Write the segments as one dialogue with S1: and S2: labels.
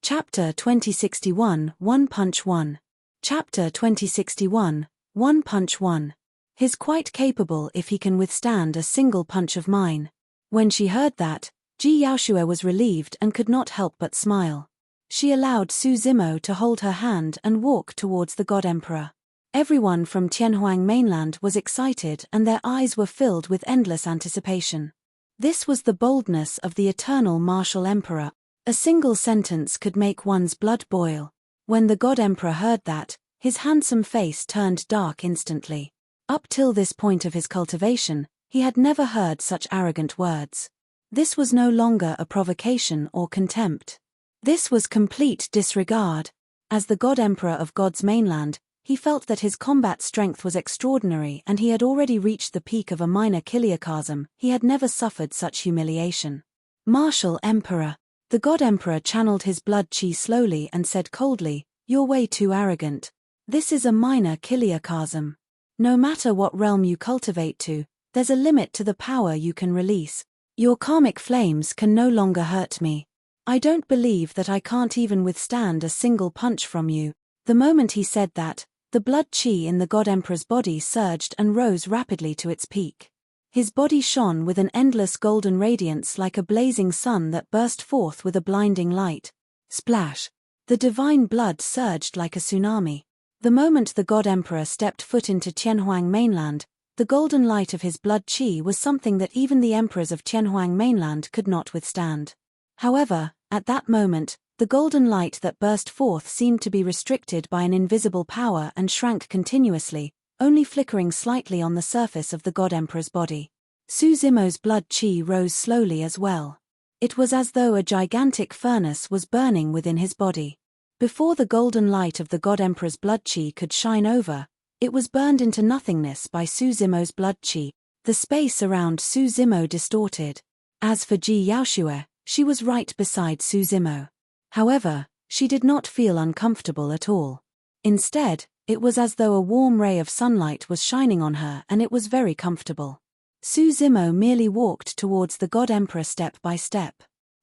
S1: Chapter 2061, One Punch 1. Chapter 2061, One Punch 1. He's quite capable if he can withstand a single punch of mine. When she heard that, Ji Yaoshue was relieved and could not help but smile. She allowed Su Zimo to hold her hand and walk towards the God Emperor. Everyone from Tianhuang mainland was excited and their eyes were filled with endless anticipation. This was the boldness of the eternal martial emperor. A single sentence could make one's blood boil. When the God Emperor heard that, his handsome face turned dark instantly. Up till this point of his cultivation, he had never heard such arrogant words. This was no longer a provocation or contempt. This was complete disregard. As the God Emperor of God's mainland, he felt that his combat strength was extraordinary and he had already reached the peak of a minor kiliakasm. He had never suffered such humiliation. Martial Emperor. The God Emperor channeled his blood chi slowly and said coldly, "You're way too arrogant. This is a minor kiliakasm. No matter what realm you cultivate to, there's a limit to the power you can release. Your karmic flames can no longer hurt me. I don't believe that I can't even withstand a single punch from you." The moment he said that, the blood chi in the God Emperor's body surged and rose rapidly to its peak. His body shone with an endless golden radiance like a blazing sun that burst forth with a blinding light. Splash! The divine blood surged like a tsunami. The moment the God Emperor stepped foot into Tianhuang mainland, the golden light of his blood chi was something that even the emperors of Tianhuang mainland could not withstand. However, at that moment, the golden light that burst forth seemed to be restricted by an invisible power and shrank continuously, only flickering slightly on the surface of the God Emperor's body. Su Zimo's blood chi rose slowly as well. It was as though a gigantic furnace was burning within his body. Before the golden light of the God Emperor's blood chi could shine over, it was burned into nothingness by Su Zimo's blood chi. The space around Su Zimo distorted. As for Ji Yaoshue, she was right beside Su Zimo. However, she did not feel uncomfortable at all. Instead, it was as though a warm ray of sunlight was shining on her and it was very comfortable. Su Zimo merely walked towards the God Emperor step by step.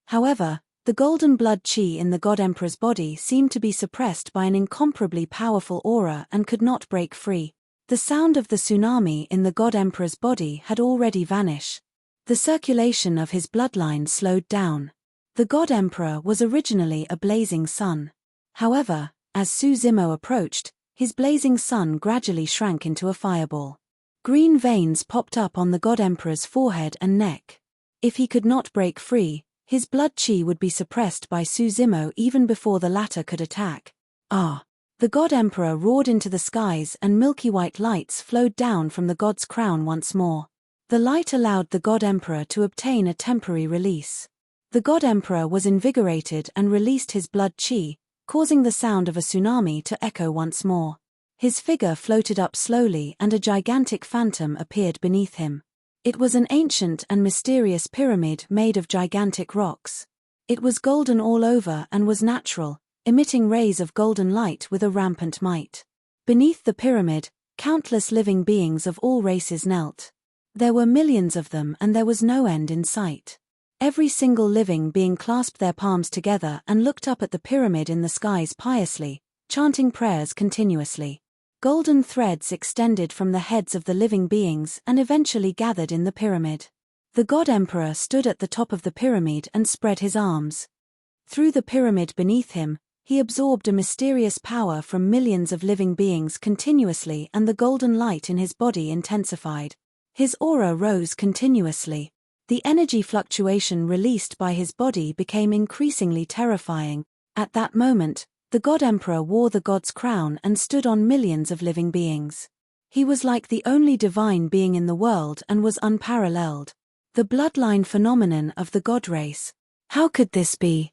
S1: However, the golden blood chi in the God Emperor's body seemed to be suppressed by an incomparably powerful aura and could not break free. The sound of the tsunami in the God Emperor's body had already vanished. The circulation of his bloodline slowed down. The God Emperor was originally a blazing sun. However, as Su Zimo approached, his blazing sun gradually shrank into a fireball. Green veins popped up on the God Emperor's forehead and neck. If he could not break free, his blood chi would be suppressed by Su Zimo even before the latter could attack. Ah! The God Emperor roared into the skies and milky white lights flowed down from the god's crown once more. The light allowed the God Emperor to obtain a temporary release. The God Emperor was invigorated and released his blood chi, causing the sound of a tsunami to echo once more. His figure floated up slowly and a gigantic phantom appeared beneath him. It was an ancient and mysterious pyramid made of gigantic rocks. It was golden all over and was natural, emitting rays of golden light with a rampant might. Beneath the pyramid, countless living beings of all races knelt. There were millions of them and there was no end in sight. Every single living being clasped their palms together and looked up at the pyramid in the skies piously, chanting prayers continuously. Golden threads extended from the heads of the living beings and eventually gathered in the pyramid. The God Emperor stood at the top of the pyramid and spread his arms. Through the pyramid beneath him, he absorbed a mysterious power from millions of living beings continuously and the golden light in his body intensified. His aura rose continuously. The energy fluctuation released by his body became increasingly terrifying. At that moment, the God Emperor wore the god's crown and stood on millions of living beings. He was like the only divine being in the world and was unparalleled. The bloodline phenomenon of the god race. How could this be?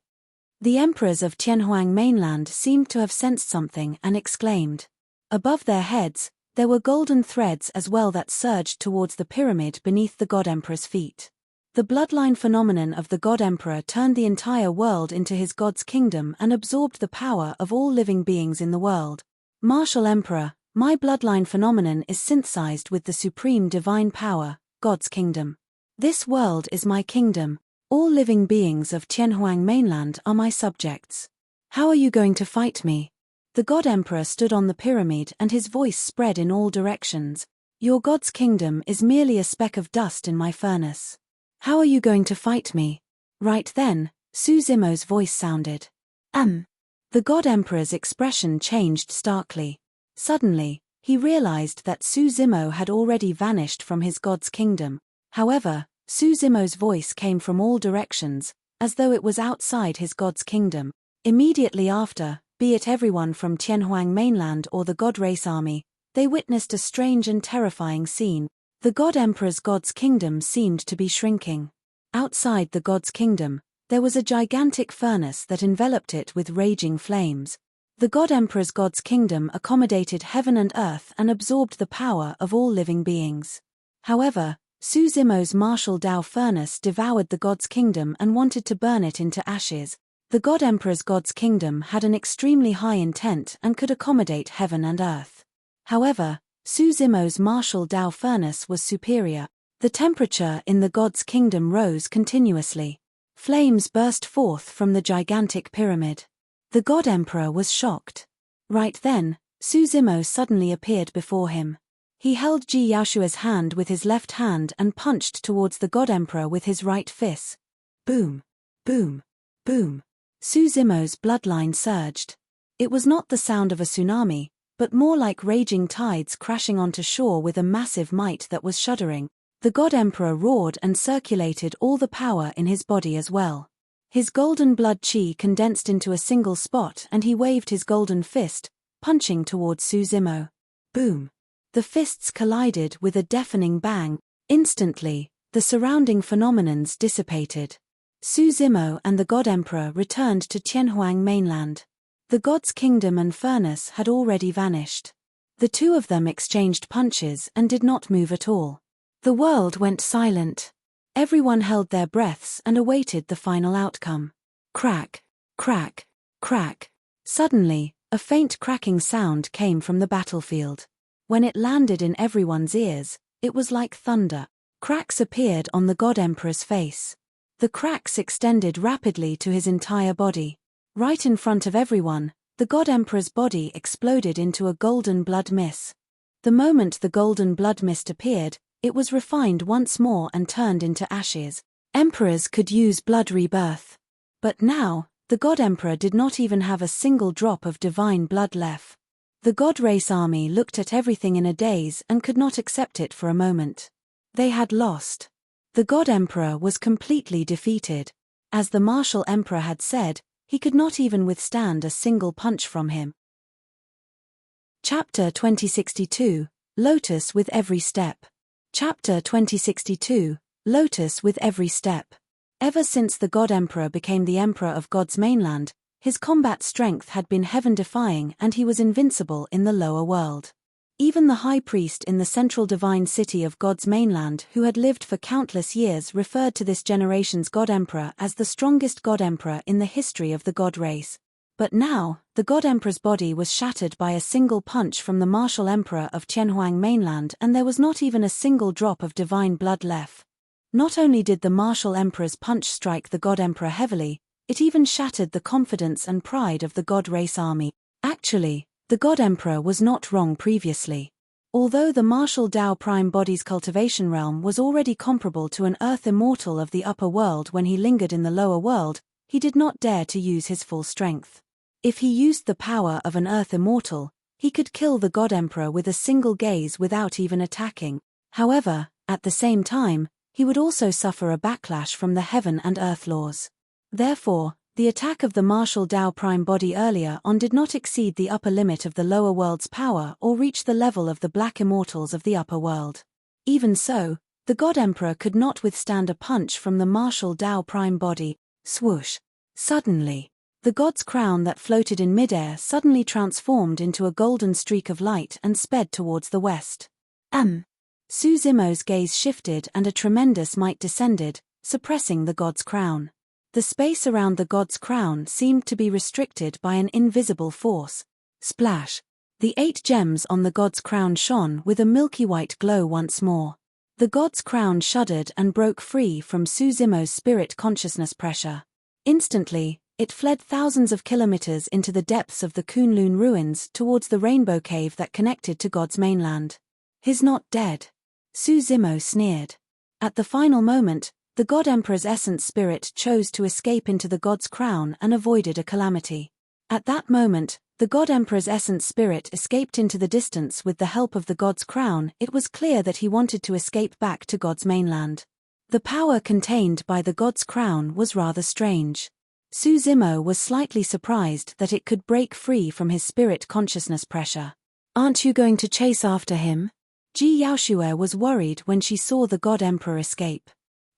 S1: The emperors of Tianhuang mainland seemed to have sensed something and exclaimed. Above their heads, there were golden threads as well that surged towards the pyramid beneath the God Emperor's feet. The bloodline phenomenon of the God Emperor turned the entire world into his god's kingdom and absorbed the power of all living beings in the world. Martial Emperor, my bloodline phenomenon is synthesized with the supreme divine power, God's kingdom. This world is my kingdom. All living beings of Tianhuang mainland are my subjects. How are you going to fight me? The God Emperor stood on the pyramid and his voice spread in all directions. Your God's kingdom is merely a speck of dust in my furnace. How are you going to fight me? Right then, Su Zimo's voice sounded. The God Emperor's expression changed starkly. Suddenly, he realized that Su Zimo had already vanished from his God's kingdom. However, Su Zimo's voice came from all directions, as though it was outside his God's kingdom. Immediately after, be it everyone from Tianhuang mainland or the God race army, they witnessed a strange and terrifying scene. The God Emperor's God's kingdom seemed to be shrinking. Outside the God's kingdom, there was a gigantic furnace that enveloped it with raging flames. The God Emperor's God's kingdom accommodated heaven and earth and absorbed the power of all living beings. However, Su Zimo's martial Dao furnace devoured the God's kingdom and wanted to burn it into ashes. The God Emperor's God's kingdom had an extremely high intent and could accommodate heaven and earth. However, Su Zimo's martial Dao furnace was superior. The temperature in the God's kingdom rose continuously. Flames burst forth from the gigantic pyramid. The God Emperor was shocked. Right then, Su Zimo suddenly appeared before him. He held Ji Yaoshua's hand with his left hand and punched towards the God Emperor with his right fist. Boom! Boom! Boom! Su Zimo's bloodline surged. It was not the sound of a tsunami, but more like raging tides crashing onto shore with a massive might that was shuddering. The God Emperor roared and circulated all the power in his body as well. His golden blood chi condensed into a single spot and he waved his golden fist, punching towards Su Zimo. Boom! The fists collided with a deafening bang. Instantly, the surrounding phenomenons dissipated. Su Zimo and the God Emperor returned to Tianhuang mainland. The God's kingdom and furnace had already vanished. The two of them exchanged punches and did not move at all. The world went silent. Everyone held their breaths and awaited the final outcome. Crack, crack, crack. Suddenly, a faint cracking sound came from the battlefield. When it landed in everyone's ears, it was like thunder. Cracks appeared on the God Emperor's face. The cracks extended rapidly to his entire body. Right in front of everyone, the God Emperor's body exploded into a golden blood mist. The moment the golden blood mist appeared, it was refined once more and turned into ashes. Emperors could use blood rebirth. But now, the God Emperor did not even have a single drop of divine blood left. The God race army looked at everything in a daze and could not accept it for a moment. They had lost. The God Emperor was completely defeated. As the martial emperor had said, he could not even withstand a single punch from him. Chapter 2062, Lotus with Every Step. Chapter 2062, Lotus with Every Step. Ever since the God Emperor became the Emperor of God's mainland, his combat strength had been heaven-defying and he was invincible in the lower world. Even the high priest in the central divine city of God's mainland who had lived for countless years referred to this generation's God Emperor as the strongest God Emperor in the history of the God race. But now, the God Emperor's body was shattered by a single punch from the martial emperor of Tianhuang mainland and there was not even a single drop of divine blood left. Not only did the martial emperor's punch strike the God Emperor heavily, it even shattered the confidence and pride of the God race army. Actually, the God Emperor was not wrong previously. Although the martial Dao Prime body's cultivation realm was already comparable to an Earth Immortal of the upper world when he lingered in the lower world, he did not dare to use his full strength. If he used the power of an Earth Immortal, he could kill the God Emperor with a single gaze without even attacking. However, at the same time, he would also suffer a backlash from the heaven and earth laws. Therefore, the attack of the martial Dao Prime body earlier on did not exceed the upper limit of the lower world's power or reach the level of the Black Immortals of the upper world. Even so, the God Emperor could not withstand a punch from the martial Dao Prime body. Swoosh! Suddenly, the god's crown that floated in midair suddenly transformed into a golden streak of light and sped towards the west. Su Zimo's gaze shifted and a tremendous might descended, suppressing the god's crown. The space around the god's crown seemed to be restricted by an invisible force. Splash! The 8 gems on the god's crown shone with a milky white glow once more. The god's crown shuddered and broke free from Su Zimo's spirit consciousness pressure. Instantly, It fled thousands of kilometers into the depths of the Kunlun ruins towards the rainbow cave that connected to God's mainland. "He's not dead," Su Zimo sneered. At the final moment, the God Emperor's essence spirit chose to escape into the God's crown and avoided a calamity. At that moment, the God Emperor's essence spirit escaped into the distance with the help of the God's crown. It was clear that he wanted to escape back to God's mainland. The power contained by the God's crown was rather strange. Su Zimo was slightly surprised that it could break free from his spirit consciousness pressure. "Aren't you going to chase after him?" Ji Yaoshue was worried when she saw the God Emperor escape.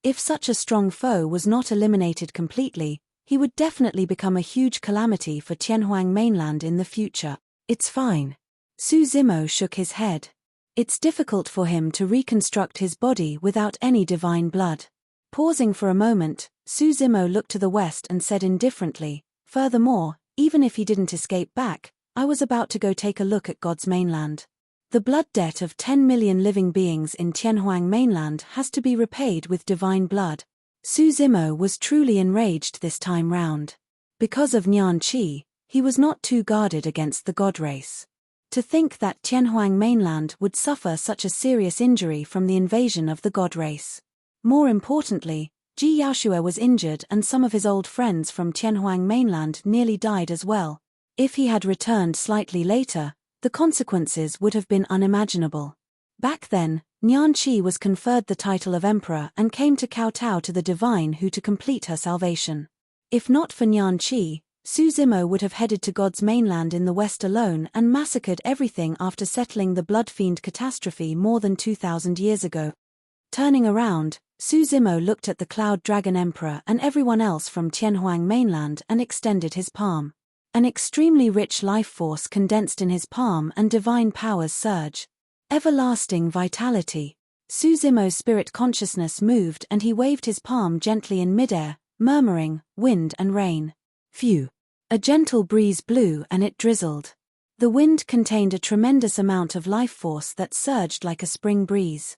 S1: If such a strong foe was not eliminated completely, he would definitely become a huge calamity for Tianhuang mainland in the future. "It's fine." Su Zimo shook his head. It's difficult for him to reconstruct his body without any divine blood. Pausing for a moment, Su Zimo looked to the west and said indifferently, "Furthermore, even if he didn't escape back, I was about to go take a look at God's mainland. The blood debt of 10 million living beings in Tianhuang mainland has to be repaid with divine blood." Su Zimo was truly enraged this time round. Because of Nian Qi, he was not too guarded against the god race. To think that Tianhuang mainland would suffer such a serious injury from the invasion of the god race. More importantly, Ji Yaoshue was injured and some of his old friends from Tianhuang mainland nearly died as well. If he had returned slightly later, the consequences would have been unimaginable. Back then, Nian Qi was conferred the title of emperor and came to kowtow to the divine who to complete her salvation. If not for Nian Qi, Su Zimo would have headed to God's mainland in the west alone and massacred everything after settling the blood fiend catastrophe more than 2,000 years ago. Turning around, Su Zimo looked at the Cloud Dragon Emperor and everyone else from Tianhuang mainland and extended his palm. An extremely rich life force condensed in his palm and divine powers surge. Everlasting vitality. Su Zimo's spirit consciousness moved and he waved his palm gently in midair, murmuring, "Wind and rain." Phew. A gentle breeze blew and it drizzled. The wind contained a tremendous amount of life force that surged like a spring breeze.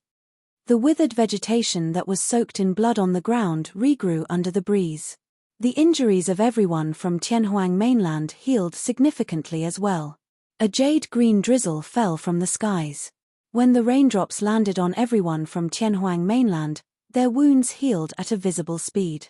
S1: The withered vegetation that was soaked in blood on the ground regrew under the breeze. The injuries of everyone from Tianhuang mainland healed significantly as well. A jade-green drizzle fell from the skies. When the raindrops landed on everyone from Tianhuang mainland, their wounds healed at a visible speed.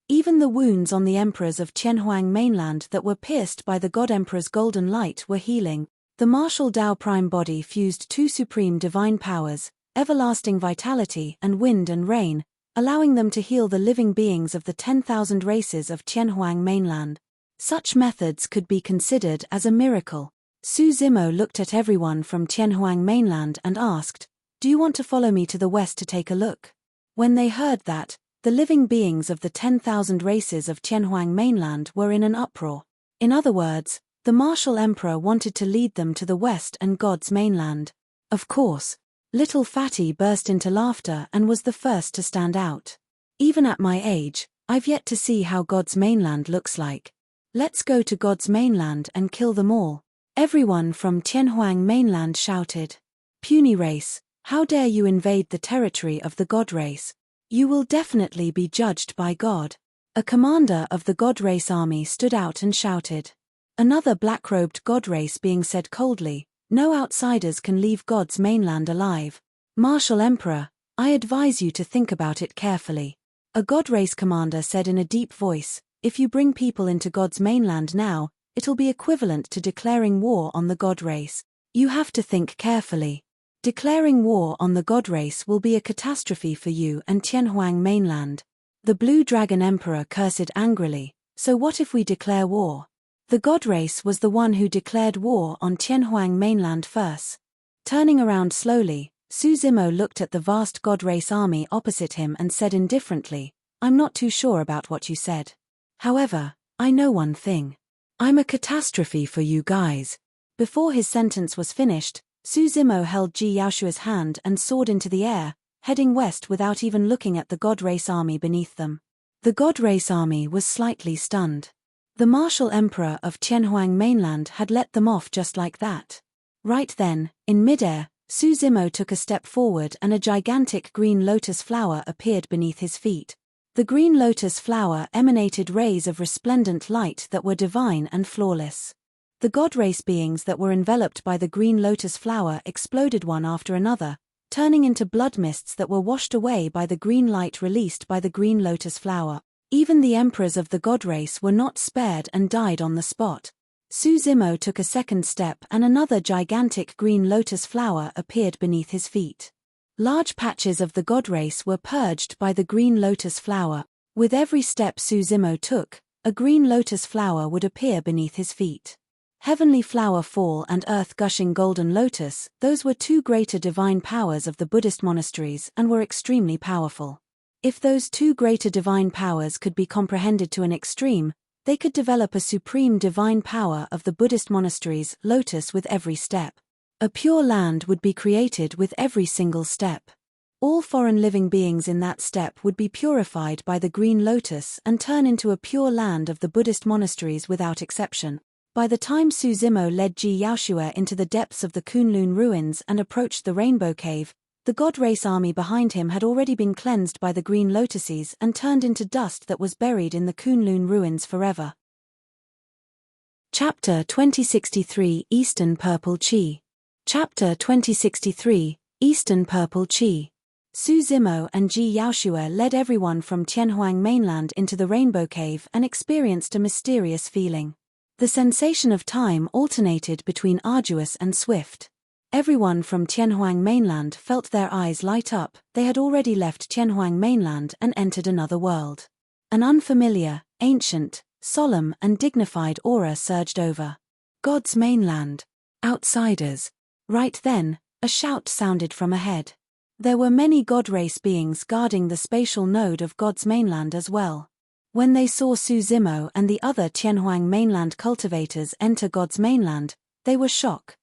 S1: Even the wounds on the emperors of Tianhuang mainland that were pierced by the God Emperor's golden light were healing. The martial Dao Prime body fused two supreme divine powers, everlasting vitality and wind and rain, allowing them to heal the living beings of the 10,000 races of Tianhuang mainland. Such methods could be considered as a miracle. Su Zimo looked at everyone from Tianhuang mainland and asked, "Do you want to follow me to the west to take a look?" When they heard that, the living beings of the 10,000 races of Tianhuang mainland were in an uproar. In other words, the martial emperor wanted to lead them to the west and God's mainland. Of course. Little Fatty burst into laughter and was the first to stand out. "Even at my age, I've yet to see how God's mainland looks like. Let's go to God's mainland and kill them all." Everyone from Tianhuang mainland shouted. "Puny race, how dare you invade the territory of the God race? You will definitely be judged by God." A commander of the God race army stood out and shouted. Another black-robed God race being said coldly, "No outsiders can leave God's mainland alive. Martial Emperor, I advise you to think about it carefully." A God race commander said in a deep voice, "If you bring people into God's mainland now, it'll be equivalent to declaring war on the God race. You have to think carefully. Declaring war on the God race will be a catastrophe for you and Tianhuang mainland." The Blue Dragon Emperor cursed angrily, "So what if we declare war?" The God race was the one who declared war on Tianhuang mainland first. Turning around slowly, Su Zimo looked at the vast God race army opposite him and said indifferently, "I'm not too sure about what you said. However, I know one thing. I'm a catastrophe for you guys." Before his sentence was finished, Su Zimo held Ji Yaoshue's hand and soared into the air, heading west without even looking at the God race army beneath them. The God race army was slightly stunned. The martial emperor of Tianhuang mainland had let them off just like that. Right then, in midair, Su Zimo took a step forward and a gigantic green lotus flower appeared beneath his feet. The green lotus flower emanated rays of resplendent light that were divine and flawless. The god race beings that were enveloped by the green lotus flower exploded one after another, turning into blood mists that were washed away by the green light released by the green lotus flower. Even the emperors of the god race were not spared and died on the spot. Suzimo took a second step and another gigantic green lotus flower appeared beneath his feet. Large patches of the god race were purged by the green lotus flower. With every step Suzimo took, a green lotus flower would appear beneath his feet. Heavenly flower fall and earth gushing golden lotus, those were two greater divine powers of the Buddhist monasteries and were extremely powerful. If those two greater divine powers could be comprehended to an extreme, they could develop a supreme divine power of the Buddhist monasteries, lotus with every step. A pure land would be created with every single step. All foreign living beings in that step would be purified by the green lotus and turn into a pure land of the Buddhist monasteries without exception. By the time Suzimo led Ji Yaoshua into the depths of the Kunlun ruins and approached the Rainbow Cave, the god race army behind him had already been cleansed by the green lotuses and turned into dust that was buried in the Kunlun ruins forever. Chapter 2063 Eastern Purple Chi. Chapter 2063 Eastern Purple Chi. Suzimo and Ji Yaoshua led everyone from Tianhuang mainland into the Rainbow Cave and experienced a mysterious feeling. The sensation of time alternated between arduous and swift. Everyone from Tianhuang mainland felt their eyes light up. They had already left Tianhuang mainland and entered another world. An unfamiliar, ancient, solemn and dignified aura surged over God's mainland. Outsiders. Right then, a shout sounded from ahead. There were many god race beings guarding the spatial node of God's mainland as well. When they saw Suzimo and the other Tianhuang mainland cultivators enter God's mainland, they were shocked.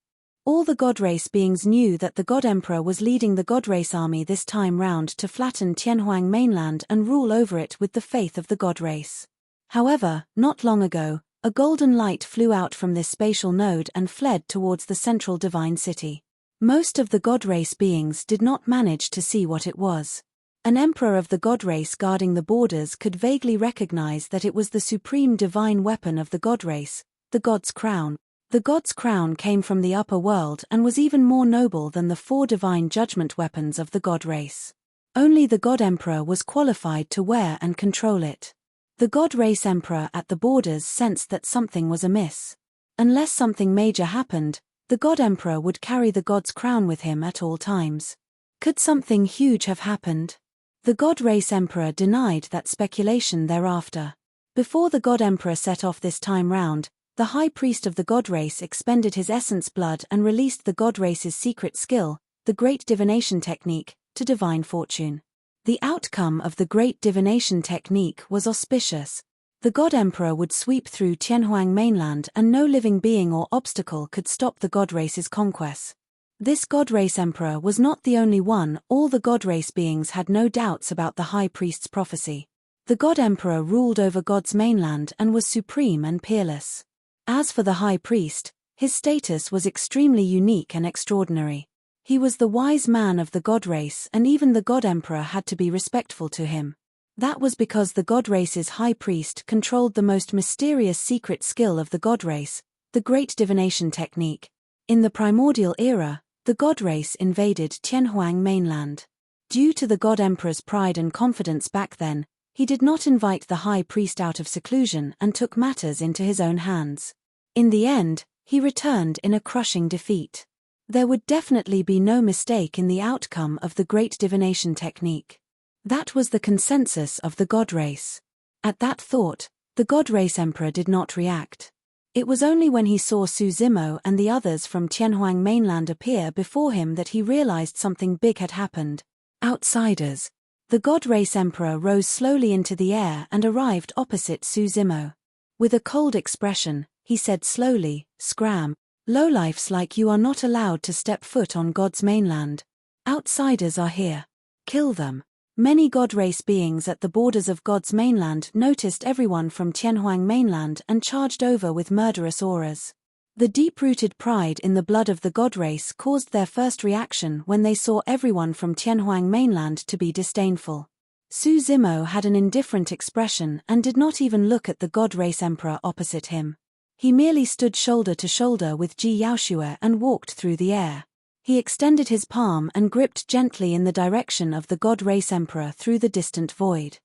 S1: All the god race beings knew that the god emperor was leading the god race army this time round to flatten Tianhuang mainland and rule over it with the faith of the god race. However, not long ago, a golden light flew out from this spatial node and fled towards the central divine city. Most of the god race beings did not manage to see what it was. An emperor of the god race guarding the borders could vaguely recognize that it was the supreme divine weapon of the god race, the god's crown. The god's crown came from the upper world and was even more noble than the four divine judgment weapons of the god race. Only the god emperor was qualified to wear and control it. The god race emperor at the borders sensed that something was amiss. Unless something major happened, the god emperor would carry the god's crown with him at all times. Could something huge have happened? The god race emperor denied that speculation thereafter. Before the god emperor set off this time round, the high priest of the god race expended his essence blood and released the god race's secret skill, the great divination technique, to divine fortune. The outcome of the great divination technique was auspicious. The god emperor would sweep through Tianhuang mainland and no living being or obstacle could stop the god race's conquest. This god race emperor was not the only one. All the god race beings had no doubts about the high priest's prophecy. The god emperor ruled over God's mainland and was supreme and peerless. As for the high priest, his status was extremely unique and extraordinary. He was the wise man of the god race and even the god emperor had to be respectful to him. That was because the god race's high priest controlled the most mysterious secret skill of the god race, the great divination technique. In the primordial era, the god race invaded Tianhuang mainland. Due to the god emperor's pride and confidence back then, he did not invite the high priest out of seclusion and took matters into his own hands. In the end, he returned in a crushing defeat. There would definitely be no mistake in the outcome of the great divination technique. That was the consensus of the god race. At that thought, the god race emperor did not react. It was only when he saw Suzimo and the others from Tianhuang mainland appear before him that he realized something big had happened. Outsiders. The god race emperor rose slowly into the air and arrived opposite Suzimo. With a cold expression, he said slowly, "Scram. Lowlifes like you are not allowed to step foot on God's mainland. Outsiders are here. Kill them." Many god race beings at the borders of God's mainland noticed everyone from Tianhuang mainland and charged over with murderous auras. The deep-rooted pride in the blood of the god race caused their first reaction when they saw everyone from Tianhuang mainland to be disdainful. Su Zimo had an indifferent expression and did not even look at the God Race Emperor opposite him. He merely stood shoulder to shoulder with Ji Yaoshue and walked through the air. He extended his palm and gripped gently in the direction of the God Race Emperor through the distant void.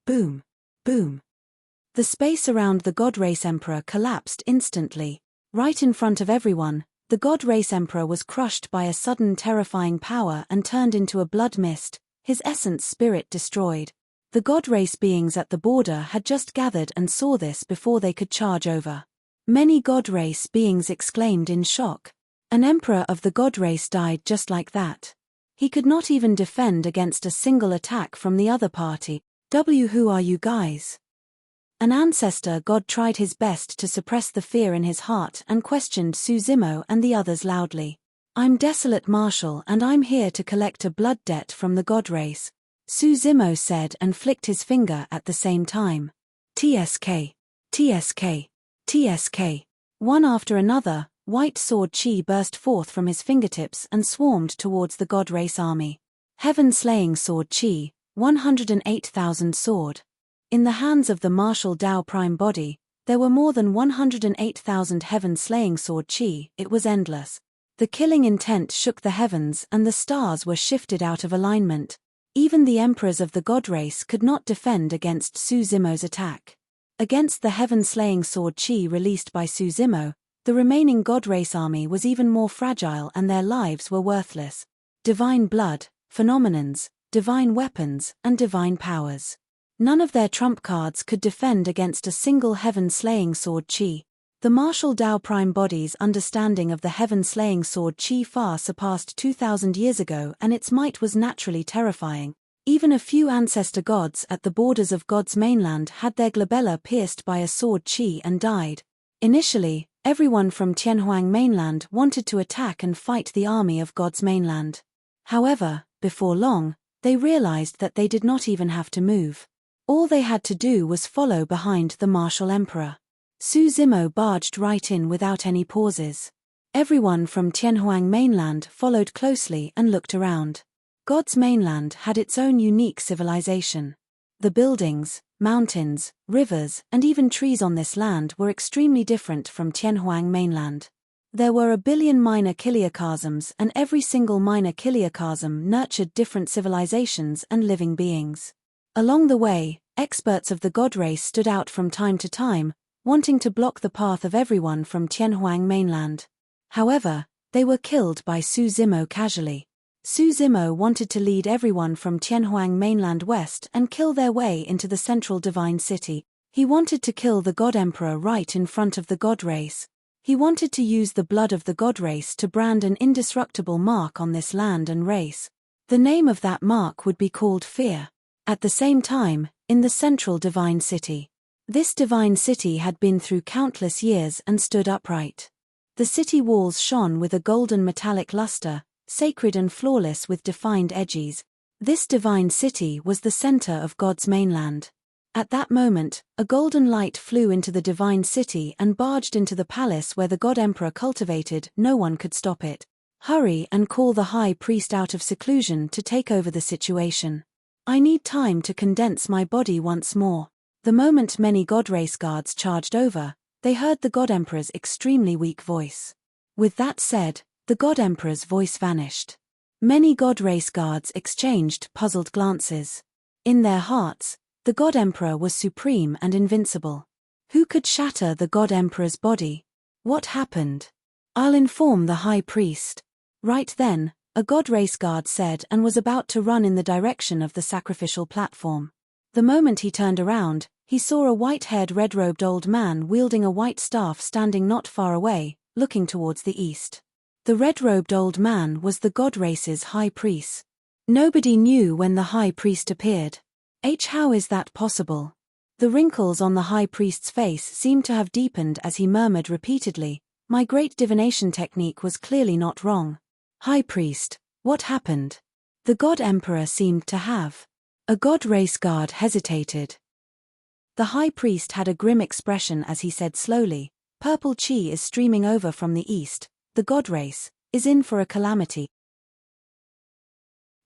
S1: Boom! Boom! The space around the God Race Emperor collapsed instantly. Right in front of everyone, the God Race Emperor was crushed by a sudden terrifying power and turned into a blood mist, his essence spirit destroyed. The God Race beings at the border had just gathered and saw this before they could charge over. Many God Race beings exclaimed in shock. An emperor of the God Race died just like that. He could not even defend against a single attack from the other party. Who are you guys? An ancestor god tried his best to suppress the fear in his heart and questioned Su Zimo and the others loudly. I'm Desolate Marshal and I'm here to collect a blood debt from the God Race, Su Zimo said and flicked his finger at the same time. TSK. TSK. TSK. One after another, white sword chi burst forth from his fingertips and swarmed towards the God Race army. Heaven-slaying sword chi, 108,000 sword. In the hands of the martial Dao Prime body, there were more than 108,000 heaven-slaying sword chi. It was endless. The killing intent shook the heavens and the stars were shifted out of alignment. Even the emperors of the God Race could not defend against Su Zimo's attack. Against the heaven-slaying sword chi released by Su Zimo, the remaining God Race army was even more fragile and their lives were worthless. Divine blood, phenomenons, divine weapons, and divine powers. None of their trump cards could defend against a single heaven-slaying sword chi. The martial Dao Prime body's understanding of the heaven-slaying sword chi far surpassed 2,000 years ago and its might was naturally terrifying. Even a few ancestor gods at the borders of God's mainland had their glabella pierced by a sword chi and died. Initially, everyone from Tianhuang mainland wanted to attack and fight the army of God's mainland. However, before long, they realized that they did not even have to move. All they had to do was follow behind the martial emperor. Su Zimo barged right in without any pauses. Everyone from Tianhuang mainland followed closely and looked around. God's mainland had its own unique civilization. The buildings, mountains, rivers, and even trees on this land were extremely different from Tianhuang mainland. There were a billion minor kiliocosms and every single minor kiliocosm nurtured different civilizations and living beings. Along the way, experts of the God Race stood out from time to time, wanting to block the path of everyone from Tianhuang mainland. However, they were killed by Su Zimo casually. Su Zimo wanted to lead everyone from Tianhuang mainland west and kill their way into the central divine city. He wanted to kill the God Emperor right in front of the God Race. He wanted to use the blood of the God Race to brand an indestructible mark on this land and race. The name of that mark would be called fear. At the same time, in the central divine city. This divine city had been through countless years and stood upright. The city walls shone with a golden metallic luster, sacred and flawless with defined edges. This divine city was the center of God's mainland. At that moment, a golden light flew into the divine city and barged into the palace where the God Emperor cultivated. No one could stop it. Hurry and call the high priest out of seclusion to take over the situation. I need time to condense my body once more. The moment many God Race guards charged over, they heard the God Emperor's extremely weak voice. With that said, the God Emperor's voice vanished. Many God Race guards exchanged puzzled glances. In their hearts, the God Emperor was supreme and invincible. Who could shatter the God Emperor's body? What happened? I'll inform the High Priest. Right then, a God Race guard said and was about to run in the direction of the sacrificial platform. The moment he turned around, he saw a white-haired red-robed old man wielding a white staff standing not far away, looking towards the east. The red-robed old man was the God Race's High Priest. Nobody knew when the High Priest appeared. How is that possible? The wrinkles on the High Priest's face seemed to have deepened as he murmured repeatedly, "My great divination technique was clearly not wrong." High Priest, what happened? The God Emperor seemed to have. A God Race guard hesitated. The High Priest had a grim expression as he said slowly, "Purple chi is streaming over from the east. The God Race is in for a calamity."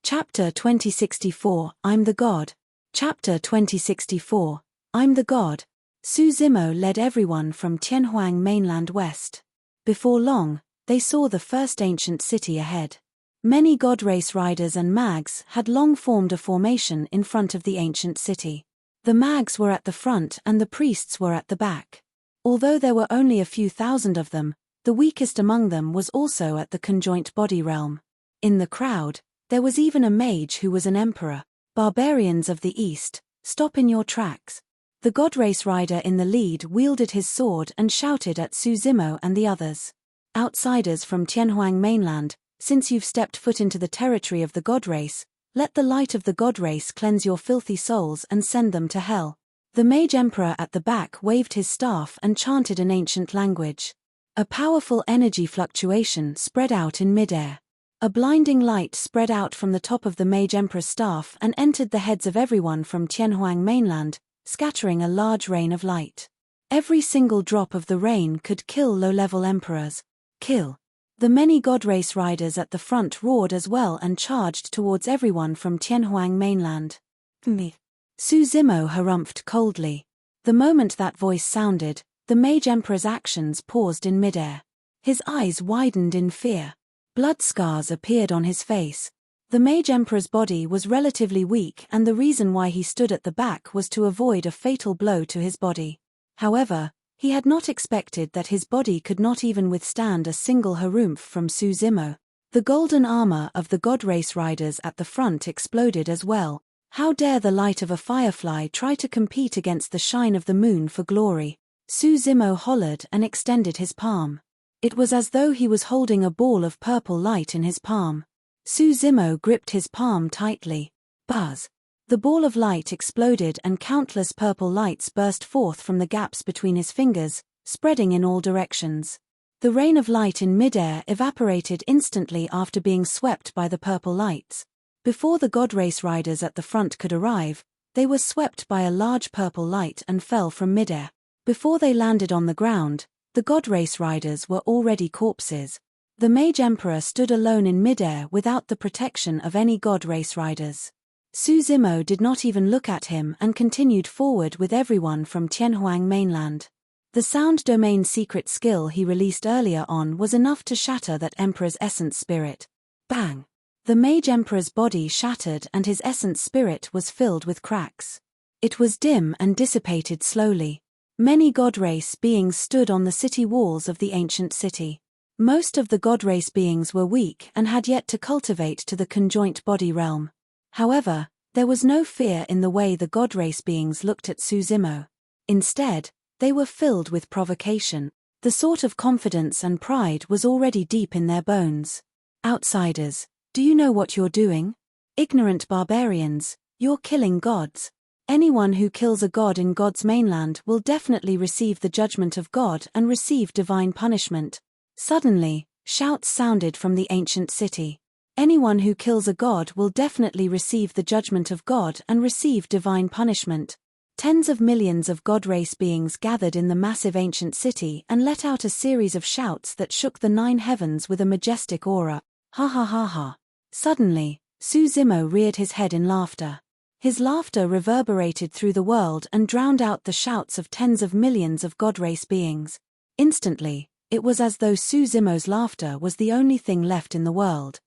S1: Chapter 2064, I'm the God. Chapter 2064, I'm the God. Su Zimo led everyone from Tianhuang mainland west. Before long, they saw the first ancient city ahead. Many god race riders and mags had long formed a formation in front of the ancient city. The mags were at the front and the priests were at the back. Although there were only a few thousand of them, the weakest among them was also at the conjoint body realm. In the crowd, there was even a mage who was an emperor. Barbarians of the east, stop in your tracks. The god race rider in the lead wielded his sword and shouted at Su Zimo and the others. Outsiders from Tianhuang mainland, since you've stepped foot into the territory of the god race, let the light of the god race cleanse your filthy souls and send them to hell. The mage emperor at the back waved his staff and chanted an ancient language. A powerful energy fluctuation spread out in midair. A blinding light spread out from the top of the mage emperor's staff and entered the heads of everyone from Tianhuang mainland, scattering a large rain of light. Every single drop of the rain could kill low-level emperors. Kill. The many god race riders at the front roared as well and charged towards everyone from Tianhuang mainland. Me. Su Zimo harumphed coldly. The moment that voice sounded, the mage emperor's actions paused in midair. His eyes widened in fear. Blood scars appeared on his face. The mage emperor's body was relatively weak and the reason why he stood at the back was to avoid a fatal blow to his body. However, he had not expected that his body could not even withstand a single harumph from Su Zimo. The golden armor of the god race riders at the front exploded as well. How dare the light of a firefly try to compete against the shine of the moon for glory? Su Zimo hollered and extended his palm. It was as though he was holding a ball of purple light in his palm. Su Zimo gripped his palm tightly. Buzz! The ball of light exploded and countless purple lights burst forth from the gaps between his fingers, spreading in all directions. The rain of light in midair evaporated instantly after being swept by the purple lights. Before the god race riders at the front could arrive, they were swept by a large purple light and fell from midair. Before they landed on the ground, the god race riders were already corpses. The mage emperor stood alone in midair without the protection of any god race riders. Su Zimo did not even look at him and continued forward with everyone from Tianhuang mainland. The sound domain secret skill he released earlier on was enough to shatter that emperor's essence spirit. Bang! The mage emperor's body shattered and his essence spirit was filled with cracks. It was dim and dissipated slowly. Many god race beings stood on the city walls of the ancient city. Most of the god race beings were weak and had yet to cultivate to the conjoint body realm. However, there was no fear in the way the god race beings looked at Su Zimo. Instead, they were filled with provocation. The sort of confidence and pride was already deep in their bones. Outsiders, do you know what you're doing? Ignorant barbarians, you're killing gods. Anyone who kills a god in God's mainland will definitely receive the judgment of God and receive divine punishment. Suddenly, shouts sounded from the ancient city. Anyone who kills a god will definitely receive the judgment of God and receive divine punishment. Tens of millions of god race beings gathered in the massive ancient city and let out a series of shouts that shook the 9 heavens with a majestic aura. Ha ha ha ha. Suddenly, Su Zimo reared his head in laughter. His laughter reverberated through the world and drowned out the shouts of tens of millions of god race beings. Instantly, it was as though Su Zimo's laughter was the only thing left in the world.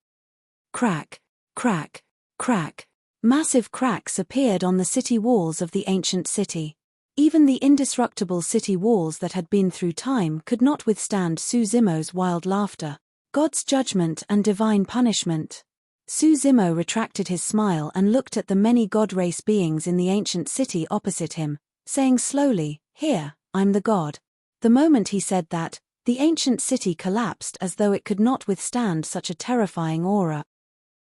S1: Crack, crack, crack. Massive cracks appeared on the city walls of the ancient city. Even the indestructible city walls that had been through time could not withstand Su Zimo's wild laughter. God's judgment and divine punishment. Su Zimo retracted his smile and looked at the many god race beings in the ancient city opposite him, saying slowly, "Here, I'm the god." The moment he said that, the ancient city collapsed as though it could not withstand such a terrifying aura.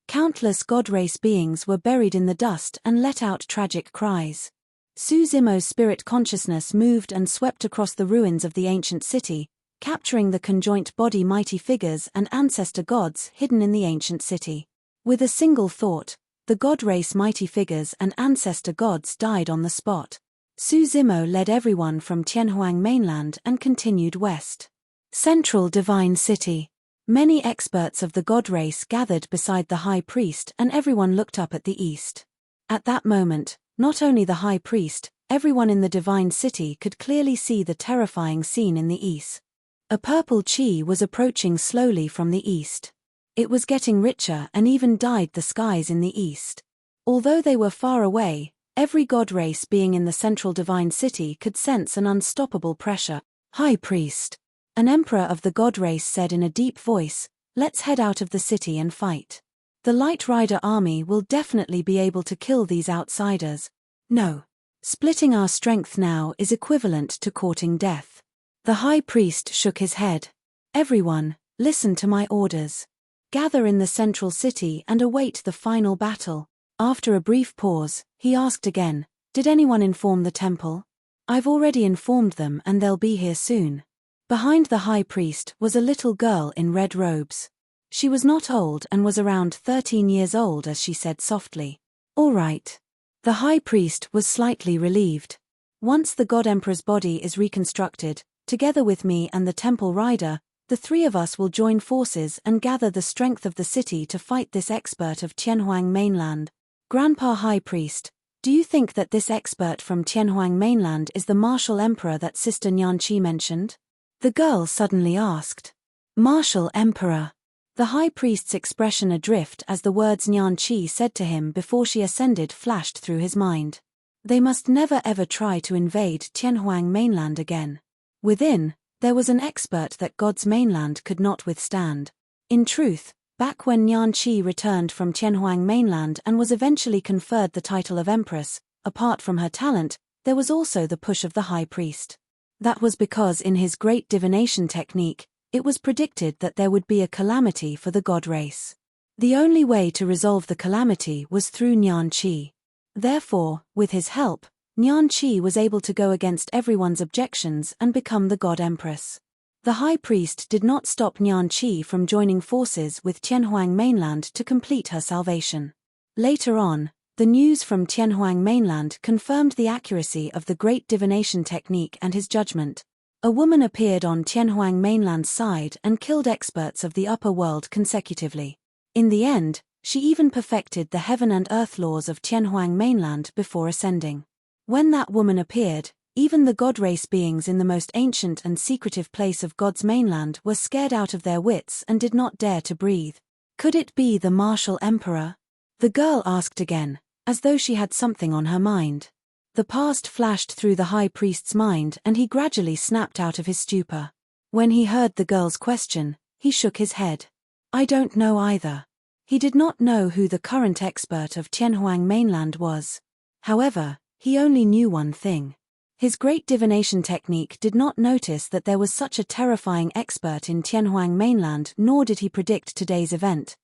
S1: Countless god race beings were buried in the dust and let out tragic cries. Su Zimo's spirit consciousness moved and swept across the ruins of the ancient city, capturing the conjoint body mighty figures and ancestor gods hidden in the ancient city. With a single thought, the god race mighty figures and ancestor gods died on the spot. Su Zimo led everyone from Tianhuang mainland and continued west. Central Divine City. Many experts of the god race gathered beside the high priest and everyone looked up at the east. At that moment, Not only the high priest, everyone in the divine city could clearly see the terrifying scene in the east. A purple chi was approaching slowly from the east. It was getting richer and even dyed the skies in the east. Although they were far away, every god race being in the central divine city could sense an unstoppable pressure. High priest. An emperor of the god race said in a deep voice, "Let's head out of the city and fight. The Light Rider army will definitely be able to kill these outsiders. No. Splitting our strength now is equivalent to courting death." The high priest shook his head. "Everyone, listen to my orders. Gather in the central city and await the final battle." After a brief pause, he asked again, "Did anyone inform the temple?" "I've already informed them and they'll be here soon." Behind the high priest was a little girl in red robes. She was not old and was around 13 years old as she said softly, "All right." The high priest was slightly relieved. "Once the God Emperor's body is reconstructed, together with me and the Temple Rider, the three of us will join forces and gather the strength of the city to fight this expert of Tianhuang mainland." "Grandpa High Priest, do you think that this expert from Tianhuang mainland is the martial emperor that Sister Nianqi mentioned?" the girl suddenly asked. "Martial emperor." The high priest's expression adrift as the words Nianqi said to him before she ascended flashed through his mind. They must never ever try to invade Tianhuang mainland again. Within, there was an expert that God's mainland could not withstand. In truth, back when Nianqi returned from Tianhuang mainland and was eventually conferred the title of Empress, apart from her talent, there was also the push of the high priest. That was because in his great divination technique, it was predicted that there would be a calamity for the god race. The only way to resolve the calamity was through Nianqi. Therefore, with his help, Nianqi was able to go against everyone's objections and become the god empress. The high priest did not stop Nianqi from joining forces with Tianhuang mainland to complete her salvation. Later on, the news from Tianhuang mainland confirmed the accuracy of the great divination technique and his judgment. A woman appeared on Tianhuang mainland's side and killed experts of the upper world consecutively. In the end, she even perfected the heaven and earth laws of Tianhuang mainland before ascending. When that woman appeared, even the god race beings in the most ancient and secretive place of God's mainland were scared out of their wits and did not dare to breathe. Could it be the martial emperor? The girl asked again, as though she had something on her mind. The past flashed through the high priest's mind and he gradually snapped out of his stupor. When he heard the girl's question, he shook his head. "I don't know either." He did not know who the current expert of Tianhuang mainland was. However, he only knew one thing. His great divination technique did not notice that there was such a terrifying expert in Tianhuang mainland, nor did he predict today's event.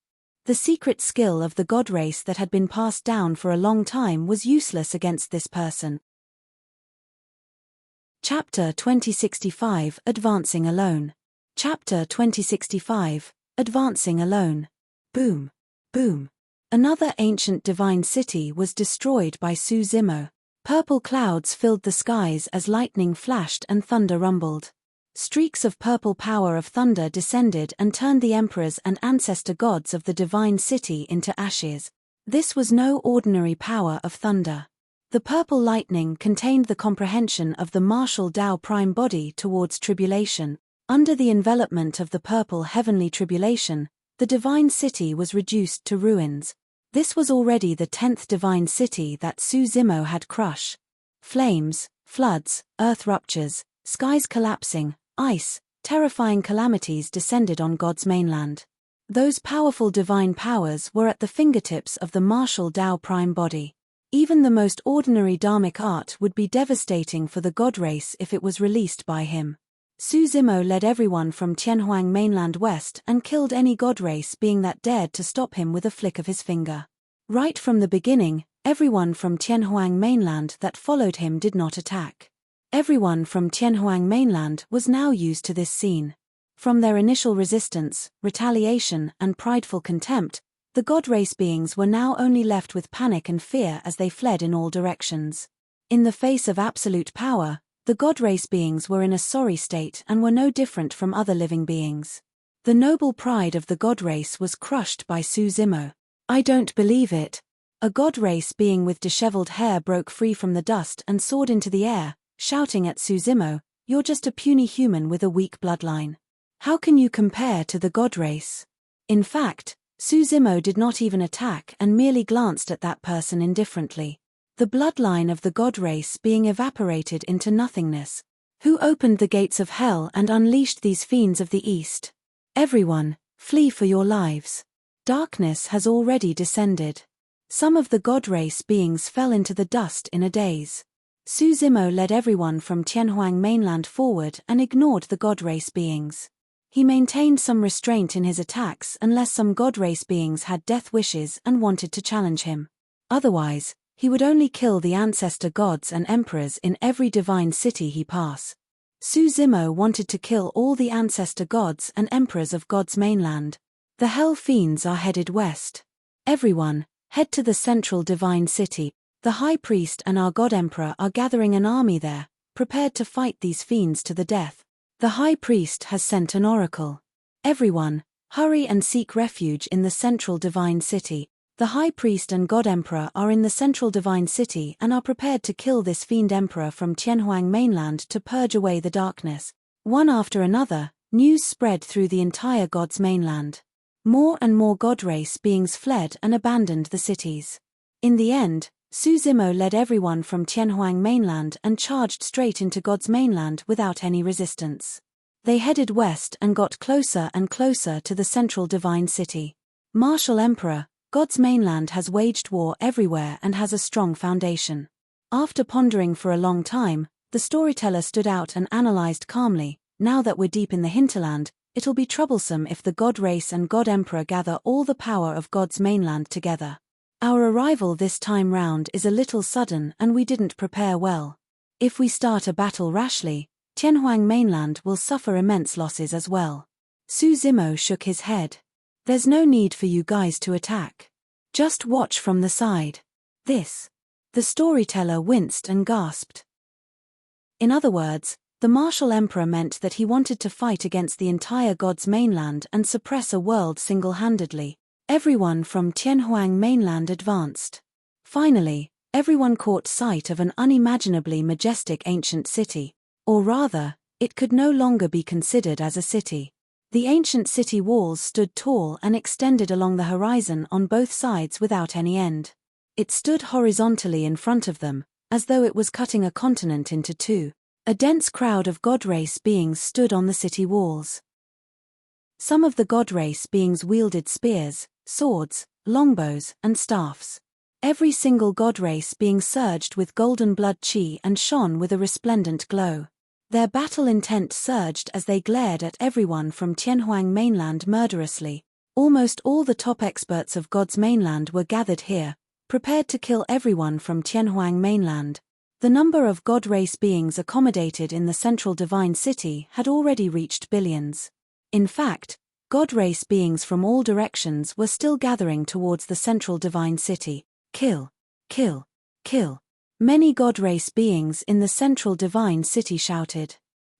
S1: The secret skill of the god race that had been passed down for a long time was useless against this person. Chapter 2065 Advancing Alone. Chapter 2065 Advancing Alone. Boom. Boom. Another ancient divine city was destroyed by Su Zimo. Purple clouds filled the skies as lightning flashed and thunder rumbled. Streaks of purple power of thunder descended and turned the emperors and ancestor gods of the divine city into ashes. This was no ordinary power of thunder. The purple lightning contained the comprehension of the martial Tao prime body towards tribulation. Under the envelopment of the purple heavenly tribulation, the divine city was reduced to ruins. This was already the 10th divine city that Su Zimo had crushed. Flames, floods, earth ruptures, skies collapsing, ice, terrifying calamities descended on God's mainland. Those powerful divine powers were at the fingertips of the martial Tao prime body. Even the most ordinary dharmic art would be devastating for the god race if it was released by him. Su Zimo led everyone from Tianhuang mainland west and killed any god race being that dared to stop him with a flick of his finger. Right from the beginning, everyone from Tianhuang mainland that followed him did not attack. Everyone from Tianhuang mainland was now used to this scene. From their initial resistance, retaliation, and prideful contempt, the god race beings were now only left with panic and fear as they fled in all directions. In the face of absolute power, the god race beings were in a sorry state and were no different from other living beings. The noble pride of the god race was crushed by Su Zimo. "I don't believe it." A god race being with disheveled hair broke free from the dust and soared into the air, shouting at Suzumo, "You're just a puny human with a weak bloodline. How can you compare to the god race?" In fact, Suzumo did not even attack and merely glanced at that person indifferently. The bloodline of the god race being evaporated into nothingness. Who opened the gates of hell and unleashed these fiends of the east? Everyone, flee for your lives. Darkness has already descended. Some of the god race beings fell into the dust in a daze. Suzumo led everyone from Tianhuang mainland forward and ignored the god race beings. He maintained some restraint in his attacks unless some god race beings had death wishes and wanted to challenge him. Otherwise, he would only kill the ancestor gods and emperors in every divine city he passed. Suzumo wanted to kill all the ancestor gods and emperors of God's mainland. The hell fiends are headed west. Everyone, head to the central divine city. The high priest and our god emperor are gathering an army there, prepared to fight these fiends to the death. The high priest has sent an oracle. Everyone, hurry and seek refuge in the central divine city. The high priest and god emperor are in the central divine city and are prepared to kill this fiend emperor from Tianhuang mainland to purge away the darkness. One after another, news spread through the entire god's mainland. More and more god race beings fled and abandoned the cities. In the end, Suzumo led everyone from Tianhuang mainland and charged straight into God's mainland without any resistance. They headed west and got closer and closer to the central divine city. Martial Emperor, God's mainland has waged war everywhere and has a strong foundation. After pondering for a long time, the storyteller stood out and analyzed calmly, "Now that we're deep in the hinterland, it'll be troublesome if the god race and god emperor gather all the power of God's mainland together. Our arrival this time round is a little sudden and we didn't prepare well. If we start a battle rashly, Tianhuang mainland will suffer immense losses as well." Suzumo shook his head. "There's no need for you guys to attack. Just watch from the side." This. The storyteller winced and gasped. In other words, the martial emperor meant that he wanted to fight against the entire God's mainland and suppress a world single-handedly. Everyone from Tianhuang mainland advanced. Finally, everyone caught sight of an unimaginably majestic ancient city. Or rather, it could no longer be considered as a city. The ancient city walls stood tall and extended along the horizon on both sides without any end. It stood horizontally in front of them, as though it was cutting a continent into two. A dense crowd of god race beings stood on the city walls. Some of the god race beings wielded spears, swords, longbows, and staffs. Every single god race being surged with golden blood chi and shone with a resplendent glow. Their battle intent surged as they glared at everyone from Tianhuang mainland murderously. Almost all the top experts of God's mainland were gathered here, prepared to kill everyone from Tianhuang mainland. The number of god race beings accommodated in the central divine city had already reached billions. In fact, god race beings from all directions were still gathering towards the central divine city. Kill, kill, kill. Many god race beings in the central divine city shouted.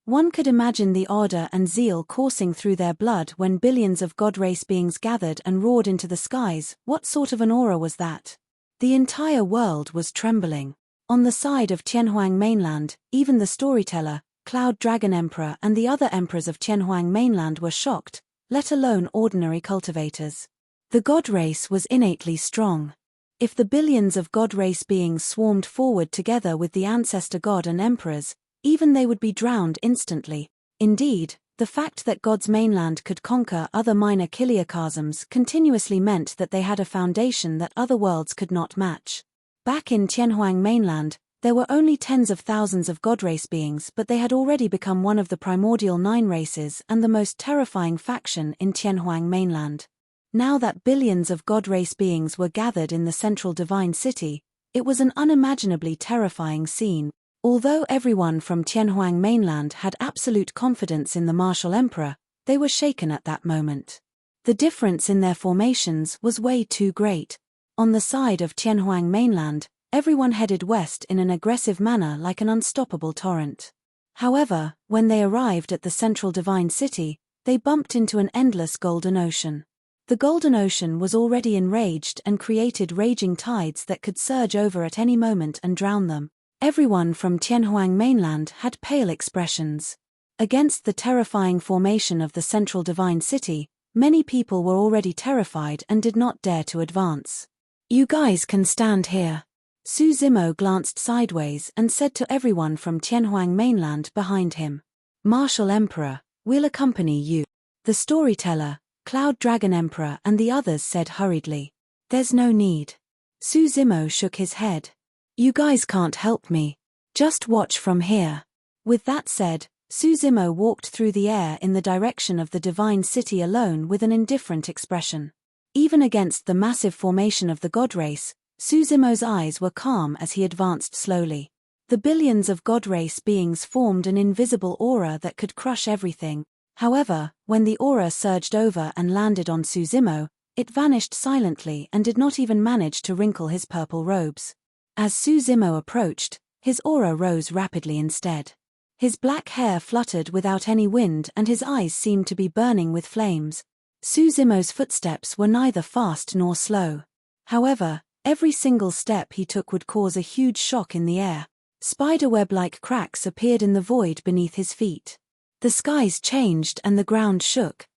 S1: One could imagine the ardor and zeal coursing through their blood when billions of god race beings gathered and roared into the skies. What sort of an aura was that? The entire world was trembling. On the side of Tianhuang mainland, even the storyteller, Cloud Dragon Emperor and the other emperors of Tianhuang mainland were shocked, let alone ordinary cultivators. The god race was innately strong. If the billions of god race beings swarmed forward together with the ancestor god and emperors, even they would be drowned instantly. Indeed, the fact that God's mainland could conquer other minor kiliocosms continuously meant that they had a foundation that other worlds could not match. Back in Tianhuang mainland, there were only tens of thousands of god race beings, but they had already become one of the primordial 9 races and the most terrifying faction in Tianhuang mainland. Now that billions of god race beings were gathered in the central divine city, it was an unimaginably terrifying scene. Although everyone from Tianhuang mainland had absolute confidence in the martial emperor, they were shaken at that moment. The difference in their formations was way too great. On the side of Tianhuang mainland, everyone headed west in an aggressive manner like an unstoppable torrent. However, when they arrived at the central divine city, they bumped into an endless golden ocean. The Golden Ocean was already enraged and created raging tides that could surge over at any moment and drown them. Everyone from Tianhuang mainland had pale expressions. Against the terrifying formation of the central divine city, many people were already terrified and did not dare to advance. "You guys can stand here." Su Zimo glanced sideways and said to everyone from Tianhuang mainland behind him. "Martial Emperor, we'll accompany you." The storyteller, Cloud Dragon Emperor and the others said hurriedly. "There's no need." Su Zimo shook his head. "You guys can't help me. Just watch from here." With that said, Su Zimo walked through the air in the direction of the divine city alone with an indifferent expression. Even against the massive formation of the god race, Su Zimo's eyes were calm as he advanced slowly. The billions of god race beings formed an invisible aura that could crush everything. However, when the aura surged over and landed on Su Zimo, it vanished silently and did not even manage to wrinkle his purple robes. As Su Zimo approached, his aura rose rapidly instead. His black hair fluttered without any wind and his eyes seemed to be burning with flames. Su Zimo's footsteps were neither fast nor slow. However, every single step he took would cause a huge shock in the air. Spiderweb-like cracks appeared in the void beneath his feet. The skies changed and the ground shook.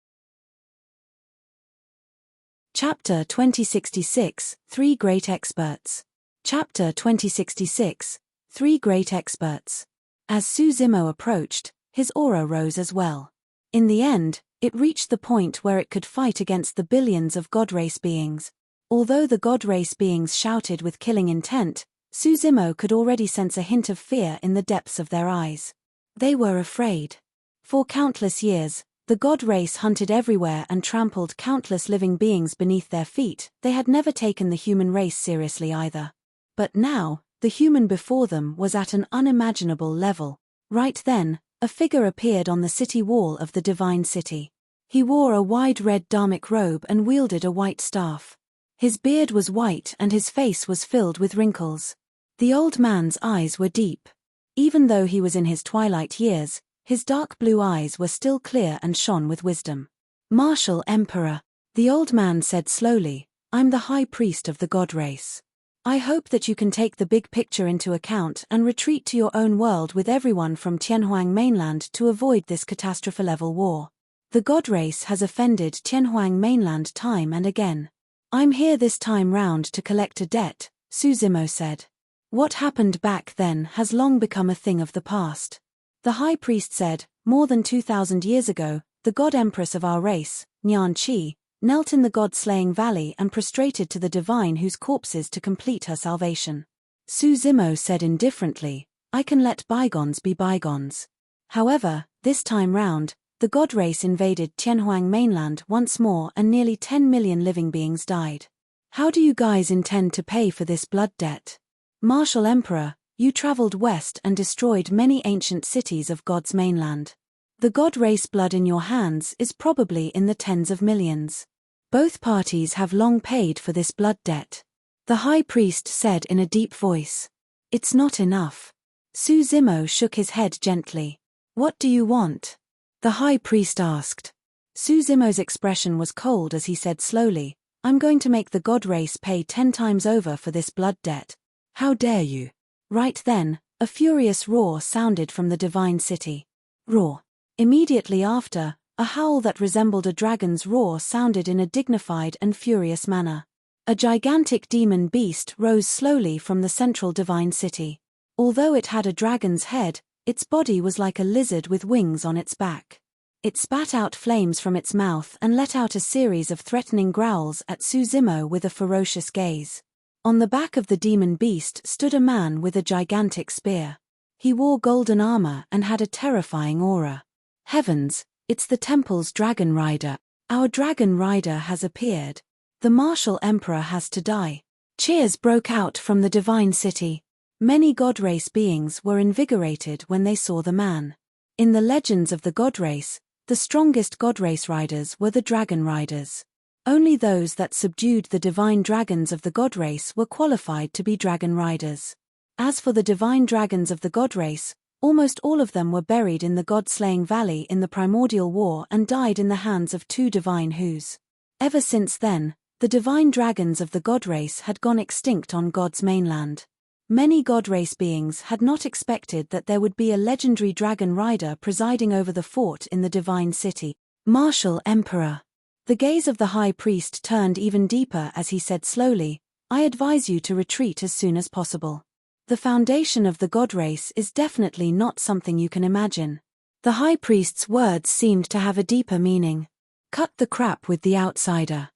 S1: Chapter 2066, Three Great Experts. Chapter 2066, Three Great Experts. As Su Zimo approached, his aura rose as well. In the end, it reached the point where it could fight against the billions of god race beings. Although the god race beings shouted with killing intent, Su Zimo could already sense a hint of fear in the depths of their eyes. They were afraid. For countless years, the god race hunted everywhere and trampled countless living beings beneath their feet. They had never taken the human race seriously either. But now, the human before them was at an unimaginable level. Right then, a figure appeared on the city wall of the divine city. He wore a wide red dharmic robe and wielded a white staff. His beard was white and his face was filled with wrinkles. The old man's eyes were deep. Even though he was in his twilight years, his dark blue eyes were still clear and shone with wisdom. "Martial Emperor," the old man said slowly, "I'm the high priest of the god race. I hope that you can take the big picture into account and retreat to your own world with everyone from Tianhuang mainland to avoid this catastrophe-level war. The god race has offended Tianhuang mainland time and again. I'm here this time round to collect a debt," Su Zimo said. "What happened back then has long become a thing of the past." The high priest said, "More than 2,000 years ago, the god empress of our race, Nian Qi, knelt in the god-slaying valley and prostrated to the divine whose corpses to complete her salvation." Su Zimo said indifferently, "I can let bygones be bygones." However, this time round, the god race invaded Tianhuang mainland once more and nearly 10 million living beings died. "How do you guys intend to pay for this blood debt?" "Martial Emperor, you traveled west and destroyed many ancient cities of God's mainland. The god race blood in your hands is probably in the tens of millions. Both parties have long paid for this blood debt." The high priest said in a deep voice. "It's not enough." Su Zimo shook his head gently. "What do you want?" the high priest asked. Su Zimo's expression was cold as he said slowly, "I'm going to make the god race pay 10 times over for this blood debt." "How dare you!" Right then, a furious roar sounded from the divine city. Roar. Immediately after, a howl that resembled a dragon's roar sounded in a dignified and furious manner. A gigantic demon beast rose slowly from the central divine city. Although it had a dragon's head, its body was like a lizard with wings on its back. It spat out flames from its mouth and let out a series of threatening growls at Su Zimo with a ferocious gaze. On the back of the demon beast stood a man with a gigantic spear. He wore golden armor and had a terrifying aura. "Heavens, it's the temple's dragon rider. Our dragon rider has appeared. The martial emperor has to die." Cheers broke out from the divine city. Many god race beings were invigorated when they saw the man. In the legends of the god race, the strongest god race riders were the dragon riders. Only those that subdued the divine dragons of the god race were qualified to be dragon riders. As for the divine dragons of the god race, almost all of them were buried in the god-slaying valley in the primordial war and died in the hands of 2 divine Hus. Ever since then, the divine dragons of the god race had gone extinct on God's mainland. Many god race beings had not expected that there would be a legendary dragon rider presiding over the fort in the divine city. Martial Emperor. The gaze of the high priest turned even deeper as he said slowly, I advise you to retreat as soon as possible. The foundation of the god race is definitely not something you can imagine. The high priest's words seemed to have a deeper meaning. Cut the crap with the outsider.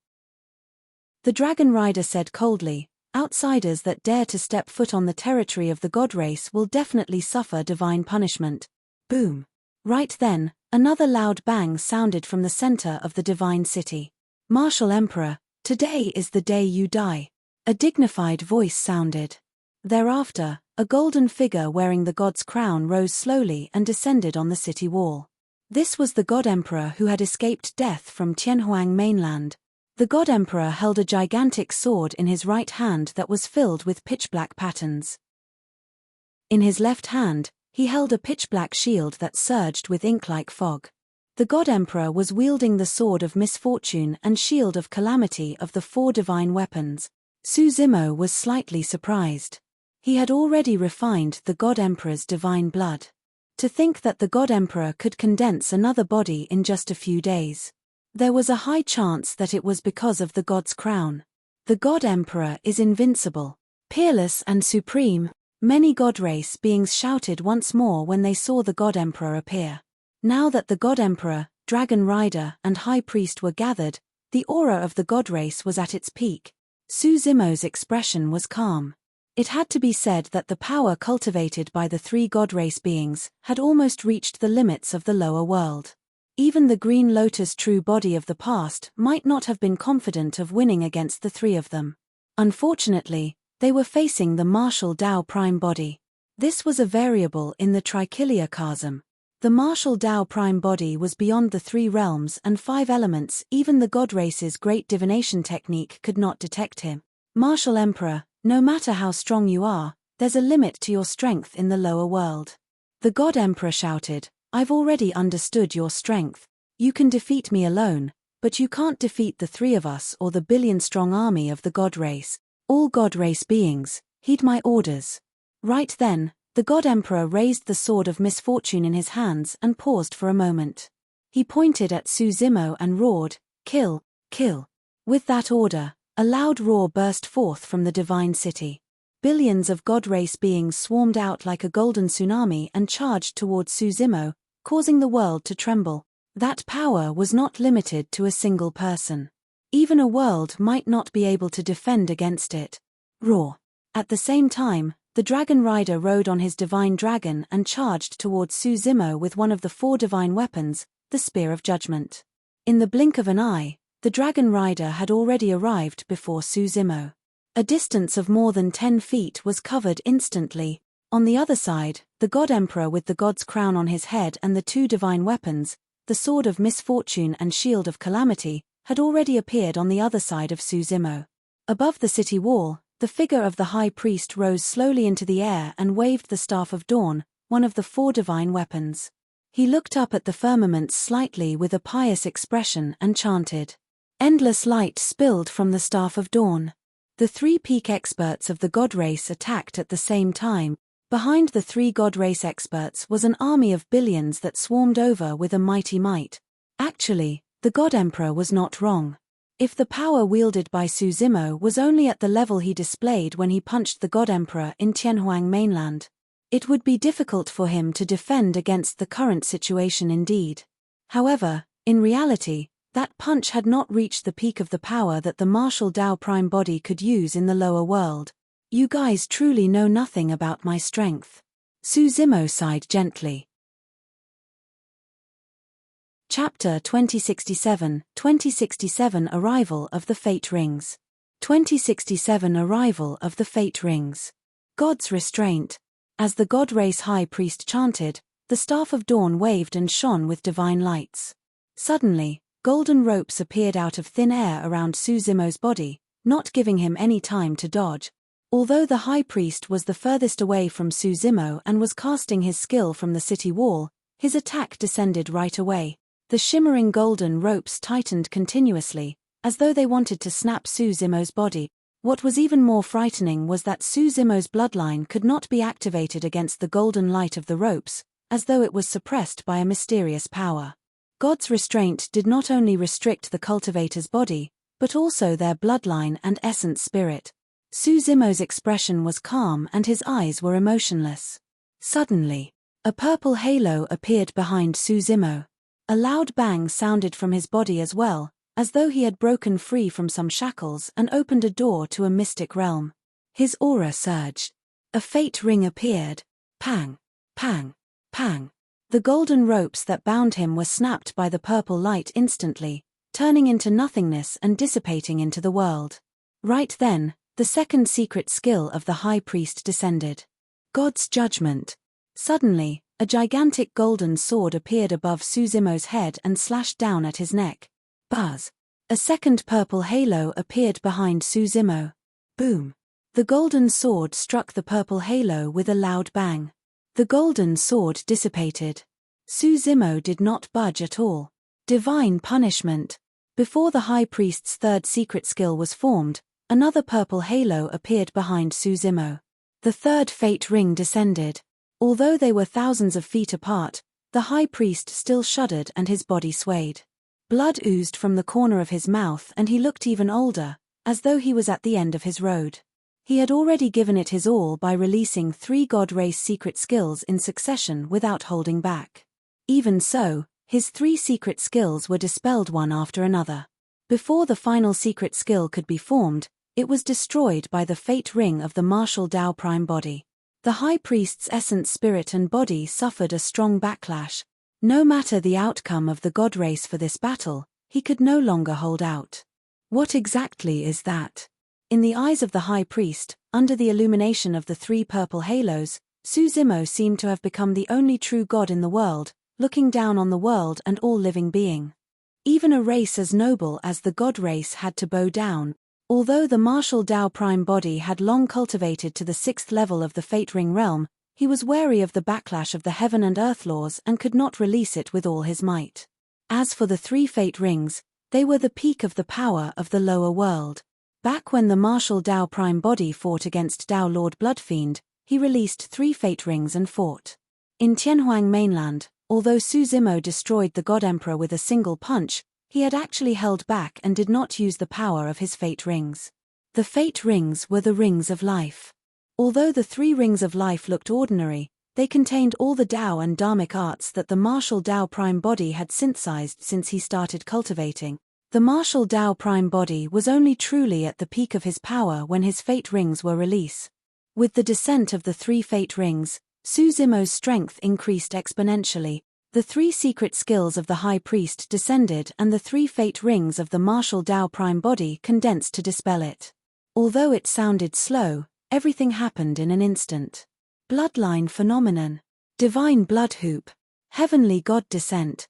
S1: The dragon rider said coldly, outsiders that dare to step foot on the territory of the god race will definitely suffer divine punishment. Boom. Right then, another loud bang sounded from the center of the divine city. Martial Emperor, today is the day you die. A dignified voice sounded. Thereafter, a golden figure wearing the god's crown rose slowly and descended on the city wall. This was the god emperor who had escaped death from Tianhuang mainland. The god emperor held a gigantic sword in his right hand that was filled with pitch-black patterns. In his left hand, he held a pitch-black shield that surged with ink-like fog. The god emperor was wielding the sword of misfortune and shield of calamity of the 4 divine weapons. Su Zimo was slightly surprised. He had already refined the god emperor's divine blood. To think that the god emperor could condense another body in just a few days. There was a high chance that it was because of the god's crown. The god emperor is invincible, peerless and supreme. Many god race beings shouted once more when they saw the god emperor appear. Now that the god emperor, dragon rider and high priest were gathered, the aura of the god race was at its peak. Su Zimo's expression was calm. It had to be said that the power cultivated by the 3 god race beings had almost reached the limits of the lower world. Even the green lotus true body of the past might not have been confident of winning against the 3 of them. Unfortunately, they were facing the martial Dao prime body. This was a variable in the trichilia chasm. The martial Dao prime body was beyond the 3 realms and 5 elements. Even the god race's great divination technique could not detect him. Martial Emperor, no matter how strong you are, there's a limit to your strength in the lower world. The god emperor shouted, I've already understood your strength. You can defeat me alone, but you can't defeat the 3 of us or the billion-strong army of the god race. All god race beings, heed my orders. Right then, the god emperor raised the sword of misfortune in his hands and paused for a moment. He pointed at Su Zimo and roared, kill, kill. With that order, a loud roar burst forth from the divine city. Billions of god race beings swarmed out like a golden tsunami and charged towards Su Zimo, causing the world to tremble. That power was not limited to a single person. Even a world might not be able to defend against it. Roar. At the same time, the dragon rider rode on his divine dragon and charged towards Su Zimo with one of the 4 divine weapons, the Spear of Judgment. In the blink of an eye, the dragon rider had already arrived before Su Zimo. A distance of more than 10 feet was covered instantly. On the other side, the god emperor with the god's crown on his head and the 2 divine weapons, the sword of misfortune and shield of calamity, had already appeared on the other side of Su Zimo. Above the city wall, the figure of the high priest rose slowly into the air and waved the staff of dawn, one of the 4 divine weapons. He looked up at the firmament slightly with a pious expression and chanted. Endless light spilled from the staff of dawn. The 3 peak experts of the god race attacked at the same time. Behind the 3 god race experts was an army of billions that swarmed over with a mighty might. Actually, the god emperor was not wrong. If the power wielded by Su Zimo was only at the level he displayed when he punched the god emperor in Tianhuang mainland, it would be difficult for him to defend against the current situation indeed. However, in reality, that punch had not reached the peak of the power that the martial Dao prime body could use in the lower world. You guys truly know nothing about my strength. Su Zimo sighed gently. Chapter 2067, 2067 Arrival of the Fate Rings. 2067 Arrival of the Fate Rings. God's Restraint. As the god race high priest chanted, the staff of dawn waved and shone with divine lights. Suddenly, golden ropes appeared out of thin air around Su Zimo's body, not giving him any time to dodge. Although the high priest was the furthest away from Su Zimo and was casting his skill from the city wall, his attack descended right away. The shimmering golden ropes tightened continuously, as though they wanted to snap Su Zimo's body. What was even more frightening was that Su Zimo's bloodline could not be activated against the golden light of the ropes, as though it was suppressed by a mysterious power. God's restraint did not only restrict the cultivator's body, but also their bloodline and essence spirit. Su Zimo's expression was calm and his eyes were emotionless. Suddenly, a purple halo appeared behind Su Zimo. A loud bang sounded from his body as well, as though he had broken free from some shackles and opened a door to a mystic realm. His aura surged. A fate ring appeared. Pang! Pang! Pang! The golden ropes that bound him were snapped by the purple light instantly, turning into nothingness and dissipating into the world. Right then, the second secret skill of the high priest descended. God's judgment. Suddenly, a gigantic golden sword appeared above Su Zimo's head and slashed down at his neck. Buzz! A second purple halo appeared behind Su Zimo. Boom! The golden sword struck the purple halo with a loud bang. The golden sword dissipated. Su Zimo did not budge at all. Divine punishment. Before the high priest's third secret skill was formed, another purple halo appeared behind Su Zimo. The third fate ring descended. Although they were thousands of feet apart, the high priest still shuddered and his body swayed. Blood oozed from the corner of his mouth and he looked even older, as though he was at the end of his road. He had already given it his all by releasing 3 God Race secret skills in succession without holding back. Even so, his 3 secret skills were dispelled one after another. Before the final secret skill could be formed, it was destroyed by the fate ring of the martial Tao prime body. The high priest's essence spirit and body suffered a strong backlash. No matter the outcome of the God Race for this battle, he could no longer hold out. What exactly is that? In the eyes of the high priest, under the illumination of the 3 purple halos, Su Zimo seemed to have become the only true god in the world, looking down on the world and all living being. Even a race as noble as the God Race had to bow down. Although the martial Tao prime body had long cultivated to the 6th level of the fate ring realm, he was wary of the backlash of the heaven and earth laws and could not release it with all his might. As for the 3 fate rings, they were the peak of the power of the lower world. Back when the martial Tao prime body fought against Tao Lord Bloodfiend, he released 3 fate rings and fought. In Tianhuang mainland, although Su Zimo destroyed the God Emperor with a single punch, he had actually held back and did not use the power of his fate rings. The fate rings were the rings of life. Although the 3 rings of life looked ordinary, they contained all the Tao and Dharmic arts that the martial Tao prime body had synthesized since he started cultivating. The martial Tao prime body was only truly at the peak of his power when his fate rings were released. With the descent of the 3 fate rings, Su Zimo's strength increased exponentially. The 3 secret skills of the high priest descended and the 3 fate rings of the martial Tao prime body condensed to dispel it. Although it sounded slow, everything happened in an instant. Bloodline phenomenon. Divine blood hoop. Heavenly god descent.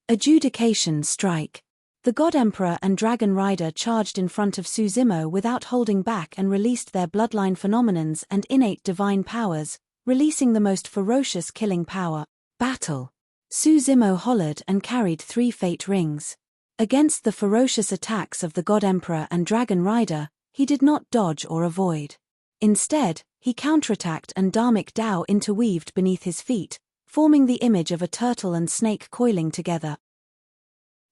S1: Adjudication strike. The God Emperor and Dragon Rider charged in front of Su Zimo without holding back and released their bloodline phenomenons and innate divine powers, releasing the most ferocious killing power. Battle. Su Zimo hollered and carried 3 fate rings. Against the ferocious attacks of the God Emperor and Dragon Rider, he did not dodge or avoid. Instead, he counterattacked and Dharmic Tao interweaved beneath his feet, forming the image of a turtle and snake coiling together.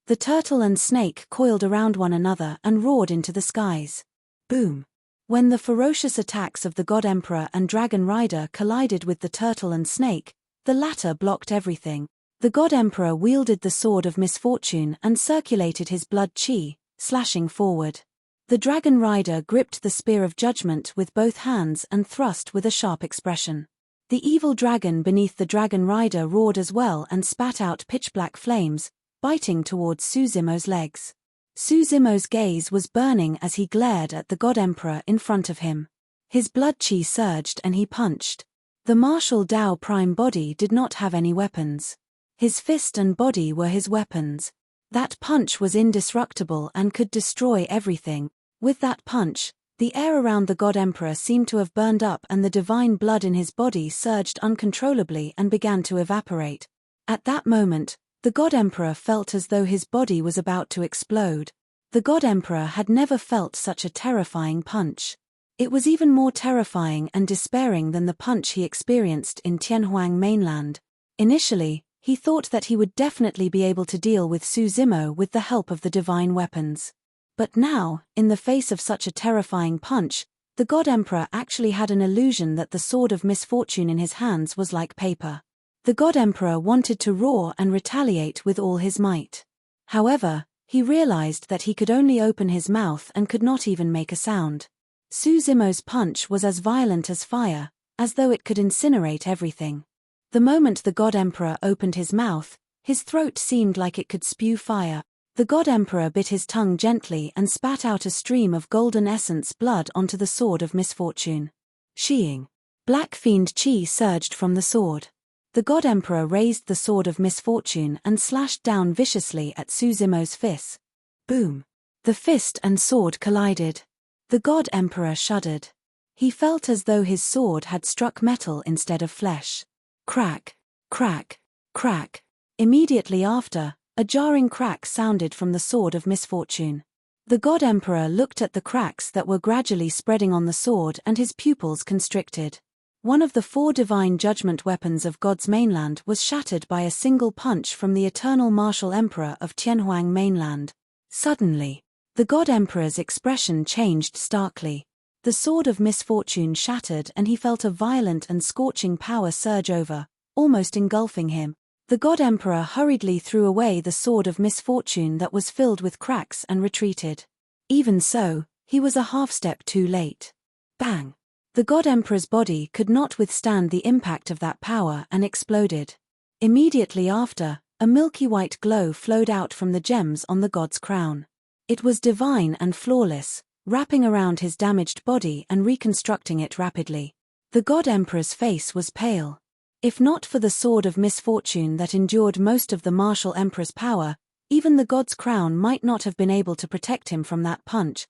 S1: The turtle and snake coiled around one another and roared into the skies. Boom! When the ferocious attacks of the God Emperor and Dragon Rider collided with the turtle and snake, the latter blocked everything. The God Emperor wielded the sword of misfortune and circulated his blood chi, slashing forward. The Dragon Rider gripped the spear of judgment with both hands and thrust with a sharp expression. The evil dragon beneath the Dragon Rider roared as well and spat out pitch-black flames, biting towards Su Zimo's legs. Su Zimo's gaze was burning as he glared at the God Emperor in front of him. His blood chi surged and he punched. The martial Tao prime body did not have any weapons. His fist and body were his weapons. That punch was indestructible and could destroy everything. With that punch, the air around the God Emperor seemed to have burned up and the divine blood in his body surged uncontrollably and began to evaporate. At that moment, the God Emperor felt as though his body was about to explode. The God Emperor had never felt such a terrifying punch. It was even more terrifying and despairing than the punch he experienced in Tianhuang mainland. Initially, he thought that he would definitely be able to deal with Su Zimo with the help of the divine weapons. But now, in the face of such a terrifying punch, the God Emperor actually had an illusion that the sword of misfortune in his hands was like paper. The God Emperor wanted to roar and retaliate with all his might. However, he realized that he could only open his mouth and could not even make a sound. Su Zimo's punch was as violent as fire, as though it could incinerate everything. The moment the God Emperor opened his mouth, his throat seemed like it could spew fire. The God Emperor bit his tongue gently and spat out a stream of golden essence blood onto the sword of misfortune. Sheeing. Black fiend chi surged from the sword. The God Emperor raised the sword of misfortune and slashed down viciously at Su Zimo's fist. Boom. The fist and sword collided. The God Emperor shuddered. He felt as though his sword had struck metal instead of flesh. Crack, crack, crack. Immediately after, a jarring crack sounded from the sword of misfortune. The God Emperor looked at the cracks that were gradually spreading on the sword and his pupils constricted. One of the 4 divine judgment weapons of God's mainland was shattered by a single punch from the eternal martial emperor of Tianhuang mainland. Suddenly, the God Emperor's expression changed starkly. The sword of misfortune shattered and he felt a violent and scorching power surge over, almost engulfing him. The God Emperor hurriedly threw away the sword of misfortune that was filled with cracks and retreated. Even so, he was a half-step too late. Bang! The God Emperor's body could not withstand the impact of that power and exploded. Immediately after, a milky white glow flowed out from the gems on the god's crown. It was divine and flawless, wrapping around his damaged body and reconstructing it rapidly. The God Emperor's face was pale. If not for the sword of misfortune that endured most of the martial emperor's power, even the god's crown might not have been able to protect him from that punch.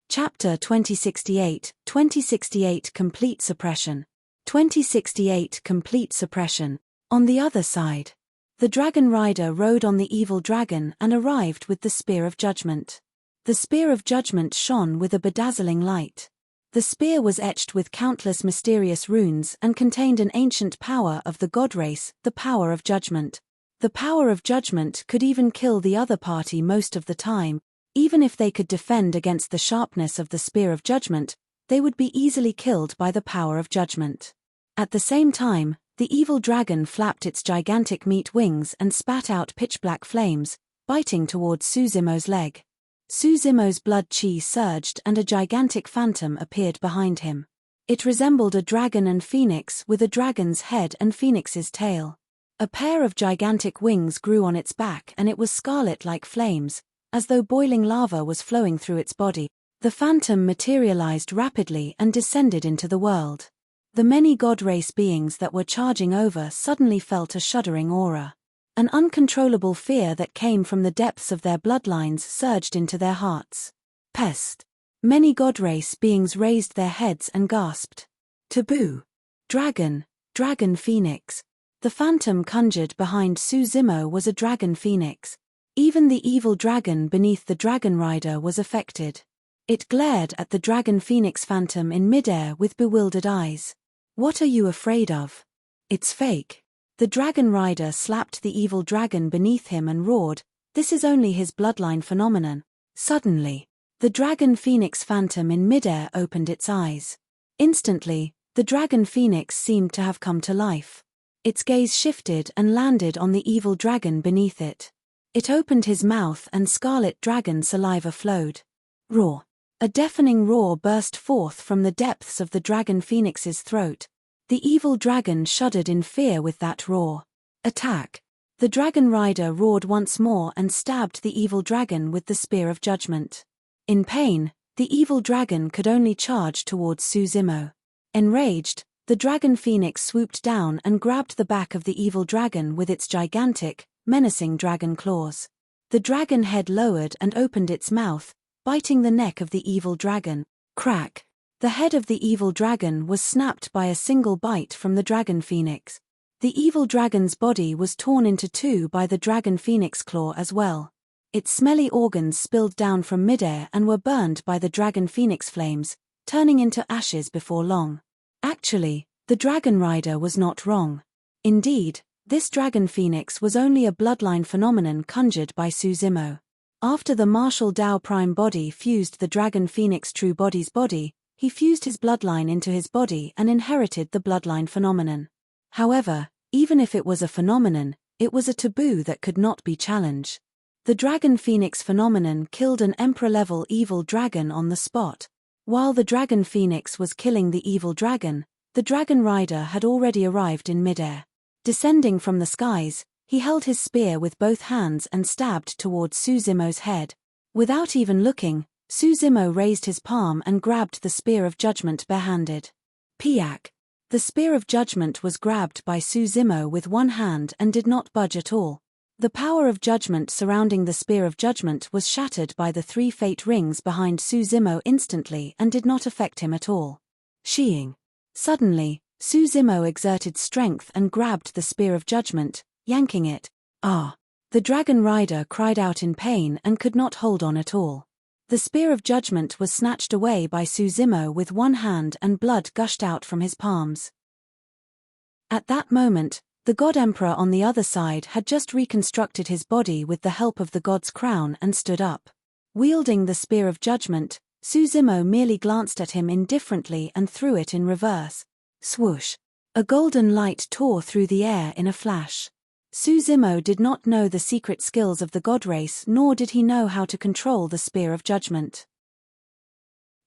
S1: Chapter 2068, 2068 Complete Suppression. 2068 Complete Suppression. On the other side, the dragon rider rode on the evil dragon and arrived with the spear of judgment. The spear of judgment shone with a bedazzling light. The spear was etched with countless mysterious runes and contained an ancient power of the god race, the power of judgment. The power of judgment could even kill the other party most of the time. Even if they could defend against the sharpness of the spear of judgment, they would be easily killed by the power of judgment. At the same time, the evil dragon flapped its gigantic meat wings and spat out pitch-black flames, biting towards Su Zimo's leg. Su Zimo's blood chi surged and a gigantic phantom appeared behind him. It resembled a dragon and phoenix with a dragon's head and phoenix's tail. A pair of gigantic wings grew on its back and it was scarlet like flames, as though boiling lava was flowing through its body. The phantom materialized rapidly and descended into the world. The many god race beings that were charging over suddenly felt a shuddering aura. An uncontrollable fear that came from the depths of their bloodlines surged into their hearts. Pest! Many god race beings raised their heads and gasped. Taboo! Dragon! Dragon phoenix! The phantom conjured behind Su Zimo was a dragon phoenix. Even the evil dragon beneath the dragon rider was affected. It glared at the dragon phoenix phantom in midair with bewildered eyes. What are you afraid of? It's fake. The dragon rider slapped the evil dragon beneath him and roared, this is only his bloodline phenomenon. Suddenly, the dragon phoenix phantom in midair opened its eyes. Instantly, the dragon phoenix seemed to have come to life. Its gaze shifted and landed on the evil dragon beneath it. It opened his mouth and scarlet dragon saliva flowed. Roar! A deafening roar burst forth from the depths of the dragon phoenix's throat. The evil dragon shuddered in fear with that roar. Attack! The dragon rider roared once more and stabbed the evil dragon with the spear of judgment. In pain, the evil dragon could only charge towards Su Zimo. Enraged, the dragon phoenix swooped down and grabbed the back of the evil dragon with its gigantic, menacing dragon claws. The dragon head lowered and opened its mouth, biting the neck of the evil dragon. Crack! The head of the evil dragon was snapped by a single bite from the dragon phoenix. The evil dragon's body was torn into two by the dragon phoenix claw as well. Its smelly organs spilled down from midair and were burned by the dragon phoenix flames, turning into ashes before long. Actually, the dragon rider was not wrong. Indeed, this dragon phoenix was only a bloodline phenomenon conjured by Suzimo. After the martial Dao prime body fused the dragon phoenix true body's body, he fused his bloodline into his body and inherited the bloodline phenomenon. However, even if it was a phenomenon, it was a taboo that could not be challenged. The dragon phoenix phenomenon killed an emperor-level evil dragon on the spot. While the dragon phoenix was killing the evil dragon, the dragon rider had already arrived in midair. Descending from the skies, he held his spear with both hands and stabbed towards Suzimo's head. Without even looking, Suzimo raised his palm and grabbed the spear of judgment barehanded. Piak! The spear of judgment was grabbed by Suzimo with one hand and did not budge at all. The power of judgment surrounding the spear of judgment was shattered by the 3 fate rings behind Suzimo instantly and did not affect him at all. Sheeing. Suddenly, Suzimo exerted strength and grabbed the spear of judgment, yanking it. Ah! The dragon rider cried out in pain and could not hold on at all. The spear of judgment was snatched away by Suzimo with one hand and blood gushed out from his palms. At that moment, the God Emperor on the other side had just reconstructed his body with the help of the God's crown and stood up. Wielding the spear of judgment, Suzimo merely glanced at him indifferently and threw it in reverse. Swoosh! A golden light tore through the air in a flash. Suzimo did not know the secret skills of the god race, nor did he know how to control the spear of judgment.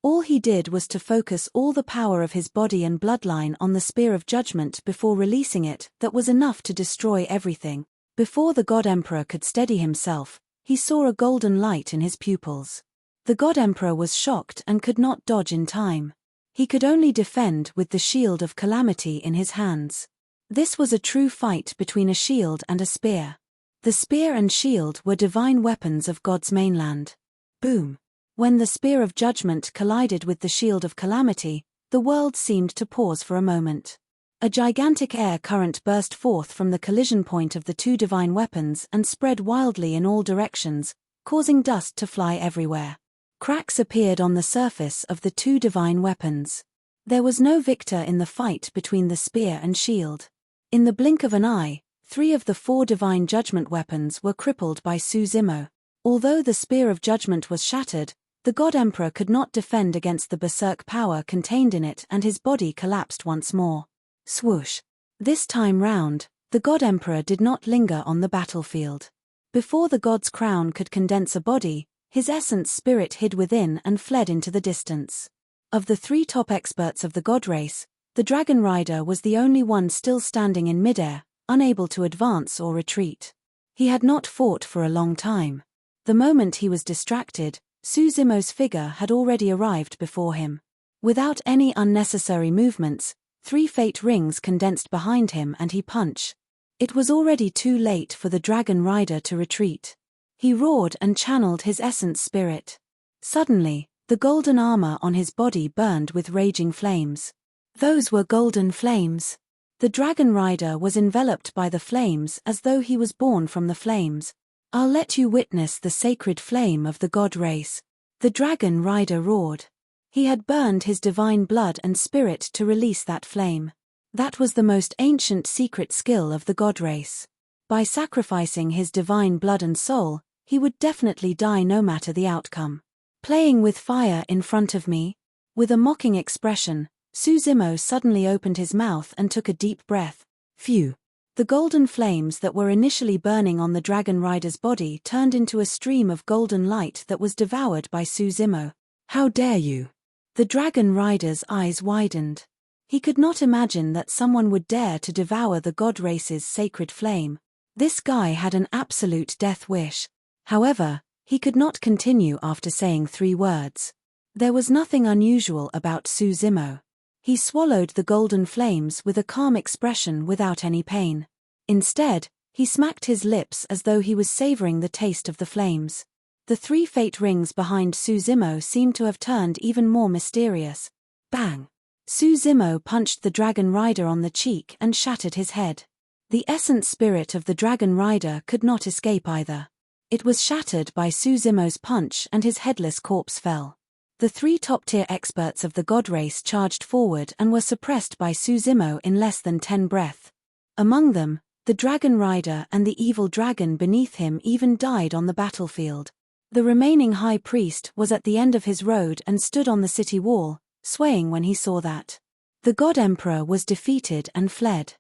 S1: All he did was to focus all the power of his body and bloodline on the spear of judgment before releasing it. That was enough to destroy everything. Before the God Emperor could steady himself, he saw a golden light in his pupils. The God Emperor was shocked and could not dodge in time. He could only defend with the shield of calamity in his hands. This was a true fight between a shield and a spear. The spear and shield were divine weapons of God's mainland. Boom! When the spear of judgment collided with the shield of calamity, the world seemed to pause for a moment. A gigantic air current burst forth from the collision point of the two divine weapons and spread wildly in all directions, causing dust to fly everywhere. Cracks appeared on the surface of the two divine weapons. There was no victor in the fight between the spear and shield. In the blink of an eye, 3 of the 4 divine judgment weapons were crippled by Suzimo. Although the spear of judgment was shattered, the God Emperor could not defend against the berserk power contained in it and his body collapsed once more. Swoosh! This time round, the God Emperor did not linger on the battlefield. Before the God's crown could condense a body, his essence spirit hid within and fled into the distance. Of the 3 top experts of the God race, the Dragon Rider was the only one still standing in midair, unable to advance or retreat. He had not fought for a long time. The moment he was distracted, Suzimo's figure had already arrived before him. Without any unnecessary movements, 3 fate rings condensed behind him and he punched. It was already too late for the Dragon Rider to retreat. He roared and channeled his essence spirit. Suddenly, the golden armor on his body burned with raging flames. Those were golden flames. The Dragon Rider was enveloped by the flames as though he was born from the flames. I'll let you witness the sacred flame of the God race. The Dragon Rider roared. He had burned his divine blood and spirit to release that flame. That was the most ancient secret skill of the God race. By sacrificing his divine blood and soul, he would definitely die no matter the outcome. Playing with fire in front of me? With a mocking expression, Suzimo suddenly opened his mouth and took a deep breath. Phew! The golden flames that were initially burning on the Dragon Rider's body turned into a stream of golden light that was devoured by Suzimo. How dare you! The Dragon Rider's eyes widened. He could not imagine that someone would dare to devour the God race's sacred flame. This guy had an absolute death wish. However, he could not continue after saying 3 words. There was nothing unusual about Suzimo. He swallowed the golden flames with a calm expression without any pain. Instead, he smacked his lips as though he was savoring the taste of the flames. The 3 fate rings behind Suzimo seemed to have turned even more mysterious. Bang! Suzimo punched the Dragon Rider on the cheek and shattered his head. The essence spirit of the dragon rider could not escape either. It was shattered by Suzimo's punch and his headless corpse fell. The 3 top-tier experts of the god race charged forward and were suppressed by Suzimo in less than 10 breath. Among them, the dragon rider and the evil dragon beneath him even died on the battlefield. The remaining high priest was at the end of his road and stood on the city wall, swaying when he saw that the god emperor was defeated and fled.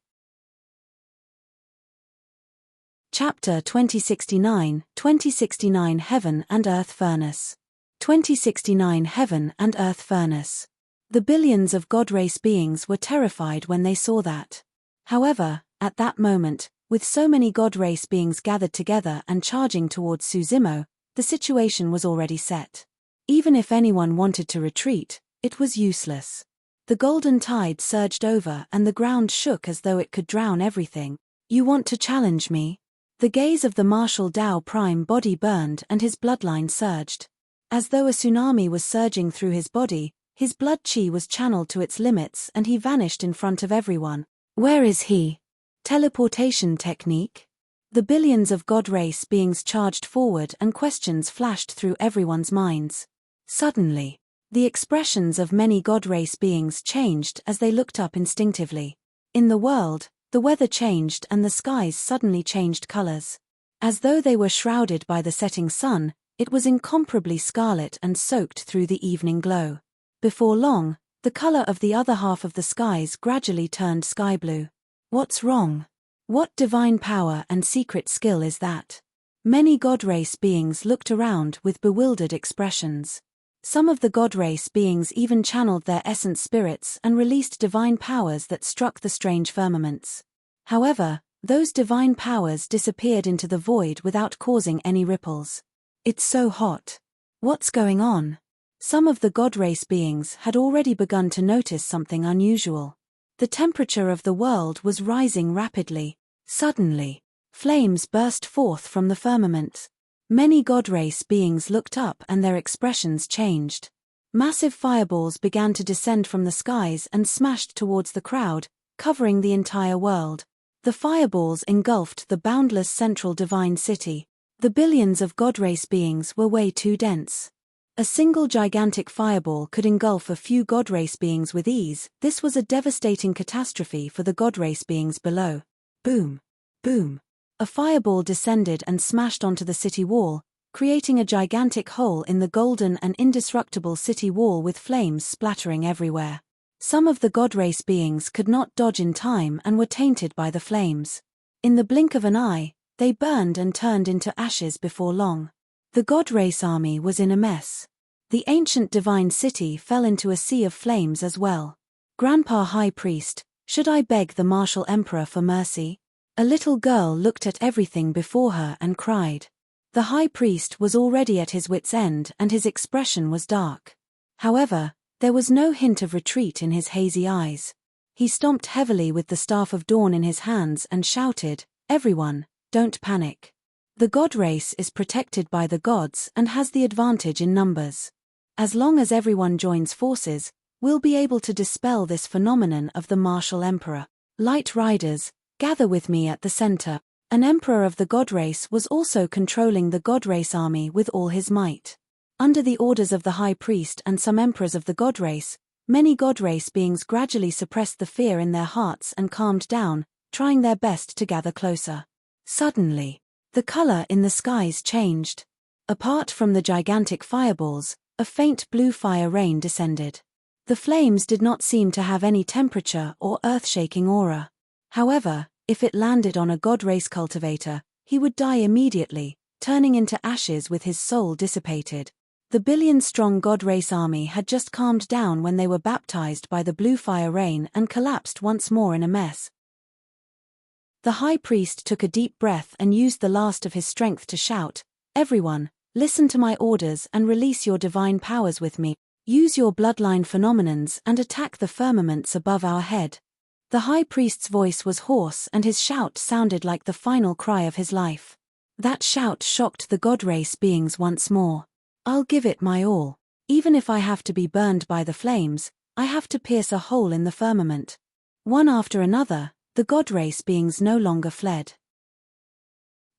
S1: Chapter 2069, 2069 Heaven and Earth Furnace. 2069 Heaven and Earth Furnace. The billions of god race beings were terrified when they saw that. However, at that moment, with so many god race beings gathered together and charging towards Suzimo, the situation was already set. Even if anyone wanted to retreat, it was useless. The golden tide surged over and the ground shook as though it could drown everything. You want to challenge me? The gaze of the Martial Dao Prime body burned and his bloodline surged. As though a tsunami was surging through his body, his blood chi was channeled to its limits and he vanished in front of everyone. Where is he? Teleportation technique? The billions of god race beings charged forward and questions flashed through everyone's minds. Suddenly, the expressions of many god race beings changed as they looked up instinctively. In the world, the weather changed and the skies suddenly changed colors. As though they were shrouded by the setting sun, it was incomparably scarlet and soaked through the evening glow. Before long, the color of the other half of the skies gradually turned sky blue. What's wrong? What divine power and secret skill is that? Many god race beings looked around with bewildered expressions. Some of the god race beings even channeled their essence spirits and released divine powers that struck the strange firmaments. However, those divine powers disappeared into the void without causing any ripples. It's so hot. What's going on? Some of the god race beings had already begun to notice something unusual. The temperature of the world was rising rapidly. Suddenly, flames burst forth from the firmament. Many god race beings looked up and their expressions changed. Massive fireballs began to descend from the skies and smashed towards the crowd, covering the entire world. The fireballs engulfed the boundless central divine city. The billions of god race beings were way too dense. A single gigantic fireball could engulf a few god race beings with ease. This was a devastating catastrophe for the god race beings below. Boom! Boom! A fireball descended and smashed onto the city wall, creating a gigantic hole in the golden and indestructible city wall with flames splattering everywhere. Some of the god race beings could not dodge in time and were tainted by the flames. In the blink of an eye, they burned and turned into ashes before long. The god race army was in a mess. The ancient divine city fell into a sea of flames as well. Grandpa High Priest, should I beg the martial emperor for mercy? A little girl looked at everything before her and cried. The high priest was already at his wit's end and his expression was dark. However, there was no hint of retreat in his hazy eyes. He stomped heavily with the staff of dawn in his hands and shouted, "Everyone, don't panic. The god race is protected by the gods and has the advantage in numbers. As long as everyone joins forces, we'll be able to dispel this phenomenon of the martial emperor. Light riders, gather with me at the center." An emperor of the god race was also controlling the god race army with all his might. Under the orders of the high priest and some emperors of the god race, many god race beings gradually suppressed the fear in their hearts and calmed down, trying their best to gather closer. Suddenly, the color in the skies changed. Apart from the gigantic fireballs, a faint blue fire rain descended. The flames did not seem to have any temperature or earth-shaking aura. However, if it landed on a god race cultivator, he would die immediately, turning into ashes with his soul dissipated. The billion-strong god race army had just calmed down when they were baptized by the blue fire rain and collapsed once more in a mess. The high priest took a deep breath and used the last of his strength to shout, "Everyone, listen to my orders and release your divine powers with me. Use your bloodline phenomenons and attack the firmaments above our head." The high priest's voice was hoarse and his shout sounded like the final cry of his life. That shout shocked the god race beings once more. "I'll give it my all. Even if I have to be burned by the flames, I have to pierce a hole in the firmament." One after another, the god race beings no longer fled.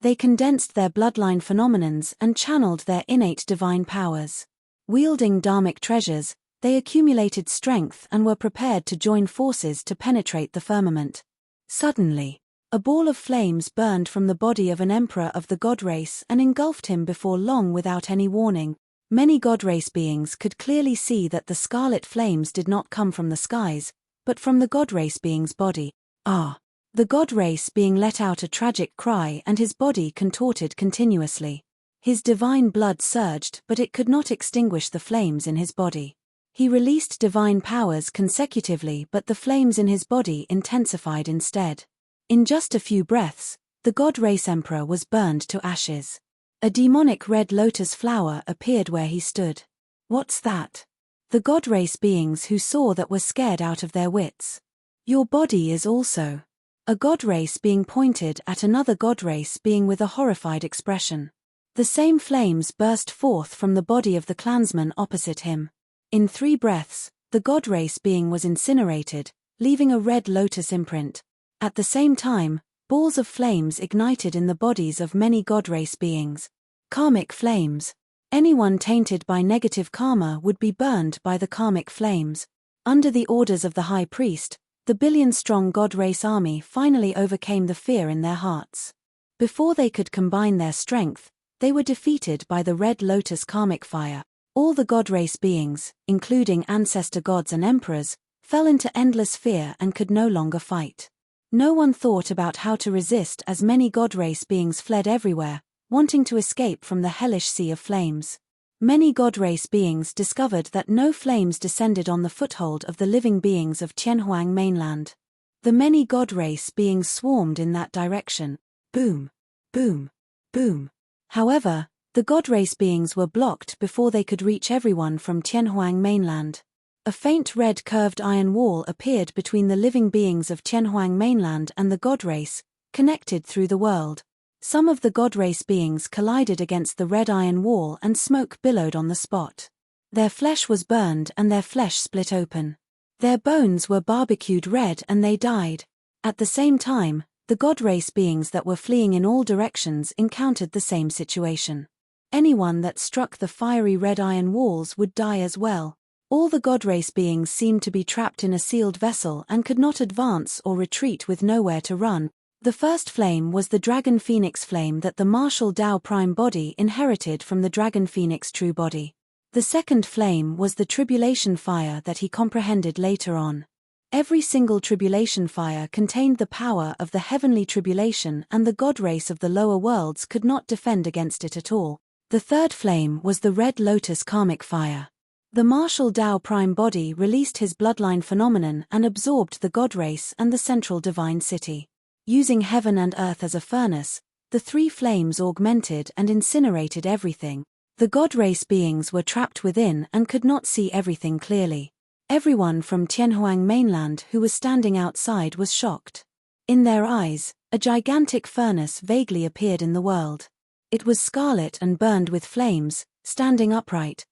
S1: They condensed their bloodline phenomenons and channeled their innate divine powers. Wielding dharmic treasures, they accumulated strength and were prepared to join forces to penetrate the firmament. Suddenly, a ball of flames burned from the body of an emperor of the god race and engulfed him before long without any warning. Many god race beings could clearly see that the scarlet flames did not come from the skies, but from the god race being's body. Ah! The god race being let out a tragic cry and his body contorted continuously. His divine blood surged, but it could not extinguish the flames in his body. He released divine powers consecutively, but the flames in his body intensified instead. In just a few breaths, the god race emperor was burned to ashes. A demonic red lotus flower appeared where he stood. What's that? The god race beings who saw that were scared out of their wits. Your body is also. A god race being pointed at another god race being with a horrified expression. The same flames burst forth from the body of the clansman opposite him. In 3 breaths, the god race being was incinerated, leaving a red lotus imprint. At the same time, balls of flames ignited in the bodies of many god race beings. Karmic flames. Anyone tainted by negative karma would be burned by the karmic flames. Under the orders of the high priest, the billion-strong god race army finally overcame the fear in their hearts. Before they could combine their strength, they were defeated by the red lotus karmic fire. All the god race beings, including ancestor gods and emperors, fell into endless fear and could no longer fight. No one thought about how to resist as many god race beings fled everywhere, wanting to escape from the hellish sea of flames. Many god race beings discovered that no flames descended on the foothold of the living beings of Tianhuang mainland. The many god race beings swarmed in that direction. Boom, boom, boom. However, the god race beings were blocked before they could reach everyone from Tianhuang mainland. A faint red curved iron wall appeared between the living beings of Tianhuang mainland and the god race, connected through the world. Some of the god race beings collided against the red iron wall and smoke billowed on the spot. Their flesh was burned and their flesh split open. Their bones were barbecued red and they died. At the same time, the god race beings that were fleeing in all directions encountered the same situation. Anyone that struck the fiery red iron walls would die as well. All the god race beings seemed to be trapped in a sealed vessel and could not advance or retreat with nowhere to run. The first flame was the dragon phoenix flame that the martial Dao prime body inherited from the dragon phoenix true body. The second flame was the tribulation fire that he comprehended later on. Every single tribulation fire contained the power of the heavenly tribulation and the god race of the lower worlds could not defend against it at all. The third flame was the red lotus karmic fire. The martial Dao prime body released his bloodline phenomenon and absorbed the god race and the central divine city. Using heaven and earth as a furnace, the 3 flames augmented and incinerated everything. The god race beings were trapped within and could not see everything clearly. Everyone from Tianhuang mainland who was standing outside was shocked. In their eyes, a gigantic furnace vaguely appeared in the world. It was scarlet and burned with flames, standing upright.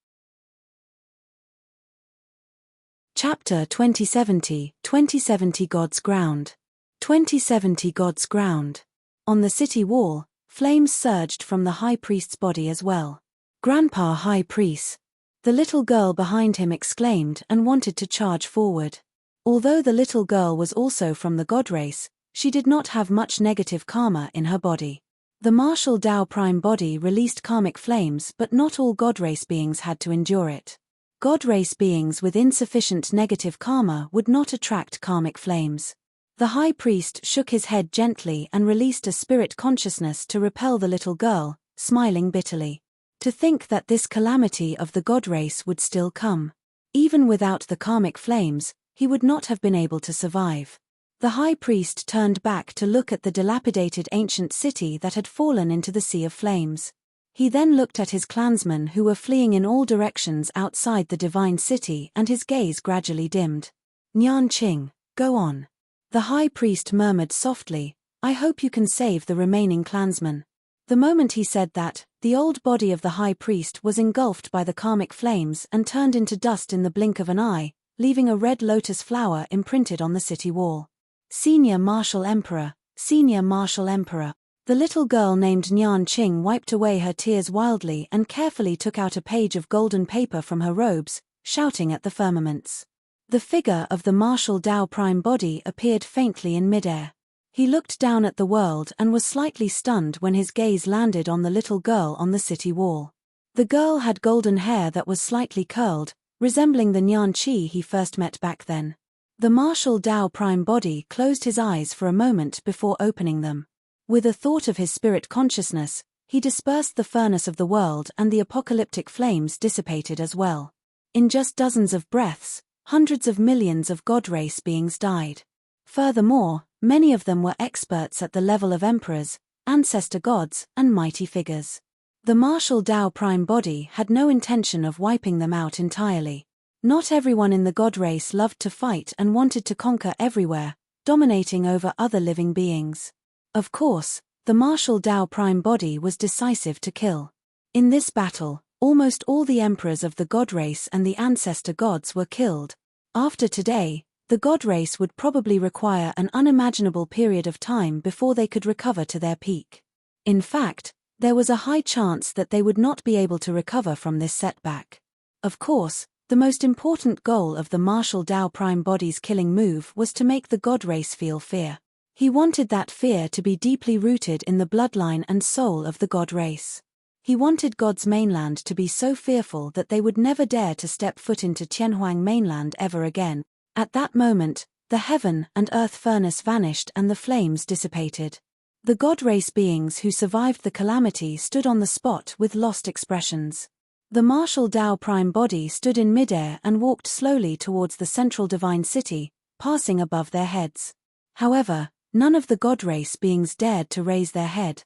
S1: Chapter 2070, 2070 God's Ground. 2070 God's Ground. On the city wall, flames surged from the high priest's body as well. Grandpa High Priest. The little girl behind him exclaimed and wanted to charge forward. Although the little girl was also from the god race, she did not have much negative karma in her body. The martial Dao prime body released karmic flames, but not all god race beings had to endure it. God race beings with insufficient negative karma would not attract karmic flames. The high priest shook his head gently and released a spirit consciousness to repel the little girl, smiling bitterly. To think that this calamity of the god race would still come. Even without the karmic flames, he would not have been able to survive. The high priest turned back to look at the dilapidated ancient city that had fallen into the sea of flames. He then looked at his clansmen who were fleeing in all directions outside the divine city and his gaze gradually dimmed. Nian Qing, go on. The high priest murmured softly, I hope you can save the remaining clansmen. The moment he said that, the old body of the high priest was engulfed by the karmic flames and turned into dust in the blink of an eye, leaving a red lotus flower imprinted on the city wall. Senior Martial Emperor, Senior Martial Emperor. The little girl named Nyan Qing wiped away her tears wildly and carefully took out a page of golden paper from her robes, shouting at the firmaments. The figure of the martial Tao prime body appeared faintly in midair. He looked down at the world and was slightly stunned when his gaze landed on the little girl on the city wall. The girl had golden hair that was slightly curled, resembling the Nyan Qi he first met back then. The martial Tao prime body closed his eyes for a moment before opening them. With a thought of his spirit consciousness, he dispersed the furnace of the world and the apocalyptic flames dissipated as well. In just dozens of breaths, hundreds of millions of god race beings died. Furthermore, many of them were experts at the level of emperors, ancestor gods, and mighty figures. The martial Tao prime body had no intention of wiping them out entirely. Not everyone in the god race loved to fight and wanted to conquer everywhere, dominating over other living beings. Of course, the martial Tao prime body was decisive to kill. In this battle, almost all the emperors of the god race and the ancestor gods were killed. After today, the god race would probably require an unimaginable period of time before they could recover to their peak. In fact, there was a high chance that they would not be able to recover from this setback. Of course, the most important goal of the martial Tao prime body's killing move was to make the god race feel fear. He wanted that fear to be deeply rooted in the bloodline and soul of the god race. He wanted God's mainland to be so fearful that they would never dare to step foot into Tianhuang mainland ever again. At that moment, the heaven and earth furnace vanished and the flames dissipated. The god race beings who survived the calamity stood on the spot with lost expressions. The martial Tao prime body stood in midair and walked slowly towards the central divine city, passing above their heads. However, none of the god race beings dared to raise their head.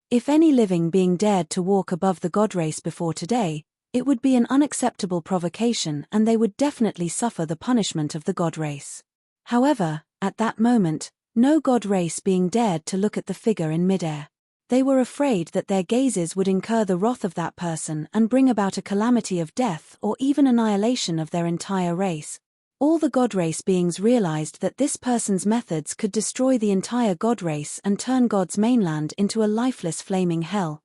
S1: If any living being dared to walk above the god race before today, it would be an unacceptable provocation and they would definitely suffer the punishment of the god race. However, at that moment, no god race being dared to look at the figure in midair. They were afraid that their gazes would incur the wrath of that person and bring about a calamity of death or even annihilation of their entire race. All the god race beings realized that this person's methods could destroy the entire god race and turn God's mainland into a lifeless flaming hell.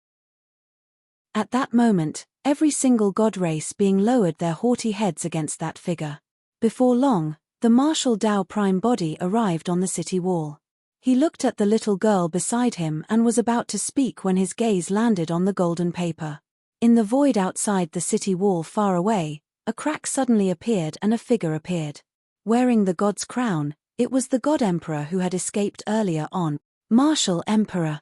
S1: At that moment, every single god race being lowered their haughty heads against that figure. Before long, the martial Tao prime body arrived on the city wall. He looked at the little girl beside him and was about to speak when his gaze landed on the golden paper. In the void outside the city wall far away, a crack suddenly appeared and a figure appeared. Wearing the god's crown, it was the god emperor who had escaped earlier on. Martial Emperor.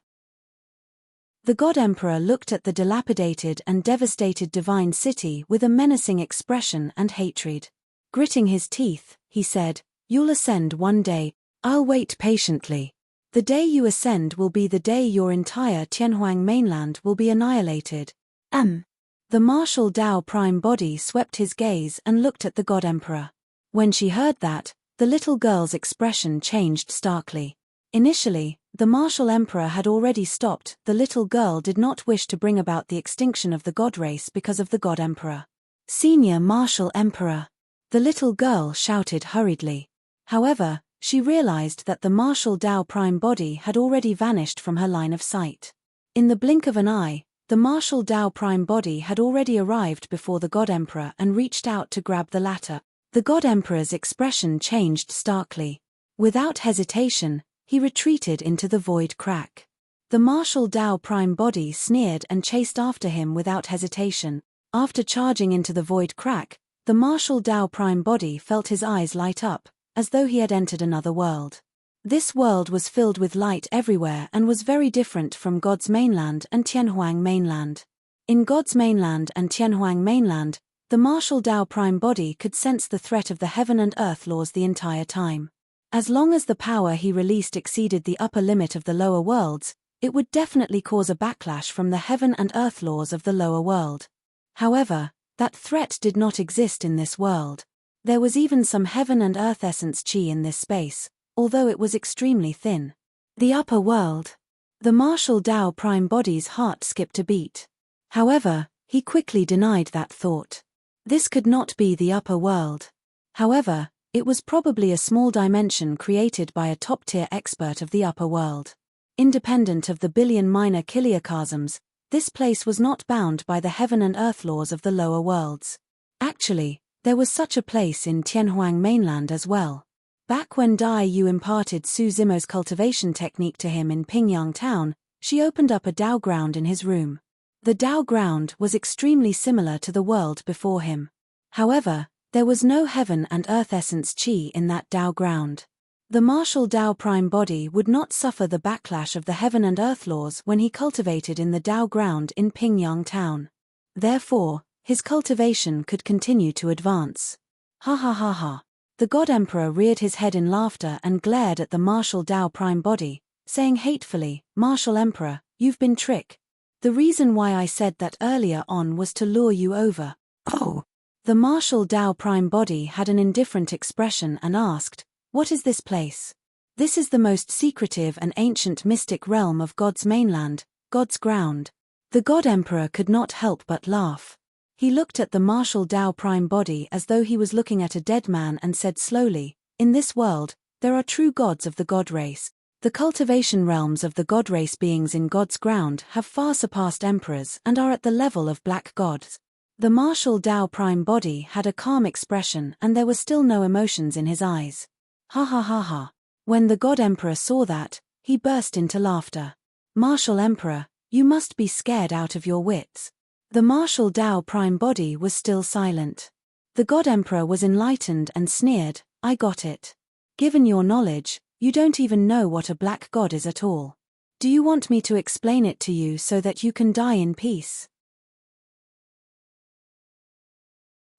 S1: The god emperor looked at the dilapidated and devastated divine city with a menacing expression and hatred. Gritting his teeth, he said, "You'll ascend one day. I'll wait patiently. The day you ascend will be the day your entire Tianhuang mainland will be annihilated." The martial Tao prime body swept his gaze and looked at the god emperor. When she heard that, the little girl's expression changed starkly. Initially, the martial emperor had already stopped. The little girl did not wish to bring about the extinction of the god race because of the god emperor. "Senior martial emperor!" the little girl shouted hurriedly. However, she realized that the martial Tao prime body had already vanished from her line of sight. In the blink of an eye, the martial Tao prime body had already arrived before the god emperor and reached out to grab the latter. The god emperor's expression changed starkly. Without hesitation, he retreated into the void crack. The martial Tao prime body sneered and chased after him without hesitation. After charging into the void crack, the martial Tao prime body felt his eyes light up, as though he had entered another world. This world was filled with light everywhere and was very different from God's mainland and Tianhuang mainland. In God's mainland and Tianhuang mainland, the martial Tao prime body could sense the threat of the heaven and earth laws the entire time. As long as the power he released exceeded the upper limit of the lower worlds, it would definitely cause a backlash from the heaven and earth laws of the lower world. However, that threat did not exist in this world. There was even some heaven and earth essence chi in this space, although it was extremely thin. The upper world. The martial Tao prime body's heart skipped a beat. However, he quickly denied that thought. This could not be the upper world. However, It was probably a small dimension created by a top-tier expert of the upper world. Independent of the billion minor kiliocosms, this place was not bound by the heaven and earth laws of the lower worlds. Actually, there was such a place in Tianhuang mainland as well. Back when Dai Yu imparted Su Zimo's cultivation technique to him in Pingyang town, she opened up a Dao ground in his room. The Dao ground was extremely similar to the world before him. However, there was no heaven and earth essence qi in that Dao ground. The martial Dao prime body would not suffer the backlash of the heaven and earth laws when he cultivated in the Dao ground in Pingyang town. Therefore, his cultivation could continue to advance. Ha ha ha ha. The God Emperor reared his head in laughter and glared at the martial Dao prime body, saying hatefully, "Martial Emperor, you've been tricked. The reason why I said that earlier on was to lure you over." Oh! The martial Dao prime body had an indifferent expression and asked, "What is this place?" "This is the most secretive and ancient mystic realm of God's mainland, God's ground." The God Emperor could not help but laugh. He looked at the martial Dao prime body as though he was looking at a dead man and said slowly, "In this world, there are true gods of the God race. The cultivation realms of the God race beings in God's ground have far surpassed emperors and are at the level of black gods." The martial Dao prime body had a calm expression and there were still no emotions in his eyes. Ha ha ha ha. When the God Emperor saw that, he burst into laughter. "Martial Emperor, you must be scared out of your wits." The martial Dao prime body was still silent. The God Emperor was enlightened and sneered, "I got it. Given your knowledge, you don't even know what a black god is at all. Do you want me to explain it to you so that you can die in peace?"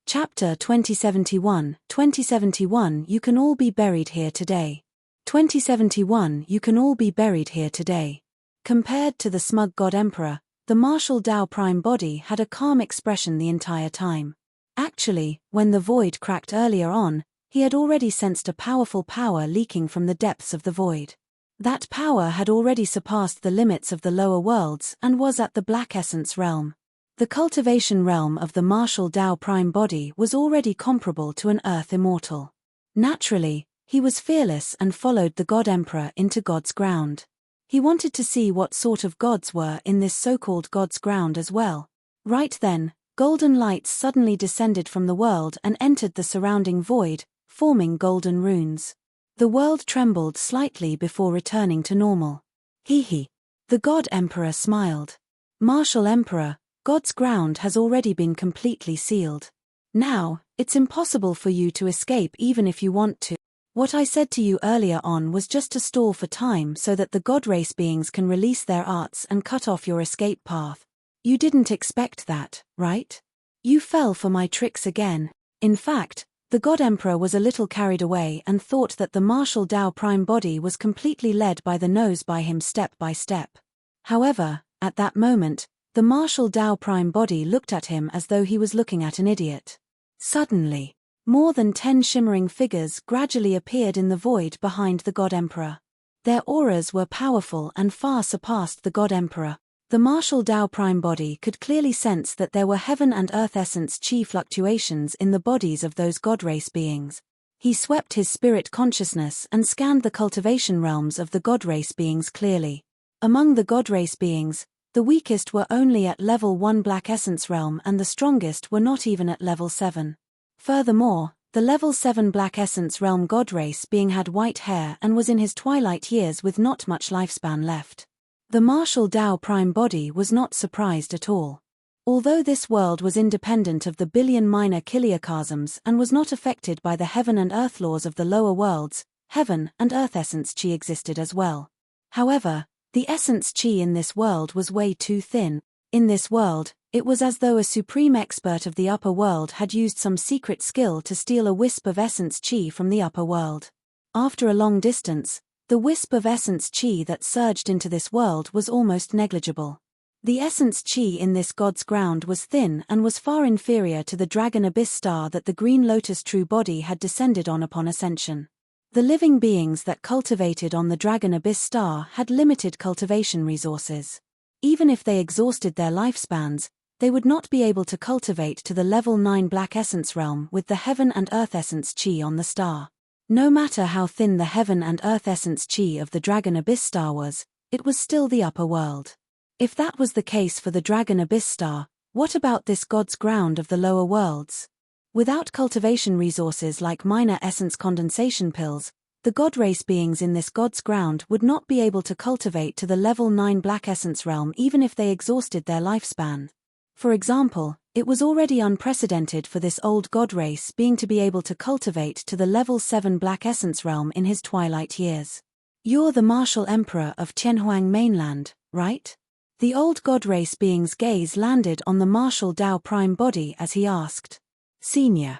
S1: Chapter 2071, 2071 You can all be buried here today. 2071 You can all be buried here today. Compared to the smug God Emperor, the martial Dao prime body had a calm expression the entire time. Actually, when the void cracked earlier on, he had already sensed a powerful power leaking from the depths of the void. That power had already surpassed the limits of the lower worlds and was at the Black Essence realm. The cultivation realm of the martial Dao prime body was already comparable to an Earth Immortal. Naturally, he was fearless and followed the God Emperor into God's ground. He wanted to see what sort of gods were in this so-called God's ground as well. Right then, golden lights suddenly descended from the world and entered the surrounding void, forming golden runes. The world trembled slightly before returning to normal. Hee hee. The God Emperor smiled. "Martial Emperor, God's ground has already been completely sealed. Now, it's impossible for you to escape even if you want to. What I said to you earlier on was just to stall for time so that the God race beings can release their arts and cut off your escape path. You didn't expect that, right? You fell for my tricks again." In fact, the God Emperor was a little carried away and thought that the martial Dao prime body was completely led by the nose by him step by step. However, at that moment, the martial Dao prime body looked at him as though he was looking at an idiot. Suddenly, more than 10 shimmering figures gradually appeared in the void behind the God Emperor. Their auras were powerful and far surpassed the God Emperor. The martial Dao prime body could clearly sense that there were heaven and earth essence chi fluctuations in the bodies of those God race beings. He swept his spirit consciousness and scanned the cultivation realms of the God race beings clearly. Among the God race beings, the weakest were only at level 1 Black Essence realm and the strongest were not even at level 7. Furthermore, the level 7 Black Essence realm God race being had white hair and was in his twilight years with not much lifespan left. The martial Dao prime body was not surprised at all. Although this world was independent of the billion minor kiliocosms and was not affected by the heaven and earth laws of the lower worlds, heaven and earth essence chi existed as well. However, the essence chi in this world was way too thin. In this world, it was as though a supreme expert of the upper world had used some secret skill to steal a wisp of essence chi from the upper world. After a long distance, the wisp of essence chi that surged into this world was almost negligible. The essence chi in this God's ground was thin and was far inferior to the dragon abyss star that the green lotus true body had descended on upon ascension. The living beings that cultivated on the dragon abyss star had limited cultivation resources. Even if they exhausted their lifespans, they would not be able to cultivate to the level 9 black essence realm with the heaven and earth essence chi on the star. No matter how thin the heaven and earth essence chi of the Dragon Abyss star was, it was still the upper world. If that was the case for the Dragon Abyss star, what about this God's ground of the lower worlds? Without cultivation resources like minor essence condensation pills, the God race beings in this God's ground would not be able to cultivate to the level 9 black essence realm even if they exhausted their lifespan. For example, it was already unprecedented for this old God race being to be able to cultivate to the level 7 black essence realm in his twilight years. You're the martial emperor of Tianhuang mainland, right? The old God race being's gaze landed on the martial Dao prime body as he asked. Senior.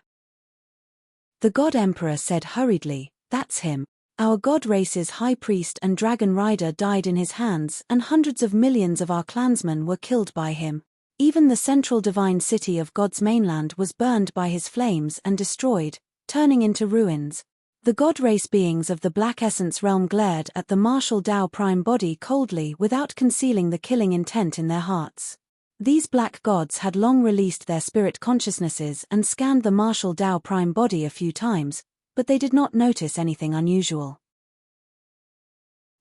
S1: The God Emperor said hurriedly, "That's him. Our God race's high priest and dragon rider died in his hands and hundreds of millions of our clansmen were killed by him. Even the central divine city of God's mainland was burned by his flames and destroyed, turning into ruins." The God race beings of the Black Essence realm glared at the martial Dao prime body coldly without concealing the killing intent in their hearts. These black gods had long released their spirit consciousnesses and scanned the martial Dao prime body a few times, but they did not notice anything unusual.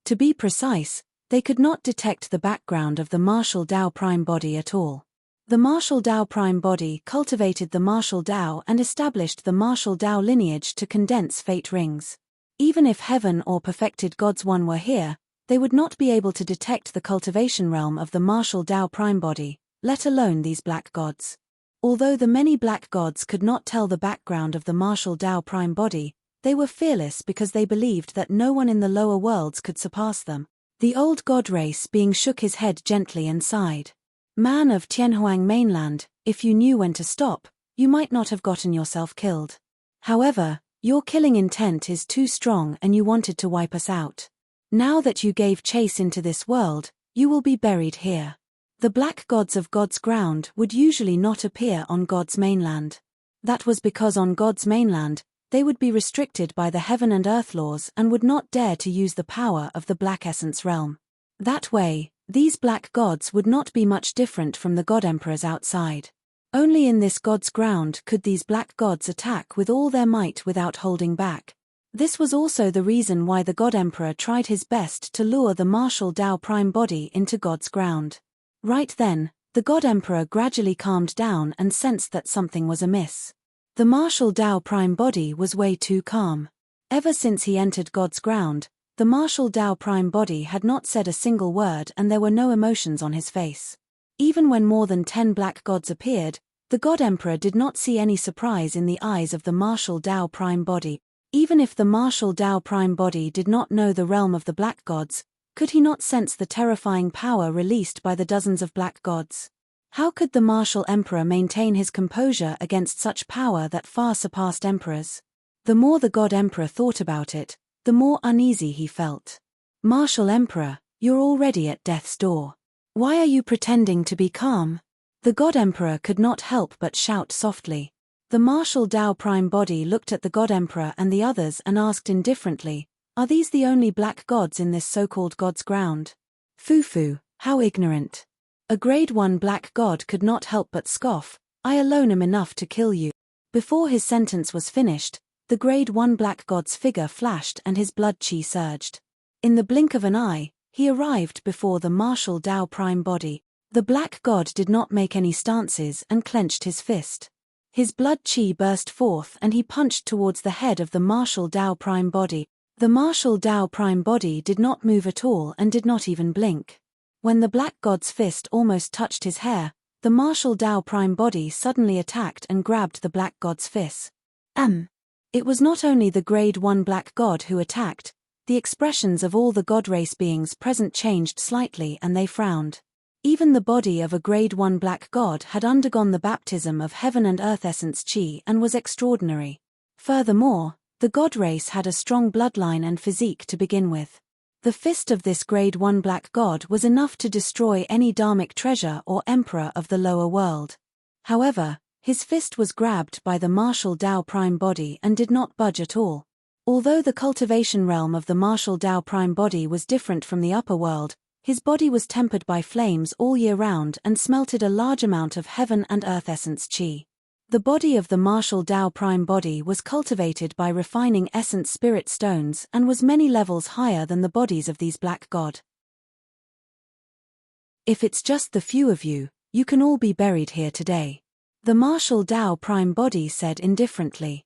S1: To be precise, they could not detect the background of the martial Dao prime body at all. The martial Dao prime body cultivated the martial Dao and established the martial Dao lineage to condense fate rings. Even if heaven or perfected gods one were here, they would not be able to detect the cultivation realm of the martial Dao prime body, let alone these black gods. Although the many black gods could not tell the background of the martial Dao prime body, they were fearless because they believed that no one in the lower worlds could surpass them. The old god race being shook his head gently and sighed. Man of Tianhuang mainland, if you knew when to stop, you might not have gotten yourself killed. However, your killing intent is too strong and you wanted to wipe us out. Now that you gave chase into this world, you will be buried here. The black gods of God's ground would usually not appear on God's mainland. That was because on God's mainland, they would be restricted by the heaven and earth laws and would not dare to use the power of the Black Essence realm. That way, these black gods would not be much different from the God Emperors outside. Only in this God's ground could these black gods attack with all their might without holding back. This was also the reason why the God Emperor tried his best to lure the martial Dao prime body into God's ground. Right then, the God Emperor gradually calmed down and sensed that something was amiss. The martial Dao prime body was way too calm. Ever since he entered God's ground, the martial Dao prime body had not said a single word and there were no emotions on his face. Even when more than 10 black gods appeared, the God Emperor did not see any surprise in the eyes of the martial Dao prime body. Even if the martial Dao prime body did not know the realm of the black gods, could he not sense the terrifying power released by the dozens of black gods? How could the martial emperor maintain his composure against such power that far surpassed emperors? The more the God Emperor thought about it, the more uneasy he felt. Martial Emperor, you're already at death's door. Why are you pretending to be calm? The God Emperor could not help but shout softly. The martial Dao prime body looked at the God Emperor and the others and asked indifferently, "Are these the only black gods in this so-called God's ground?" Fufu, how ignorant. A grade 1 black god could not help but scoff, "I alone am enough to kill you." Before his sentence was finished, the grade 1 black god's figure flashed and his blood chi surged. In the blink of an eye, he arrived before the martial Dao prime body. The black god did not make any stances and clenched his fist. His blood chi burst forth and he punched towards the head of the martial Dao prime body. The martial Dao prime body did not move at all and did not even blink. When the black god's fist almost touched his hair, the martial Dao prime body suddenly attacked and grabbed the black god's fist. It was not only the grade 1 black god who attacked, the expressions of all the god race beings present changed slightly and they frowned. Even the body of a grade 1 black god had undergone the baptism of heaven and earth essence chi and was extraordinary. Furthermore, the god race had a strong bloodline and physique to begin with. The fist of this grade 1 black god was enough to destroy any dharmic treasure or emperor of the lower world. However, his fist was grabbed by the martial Dao prime body and did not budge at all. Although the cultivation realm of the martial Dao prime body was different from the upper world, His body was tempered by flames all year round and smelted a large amount of heaven and earth essence chi. The body of the martial Tao prime body was cultivated by refining essence spirit stones and was many levels higher than the bodies of these black god. If it's just the few of you, you can all be buried here today. The martial Tao prime body said indifferently.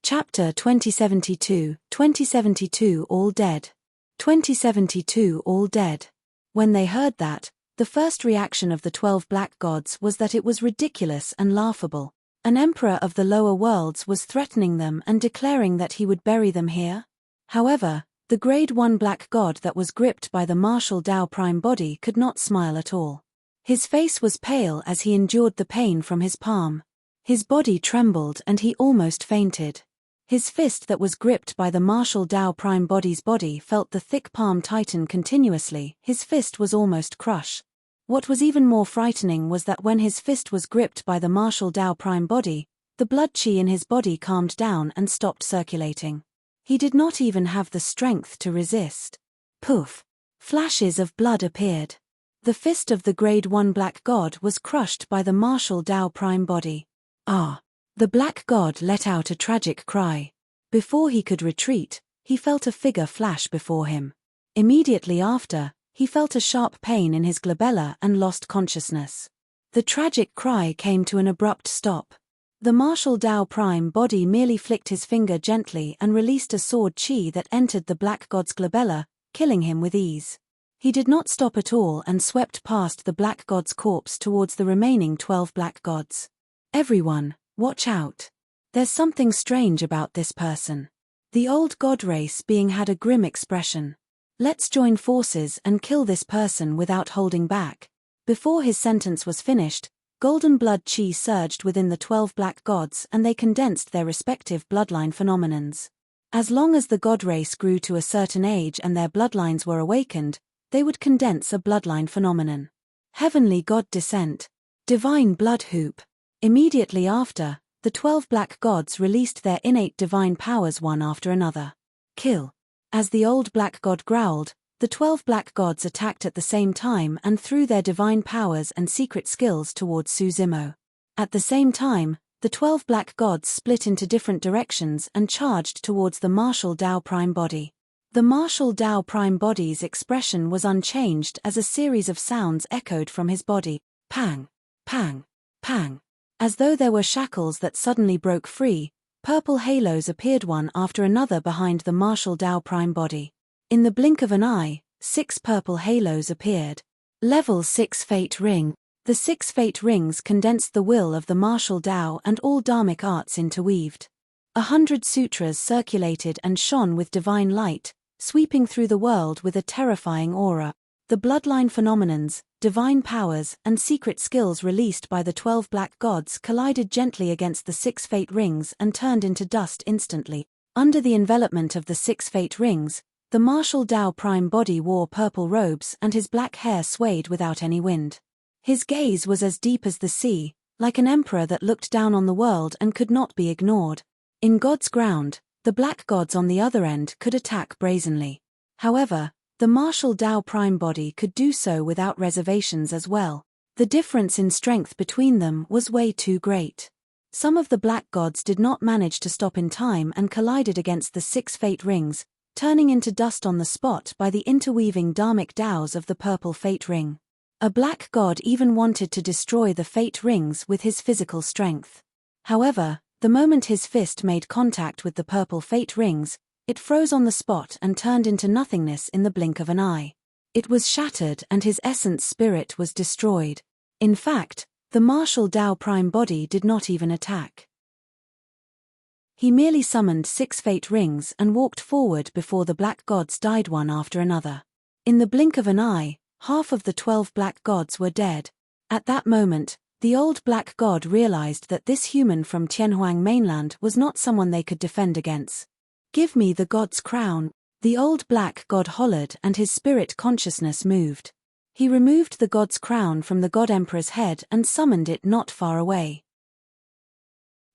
S1: Chapter 2072, 2072 All Dead. 2072 All Dead. When they heard that, the first reaction of the 12 black gods was that it was ridiculous and laughable. An emperor of the lower worlds was threatening them and declaring that he would bury them here? However, the grade 1 black god that was gripped by the martial Tao prime body could not smile at all. His face was pale as he endured the pain from his palm. His body trembled and he almost fainted. His fist that was gripped by the martial Tao prime body's body felt the thick palm tighten continuously. His fist was almost crushed. What was even more frightening was that when his fist was gripped by the martial Tao prime body, the blood chi in his body calmed down and stopped circulating. He did not even have the strength to resist. Poof! Flashes of blood appeared. The fist of the grade 1 black god was crushed by the martial Tao prime body. Ah! The black god let out a tragic cry. Before he could retreat, he felt a figure flash before him. Immediately after, he felt a sharp pain in his glabella and lost consciousness. The tragic cry came to an abrupt stop. The martial Tao prime body merely flicked his finger gently and released a sword chi that entered the black god's glabella, killing him with ease. He did not stop at all and swept past the black god's corpse towards the remaining 12 black gods. Everyone, watch out. There's something strange about this person. The old god race being had a grim expression. Let's join forces and kill this person without holding back. Before his sentence was finished, golden blood chi surged within the 12 black gods and they condensed their respective bloodline phenomenons. As long as the god race grew to a certain age and their bloodlines were awakened, they would condense a bloodline phenomenon. Heavenly god descent. Divine blood hoop. Immediately after, the 12 black gods released their innate divine powers one after another. Kill. As the old black god growled, the 12 black gods attacked at the same time and threw their divine powers and secret skills towards Suzimo. At the same time, the 12 black gods split into different directions and charged towards the martial Tao prime body. The martial Tao prime body's expression was unchanged as a series of sounds echoed from his body. Pang! Pang! Pang! As though there were shackles that suddenly broke free, purple halos appeared one after another behind the martial Tao prime body. In the blink of an eye, 6 purple halos appeared. Level 6 Fate Ring. The 6 Fate Rings condensed the will of the martial Tao and all dharmic arts interweaved. 100 sutras circulated and shone with divine light, sweeping through the world with a terrifying aura. The bloodline phenomenons, divine powers, and secret skills released by the 12 black gods collided gently against the 6 Fate Rings and turned into dust instantly. Under the envelopment of the 6 Fate Rings, the martial Tao prime body wore purple robes and his black hair swayed without any wind. His gaze was as deep as the sea, like an emperor that looked down on the world and could not be ignored. In God's ground, the black gods on the other end could attack brazenly. However, the martial Tao prime body could do so without reservations as well. The difference in strength between them was way too great. Some of the black gods did not manage to stop in time and collided against the 6 Fate Rings, turning into dust on the spot by the interweaving dharmic Taos of the purple Fate Ring. A black god even wanted to destroy the Fate Rings with his physical strength. However, the moment his fist made contact with the purple Fate Rings, it froze on the spot and turned into nothingness in the blink of an eye. It was shattered and his essence spirit was destroyed. In fact, the martial Tao prime body did not even attack. He merely summoned 6 Fate Rings and walked forward before the black gods died one after another. In the blink of an eye, half of the 12 black gods were dead. At that moment, the old black god realized that this human from Tianhuang mainland was not someone they could defend against. "Give me the god's crown," the old black god hollered and his spirit consciousness moved. He removed the god's crown from the god emperor's head and summoned it not far away.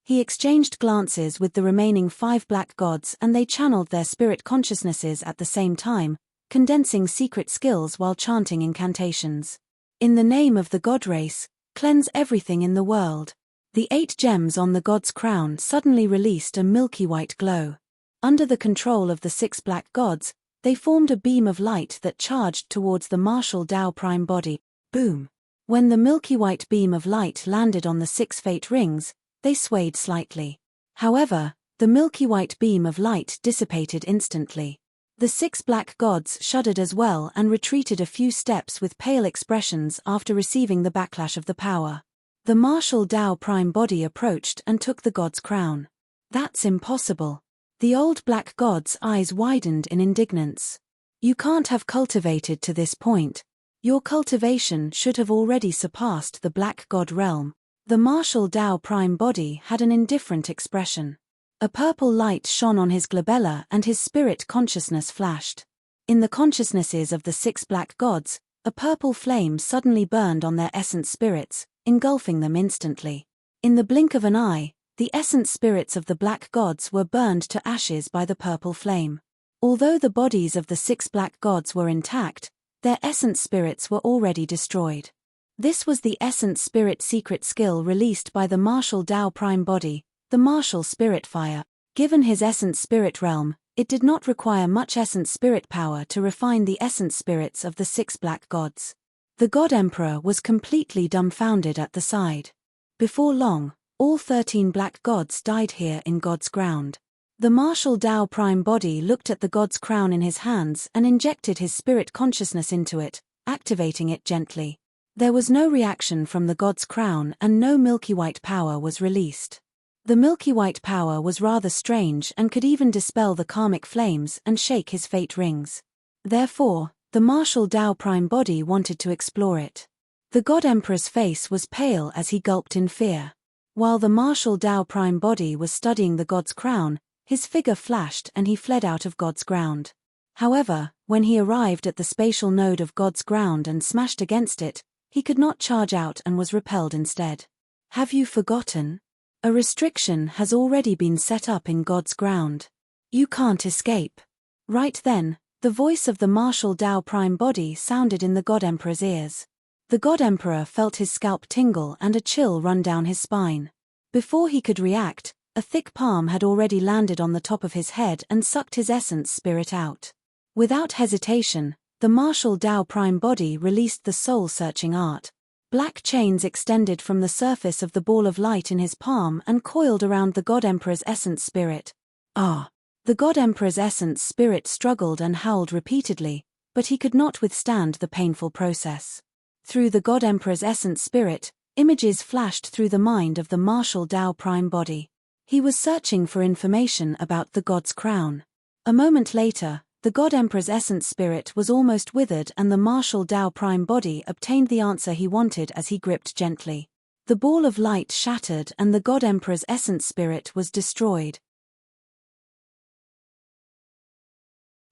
S1: He exchanged glances with the remaining 5 black gods and they channeled their spirit consciousnesses at the same time, condensing secret skills while chanting incantations. In the name of the god race, cleanse everything in the world. The 8 gems on the god's crown suddenly released a milky white glow. Under the control of the 6 black gods, they formed a beam of light that charged towards the martial Tao prime body. Boom! When the milky white beam of light landed on the 6 fate rings, they swayed slightly. However, the milky white beam of light dissipated instantly. The 6 black gods shuddered as well and retreated a few steps with pale expressions after receiving the backlash of the power. The martial Tao prime body approached and took the god's crown. That's impossible. The old black god's eyes widened in indignance. You can't have cultivated to this point. Your cultivation should have already surpassed the black god realm. The martial Tao prime body had an indifferent expression. A purple light shone on his glabella and his spirit consciousness flashed. In the consciousnesses of the 6 black gods, a purple flame suddenly burned on their essence spirits, engulfing them instantly. In the blink of an eye, the essence spirits of the black gods were burned to ashes by the purple flame. Although the bodies of the 6 black gods were intact, their essence spirits were already destroyed. This was the essence spirit secret skill released by the martial Tao prime body, the martial spirit fire. Given his essence spirit realm, it did not require much essence spirit power to refine the essence spirits of the 6 black gods. The god emperor was completely dumbfounded at the sight. Before long, all 13 black gods died here in God's ground. The martial Tao prime body looked at the god's crown in his hands and injected his spirit consciousness into it, activating it gently. There was no reaction from the god's crown and no milky white power was released. The milky white power was rather strange and could even dispel the karmic flames and shake his fate rings. Therefore, the martial Tao prime body wanted to explore it. The god emperor's face was pale as he gulped in fear. While the martial Tao prime body was studying the god's crown, his figure flashed and he fled out of God's ground. However, when he arrived at the spatial node of God's ground and smashed against it, he could not charge out and was repelled instead. Have you forgotten? A restriction has already been set up in God's ground. You can't escape. Right then, the voice of the martial Tao prime body sounded in the God Emperor's ears. The God Emperor felt his scalp tingle and a chill run down his spine. Before he could react, a thick palm had already landed on the top of his head and sucked his essence spirit out. Without hesitation, the martial Tao prime body released the soul-searching art. Black chains extended from the surface of the ball of light in his palm and coiled around the God Emperor's essence spirit. Ah! The God Emperor's essence spirit struggled and howled repeatedly, but he could not withstand the painful process. Through the God Emperor's essence spirit, images flashed through the mind of the martial Tao prime body. He was searching for information about the god's crown. A moment later, the God Emperor's essence spirit was almost withered and the martial Tao prime body obtained the answer he wanted as he gripped gently. The ball of light shattered and the God Emperor's essence spirit was destroyed.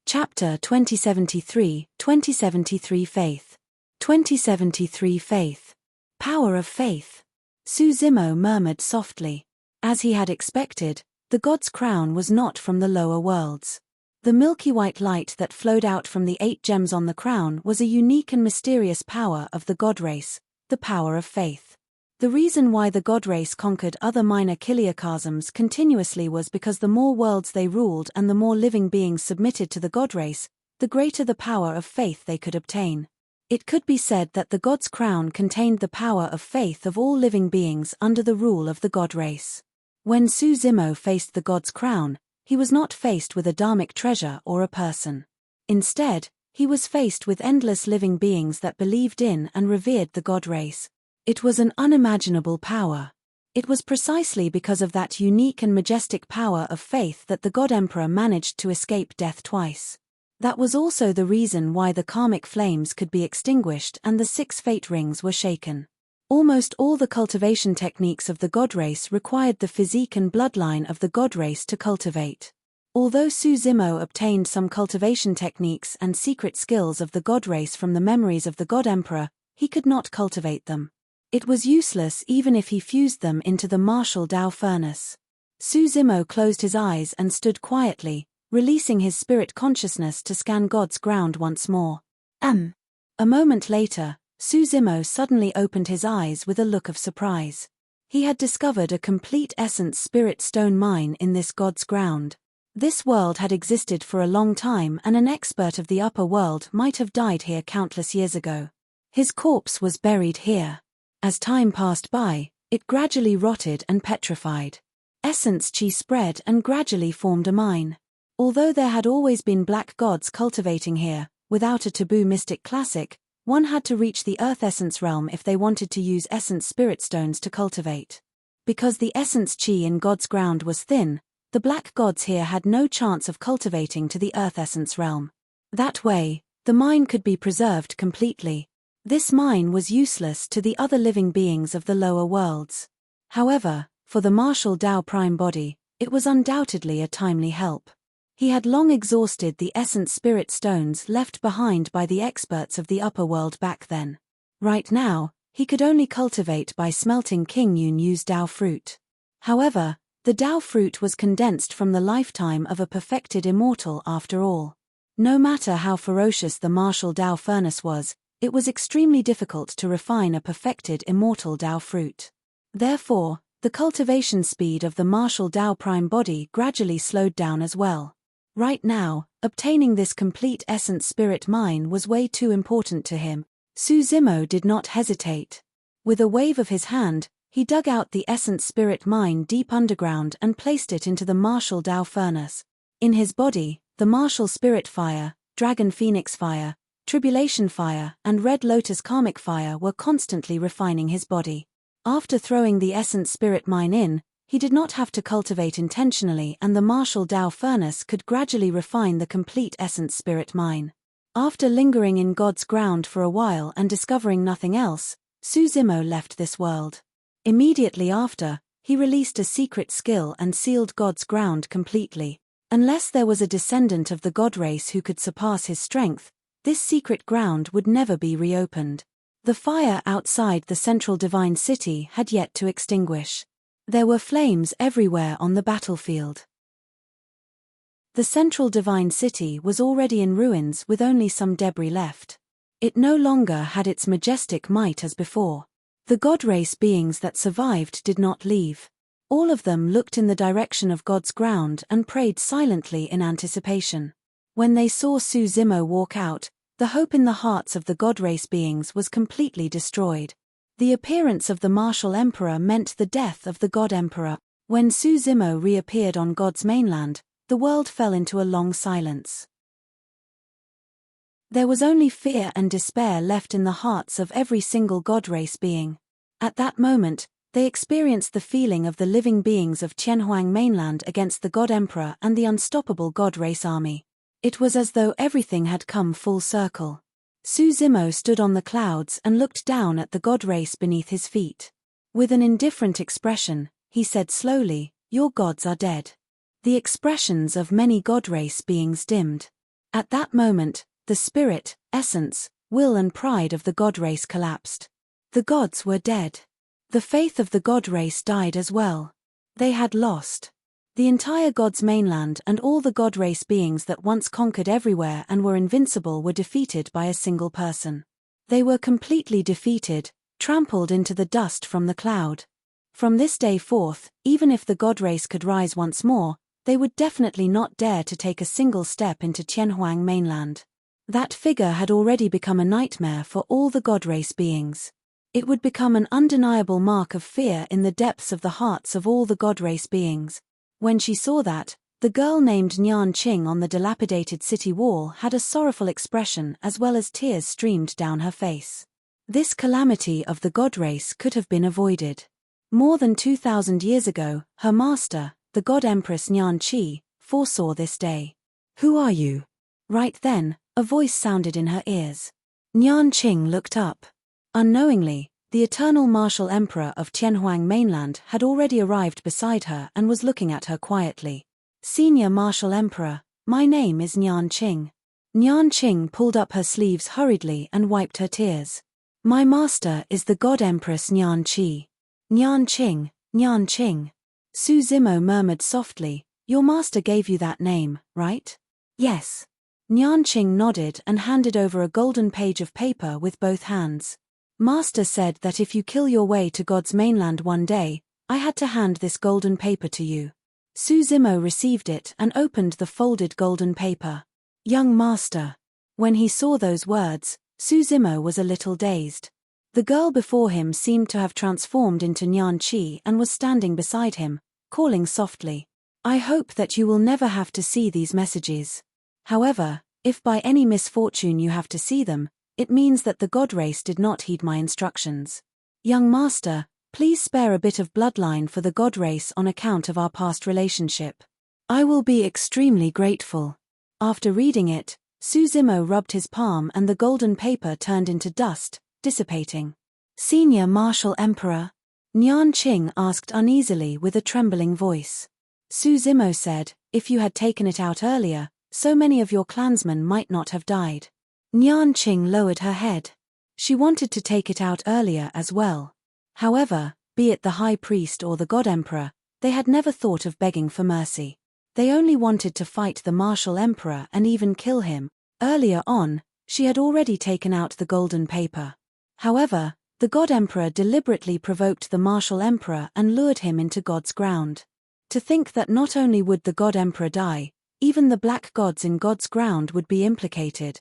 S1: Chapter 2073, 2073 Faith. 2073 Faith. Power of Faith. Su Zimo murmured softly. As he had expected, the god's crown was not from the lower worlds. The milky white light that flowed out from the 8 gems on the crown was a unique and mysterious power of the god race, the power of faith. The reason why the god race conquered other minor chiliocosms continuously was because the more worlds they ruled and the more living beings submitted to the god race, the greater the power of faith they could obtain. It could be said that the god's crown contained the power of faith of all living beings under the rule of the god race. When Su Zimo faced the god's crown, he was not faced with a dharmic treasure or a person. Instead, he was faced with endless living beings that believed in and revered the god race. It was an unimaginable power. It was precisely because of that unique and majestic power of faith that the God Emperor managed to escape death twice. That was also the reason why the karmic flames could be extinguished and the 6 fate rings were shaken. Almost all the cultivation techniques of the god race required the physique and bloodline of the god race to cultivate. Although Su Zimo obtained some cultivation techniques and secret skills of the god race from the memories of the God Emperor, he could not cultivate them. It was useless even if he fused them into the martial Tao furnace. Su Zimo closed his eyes and stood quietly, releasing his spirit consciousness to scan God's ground once more. A moment later, Su Zimo suddenly opened his eyes with a look of surprise. He had discovered a complete essence spirit stone mine in this God's ground. This world had existed for a long time, and an expert of the upper world might have died here countless years ago. His corpse was buried here. As time passed by, it gradually rotted and petrified. Essence chi spread and gradually formed a mine. Although there had always been black gods cultivating here, without a taboo mystic classic, one had to reach the earth essence realm if they wanted to use essence spirit stones to cultivate. Because the essence chi in God's ground was thin, the black gods here had no chance of cultivating to the earth essence realm. That way, the mine could be preserved completely. This mine was useless to the other living beings of the lower worlds. However, for the martial Tao prime body, it was undoubtedly a timely help. He had long exhausted the essence spirit stones left behind by the experts of the upper world back then. Right now, he could only cultivate by smelting King Yun Yu's Tao fruit. However, the Tao fruit was condensed from the lifetime of a perfected immortal after all. No matter how ferocious the martial Tao furnace was, it was extremely difficult to refine a perfected immortal Tao fruit. Therefore, the cultivation speed of the martial Tao prime body gradually slowed down as well. Right now, obtaining this complete essence spirit mine was way too important to him. Su Zimo did not hesitate. With a wave of his hand, he dug out the essence spirit mine deep underground and placed it into the martial Tao furnace. In his body, the martial spirit fire, dragon phoenix fire, tribulation fire, and red lotus karmic fire were constantly refining his body. After throwing the essence spirit mine in, he did not have to cultivate intentionally, and the martial Tao furnace could gradually refine the complete essence spirit mine. After lingering in God's ground for a while and discovering nothing else, Su Zimo left this world. Immediately after, he released a secret skill and sealed God's ground completely. Unless there was a descendant of the god race who could surpass his strength, this secret ground would never be reopened. The fire outside the central divine city had yet to extinguish. There were flames everywhere on the battlefield. The central divine city was already in ruins with only some debris left. It no longer had its majestic might as before. The god race beings that survived did not leave. All of them looked in the direction of God's ground and prayed silently in anticipation. When they saw Su Zimo walk out, the hope in the hearts of the god race beings was completely destroyed. The appearance of the martial emperor meant the death of the god emperor. When Su Zimo reappeared on God's mainland, the world fell into a long silence. There was only fear and despair left in the hearts of every single god race being. At that moment, they experienced the feeling of the living beings of Tianhuang mainland against the god emperor and the unstoppable god race army. It was as though everything had come full circle. Su Zimo stood on the clouds and looked down at the god race beneath his feet. With an indifferent expression, he said slowly, "Your gods are dead." The expressions of many god race beings dimmed. At that moment, the spirit, essence, will and pride of the god race collapsed. The gods were dead. The faith of the god race died as well. They had lost. The entire God's mainland and all the god race beings that once conquered everywhere and were invincible were defeated by a single person. They were completely defeated, trampled into the dust from the cloud. From this day forth, even if the god race could rise once more, they would definitely not dare to take a single step into Tianhuang mainland. That figure had already become a nightmare for all the god race beings. It would become an undeniable mark of fear in the depths of the hearts of all the god race beings. When she saw that, the girl named Nian Qing on the dilapidated city wall had a sorrowful expression as well as tears streamed down her face. This calamity of the god race could have been avoided. More than 2,000 years ago, her master, the god empress Nian Qi, foresaw this day. "Who are you?" Right then, a voice sounded in her ears. Nian Qing looked up. Unknowingly, the eternal martial emperor of Tianhuang mainland had already arrived beside her and was looking at her quietly. "Senior martial emperor, my name is Nian Qing." Nian Qing pulled up her sleeves hurriedly and wiped her tears. My master is the god empress Nyan Qi. Nyan Qing, Nyan Qing. Su Zimo murmured softly, your master gave you that name, right? Yes. Nyan Qing nodded and handed over a golden page of paper with both hands. Master said that if you kill your way to God's mainland one day, I had to hand this golden paper to you. Su Zimo received it and opened the folded golden paper. Young master. When he saw those words, Su Zimo was a little dazed. The girl before him seemed to have transformed into Nyan Qi and was standing beside him, calling softly. I hope that you will never have to see these messages. However, if by any misfortune you have to see them, it means that the god race did not heed my instructions. Young master, please spare a bit of bloodline for the god race on account of our past relationship. I will be extremely grateful. After reading it, Su Zimo rubbed his palm and the golden paper turned into dust, dissipating. Senior Martial Emperor? Nyan Qing asked uneasily with a trembling voice. Su Zimo said, if you had taken it out earlier, so many of your clansmen might not have died. Nyan Qing lowered her head. She wanted to take it out earlier as well. However, be it the high priest or the god emperor, they had never thought of begging for mercy. They only wanted to fight the martial emperor and even kill him. Earlier on, she had already taken out the golden paper. However, the god emperor deliberately provoked the martial emperor and lured him into God's ground. To think that not only would the god emperor die, even the black gods in God's ground would be implicated.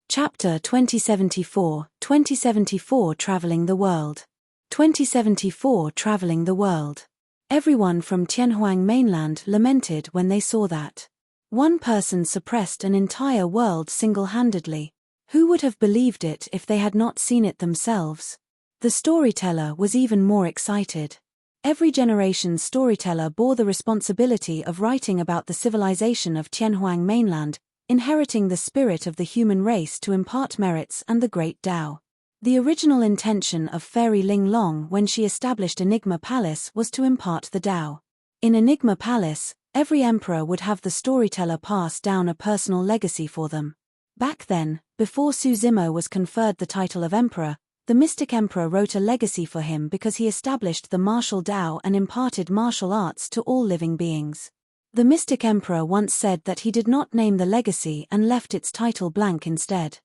S1: Chapter 2074, 2074 Traveling the World. 2074 Traveling the World. Everyone from Tianhuang mainland lamented when they saw that. One person suppressed an entire world single-handedly. Who would have believed it if they had not seen it themselves? The storyteller was even more excited. Every generation's storyteller bore the responsibility of writing about the civilization of Tianhuang mainland, inheriting the spirit of the human race to impart merits and the great Tao. The original intention of Fairy Ling Long when she established Enigma Palace was to impart the Tao. In Enigma Palace, every emperor would have the storyteller pass down a personal legacy for them. Back then, before Su Zimo was conferred the title of emperor, the mystic emperor wrote a legacy for him because he established the martial Tao and imparted martial arts to all living beings. The mystic emperor once said that he did not name the legacy and left its title blank instead.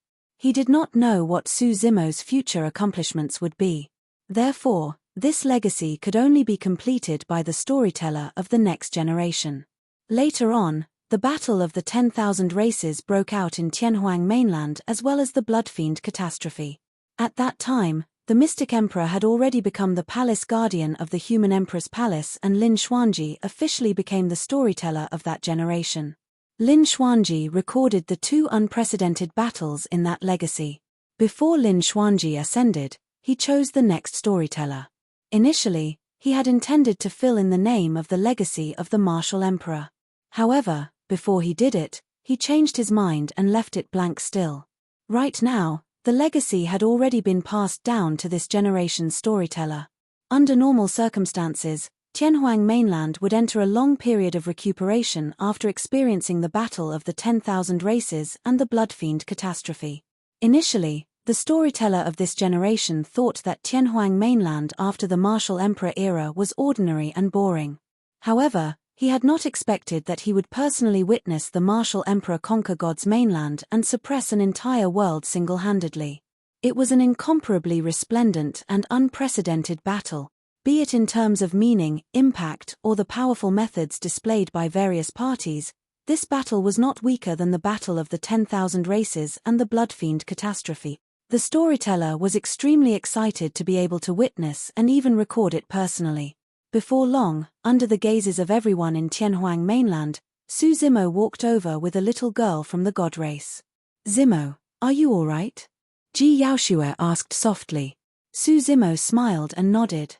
S1: He did not know what Su Zimo's future accomplishments would be. Therefore, this legacy could only be completed by the storyteller of the next generation. Later on, the Battle of the 10,000 Races broke out in Tianhuang mainland as well as the Bloodfiend catastrophe. At that time, the mystic emperor had already become the palace guardian of the human emperor's palace and Lin Xuanji officially became the storyteller of that generation. Lin Xuanji recorded the two unprecedented battles in that legacy. Before Lin Xuanji ascended, he chose the next storyteller. Initially, he had intended to fill in the name of the legacy of the martial emperor. However, before he did it, he changed his mind and left it blank still. Right now, the legacy had already been passed down to this generation's storyteller. Under normal circumstances, Tianhuang mainland would enter a long period of recuperation after experiencing the Battle of the 10,000 Races and the Bloodfiend catastrophe. Initially, the storyteller of this generation thought that Tianhuang mainland after the martial emperor era was ordinary and boring. However, he had not expected that he would personally witness the martial emperor conquer God's mainland and suppress an entire world single-handedly. It was an incomparably resplendent and unprecedented battle, be it in terms of meaning, impact, or the powerful methods displayed by various parties. This battle was not weaker than the Battle of the 10,000 Races and the Bloodfiend catastrophe. The storyteller was extremely excited to be able to witness and even record it personally. Before long, under the gazes of everyone in Tianhuang mainland, Su Zimo walked over with a little girl from the god race. Zimo, are you all right? Ji Yaoshue asked softly. Su Zimo smiled and nodded.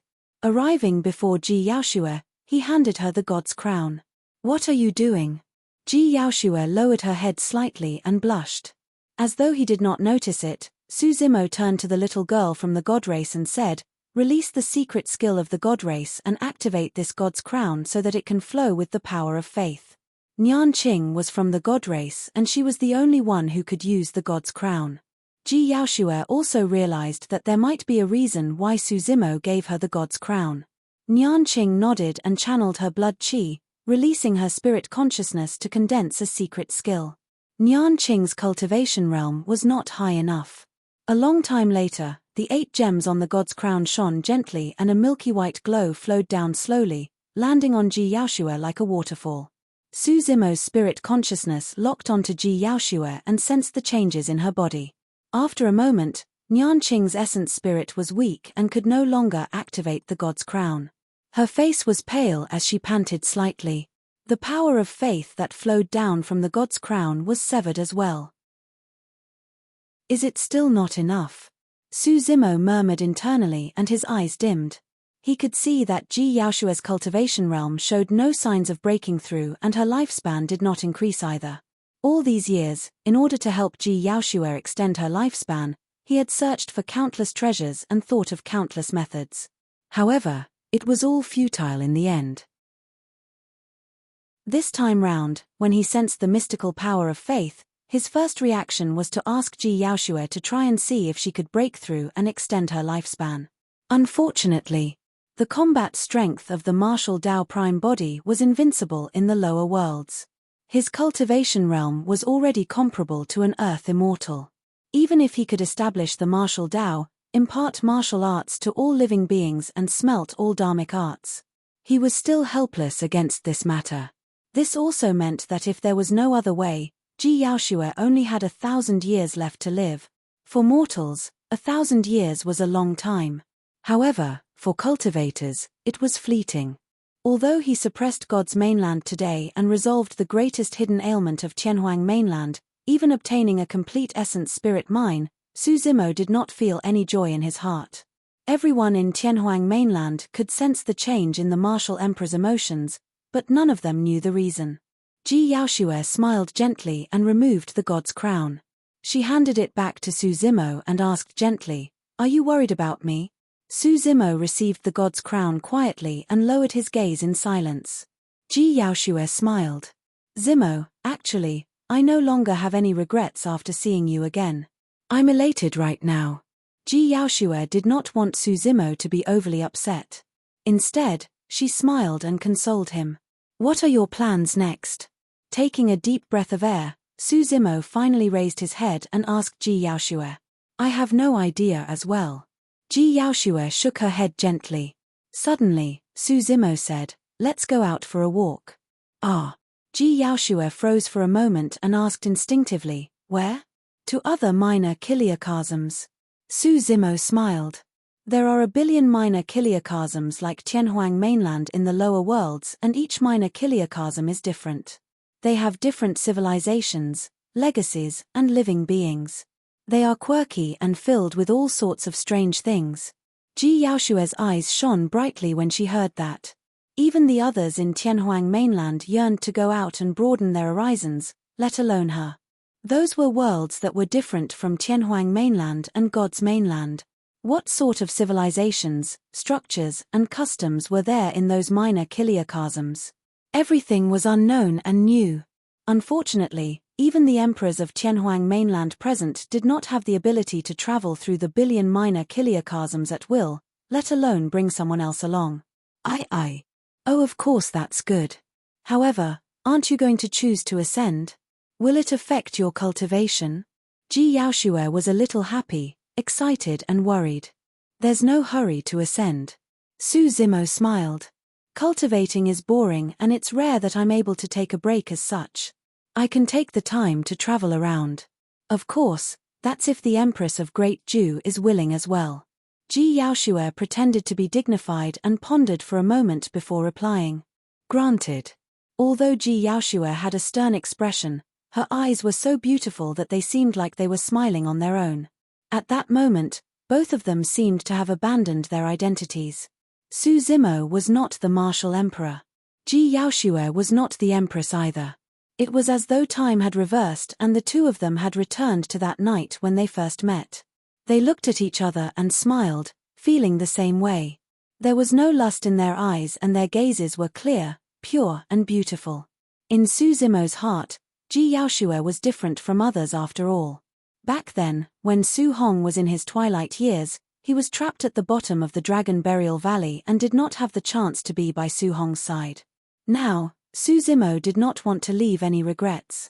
S1: Arriving before Ji Yaoshue, he handed her the god's crown. What are you doing? Ji Yaoshue lowered her head slightly and blushed. As though he did not notice it, Su Zimo turned to the little girl from the god race and said, release the secret skill of the god race and activate this god's crown so that it can flow with the power of faith. Nian Qing was from the god race and she was the only one who could use the god's crown. Ji Yaoxue also realized that there might be a reason why Su Zimo gave her the god's crown. Nian Qing nodded and channeled her blood qi, releasing her spirit consciousness to condense a secret skill. Nian Qing's cultivation realm was not high enough. A long time later, the 8 gems on the god's crown shone gently and a milky white glow flowed down slowly, landing on Ji Yaoxue like a waterfall. Su Zimo's spirit consciousness locked onto Ji Yaoxue and sensed the changes in her body. After a moment, Nian Qing's essence spirit was weak and could no longer activate the god's crown. Her face was pale as she panted slightly. The power of faith that flowed down from the god's crown was severed as well. Is it still not enough? Su Zimo murmured internally and his eyes dimmed. He could see that Ji Yaoxue's cultivation realm showed no signs of breaking through and her lifespan did not increase either. All these years, in order to help Ji Yaoxue extend her lifespan, he had searched for countless treasures and thought of countless methods. However, it was all futile in the end. This time round, when he sensed the mystical power of faith, his first reaction was to ask Ji Yaoxue to try and see if she could break through and extend her lifespan. Unfortunately, the combat strength of the martial Dao Prime body was invincible in the lower worlds. His cultivation realm was already comparable to an Earth Immortal. Even if he could establish the martial Dao, impart martial arts to all living beings and smelt all dharmic arts, he was still helpless against this matter. This also meant that if there was no other way, Ji Yaoxue only had 1,000 years left to live. For mortals, 1,000 years was a long time. However, for cultivators, it was fleeting. Although he suppressed God's mainland today and resolved the greatest hidden ailment of Tianhuang mainland, even obtaining a complete essence spirit mine, Su Zimo did not feel any joy in his heart. Everyone in Tianhuang mainland could sense the change in the martial emperor's emotions, but none of them knew the reason. Ji Yaoxue smiled gently and removed the god's crown. She handed it back to Su Zimo and asked gently, "Are you worried about me?" Su Zimo received the god's crown quietly and lowered his gaze in silence. Ji Yaoxue smiled. "Zimo, actually, I no longer have any regrets after seeing you again. I'm elated right now." Ji Yaoxue did not want Su Zimo to be overly upset. Instead, she smiled and consoled him. "What are your plans next?" Taking a deep breath of air, Su Zimo finally raised his head and asked Ji Yaoxue. "I have no idea as well." Ji Yaoxue shook her head gently. Suddenly, Su Zimo said, "Let's go out for a walk." "Ah." Ji Yaoxue froze for a moment and asked instinctively, "Where?" "To other minor kiliocosms." Su Zimo smiled. There are 1 billion minor kiliocosms like Tianhuang mainland in the lower worlds and each minor kiliocosm is different. They have different civilizations, legacies, and living beings. They are quirky and filled with all sorts of strange things. Ji Yaoxue's eyes shone brightly when she heard that. Even the others in Tianhuang mainland yearned to go out and broaden their horizons, let alone her. Those were worlds that were different from Tianhuang mainland and God's mainland. What sort of civilizations, structures, and customs were there in those minor kiliocosms? Everything was unknown and new. Unfortunately, even the emperors of Tianhuang mainland present did not have the ability to travel through the billion minor kiliocosms at will, let alone bring someone else along. Aye. Oh, of course that's good. However, aren't you going to choose to ascend? Will it affect your cultivation? Ji Yaoxue was a little happy, excited and worried. There's no hurry to ascend. Su Zimo smiled. Cultivating is boring and it's rare that I'm able to take a break as such. I can take the time to travel around. Of course, that's if the Empress of Great Ju is willing as well. Ji Yaoxue pretended to be dignified and pondered for a moment before replying. Granted. Although Ji Yaoxue had a stern expression, her eyes were so beautiful that they seemed like they were smiling on their own. At that moment, both of them seemed to have abandoned their identities. Su Zimo was not the martial emperor. Ji Yaoxue was not the empress either. It was as though time had reversed and the two of them had returned to that night when they first met. They looked at each other and smiled, feeling the same way. There was no lust in their eyes and their gazes were clear, pure and beautiful. In Su Zimo's heart, Ji Yaoshue was different from others after all. Back then, when Su Hong was in his twilight years, he was trapped at the bottom of the Dragon Burial Valley and did not have the chance to be by Su Hong's side. Now, Su Zimo did not want to leave any regrets.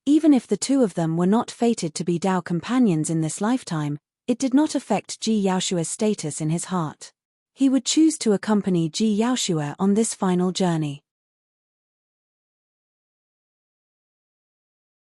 S1: Even if the two of them were not fated to be Dao companions in this lifetime, it did not affect Ji Yaoshue's status in his heart. He would choose to accompany Ji Yaoshue on this final journey.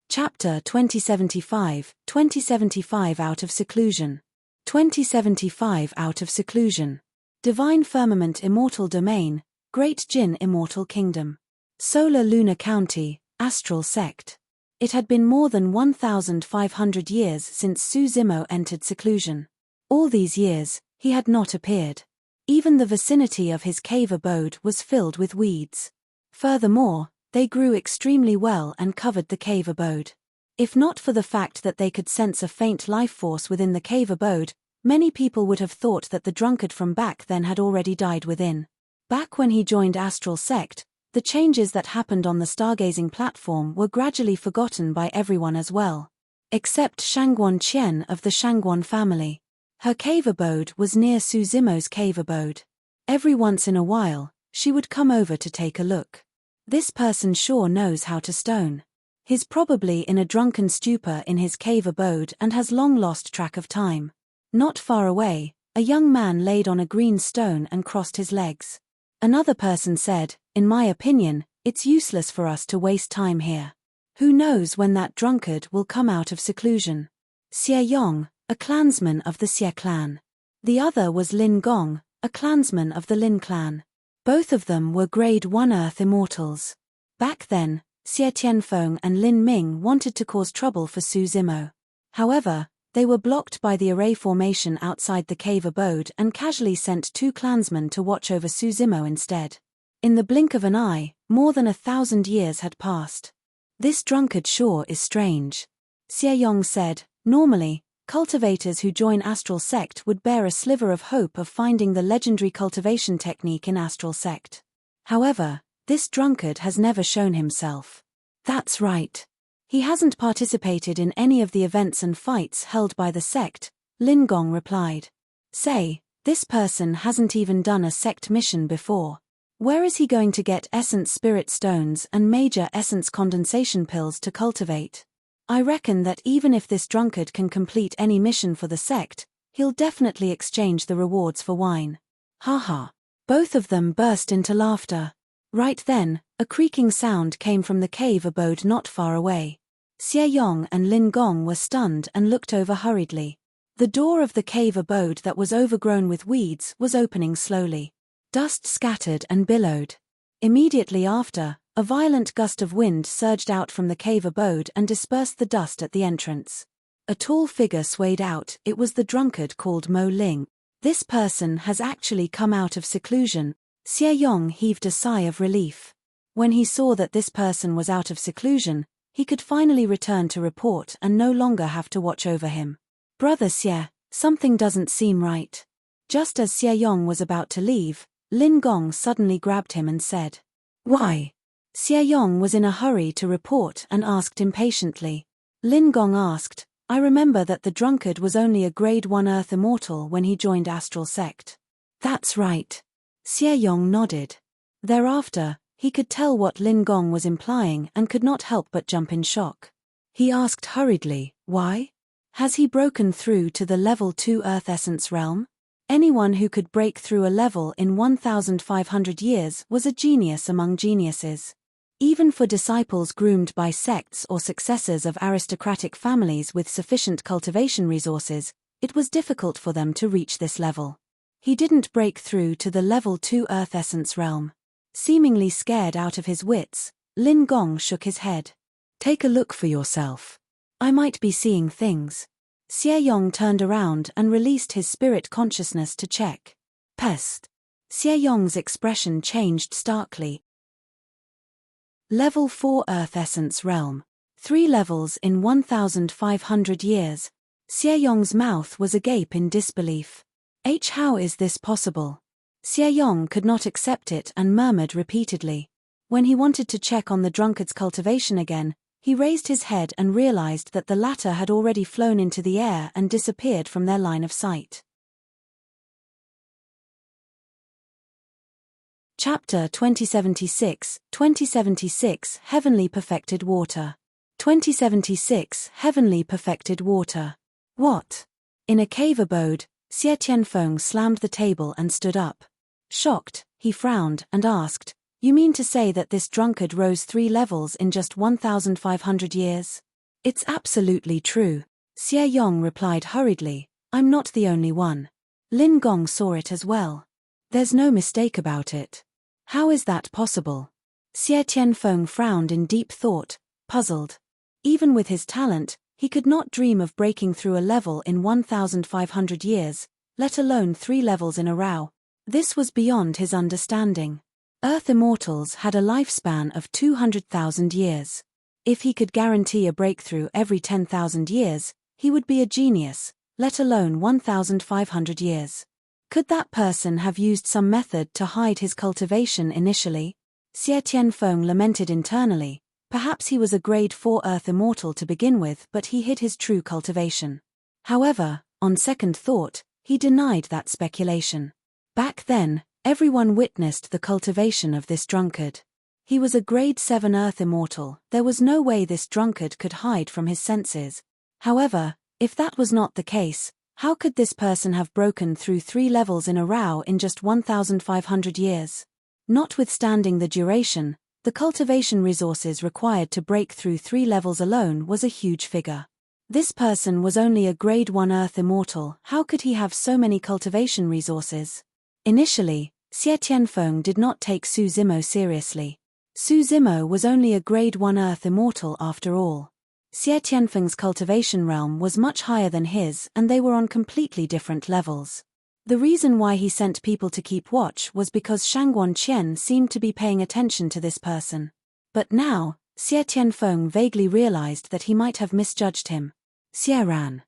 S1: Chapter 2075, 2075 Out of Seclusion. 2075 Out of Seclusion. Divine Firmament Immortal Domain, Great Jin Immortal Kingdom. Solar Lunar County, Astral Sect. It had been more than 1,500 years since Su Zimo entered seclusion. All these years, he had not appeared. Even the vicinity of his cave abode was filled with weeds. Furthermore, they grew extremely well and covered the cave abode. If not for the fact that they could sense a faint life force within the cave abode, many people would have thought that the drunkard from back then had already died within. Back when he joined Astral Sect, the changes that happened on the stargazing platform were gradually forgotten by everyone as well. Except Shangguan Qian of the Shangguan family. Her cave abode was near Su Zimo's cave abode. Every once in a while, she would come over to take a look. This person sure knows how to stone. He's probably in a drunken stupor in his cave abode and has long lost track of time. Not far away, a young man laid on a green stone and crossed his legs. Another person said, "In my opinion, it's useless for us to waste time here. Who knows when that drunkard will come out of seclusion?" Xie Yong, a clansman of the Xie clan. The other was Lin Gong, a clansman of the Lin clan. Both of them were Grade 1 Earth Immortals. Back then, Xie Tianfeng and Lin Ming wanted to cause trouble for Su Zimo. However, they were blocked by the array formation outside the cave abode and casually sent two clansmen to watch over Su Zimo instead. In the blink of an eye, more than 1,000 years had passed. "This drunkard sure is strange," Xie Yong said. Normally, cultivators who join Astral Sect would bear a sliver of hope of finding the legendary cultivation technique in Astral Sect. However, this drunkard has never shown himself. "That's right. He hasn't participated in any of the events and fights held by the sect," Lin Gong replied. "Say, this person hasn't even done a sect mission before. Where is he going to get essence spirit stones and major essence condensation pills to cultivate? I reckon that even if this drunkard can complete any mission for the sect, he'll definitely exchange the rewards for wine." Haha. Both of them burst into laughter. Right then, a creaking sound came from the cave abode not far away. Xie Yong and Lin Gong were stunned and looked over hurriedly. The door of the cave abode that was overgrown with weeds was opening slowly. Dust scattered and billowed. Immediately after, a violent gust of wind surged out from the cave abode and dispersed the dust at the entrance. A tall figure swayed out. It was the drunkard called Mo Ling. "This person has actually come out of seclusion." Xie Yong heaved a sigh of relief. When he saw that this person was out of seclusion, he could finally return to report and no longer have to watch over him. "Brother Xie, something doesn't seem right." Just as Xie Yong was about to leave, Lin Gong suddenly grabbed him and said, "Why?" Xie Yong was in a hurry to report and asked impatiently. Lin Gong asked, "I remember that the drunkard was only a Grade 1 Earth Immortal when he joined Astral Sect." "That's right." Xie Yong nodded. Thereafter, he could tell what Lin Gong was implying and could not help but jump in shock. He asked hurriedly, "Why? Has he broken through to the Level 2 Earth Essence realm?" Anyone who could break through a level in 1,500 years was a genius among geniuses. Even for disciples groomed by sects or successors of aristocratic families with sufficient cultivation resources, it was difficult for them to reach this level. He didn't break through to the Level 2 Earth Essence realm. Seemingly scared out of his wits, Lin Gong shook his head. "Take a look for yourself. I might be seeing things." Xie Yong turned around and released his spirit consciousness to check. Pest. Xie Yong's expression changed starkly. Level 4 Earth Essence Realm. 3 levels in 1,500 years. Xie Yong's mouth was agape in disbelief. How is this possible? Xie Yong could not accept it and murmured repeatedly. When he wanted to check on the drunkard's cultivation again, he raised his head and realized that the latter had already flown into the air and disappeared from their line of sight. Chapter 2076, 2076 Heavenly Perfected Water. 2076 Heavenly Perfected Water. What? In a cave abode, Xie Tianfeng slammed the table and stood up. Shocked, he frowned and asked, "You mean to say that this drunkard rose 3 levels in just 1,500 years? It's absolutely true." Xie Yong replied hurriedly, "I'm not the only one. Lin Gong saw it as well. There's no mistake about it." "How is that possible?" Xie Tianfeng frowned in deep thought, puzzled. Even with his talent, he could not dream of breaking through a level in 1,500 years, let alone 3 levels in a row. This was beyond his understanding. Earth immortals had a lifespan of 200,000 years. If he could guarantee a breakthrough every 10,000 years, he would be a genius, let alone 1,500 years. Could that person have used some method to hide his cultivation initially? Xie Tianfeng lamented internally. Perhaps he was a grade 4 Earth immortal to begin with, but he hid his true cultivation. However, on second thought, he denied that speculation. Back then, everyone witnessed the cultivation of this drunkard. He was a grade 7 Earth immortal. There was no way this drunkard could hide from his senses. However, if that was not the case, how could this person have broken through 3 levels in a row in just 1,500 years? Notwithstanding the duration, the cultivation resources required to break through 3 levels alone was a huge figure. This person was only a grade 1 Earth immortal. How could he have so many cultivation resources? Initially, Xie Tianfeng did not take Su Zimo seriously. Su Zimo was only a grade 1 Earth immortal after all. Xie Tianfeng's cultivation realm was much higher than his, and they were on completely different levels. The reason why he sent people to keep watch was because Shangguan Qian seemed to be paying attention to this person. But now, Xie Tianfeng vaguely realized that he might have misjudged him. "Xie Ran."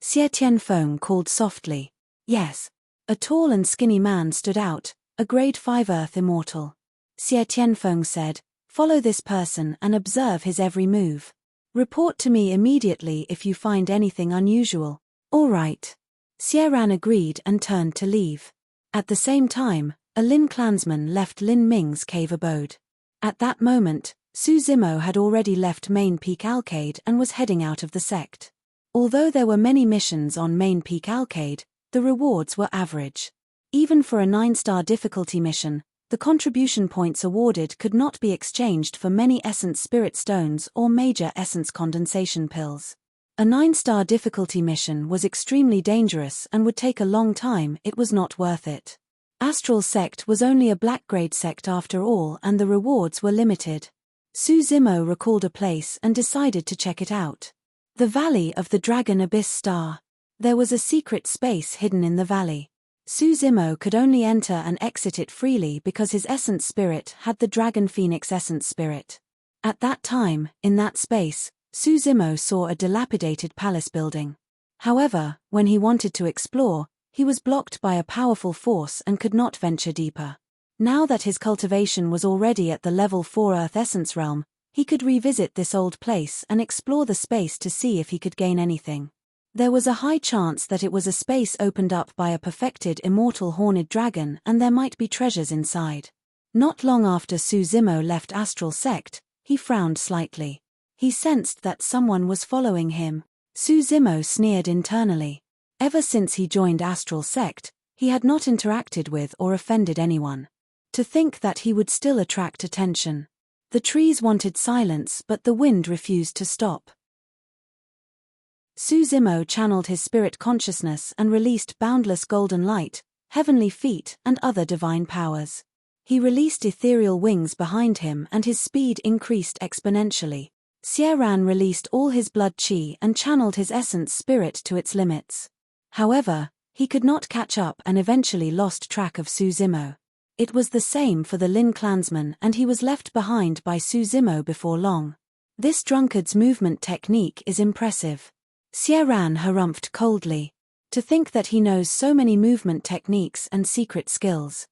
S1: Xie Tianfeng called softly. "Yes." A tall and skinny man stood out, a grade 5 Earth immortal. Xie Tianfeng said, "Follow this person and observe his every move. Report to me immediately if you find anything unusual." "All right." Xie Ran agreed and turned to leave. At the same time, a Lin clansman left Lin Ming's cave abode. At that moment, Su Zimo had already left Main Peak Alcade and was heading out of the sect. Although there were many missions on Main Peak Alcade, the rewards were average. Even for a 9-star difficulty mission, the contribution points awarded could not be exchanged for many essence spirit stones or major essence condensation pills. A 9-star difficulty mission was extremely dangerous and would take a long time. It was not worth it. Astral Sect was only a black grade sect after all, and the rewards were limited. Su Zimo recalled a place and decided to check it out. The Valley of the Dragon Abyss Star. There was a secret space hidden in the valley. Su Zimo could only enter and exit it freely because his essence spirit had the Dragon Phoenix essence spirit. At that time, in that space, Su Zimo saw a dilapidated palace building. However, when he wanted to explore, he was blocked by a powerful force and could not venture deeper. Now that his cultivation was already at the level 4 Earth Essence realm, he could revisit this old place and explore the space to see if he could gain anything. There was a high chance that it was a space opened up by a perfected immortal horned dragon, and there might be treasures inside. Not long after Su Zimo left Astral Sect, he frowned slightly. He sensed that someone was following him. Su Zimo sneered internally. Ever since he joined Astral Sect, he had not interacted with or offended anyone. To think that he would still attract attention. The trees wanted silence, but the wind refused to stop. Su Zimo channeled his spirit consciousness and released boundless golden light, heavenly feet, and other divine powers. He released ethereal wings behind him and his speed increased exponentially. Xie Ran released all his blood qi and channeled his essence spirit to its limits. However, he could not catch up and eventually lost track of Su Zimo. It was the same for the Lin clansman, and he was left behind by Su Zimo before long. This drunkard's movement technique is impressive. Xie Ran harumphed coldly. To think that he knows so many movement techniques and secret skills.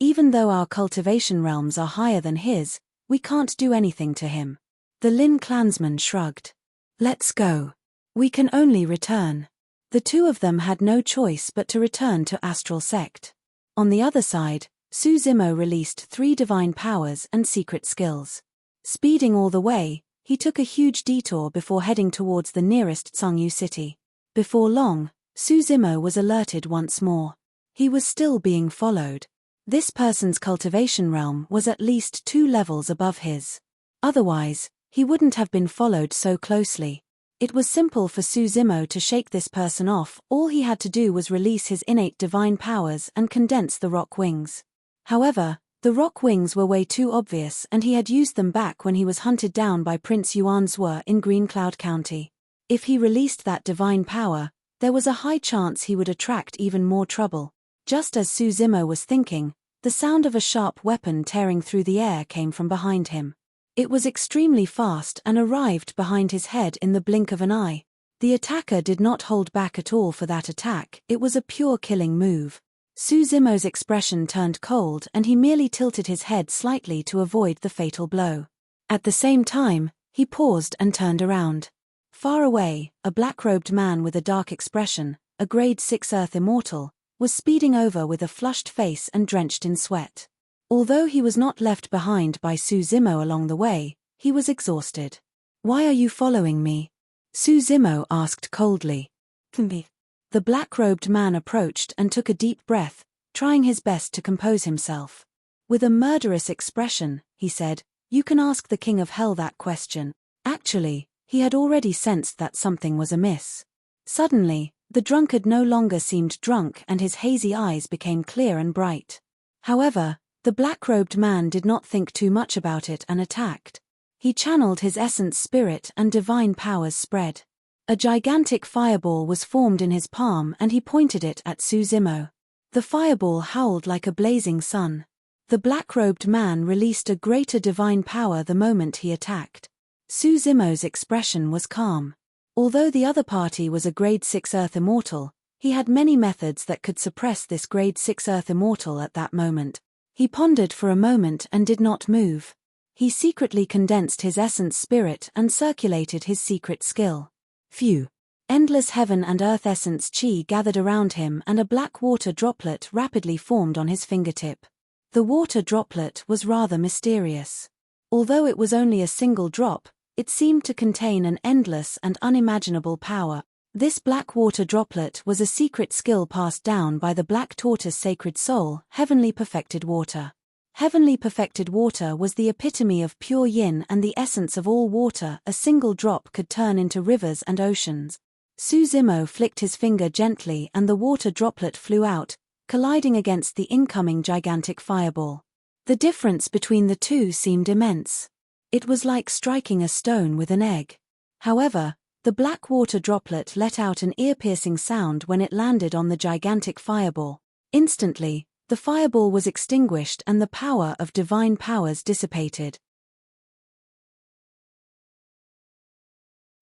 S1: Even though our cultivation realms are higher than his, we can't do anything to him. The Lin clansman shrugged. Let's go. We can only return. The two of them had no choice but to return to Astral Sect. On the other side, Su Zimo released 3 divine powers and secret skills. Speeding all the way, he took a huge detour before heading towards the nearest Tsangyu city. Before long, Su Zimo was alerted once more. He was still being followed. This person's cultivation realm was at least 2 levels above his. Otherwise, he wouldn't have been followed so closely. It was simple for Su Zimo to shake this person off. All he had to do was release his innate divine powers and condense the rock wings. However, the rock wings were way too obvious, and he had used them back when he was hunted down by Prince Yuanzhua in Green Cloud County. If he released that divine power, there was a high chance he would attract even more trouble. Just as Su Zimo was thinking, the sound of a sharp weapon tearing through the air came from behind him. It was extremely fast and arrived behind his head in the blink of an eye. The attacker did not hold back at all for that attack. It was a pure killing move. Su Zimo's expression turned cold and he merely tilted his head slightly to avoid the fatal blow. At the same time, he paused and turned around. Far away, a black-robed man with a dark expression, a grade 6 Earth Immortal, was speeding over with a flushed face and drenched in sweat. Although he was not left behind by Su Zimo along the way, he was exhausted. "Why are you following me?" Su Zimo asked coldly. The black-robed man approached and took a deep breath, trying his best to compose himself. With a murderous expression, he said, "You can ask the King of Hell that question." Actually, he had already sensed that something was amiss. Suddenly, the drunkard no longer seemed drunk and his hazy eyes became clear and bright. However, the black-robed man did not think too much about it and attacked. He channeled his essence spirit and divine powers spread. A gigantic fireball was formed in his palm and he pointed it at Su Zimo. The fireball howled like a blazing sun. The black-robed man released a greater divine power the moment he attacked. Su Zimo's expression was calm. Although the other party was a grade 6 Earth Immortal, he had many methods that could suppress this grade 6 Earth Immortal at that moment. He pondered for a moment and did not move. He secretly condensed his essence spirit and circulated his secret skill. Phew! Endless heaven and earth essence chi gathered around him and a black water droplet rapidly formed on his fingertip. The water droplet was rather mysterious. Although it was only a single drop, it seemed to contain an endless and unimaginable power. This black water droplet was a secret skill passed down by the black tortoise sacred soul, heavenly perfected water. Heavenly perfected water was the epitome of pure yin and the essence of all water. A single drop could turn into rivers and oceans. Su Zimo flicked his finger gently and the water droplet flew out, colliding against the incoming gigantic fireball. The difference between the two seemed immense. It was like striking a stone with an egg. However, the black water droplet let out an ear-piercing sound when it landed on the gigantic fireball. Instantly, the fireball was extinguished and the power of divine powers dissipated.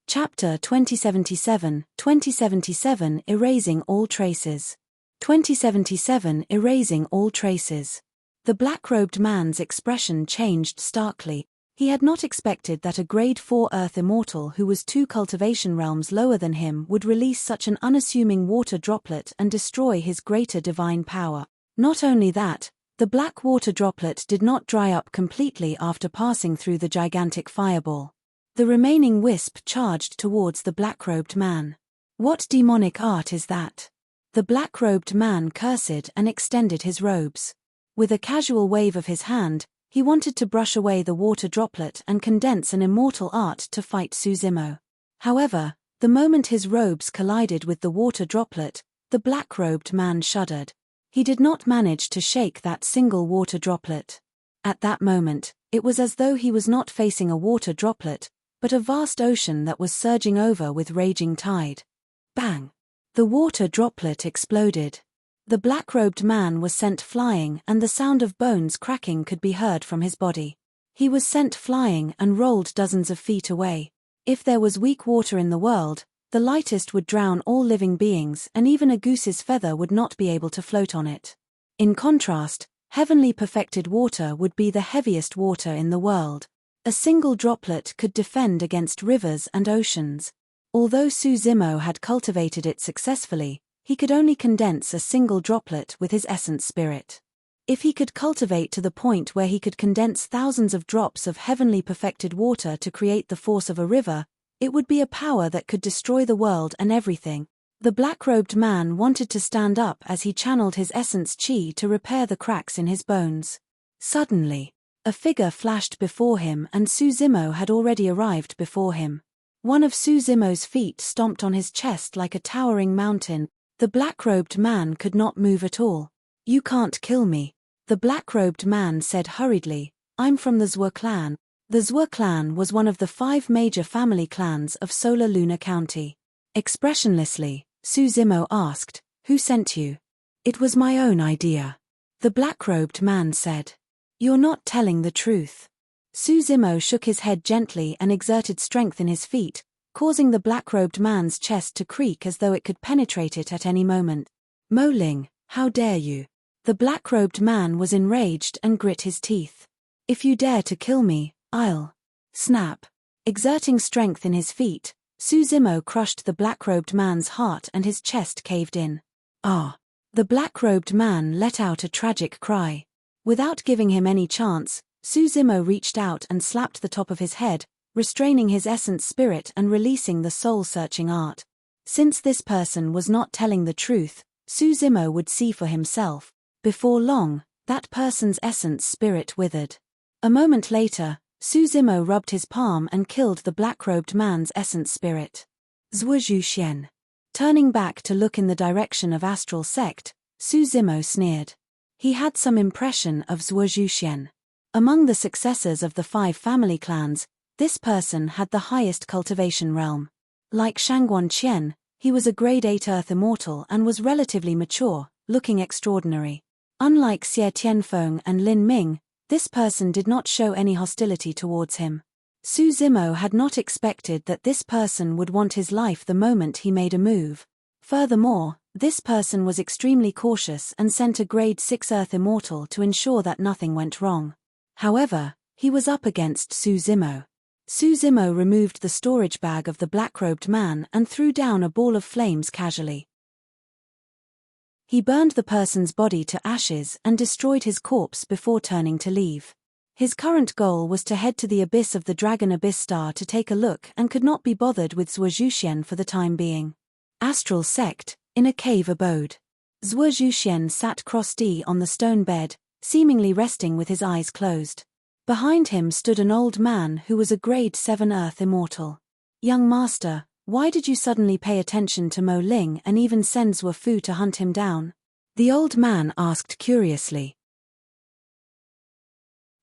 S1: Chapter 2077, 2077 Erasing All Traces. 2077 Erasing All Traces. The black-robed man's expression changed starkly. He had not expected that a grade 4 Earth Immortal who was 2 cultivation realms lower than him would release such an unassuming water droplet and destroy his greater divine power. Not only that, the black water droplet did not dry up completely after passing through the gigantic fireball. The remaining wisp charged towards the black-robed man. What demonic art is that? The black-robed man cursed and extended his robes. With a casual wave of his hand, he wanted to brush away the water droplet and condense an immortal art to fight Su Zimo. However, the moment his robes collided with the water droplet, the black-robed man shuddered. He did not manage to shake that single water droplet. At that moment, it was as though he was not facing a water droplet, but a vast ocean that was surging over with raging tide. Bang! The water droplet exploded. The black-robed man was sent flying and the sound of bones cracking could be heard from his body. He was sent flying and rolled dozens of feet away. If there was weak water in the world, the lightest would drown all living beings and even a goose's feather would not be able to float on it. In contrast, Heavenly perfected water would be the heaviest water in the world. A single droplet could defend against rivers and oceans. Although Su Zimo had cultivated it successfully, he could only condense a single droplet with his essence spirit. If he could cultivate to the point where he could condense thousands of drops of heavenly perfected water to create the force of a river, it would be a power that could destroy the world and everything. The black-robed man wanted to stand up as he channeled his essence chi to repair the cracks in his bones. Suddenly, a figure flashed before him and Su Zimo had already arrived before him. One of Su Zimo's feet stomped on his chest like a towering mountain. The black-robed man could not move at all. "You can't kill me," the black-robed man said hurriedly. "I'm from the Zhou clan." The Zhou clan was one of the 5 major family clans of Solar Luna County. Expressionlessly, Su Zimo asked, "Who sent you?" "It was my own idea," the black-robed man said. "You're not telling the truth." Su Zimo shook his head gently and exerted strength in his feet, causing the black-robed man's chest to creak as though it could penetrate it at any moment. "Mo Ling, how dare you?" The black-robed man was enraged and grit his teeth. "If you dare to kill me, I'll..." Snap. Exerting strength in his feet, Su Zimo crushed the black-robed man's heart and his chest caved in. "Ah!" The black-robed man let out a tragic cry. Without giving him any chance, Su Zimo reached out and slapped the top of his head, restraining his essence spirit and releasing the soul-searching art. Since this person was not telling the truth, Su Zimo would see for himself. Before long, that person's essence spirit withered. A moment later, Su Zimo rubbed his palm and killed the black-robed man's essence spirit. Zhuozhuxian. Turning back to look in the direction of Astral Sect, Su Zimo sneered. He had some impression of Zhuozhuxian. Among the successors of the 5 family clans, this person had the highest cultivation realm. Like Shangguan Qian, he was a grade 8 Earth Immortal and was relatively mature, looking extraordinary. Unlike Xie Tianfeng and Lin Ming, this person did not show any hostility towards him. Su Zimo had not expected that this person would want his life the moment he made a move. Furthermore, this person was extremely cautious and sent a grade 6 Earth Immortal to ensure that nothing went wrong. However, he was up against Su Zimo. Su Zimo removed the storage bag of the black-robed man and threw down a ball of flames casually. He burned the person's body to ashes and destroyed his corpse before turning to leave. His current goal was to head to the abyss of the Dragon Abyss Star to take a look and could not be bothered with Zhuozhuxian for the time being. Astral Sect, in a cave abode. Zhuozhuxian sat cross-D on the stone bed, seemingly resting with his eyes closed. Behind him stood an old man who was a grade 7 Earth Immortal. "Young master, why did you suddenly pay attention to Mo Ling and even send Zhuo Fu to hunt him down?" the old man asked curiously.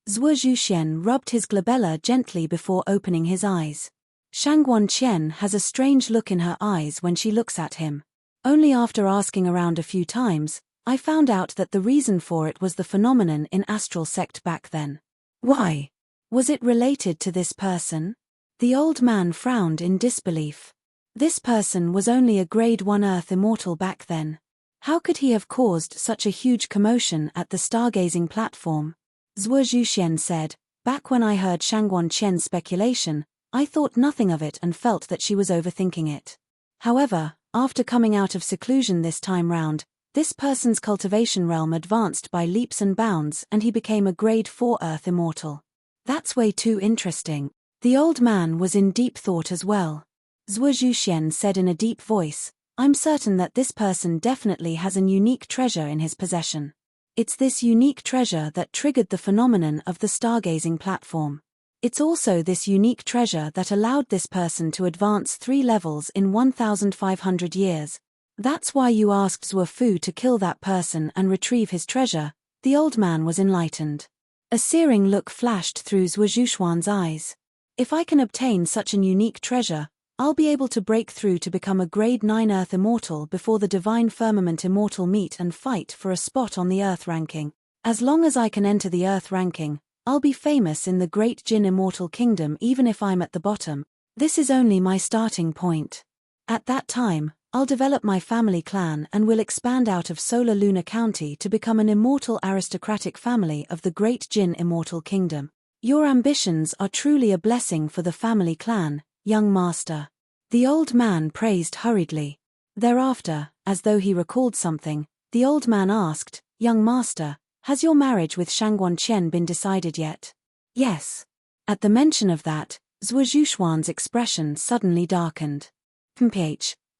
S1: Zhuozhuxian rubbed his glabella gently before opening his eyes. Shangguan Qian has a strange look in her eyes when she looks at him. Only after asking around a few times, I found out that the reason for it was the phenomenon in Astral Sect back then. "Why? Was it related to this person?" The old man frowned in disbelief. This person was only a grade 1 Earth Immortal back then. How could he have caused such a huge commotion at the stargazing platform? Zhuozhuxian said, "Back when I heard Shangguan Qian's speculation, I thought nothing of it and felt that she was overthinking it. However, after coming out of seclusion this time round, this person's cultivation realm advanced by leaps and bounds and he became a grade 4 Earth Immortal. That's way too interesting." The old man was in deep thought as well. Zhuozhuxian said in a deep voice, "I'm certain that this person definitely has a unique treasure in his possession. It's this unique treasure that triggered the phenomenon of the stargazing platform. It's also this unique treasure that allowed this person to advance 3 levels in 1,500 years. That's why you asked Zhuo Fu to kill that person and retrieve his treasure." The old man was enlightened. A searing look flashed through Zhuozhuxian's eyes. "If I can obtain such an unique treasure, I'll be able to break through to become a grade 9 Earth Immortal before the Divine Firmament Immortal meet and fight for a spot on the Earth ranking. As long as I can enter the Earth ranking, I'll be famous in the Great Jin Immortal Kingdom even if I'm at the bottom. This is only my starting point." At that time, I'll develop my family clan and will expand out of Solar Lunar County to become an immortal aristocratic family of the great Jin Immortal Kingdom. Your ambitions are truly a blessing for the family clan, young master. The old man praised hurriedly. Thereafter, as though he recalled something, the old man asked, Young master, has your marriage with Shangguan Qian been decided yet? Yes. At the mention of that, Zhuo Zhuxuan's expression suddenly darkened.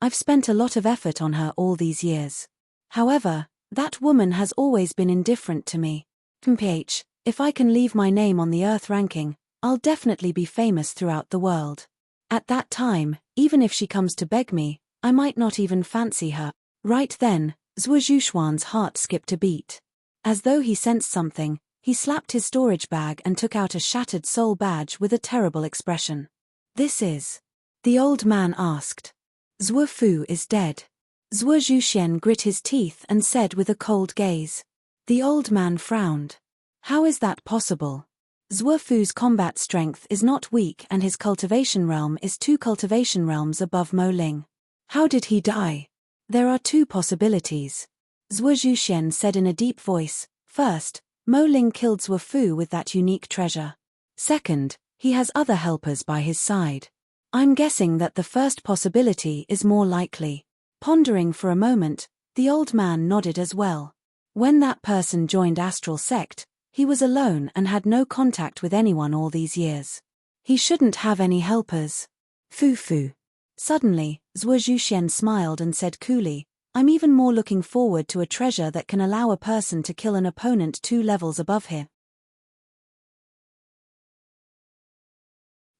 S1: I've spent a lot of effort on her all these years. However, that woman has always been indifferent to me. If I can leave my name on the Earth ranking, I'll definitely be famous throughout the world. At that time, even if she comes to beg me, I might not even fancy her. Right then, Zhuo Zhuxuan's heart skipped a beat. As though he sensed something, he slapped his storage bag and took out a shattered soul badge with a terrible expression. This is? The old man asked. Zhuo Fu is dead. Zhuo Zhuxian grit his teeth and said with a cold gaze. The old man frowned. How is that possible? Zhuo Fu's combat strength is not weak and his cultivation realm is 2 cultivation realms above Mo Ling. How did he die? There are 2 possibilities. Zhuo Zhuxian said in a deep voice. First, Mo Ling killed Zhuo Fu with that unique treasure. Second, he has other helpers by his side. I'm guessing that the first possibility is more likely. Pondering for a moment, the old man nodded as well. When that person joined Astral Sect, he was alone and had no contact with anyone all these years. He shouldn't have any helpers. Fu. Suddenly, Zhuo Zhuxian smiled and said coolly, I'm even more looking forward to a treasure that can allow a person to kill an opponent 2 levels above him.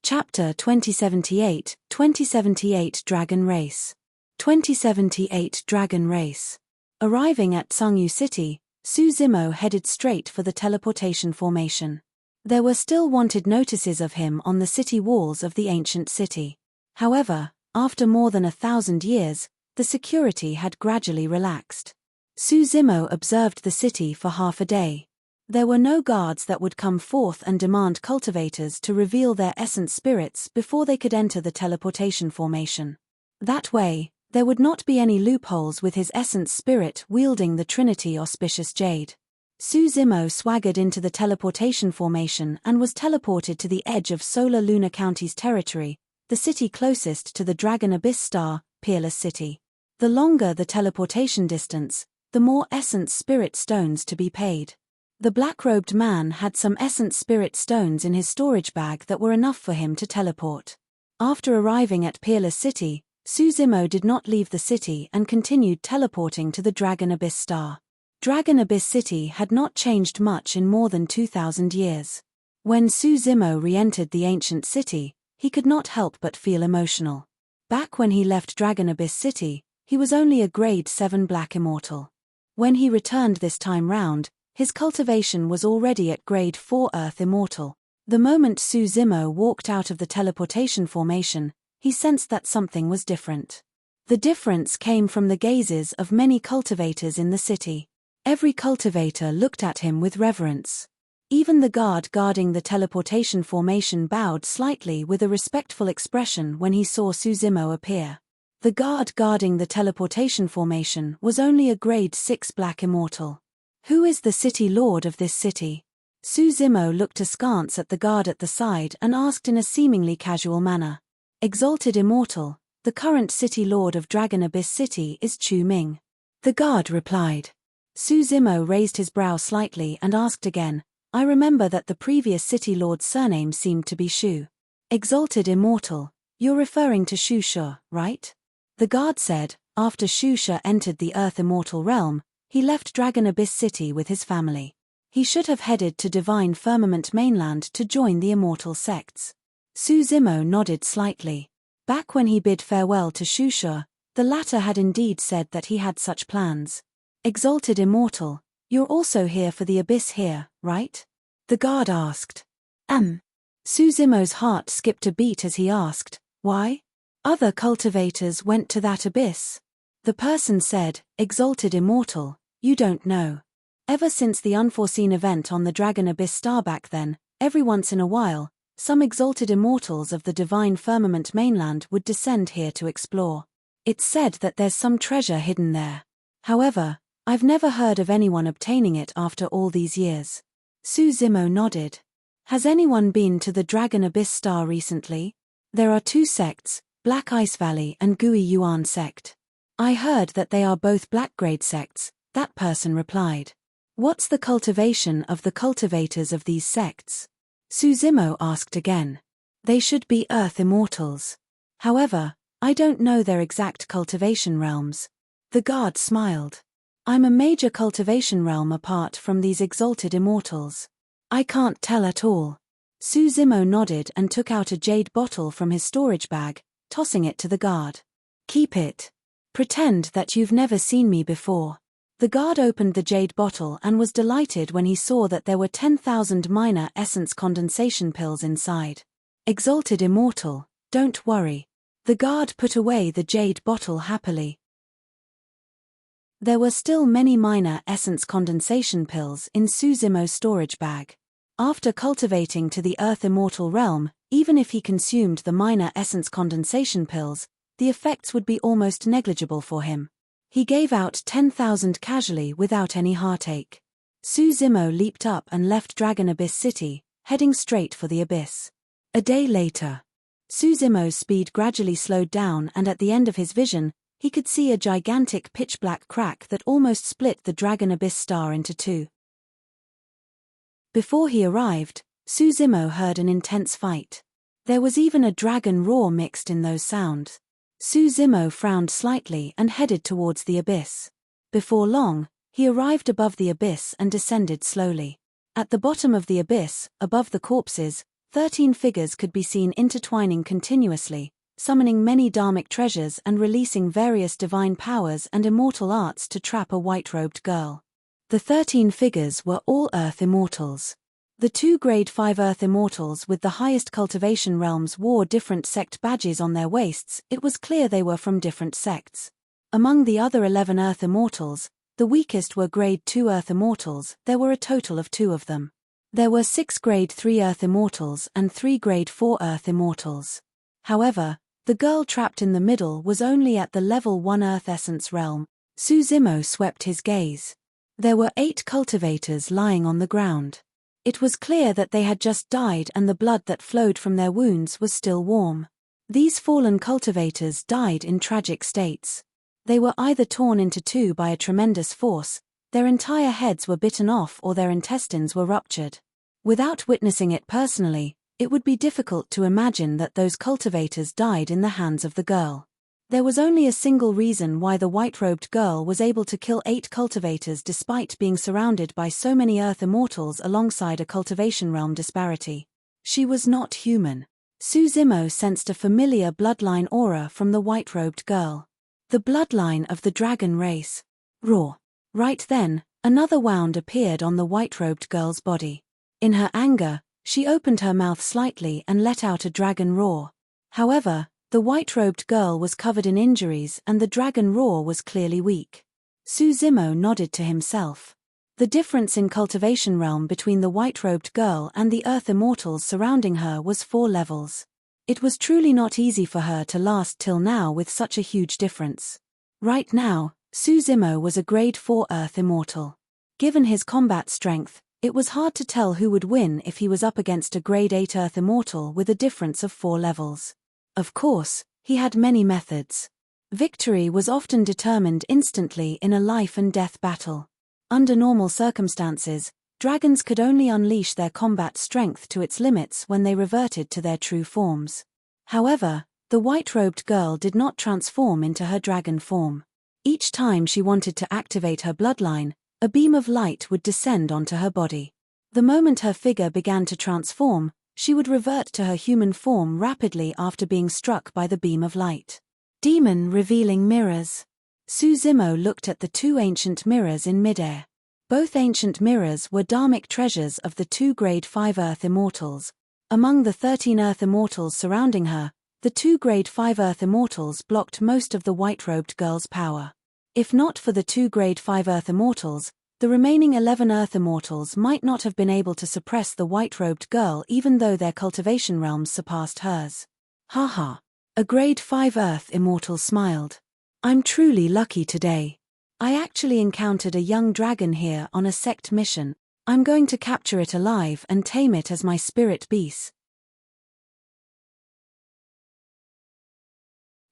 S1: Chapter 2078, 2078 Dragon Race. 2078 Dragon Race. Arriving at Tsangyu City, Su Zimo headed straight for the teleportation formation. There were still wanted notices of him on the city walls of the ancient city. However, after more than 1,000 years, the security had gradually relaxed. Su Zimo observed the city for half a day. There were no guards that would come forth and demand cultivators to reveal their essence spirits before they could enter the teleportation formation. That way, there would not be any loopholes with his essence spirit wielding the Trinity auspicious jade. Su Zimo swaggered into the teleportation formation and was teleported to the edge of Solar Lunar County's territory, the city closest to the Dragon Abyss Star, Peerless City. The longer the teleportation distance, the more essence spirit stones to be paid. The black-robed man had some essence spirit stones in his storage bag that were enough for him to teleport. After arriving at Peerless City, Su Zimo did not leave the city and continued teleporting to the Dragon Abyss Star. Dragon Abyss City had not changed much in more than 2,000 years. When Su Zimo re-entered the ancient city, he could not help but feel emotional. Back when he left Dragon Abyss City, he was only a grade 7 Black Immortal. When he returned this time round, his cultivation was already at grade 4 Earth Immortal. The moment Su Zimo walked out of the teleportation formation, he sensed that something was different. The difference came from the gazes of many cultivators in the city. Every cultivator looked at him with reverence. Even the guard guarding the teleportation formation bowed slightly with a respectful expression when he saw Su Zimo appear. The guard guarding the teleportation formation was only a grade 6 Black Immortal. Who is the city lord of this city? Su Zimo looked askance at the guard at the side and asked in a seemingly casual manner. Exalted Immortal, the current city lord of Dragon Abyss City is Chu Ming. The guard replied. Su Zimo raised his brow slightly and asked again, I remember that the previous city lord's surname seemed to be Shu. Exalted Immortal, you're referring to Shu Shi, right? The guard said, after Shu Shi entered the Earth Immortal realm, he left Dragon Abyss City with his family. He should have headed to Divine Firmament Mainland to join the Immortal sects. Su Zimo nodded slightly. Back when he bid farewell to Shu Shi, the latter had indeed said that he had such plans. Exalted Immortal, you're also here for the Abyss here, right? The guard asked. Su Zimo's heart skipped a beat as he asked, why? Other cultivators went to that abyss. The person said, Exalted Immortal, you don't know. Ever since the unforeseen event on the Dragon Abyss Star back then, every once in a while, some exalted immortals of the Divine Firmament Mainland would descend here to explore. It's said that there's some treasure hidden there. However, I've never heard of anyone obtaining it after all these years. Suzimo nodded. Has anyone been to the Dragon Abyss Star recently? There are two sects, Black Ice Valley and Gui Yuan sect. I heard that they are both black-grade sects, that person replied. What's the cultivation of the cultivators of these sects? Suzimo asked again. They should be Earth Immortals. However, I don't know their exact cultivation realms. The guard smiled. I'm a major cultivation realm apart from these exalted immortals. I can't tell at all. Suzimo nodded and took out a jade bottle from his storage bag, tossing it to the guard. Keep it. Pretend that you've never seen me before. The guard opened the jade bottle and was delighted when he saw that there were 10,000 minor essence condensation pills inside. Exalted Immortal, don't worry. The guard put away the jade bottle happily. There were still many minor essence condensation pills in Suzimo's storage bag. After cultivating to the Earth Immortal realm, even if he consumed the minor essence condensation pills, the effects would be almost negligible for him. He gave out 10,000 casually without any heartache. Suzimo leaped up and left Dragon Abyss City, heading straight for the abyss. A day later. Suzimo's speed gradually slowed down and at the end of his vision, he could see a gigantic pitch-black crack that almost split the Dragon Abyss Star into two. Before he arrived, Suzimo heard an intense fight. There was even a dragon roar mixed in those sounds. Suzimo frowned slightly and headed towards the abyss. Before long, he arrived above the abyss and descended slowly. At the bottom of the abyss, above the corpses, 13 figures could be seen intertwining continuously, summoning many dharmic treasures and releasing various divine powers and immortal arts to trap a white-robed girl. The 13 figures were all Earth Immortals. The two Grade 5 Earth Immortals with the highest cultivation realms wore different sect badges on their waists. It was clear they were from different sects. Among the other 11 Earth Immortals, the weakest were Grade 2 Earth Immortals. There were a total of 2 of them. There were 6 Grade 3 Earth Immortals and 3 Grade 4 Earth Immortals. However, the girl trapped in the middle was only at the level 1 Earth Essence realm. Suzimo swept his gaze. There were 8 cultivators lying on the ground. It was clear that they had just died and the blood that flowed from their wounds was still warm. These fallen cultivators died in tragic states. They were either torn into two by a tremendous force, their entire heads were bitten off or their intestines were ruptured. Without witnessing it personally, it would be difficult to imagine that those cultivators died in the hands of the girl. There was only a single reason why the white-robed girl was able to kill 8 cultivators despite being surrounded by so many Earth Immortals alongside a cultivation realm disparity. She was not human. Suzimo sensed a familiar bloodline aura from the white-robed girl. The bloodline of the dragon race. Roar. Right then, another wound appeared on the white-robed girl's body. In her anger, she opened her mouth slightly and let out a dragon roar. However, the white-robed girl was covered in injuries and the dragon roar was clearly weak. Suzimo nodded to himself. The difference in cultivation realm between the white-robed girl and the Earth Immortals surrounding her was 4 levels. It was truly not easy for her to last till now with such a huge difference. Right now, Suzimo was a Grade 4 Earth Immortal. Given his combat strength, it was hard to tell who would win if he was up against a Grade 8 Earth Immortal with a difference of 4 levels. Of course, he had many methods. Victory was often determined instantly in a life-and-death battle. Under normal circumstances, dragons could only unleash their combat strength to its limits when they reverted to their true forms. However, the white-robed girl did not transform into her dragon form. Each time she wanted to activate her bloodline, a beam of light would descend onto her body. The moment her figure began to transform, she would revert to her human form rapidly after being struck by the beam of light. Demon revealing mirrors. Suzimo looked at the 2 ancient mirrors in midair. Both ancient mirrors were dharmic treasures of the 2 Grade 5 Earth Immortals. Among the 13 Earth Immortals surrounding her, the 2 Grade 5 Earth Immortals blocked most of the white-robed girl's power. If not for the 2 Grade 5 Earth Immortals, the remaining 11 Earth Immortals might not have been able to suppress the white-robed girl even though their cultivation realms surpassed hers. Haha. A Grade 5 Earth Immortal smiled. I'm truly lucky today. I actually encountered a young dragon here on a sect mission. I'm going to capture it alive and tame it as my spirit beast.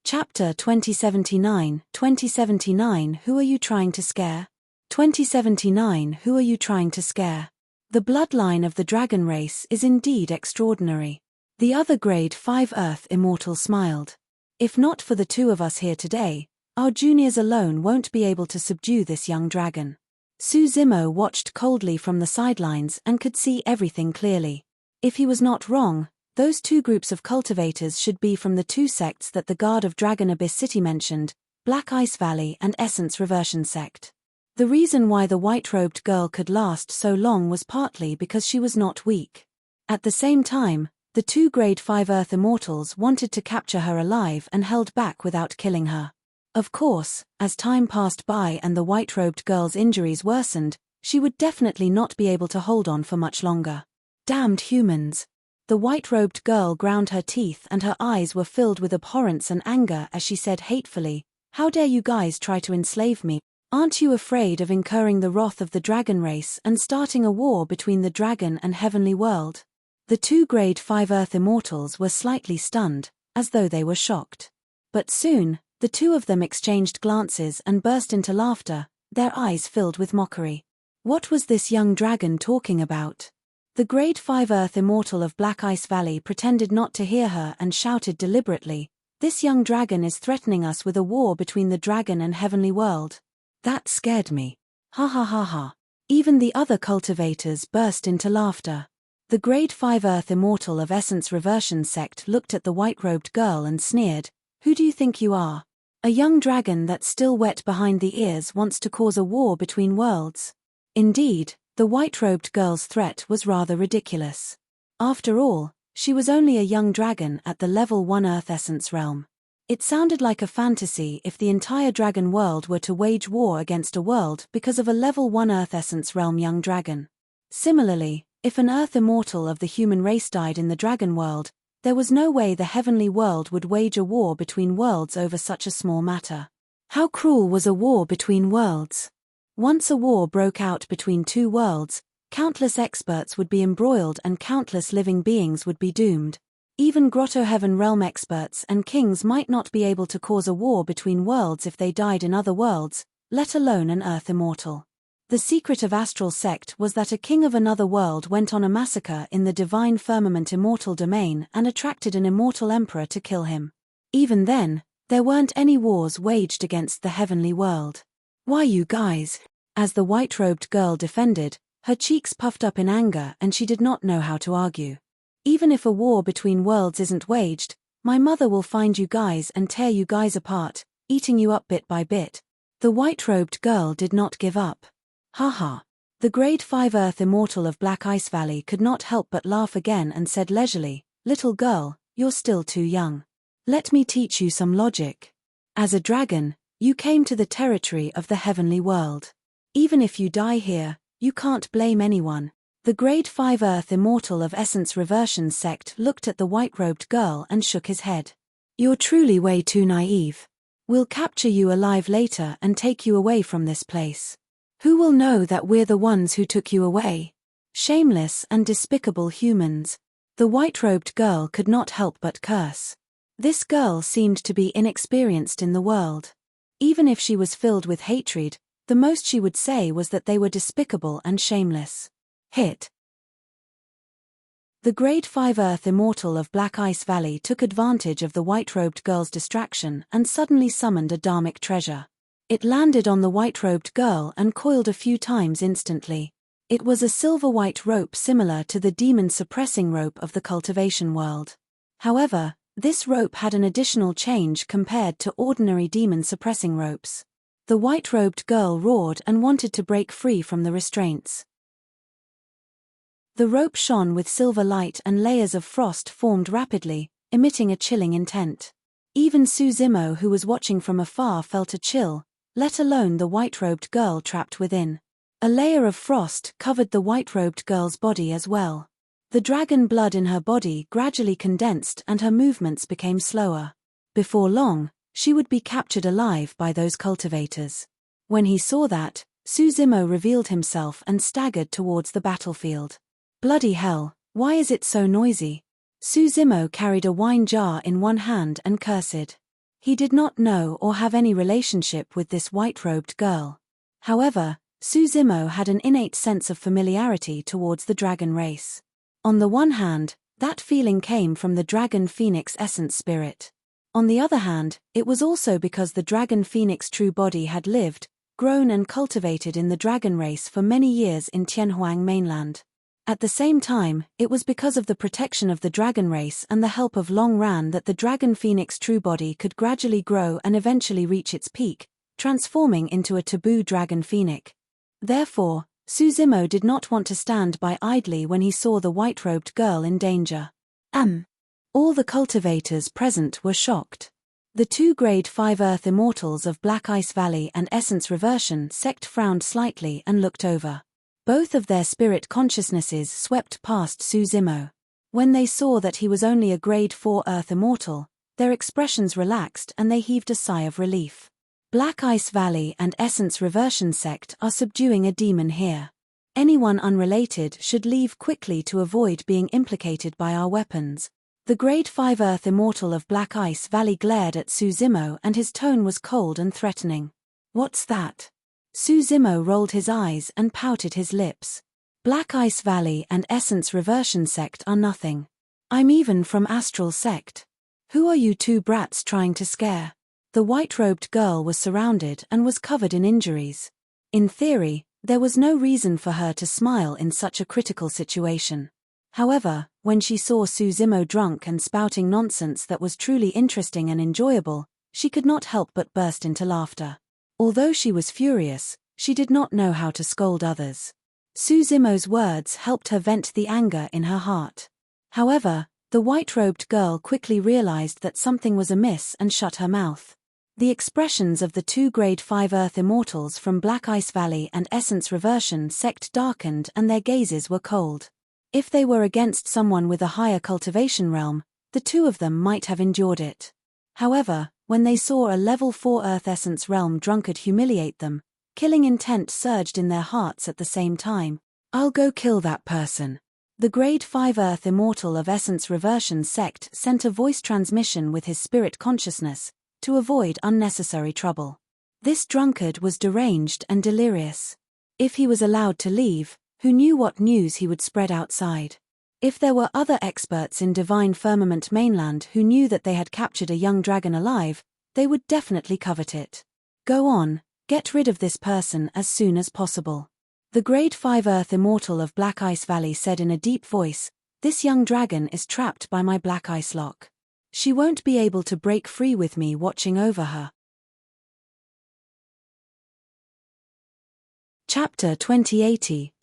S1: Chapter 2079, 2079 Who are you trying to scare? 2079 Who are you trying to scare? The bloodline of the dragon race is indeed extraordinary. The other grade 5 Earth Immortal smiled. If not for the two of us here today, our juniors alone won't be able to subdue this young dragon. Suzimo watched coldly from the sidelines and could see everything clearly. If he was not wrong, those two groups of cultivators should be from the two sects that the Guard of Dragon Abyss City mentioned, Black Ice Valley and Essence Reversion Sect. The reason why the white-robed girl could last so long was partly because she was not weak. At the same time, the two grade 5 Earth Immortals wanted to capture her alive and held back without killing her. Of course, as time passed by and the white-robed girl's injuries worsened, she would definitely not be able to hold on for much longer. Damned humans. The white-robed girl ground her teeth and her eyes were filled with abhorrence and anger as she said hatefully, "How dare you guys try to enslave me? Aren't you afraid of incurring the wrath of the dragon race and starting a war between the dragon and heavenly world?" The two grade 5 Earth Immortals were slightly stunned, as though they were shocked. But soon, the two of them exchanged glances and burst into laughter, their eyes filled with mockery. What was this young dragon talking about? The grade 5 Earth Immortal of Black Ice Valley pretended not to hear her and shouted deliberately, "This young dragon is threatening us with a war between the dragon and heavenly world." That scared me. Ha ha ha ha. Even the other cultivators burst into laughter. The grade 5 Earth Immortal of Essence Reversion Sect looked at the white-robed girl and sneered, "Who do you think you are? A young dragon that's still wet behind the ears wants to cause a war between worlds?" Indeed, the white-robed girl's threat was rather ridiculous. After all, she was only a young dragon at the level 1 Earth Essence realm. It sounded like a fantasy if the entire dragon world were to wage war against a world because of a level 1 Earth Essence realm young dragon. Similarly, if an Earth Immortal of the human race died in the dragon world, there was no way the heavenly world would wage a war between worlds over such a small matter. How cruel was a war between worlds? Once a war broke out between two worlds, countless experts would be embroiled and countless living beings would be doomed. Even Grotto Heaven realm experts and kings might not be able to cause a war between worlds if they died in other worlds, let alone an Earth Immortal. The secret of Astral Sect was that a king of another world went on a massacre in the Divine Firmament Immortal domain and attracted an immortal emperor to kill him. Even then, there weren't any wars waged against the heavenly world. "Why you guys?" As the white-robed girl defended, her cheeks puffed up in anger and she did not know how to argue. "Even if a war between worlds isn't waged, my mother will find you guys and tear you guys apart, eating you up bit by bit." The white-robed girl did not give up. Haha. The grade 5 Earth Immortal of Black Ice Valley could not help but laugh again and said leisurely, "Little girl, you're still too young. Let me teach you some logic. As a dragon, you came to the territory of the heavenly world. Even if you die here, you can't blame anyone." The grade 5 Earth Immortal of Essence Reversion Sect looked at the white-robed girl and shook his head. "You're truly way too naive. We'll capture you alive later and take you away from this place. Who will know that we're the ones who took you away? Shameless and despicable humans." The white-robed girl could not help but curse. This girl seemed to be inexperienced in the world. Even if she was filled with hatred, the most she would say was that they were despicable and shameless. Hit. The grade 5 Earth Immortal of Black Ice Valley took advantage of the white-robed girl's distraction and suddenly summoned a dharmic treasure. It landed on the white-robed girl and coiled a few times instantly. It was a silver-white rope similar to the demon-suppressing rope of the cultivation world. However, this rope had an additional change compared to ordinary demon-suppressing ropes. The white-robed girl roared and wanted to break free from the restraints. The rope shone with silver light and layers of frost formed rapidly, emitting a chilling intent. Even Suzimo, who was watching from afar, felt a chill, let alone the white-robed girl trapped within. A layer of frost covered the white-robed girl's body as well. The dragon blood in her body gradually condensed and her movements became slower. Before long, She would be captured alive by those cultivators. When he saw that, Suzimo revealed himself and staggered towards the battlefield. Bloody hell, why is it so noisy? Suzimo carried a wine jar in one hand and cursed. He did not know or have any relationship with this white-robed girl. However, Suzimo had an innate sense of familiarity towards the dragon race. On the one hand, that feeling came from the dragon phoenix essence spirit. On the other hand, it was also because the dragon phoenix true body had lived, grown and cultivated in the dragon race for many years in Tianhuang mainland. At the same time, it was because of the protection of the dragon race and the help of Long Ran that the dragon phoenix true body could gradually grow and eventually reach its peak, transforming into a taboo dragon phoenix. Therefore, Suzimo did not want to stand by idly when he saw the white-robed girl in danger. All the cultivators present were shocked. The two Grade 5 Earth Immortals of Black Ice Valley and Essence Reversion sect frowned slightly and looked over. Both of their spirit consciousnesses swept past Suzimo. When they saw that he was only a Grade 4 Earth Immortal, their expressions relaxed and they heaved a sigh of relief. Black Ice Valley and Essence Reversion sect are subduing a demon here. Anyone unrelated should leave quickly to avoid being implicated by our weapons. The Grade 5 Earth Immortal of Black Ice Valley glared at Suzimo and his tone was cold and threatening. What's that? Suzimo rolled his eyes and pouted his lips. Black Ice Valley and Essence Reversion sect are nothing. I'm even from Astral sect. Who are you two brats trying to scare? The white-robed girl was surrounded and was covered in injuries. In theory, there was no reason for her to smile in such a critical situation. However, when she saw Suzimo drunk and spouting nonsense that was truly interesting and enjoyable, she could not help but burst into laughter. Although she was furious, she did not know how to scold others. Suzimo's words helped her vent the anger in her heart. However, the white-robed girl quickly realized that something was amiss and shut her mouth. The expressions of the two Grade 5 Earth Immortals from Black Ice Valley and Essence Reversion sect darkened and their gazes were cold. If they were against someone with a higher cultivation realm, the two of them might have endured it. However, when they saw a level 4 Earth Essence realm drunkard humiliate them, killing intent surged in their hearts at the same time. I'll go kill that person. The Grade 5 Earth Immortal of Essence Reversion sect sent a voice transmission with his spirit consciousness, to avoid unnecessary trouble. This drunkard was deranged and delirious. If he was allowed to leave, who knew what news he would spread outside? If there were other experts in Divine Firmament mainland who knew that they had captured a young dragon alive, they would definitely covet it. Go on, get rid of this person as soon as possible. The Grade 5 Earth Immortal of Black Ice Valley said in a deep voice, this young dragon is trapped by my black ice lock. She won't be able to break free with me watching over her. Chapter 2080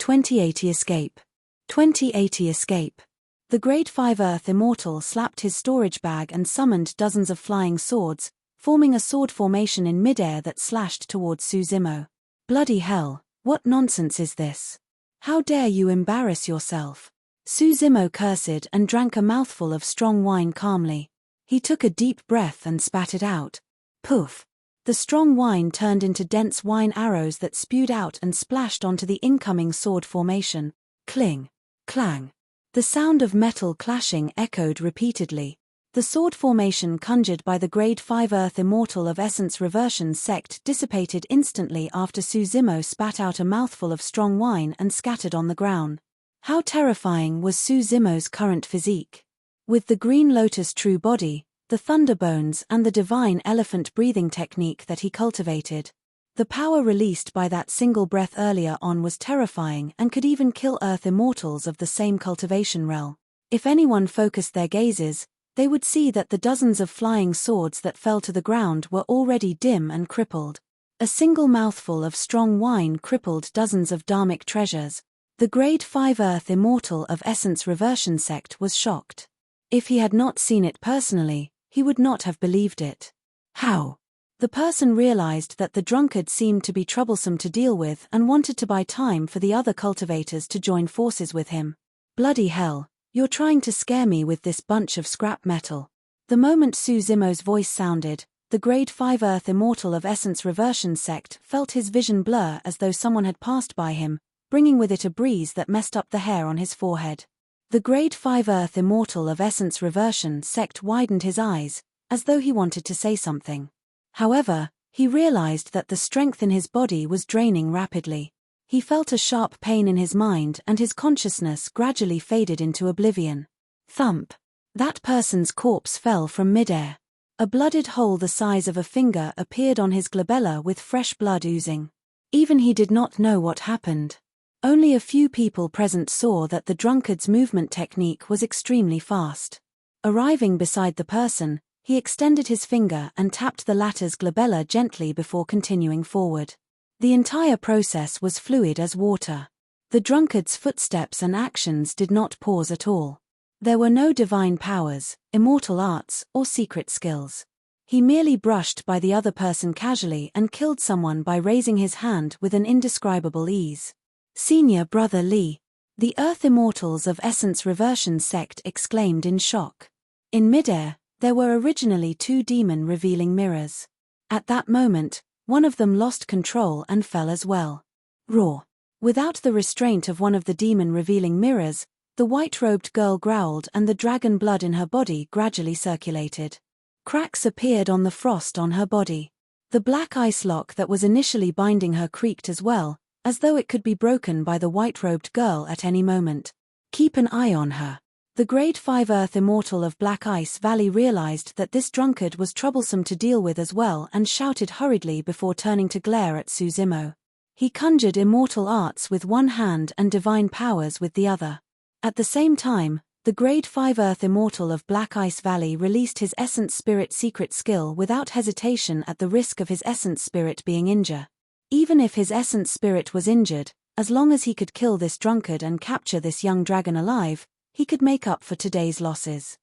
S1: Escape. 2080 Escape. The Grade 5 Earth Immortal slapped his storage bag and summoned dozens of flying swords, forming a sword formation in midair that slashed towards Suzimo. Bloody hell, what nonsense is this? How dare you embarrass yourself? Suzimo cursed and drank a mouthful of strong wine calmly. He took a deep breath and spat it out. Poof! The strong wine turned into dense wine arrows that spewed out and splashed onto the incoming sword formation. Cling! Clang! The sound of metal clashing echoed repeatedly. The sword formation conjured by the Grade 5 Earth Immortal of Essence Reversion sect dissipated instantly after Suzimo spat out a mouthful of strong wine and scattered on the ground. How terrifying was Suzimo's current physique? With the Green Lotus true body, the Thunderbones and the divine elephant breathing technique that he cultivated, the power released by that single breath earlier on was terrifying and could even kill Earth Immortals of the same cultivation realm. If anyone focused their gazes, they would see that the dozens of flying swords that fell to the ground were already dim and crippled. A single mouthful of strong wine crippled dozens of dharmic treasures. The Grade 5 Earth Immortal of Essence Reversion sect was shocked. If he had not seen it personally, he would not have believed it. How? The person realized that the drunkard seemed to be troublesome to deal with and wanted to buy time for the other cultivators to join forces with him. Bloody hell, you're trying to scare me with this bunch of scrap metal. The moment Suzimo's voice sounded, the grade 5 Earth Immortal of Essence Reversion sect felt his vision blur as though someone had passed by him, bringing with it a breeze that messed up the hair on his forehead. The grade 5 Earth Immortal of Essence Reversion sect widened his eyes, as though he wanted to say something. However, he realized that the strength in his body was draining rapidly. He felt a sharp pain in his mind and his consciousness gradually faded into oblivion. Thump! That person's corpse fell from midair. A blooded hole the size of a finger appeared on his glabella with fresh blood oozing. Even he did not know what happened. Only a few people present saw that the drunkard's movement technique was extremely fast. Arriving beside the person, he extended his finger and tapped the latter's glabella gently before continuing forward. The entire process was fluid as water. The drunkard's footsteps and actions did not pause at all. There were no divine powers, immortal arts, or secret skills. He merely brushed by the other person casually and killed someone by raising his hand with an indescribable ease. Senior Brother Lee, the Earth Immortals of Essence Reversion sect exclaimed in shock. In midair, there were originally two demon-revealing mirrors. At that moment, one of them lost control and fell as well. Raw. Without the restraint of one of the demon-revealing mirrors, the white-robed girl growled and the dragon blood in her body gradually circulated. Cracks appeared on the frost on her body. The black ice lock that was initially binding her creaked as well, as though it could be broken by the white-robed girl at any moment. Keep an eye on her. The grade 5 Earth Immortal of Black Ice Valley realized that this drunkard was troublesome to deal with as well and shouted hurriedly before turning to glare at Suzimo. He conjured immortal arts with one hand and divine powers with the other. At the same time, the grade 5 Earth Immortal of Black Ice Valley released his Essence Spirit secret skill without hesitation at the risk of his Essence Spirit being injured. Even if his Essence Spirit was injured, as long as he could kill this drunkard and capture this young dragon alive, he could make up for today's losses.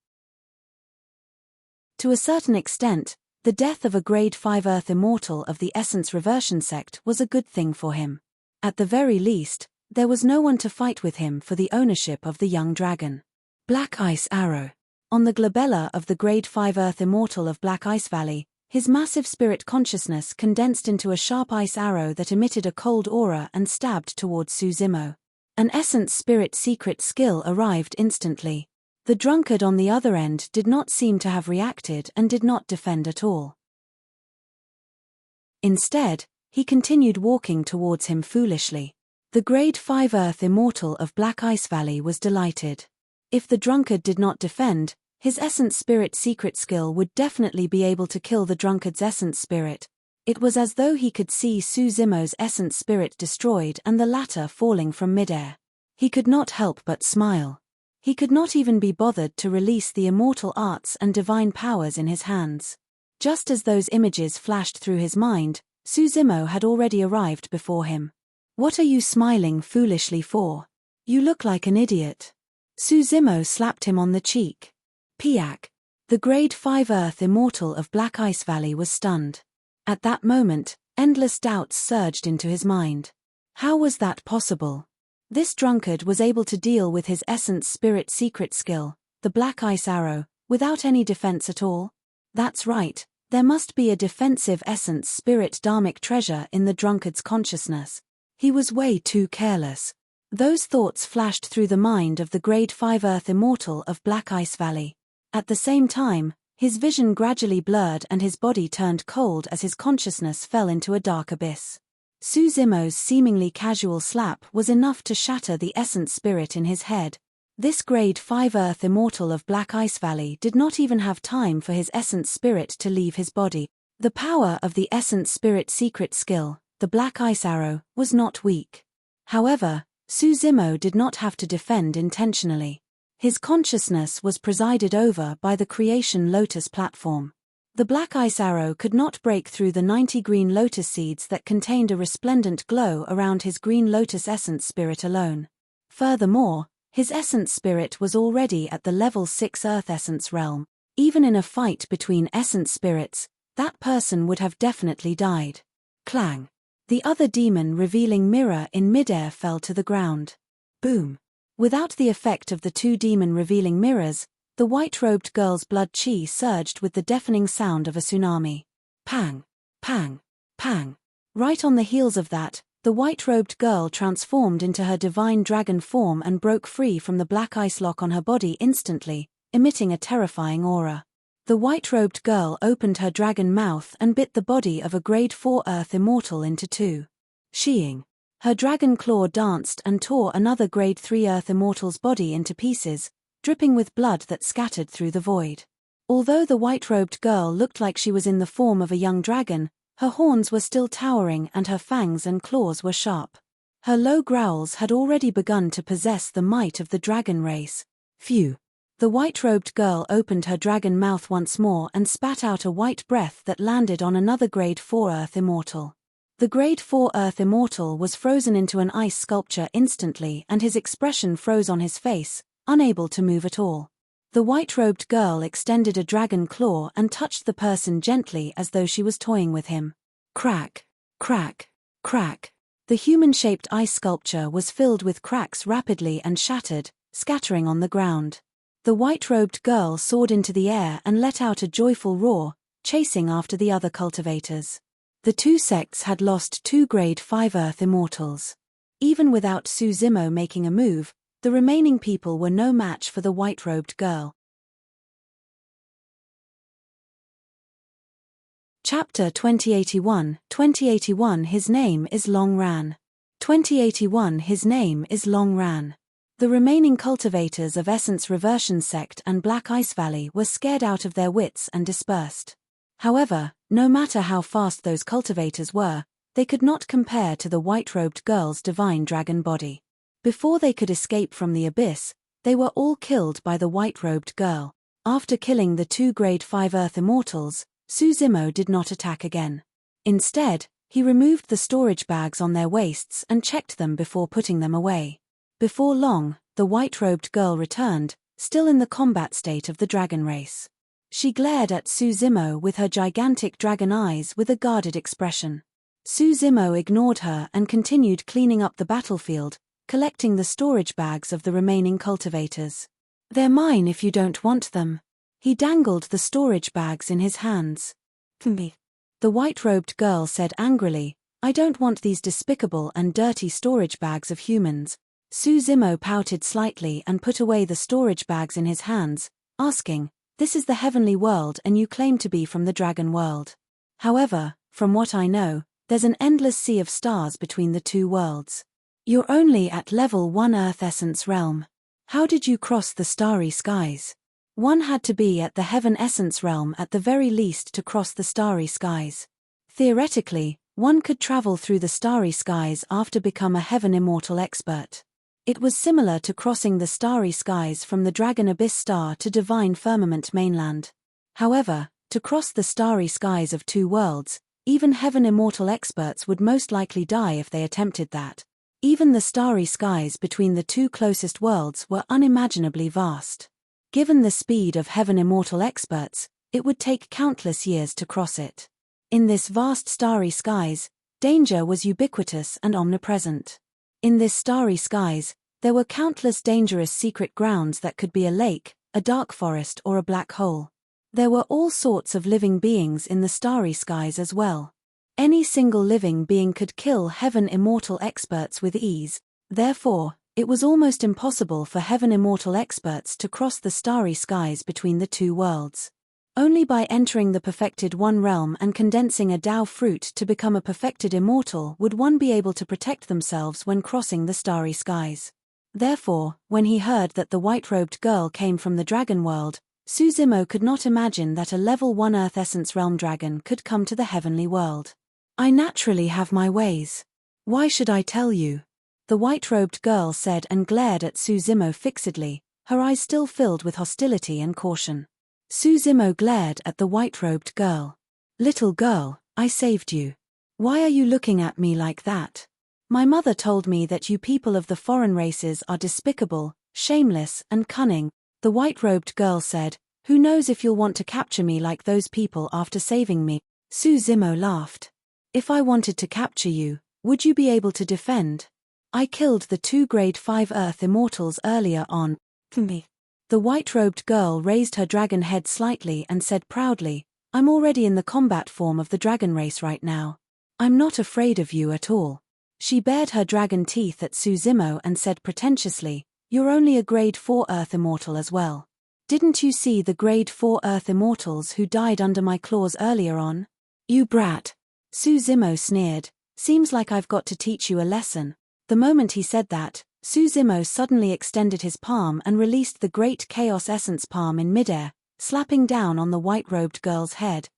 S1: To a certain extent, the death of a grade 5 Earth Immortal of the Essence Reversion sect was a good thing for him. At the very least, there was no one to fight with him for the ownership of the young dragon. Black Ice Arrow. On the glabella of the grade 5 Earth Immortal of Black Ice Valley, his massive spirit consciousness condensed into a sharp ice arrow that emitted a cold aura and stabbed towards Suzimo. An Essence Spirit secret skill arrived instantly. The drunkard on the other end did not seem to have reacted and did not defend at all. Instead, he continued walking towards him foolishly. The grade 5 Earth Immortal of Black Ice Valley was delighted. If the drunkard did not defend, his Essence Spirit secret skill would definitely be able to kill the drunkard's Essence Spirit. It was as though he could see Suzimo's Essence Spirit destroyed and the latter falling from midair. He could not help but smile. He could not even be bothered to release the immortal arts and divine powers in his hands. Just as those images flashed through his mind, Suzimo had already arrived before him. What are you smiling foolishly for? You look like an idiot. Suzimo slapped him on the cheek. Piak. The grade 5 Earth Immortal of Black Ice Valley was stunned. At that moment, endless doubts surged into his mind. How was that possible? This drunkard was able to deal with his Essence Spirit secret skill, the Black Ice Arrow, without any defense at all? That's right, there must be a defensive Essence Spirit dharmic treasure in the drunkard's consciousness. He was way too careless. Those thoughts flashed through the mind of the grade 5 Earth Immortal of Black Ice Valley. At the same time, his vision gradually blurred and his body turned cold as his consciousness fell into a dark abyss. Suzimo's seemingly casual slap was enough to shatter the Essence Spirit in his head. This grade 5 Earth Immortal of Black Ice Valley did not even have time for his Essence Spirit to leave his body. The power of the Essence Spirit secret skill, the Black Ice Arrow, was not weak. However, Suzimo did not have to defend intentionally. His consciousness was presided over by the Creation Lotus platform. The Black Ice Arrow could not break through the 90 green lotus seeds that contained a resplendent glow around his green lotus essence spirit alone. Furthermore, his essence spirit was already at the level 6 Earth Essence realm. Even in a fight between essence spirits, that person would have definitely died. Clang. The other demon-revealing mirror in midair fell to the ground. Boom. Without the effect of the two demon-revealing mirrors, the white-robed girl's blood chi surged with the deafening sound of a tsunami. Pang, pang, pang. Right on the heels of that, the white-robed girl transformed into her divine dragon form and broke free from the black ice lock on her body instantly, emitting a terrifying aura. The white-robed girl opened her dragon mouth and bit the body of a Grade 4 Earth Immortal into two. Sheeing. Her dragon claw danced and tore another Grade 3 Earth Immortal's body into pieces, dripping with blood that scattered through the void. Although the white-robed girl looked like she was in the form of a young dragon, her horns were still towering and her fangs and claws were sharp. Her low growls had already begun to possess the might of the dragon race. Phew. The white-robed girl opened her dragon mouth once more and spat out a white breath that landed on another Grade 4 Earth Immortal. The Grade 4 Earth Immortal was frozen into an ice sculpture instantly and his expression froze on his face, unable to move at all. The white-robed girl extended a dragon claw and touched the person gently as though she was toying with him. Crack, crack, crack. The human-shaped ice sculpture was filled with cracks rapidly and shattered, scattering on the ground. The white-robed girl soared into the air and let out a joyful roar, chasing after the other cultivators. The two sects had lost two Grade 5 Earth Immortals. Even without Suzimo making a move, the remaining people were no match for the white-robed girl. Chapter 2081, 2081 His name is Long Ran. 2081 His name is Long Ran. The remaining cultivators of Essence Reversion Sect and Black Ice Valley were scared out of their wits and dispersed. However, no matter how fast those cultivators were, they could not compare to the white-robed girl's divine dragon body. Before they could escape from the abyss, they were all killed by the white-robed girl. After killing the two Grade 5 Earth Immortals, Suzimo did not attack again. Instead, he removed the storage bags on their waists and checked them before putting them away. Before long, the white-robed girl returned, still in the combat state of the dragon race. She glared at Suzimo with her gigantic dragon eyes with a guarded expression. Suzimo ignored her and continued cleaning up the battlefield, collecting the storage bags of the remaining cultivators. They're mine if you don't want them. He dangled the storage bags in his hands. Me. The white-robed girl said angrily, I don't want these despicable and dirty storage bags of humans. Suzimo pouted slightly and put away the storage bags in his hands, asking, This is the heavenly world and you claim to be from the dragon world. However, from what I know, there's an endless sea of stars between the two worlds. You're only at level 1 Earth Essence realm. How did you cross the starry skies? One had to be at the Heaven Essence realm at the very least to cross the starry skies. Theoretically, one could travel through the starry skies after become a Heaven Immortal expert. It was similar to crossing the starry skies from the Dragon Abyss Star to Divine Firmament mainland. However, to cross the starry skies of two worlds, even Heaven Immortal experts would most likely die if they attempted that. Even the starry skies between the two closest worlds were unimaginably vast. Given the speed of Heaven Immortal experts, it would take countless years to cross it. In this vast starry skies, danger was ubiquitous and omnipresent. In this starry skies, there were countless dangerous secret grounds that could be a lake, a dark forest or a black hole. There were all sorts of living beings in the starry skies as well. Any single living being could kill Heaven Immortal experts with ease, therefore, it was almost impossible for Heaven Immortal experts to cross the starry skies between the two worlds. Only by entering the perfected one realm and condensing a Dao fruit to become a perfected immortal would one be able to protect themselves when crossing the starry skies. Therefore, when he heard that the white-robed girl came from the dragon world, Suzimo could not imagine that a level 1 Earth Essence realm dragon could come to the heavenly world. I naturally have my ways. Why should I tell you? The white-robed girl said and glared at Suzimo fixedly, her eyes still filled with hostility and caution. Suzimo glared at the white-robed girl. Little girl, I saved you. Why are you looking at me like that? My mother told me that you people of the foreign races are despicable, shameless, and cunning. The white-robed girl said, who knows if you'll want to capture me like those people after saving me? Suzimo laughed. If I wanted to capture you, would you be able to defend? I killed the two Grade 5 Earth Immortals earlier on. Me. The white-robed girl raised her dragon head slightly and said proudly, I'm already in the combat form of the dragon race right now. I'm not afraid of you at all. She bared her dragon teeth at Suzimo and said pretentiously, "You're only a grade 4 Earth Immortal as well. Didn't you see the grade 4 Earth Immortals who died under my claws earlier on? You brat." Suzimo sneered, "Seems like I've got to teach you a lesson." The moment he said that, Suzimo suddenly extended his palm and released the Great Chaos Essence palm in midair, slapping down on the white-robed girl's head.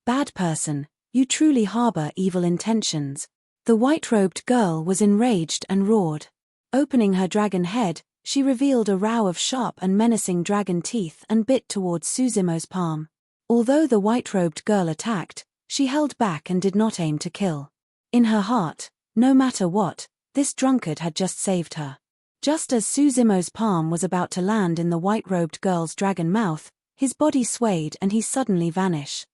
S1: "Bad person, you truly harbor evil intentions." The white-robed girl was enraged and roared. Opening her dragon head, she revealed a row of sharp and menacing dragon teeth and bit towards Suzimo's palm. Although the white-robed girl attacked, she held back and did not aim to kill. In her heart, no matter what, this drunkard had just saved her. Just as Suzimo's palm was about to land in the white-robed girl's dragon mouth, his body swayed and he suddenly vanished.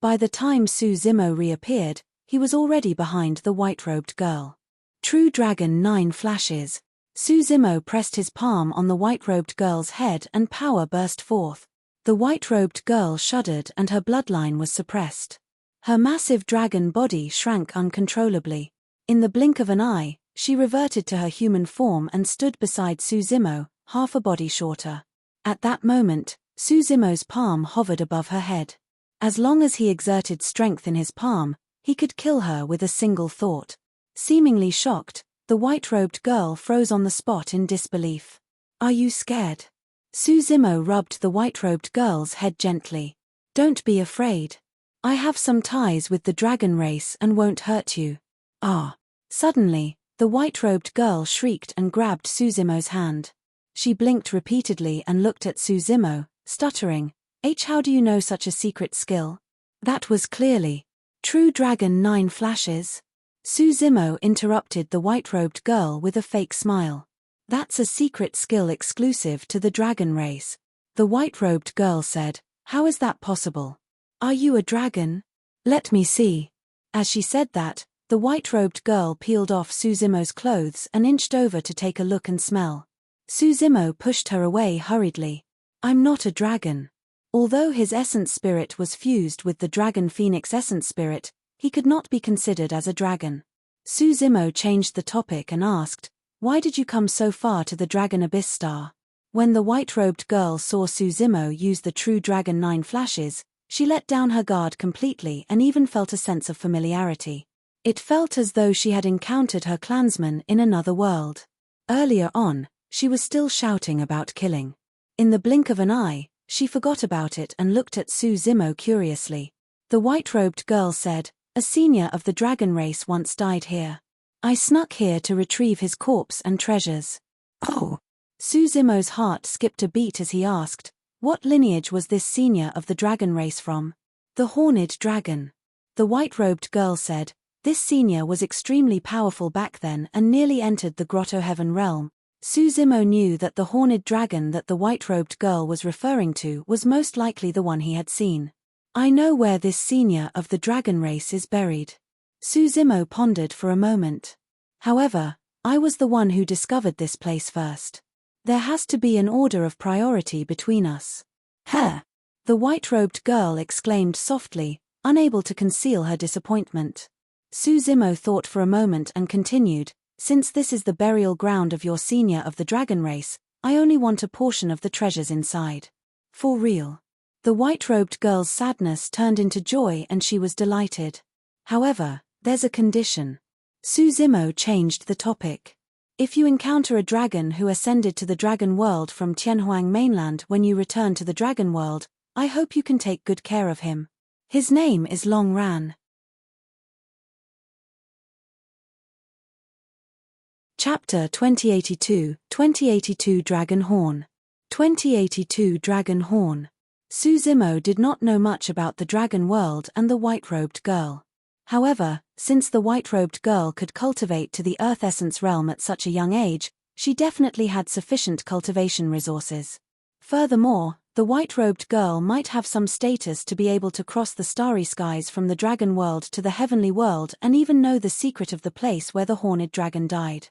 S1: By the time Suzimo reappeared, he was already behind the white-robed girl. True Dragon 9 flashes. Suzimo pressed his palm on the white-robed girl's head and power burst forth. The white-robed girl shuddered and her bloodline was suppressed. Her massive dragon body shrank uncontrollably. In the blink of an eye, she reverted to her human form and stood beside Suzimo, half a body shorter. At that moment, Suzimo's palm hovered above her head. As long as he exerted strength in his palm, he could kill her with a single thought. Seemingly shocked, the white-robed girl froze on the spot in disbelief. "Are you scared?" Suzimo rubbed the white-robed girl's head gently. "Don't be afraid. I have some ties with the dragon race and won't hurt you." "Ah!" Suddenly, the white-robed girl shrieked and grabbed Suzimo's hand. She blinked repeatedly and looked at Suzimo, stuttering, "How do you know such a secret skill?" "That was clearly True Dragon 9 flashes." Suzimo interrupted the white-robed girl with a fake smile. "That's a secret skill exclusive to the dragon race." The white-robed girl said, "How is that possible? Are you a dragon? Let me see." As she said that, the white-robed girl peeled off Suzimo's clothes and inched over to take a look and smell. Suzimo pushed her away hurriedly. "I'm not a dragon." Although his essence spirit was fused with the dragon phoenix essence spirit, he could not be considered as a dragon. Suzimo changed the topic and asked, "Why did you come so far to the Dragon Abyss Star?" When the white-robed girl saw Suzimo use the True Dragon 9 flashes, she let down her guard completely and even felt a sense of familiarity. It felt as though she had encountered her clansman in another world. Earlier on, she was still shouting about killing. In the blink of an eye, she forgot about it and looked at Suzimo curiously. The white-robed girl said, "A senior of the dragon race once died here. I snuck here to retrieve his corpse and treasures." "Oh." Suzimo's heart skipped a beat as he asked, "What lineage was this senior of the dragon race from?" "The Horned Dragon." The white-robed girl said, "This senior was extremely powerful back then and nearly entered the Grotto Heaven realm." Suzimo knew that the Horned Dragon that the white-robed girl was referring to was most likely the one he had seen. "I know where this senior of the dragon race is buried." Suzimo pondered for a moment. "However, I was the one who discovered this place first. There has to be an order of priority between us." "Huh!" the white-robed girl exclaimed softly, unable to conceal her disappointment. Suzimo thought for a moment and continued, "Since this is the burial ground of your senior of the dragon race, I only want a portion of the treasures inside." "For real?" The white-robed girl's sadness turned into joy and she was delighted. "However, there's a condition." Suzimo changed the topic. "If you encounter a dragon who ascended to the dragon world from Tianhuang mainland when you return to the dragon world, I hope you can take good care of him. His name is Long Ran." Chapter 2082 Dragon Horn. 2082 Dragon Horn. Suzimo did not know much about the dragon world and the white-robed girl. However, since the white-robed girl could cultivate to the earth essence realm at such a young age, she definitely had sufficient cultivation resources. Furthermore, the white-robed girl might have some status to be able to cross the starry skies from the dragon world to the heavenly world and even know the secret of the place where the horned dragon died.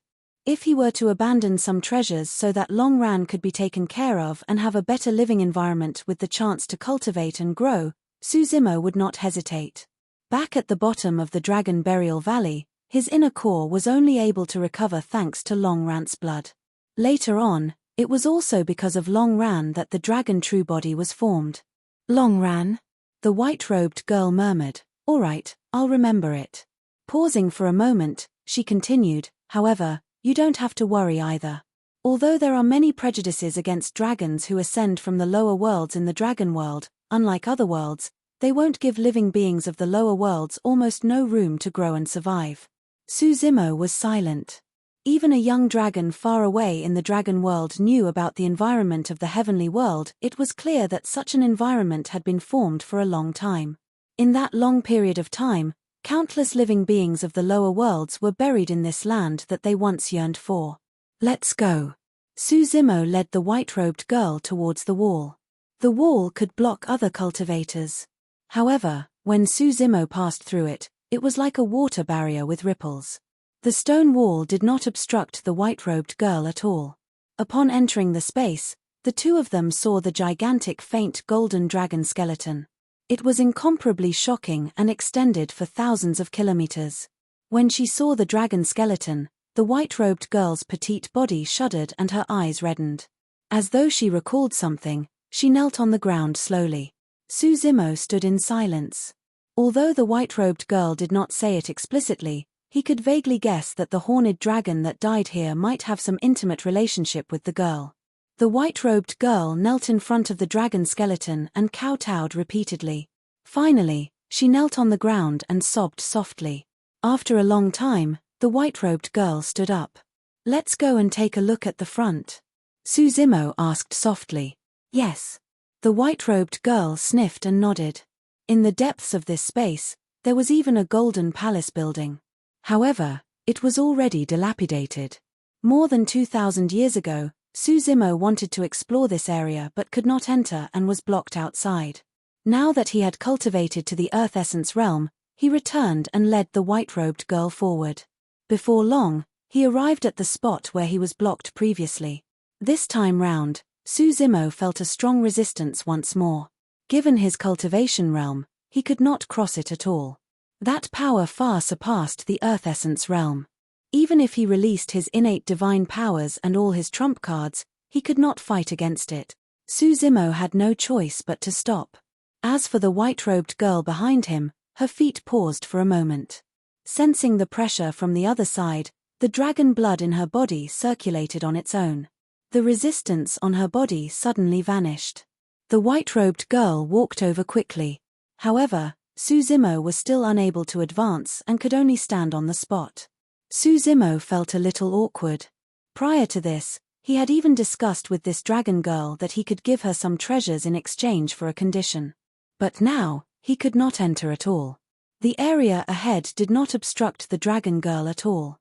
S1: If he were to abandon some treasures so that Long Ran could be taken care of and have a better living environment with the chance to cultivate and grow, Su Zimo would not hesitate. Back at the bottom of the Dragon Burial Valley, his inner core was only able to recover thanks to Long Ran's blood. Later on, it was also because of Long Ran that the dragon true body was formed. Long Ran? The white-robed girl murmured. All right, I'll remember it. Pausing for a moment, she continued, however, you don't have to worry either. Although there are many prejudices against dragons who ascend from the lower worlds in the dragon world, unlike other worlds, they won't give living beings of the lower worlds almost no room to grow and survive. Su Zimo was silent. Even a young dragon far away in the dragon world knew about the environment of the heavenly world. It was clear that such an environment had been formed for a long time. In that long period of time, countless living beings of the lower worlds were buried in this land that they once yearned for. Let's go. Su Zimo led the white-robed girl towards the wall. The wall could block other cultivators. However, when Su Zimo passed through it, it was like a water barrier with ripples. The stone wall did not obstruct the white-robed girl at all. Upon entering the space, the two of them saw the gigantic faint golden dragon skeleton. It was incomparably shocking and extended for thousands of kilometers. When she saw the dragon skeleton, the white-robed girl's petite body shuddered and her eyes reddened. As though she recalled something, she knelt on the ground slowly. Su Zimo stood in silence. Although the white-robed girl did not say it explicitly, he could vaguely guess that the horned dragon that died here might have some intimate relationship with the girl. The white-robed girl knelt in front of the dragon skeleton and kowtowed repeatedly. Finally, she knelt on the ground and sobbed softly. After a long time, the white-robed girl stood up. Let's go and take a look at the front. Su Zimo asked softly. Yes. The white-robed girl sniffed and nodded. In the depths of this space, there was even a golden palace building. However, it was already dilapidated. More than 2,000 years ago, Su Zimo wanted to explore this area but could not enter and was blocked outside. Now that he had cultivated to the Earth Essence realm, he returned and led the white-robed girl forward. Before long, he arrived at the spot where he was blocked previously. This time round, Su Zimo felt a strong resistance once more. Given his cultivation realm, he could not cross it at all. That power far surpassed the Earth Essence realm. Even if he released his innate divine powers and all his trump cards, he could not fight against it. Su Zimo had no choice but to stop. As for the white-robed girl behind him, her feet paused for a moment. Sensing the pressure from the other side, the dragon blood in her body circulated on its own. The resistance on her body suddenly vanished. The white-robed girl walked over quickly. However, Su Zimo was still unable to advance and could only stand on the spot. Su Zimo felt a little awkward. Prior to this, he had even discussed with this dragon girl that he could give her some treasures in exchange for a condition. But now, he could not enter at all. The area ahead did not obstruct the dragon girl at all.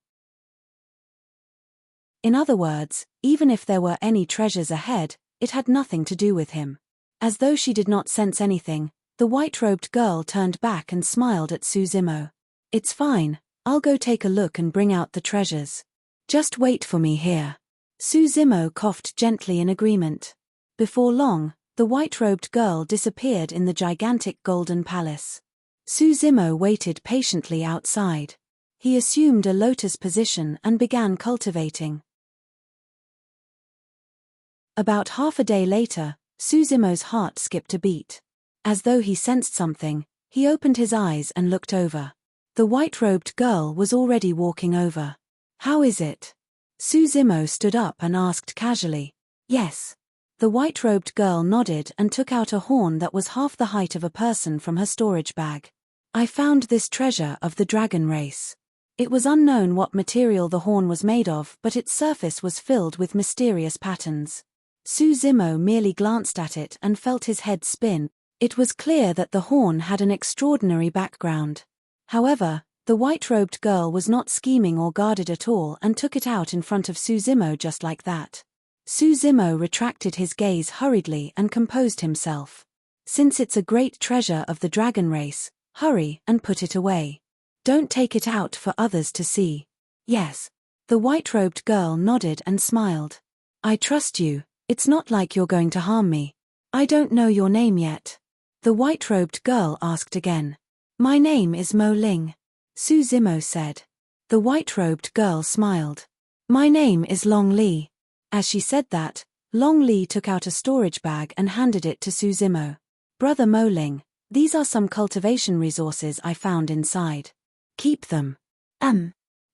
S1: In other words, even if there were any treasures ahead, it had nothing to do with him. As though she did not sense anything, the white-robed girl turned back and smiled at Su Zimo. It's fine, I'll go take a look and bring out the treasures. Just wait for me here. Su Zimo coughed gently in agreement. Before long, the white-robed girl disappeared in the gigantic golden palace. Su Zimo waited patiently outside. He assumed a lotus position and began cultivating. About half a day later, Su Zimo's heart skipped a beat. As though he sensed something, he opened his eyes and looked over. The white-robed girl was already walking over. How is it? Su Zimo stood up and asked casually. Yes. The white-robed girl nodded and took out a horn that was half the height of a person from her storage bag. I found this treasure of the dragon race. It was unknown what material the horn was made of, but its surface was filled with mysterious patterns. Su Zimo merely glanced at it and felt his head spin. It was clear that the horn had an extraordinary background. However, the white-robed girl was not scheming or guarded at all and took it out in front of Su Zimo just like that. Su Zimo retracted his gaze hurriedly and composed himself. Since it's a great treasure of the dragon race, hurry and put it away. Don't take it out for others to see. Yes. The white-robed girl nodded and smiled. I trust you, it's not like you're going to harm me. I don't know your name yet. The white-robed girl asked again. My name is Mo Ling, Su Zimo said. The white-robed girl smiled. My name is Long Li. As she said that, Long Li took out a storage bag and handed it to Su Zimo. Brother Mo Ling, these are some cultivation resources I found inside. Keep them.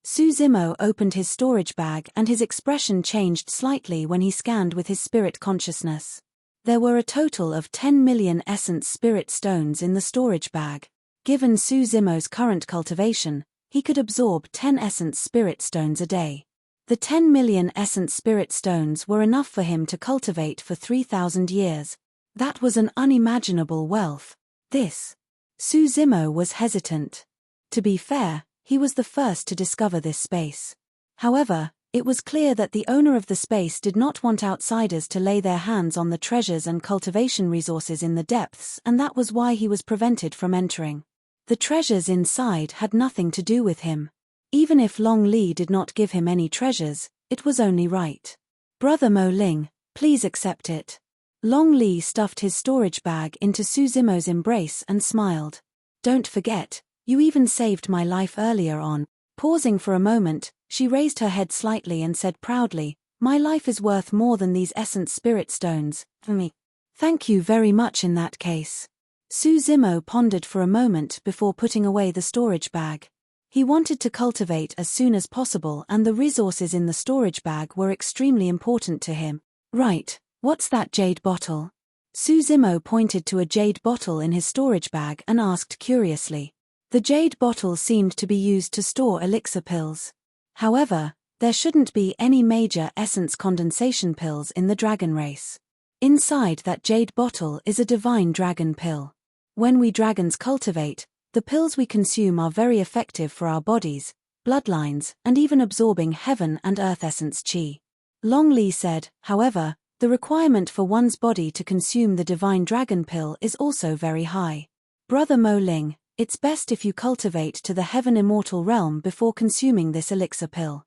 S1: Su Zimo opened his storage bag and his expression changed slightly when he scanned with his spirit consciousness. There were a total of 10 million essence spirit stones in the storage bag. Given Su Zimo's current cultivation, he could absorb 10 essence spirit stones a day. The 10 million essence spirit stones were enough for him to cultivate for 3,000 years. That was an unimaginable wealth. Su Zimo was hesitant. To be fair, he was the first to discover this space. However, it was clear that the owner of the space did not want outsiders to lay their hands on the treasures and cultivation resources in the depths, and that was why he was prevented from entering. The treasures inside had nothing to do with him. Even if Long Li did not give him any treasures, it was only right. Brother Mo Ling, please accept it. Long Li stuffed his storage bag into Su Zimo's embrace and smiled. Don't forget, you even saved my life earlier on. Pausing for a moment, she raised her head slightly and said proudly, my life is worth more than these essence spirit stones, for me. Thank you very much in that case. Su Zimo pondered for a moment before putting away the storage bag. He wanted to cultivate as soon as possible and the resources in the storage bag were extremely important to him. Right, what's that jade bottle? Su Zimo pointed to a jade bottle in his storage bag and asked curiously. The jade bottle seemed to be used to store elixir pills. However, there shouldn't be any major essence condensation pills in the dragon race. Inside that jade bottle is a divine dragon pill. When we dragons cultivate, the pills we consume are very effective for our bodies, bloodlines, and even absorbing heaven and earth essence chi. Long Li said, however, the requirement for one's body to consume the divine dragon pill is also very high. Brother Mo Ling, it's best if you cultivate to the heaven immortal realm before consuming this elixir pill.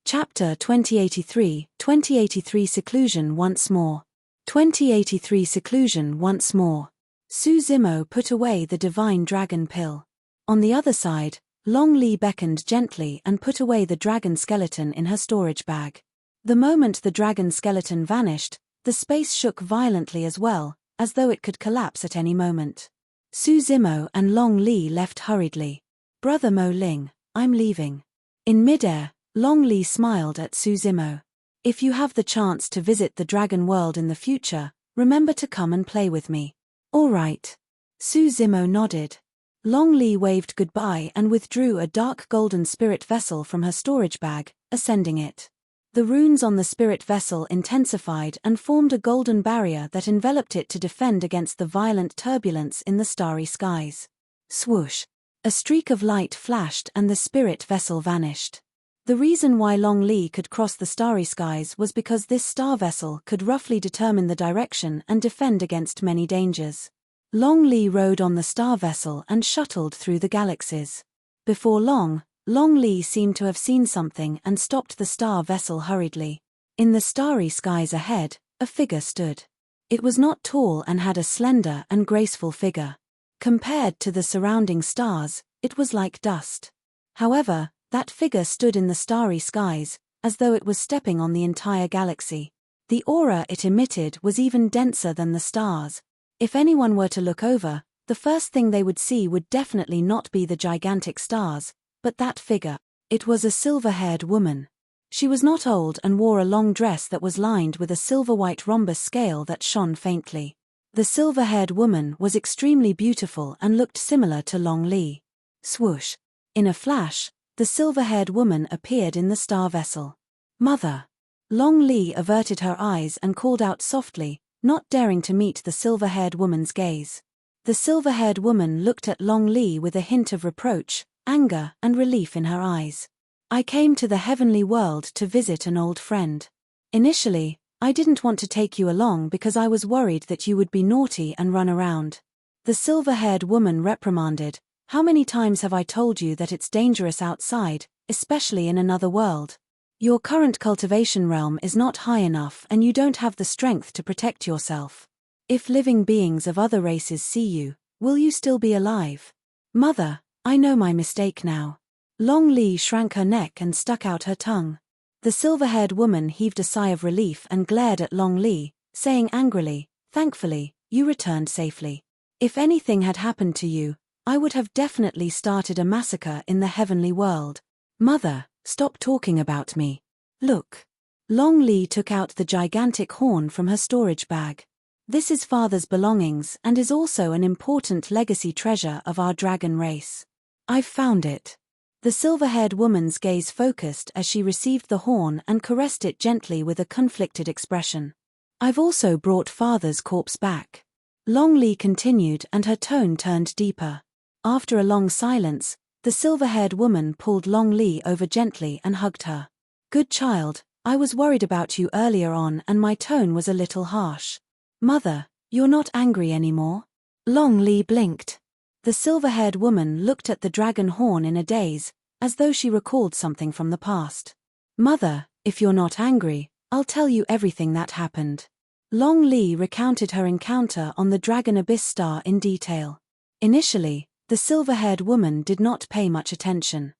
S1: Chapter 2083, 2083 Seclusion once more. 2083 Seclusion once more. Su Zimo put away the divine dragon pill. On the other side, Long Li beckoned gently and put away the dragon skeleton in her storage bag. The moment the dragon skeleton vanished, the space shook violently as well, as though it could collapse at any moment. Su Zimo and Long Li left hurriedly. Brother Mo Ling, I'm leaving. In midair, Long Li smiled at Su Zimo. If you have the chance to visit the dragon world in the future, remember to come and play with me. All right. Su Zimo nodded. Long Li waved goodbye and withdrew a dark golden spirit vessel from her storage bag, ascending it. The runes on the spirit vessel intensified and formed a golden barrier that enveloped it to defend against the violent turbulence in the starry skies. Swoosh! A streak of light flashed and the spirit vessel vanished. The reason why Long Li could cross the starry skies was because this star vessel could roughly determine the direction and defend against many dangers. Long Li rode on the star vessel and shuttled through the galaxies. Before long, Long Li seemed to have seen something and stopped the star vessel hurriedly. In the starry skies ahead, a figure stood. It was not tall and had a slender and graceful figure. Compared to the surrounding stars, it was like dust. However, that figure stood in the starry skies, as though it was stepping on the entire galaxy. The aura it emitted was even denser than the stars. If anyone were to look over, the first thing they would see would definitely not be the gigantic stars, but that figure. It was a silver-haired woman. She was not old and wore a long dress that was lined with a silver-white rhombus scale that shone faintly. The silver-haired woman was extremely beautiful and looked similar to Long Li. Swoosh! In a flash, the silver-haired woman appeared in the star vessel. Mother! Long Li averted her eyes and called out softly, not daring to meet the silver-haired woman's gaze. The silver-haired woman looked at Long Li with a hint of reproach, anger, and relief in her eyes. I came to the heavenly world to visit an old friend. Initially, I didn't want to take you along because I was worried that you would be naughty and run around. The silver-haired woman reprimanded, How many times have I told you that it's dangerous outside, especially in another world? Your current cultivation realm is not high enough and you don't have the strength to protect yourself. If living beings of other races see you, will you still be alive? Mother, I know my mistake now. Long Li shrank her neck and stuck out her tongue. The silver-haired woman heaved a sigh of relief and glared at Long Li, saying angrily, "Thankfully, you returned safely. If anything had happened to you, I would have definitely started a massacre in the heavenly world. Mother, stop talking about me. Look." Long Li took out the gigantic horn from her storage bag. This is father's belongings and is also an important legacy treasure of our dragon race. I've found it. The silver-haired woman's gaze focused as she received the horn and caressed it gently with a conflicted expression. I've also brought father's corpse back. Long Li continued and her tone turned deeper. After a long silence, the silver-haired woman pulled Long Li over gently and hugged her. Good child, I was worried about you earlier on and my tone was a little harsh. Mother, you're not angry anymore? Long Li blinked. The silver-haired woman looked at the dragon horn in a daze, as though she recalled something from the past. Mother, if you're not angry, I'll tell you everything that happened. Long Li recounted her encounter on the Dragon Abyss Star in detail. Initially, the silver-haired woman did not pay much attention.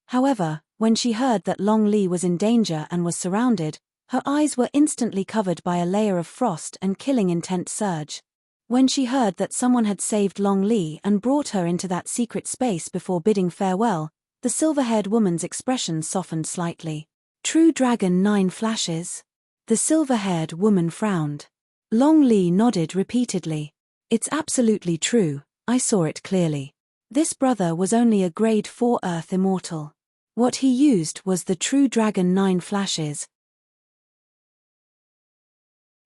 S1: However, when she heard that Long Li was in danger and was surrounded, her eyes were instantly covered by a layer of frost and killing intent surge. When she heard that someone had saved Long Li and brought her into that secret space before bidding farewell, the silver-haired woman's expression softened slightly. True Dragon 9 flashes? The silver-haired woman frowned. Long Li nodded repeatedly. It's absolutely true, I saw it clearly. This brother was only a grade 4 Earth Immortal. What he used was the True Dragon 9 flashes.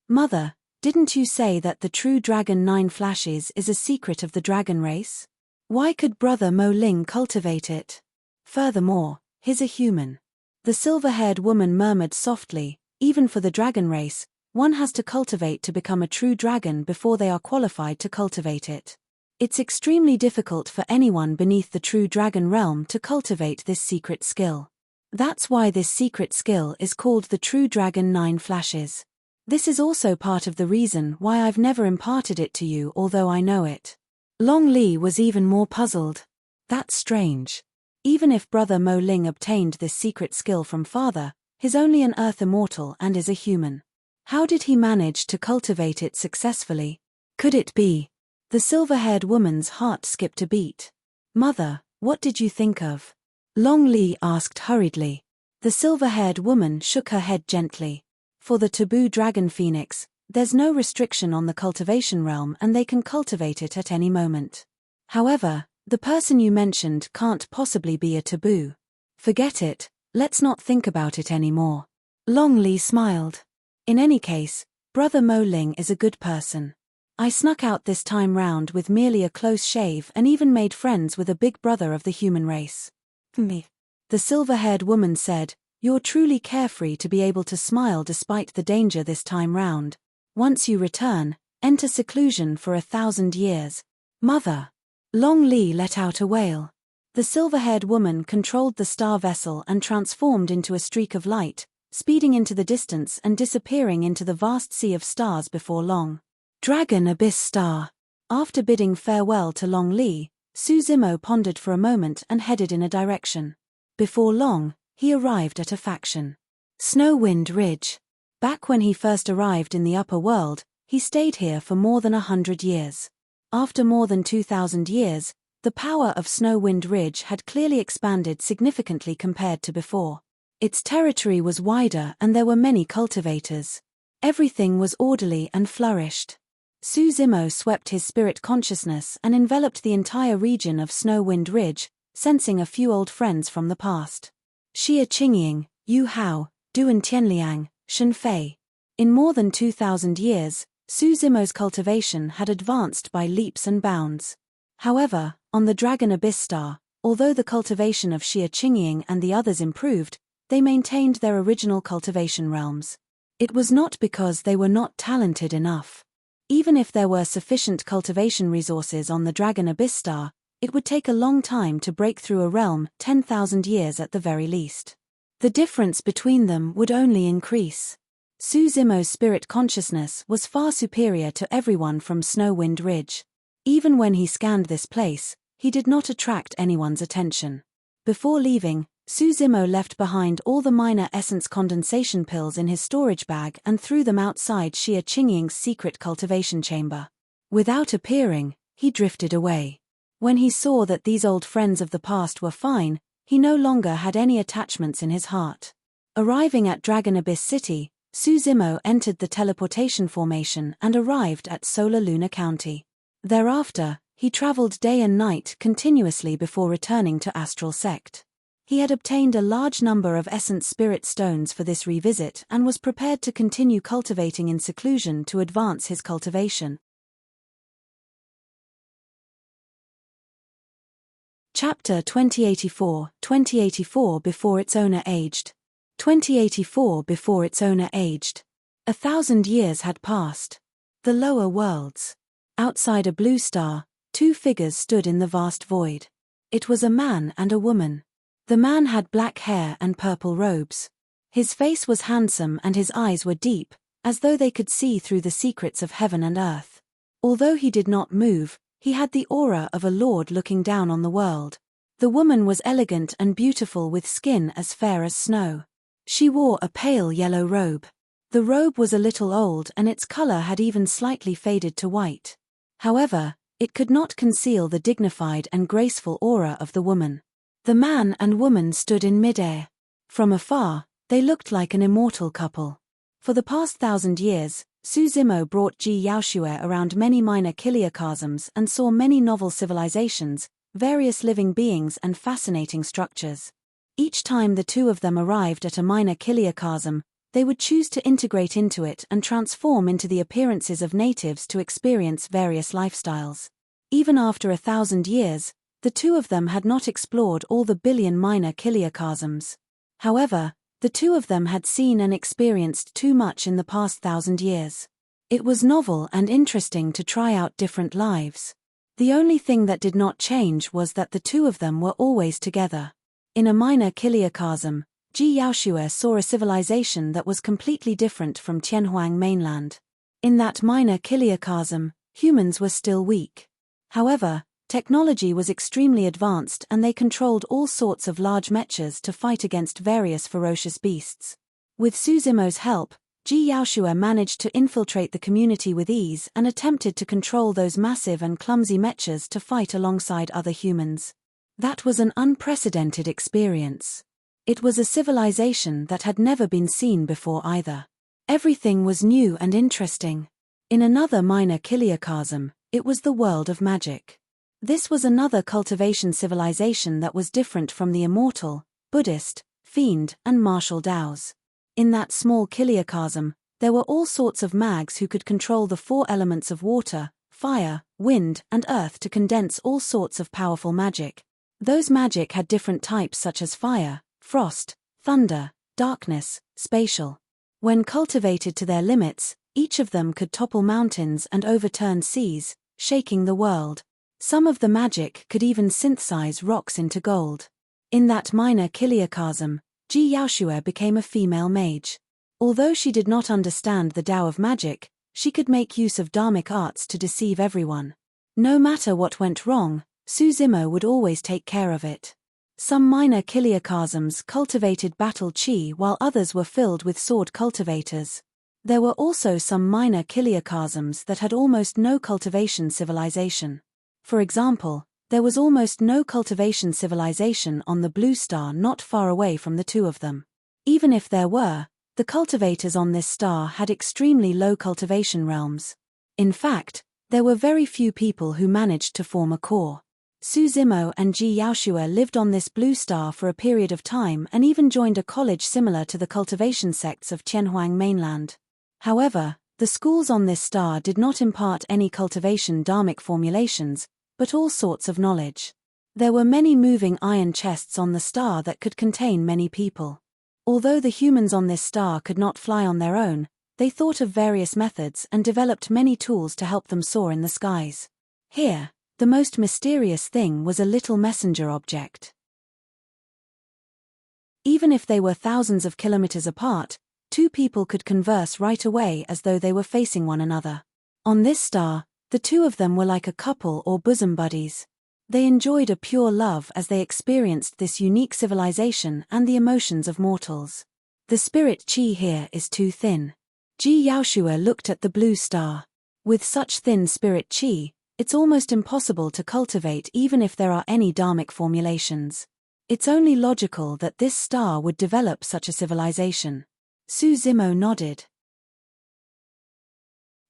S1: Mother, didn't you say that the True Dragon 9 flashes is a secret of the dragon race? Why could Brother Mo Ling cultivate it? Furthermore, he's a human. The silver-haired woman murmured softly, even for the dragon race, one has to cultivate to become a true dragon before they are qualified to cultivate it. It's extremely difficult for anyone beneath the true dragon realm to cultivate this secret skill. That's why this secret skill is called the True Dragon 9 flashes. This is also part of the reason why I've never imparted it to you, although I know it. Long Li was even more puzzled. That's strange. Even if Brother Mo Ling obtained this secret skill from father, he's only an Earth Immortal and is a human. How did he manage to cultivate it successfully? Could it be? The silver-haired woman's heart skipped a beat. Mother, what did you think of? Long Li asked hurriedly. The silver-haired woman shook her head gently. For the taboo dragon phoenix, there's no restriction on the cultivation realm and they can cultivate it at any moment. However, the person you mentioned can't possibly be a taboo. Forget it, let's not think about it anymore. Long Li smiled. In any case, Brother Mo Ling is a good person. I snuck out this time round with merely a close shave and even made friends with a big brother of the human race. Me. The silver-haired woman said, You're truly carefree to be able to smile despite the danger this time round. Once you return, enter seclusion for 1,000 years. Mother. Long Li let out a wail. The silver-haired woman controlled the star vessel and transformed into a streak of light, speeding into the distance and disappearing into the vast sea of stars before long. Dragon Abyss Star. After bidding farewell to Long Li, Su Zimo pondered for a moment and headed in a direction. Before long, he arrived at a faction. Snowwind Ridge. Back when he first arrived in the upper world, he stayed here for more than 100 years. After more than 2,000 years, the power of Snowwind Ridge had clearly expanded significantly compared to before. Its territory was wider and there were many cultivators. Everything was orderly and flourished. Su Zimo swept his spirit consciousness and enveloped the entire region of Snowwind Ridge, sensing a few old friends from the past. Xie Qingying, Yu Hao, Duan Tianliang, Shen Fei. In more than 2,000 years, Su Zimo's cultivation had advanced by leaps and bounds. However, on the Dragon Abyss Star, although the cultivation of Xie Qingying and the others improved, they maintained their original cultivation realms. It was not because they were not talented enough. Even if there were sufficient cultivation resources on the Dragon Abyss star, it would take a long time to break through a realm, 10,000 years at the very least. The difference between them would only increase. Su Zimo's spirit consciousness was far superior to everyone from Snowwind Ridge. Even when he scanned this place, he did not attract anyone's attention. Before leaving, Su Zimo left behind all the minor essence condensation pills in his storage bag and threw them outside Xia Qingying's secret cultivation chamber. Without appearing, he drifted away. When he saw that these old friends of the past were fine, he no longer had any attachments in his heart. Arriving at Dragon Abyss City, Su Zimo entered the teleportation formation and arrived at Solar Lunar County. Thereafter, he traveled day and night continuously before returning to Astral Sect. He had obtained a large number of Essence Spirit Stones for this revisit and was prepared to continue cultivating in seclusion to advance his cultivation. Chapter 2084 Before its owner aged. 2084 Before its owner aged. 1,000 years had passed. The lower worlds. Outside a blue star, two figures stood in the vast void. It was a man and a woman. The man had black hair and purple robes. His face was handsome and his eyes were deep, as though they could see through the secrets of heaven and earth. Although he did not move, he had the aura of a lord looking down on the world. The woman was elegant and beautiful with skin as fair as snow. She wore a pale yellow robe. The robe was a little old and its color had even slightly faded to white. However, it could not conceal the dignified and graceful aura of the woman. The man and woman stood in midair. From afar, they looked like an immortal couple. For the past 1,000 years, Su Zimo brought Ji Yaoxue around many minor kiliocosms and saw many novel civilizations, various living beings and fascinating structures. Each time the two of them arrived at a minor kiliocosm, they would choose to integrate into it and transform into the appearances of natives to experience various lifestyles. Even after 1,000 years, the two of them had not explored all the billion minor kiliocosms. However, the two of them had seen and experienced too much in the past 1,000 years. It was novel and interesting to try out different lives. The only thing that did not change was that the two of them were always together. In a minor kiliocosm, Ji Yaoxue saw a civilization that was completely different from Tianhuang mainland. In that minor kiliocosm, humans were still weak. However, technology was extremely advanced and they controlled all sorts of large mechas to fight against various ferocious beasts. With Su Zimo's help, Ji Yaoxue managed to infiltrate the community with ease and attempted to control those massive and clumsy mechas to fight alongside other humans. That was an unprecedented experience. It was a civilization that had never been seen before either. Everything was new and interesting. In another minor kiliocosm, it was the world of magic. This was another cultivation civilization that was different from the Immortal, Buddhist, Fiend, and Martial Daos. In that small kiliocosm, there were all sorts of mags who could control the four elements of water, fire, wind, and earth to condense all sorts of powerful magic. Those magic had different types such as fire, frost, thunder, darkness, spatial. When cultivated to their limits, each of them could topple mountains and overturn seas, shaking the world. Some of the magic could even synthesize rocks into gold. In that minor kiliocosm, Ji Yaoxue became a female mage. Although she did not understand the Tao of magic, she could make use of dharmic arts to deceive everyone. No matter what went wrong, Su Zimo would always take care of it. Some minor kiliocosms cultivated battle chi while others were filled with sword cultivators. There were also some minor kiliocosms that had almost no cultivation civilization. For example, there was almost no cultivation civilization on the blue star not far away from the two of them. Even if there were, the cultivators on this star had extremely low cultivation realms. In fact, there were very few people who managed to form a core. Su Zimo and Ji Yaoxue lived on this blue star for a period of time and even joined a college similar to the cultivation sects of Tianhuang mainland. However, the schools on this star did not impart any cultivation dharmic formulations, but all sorts of knowledge. There were many moving iron chests on the star that could contain many people. Although the humans on this star could not fly on their own, they thought of various methods and developed many tools to help them soar in the skies. Here, the most mysterious thing was a little messenger object. Even if they were thousands of kilometers apart, two people could converse right away as though they were facing one another. On this star, the two of them were like a couple or bosom buddies. They enjoyed a pure love as they experienced this unique civilization and the emotions of mortals. The spirit chi here is too thin. Ji Yaoshua looked at the blue star. With such thin spirit chi, it's almost impossible to cultivate even if there are any dharmic formulations. It's only logical that this star would develop such a civilization. Su Zimo nodded.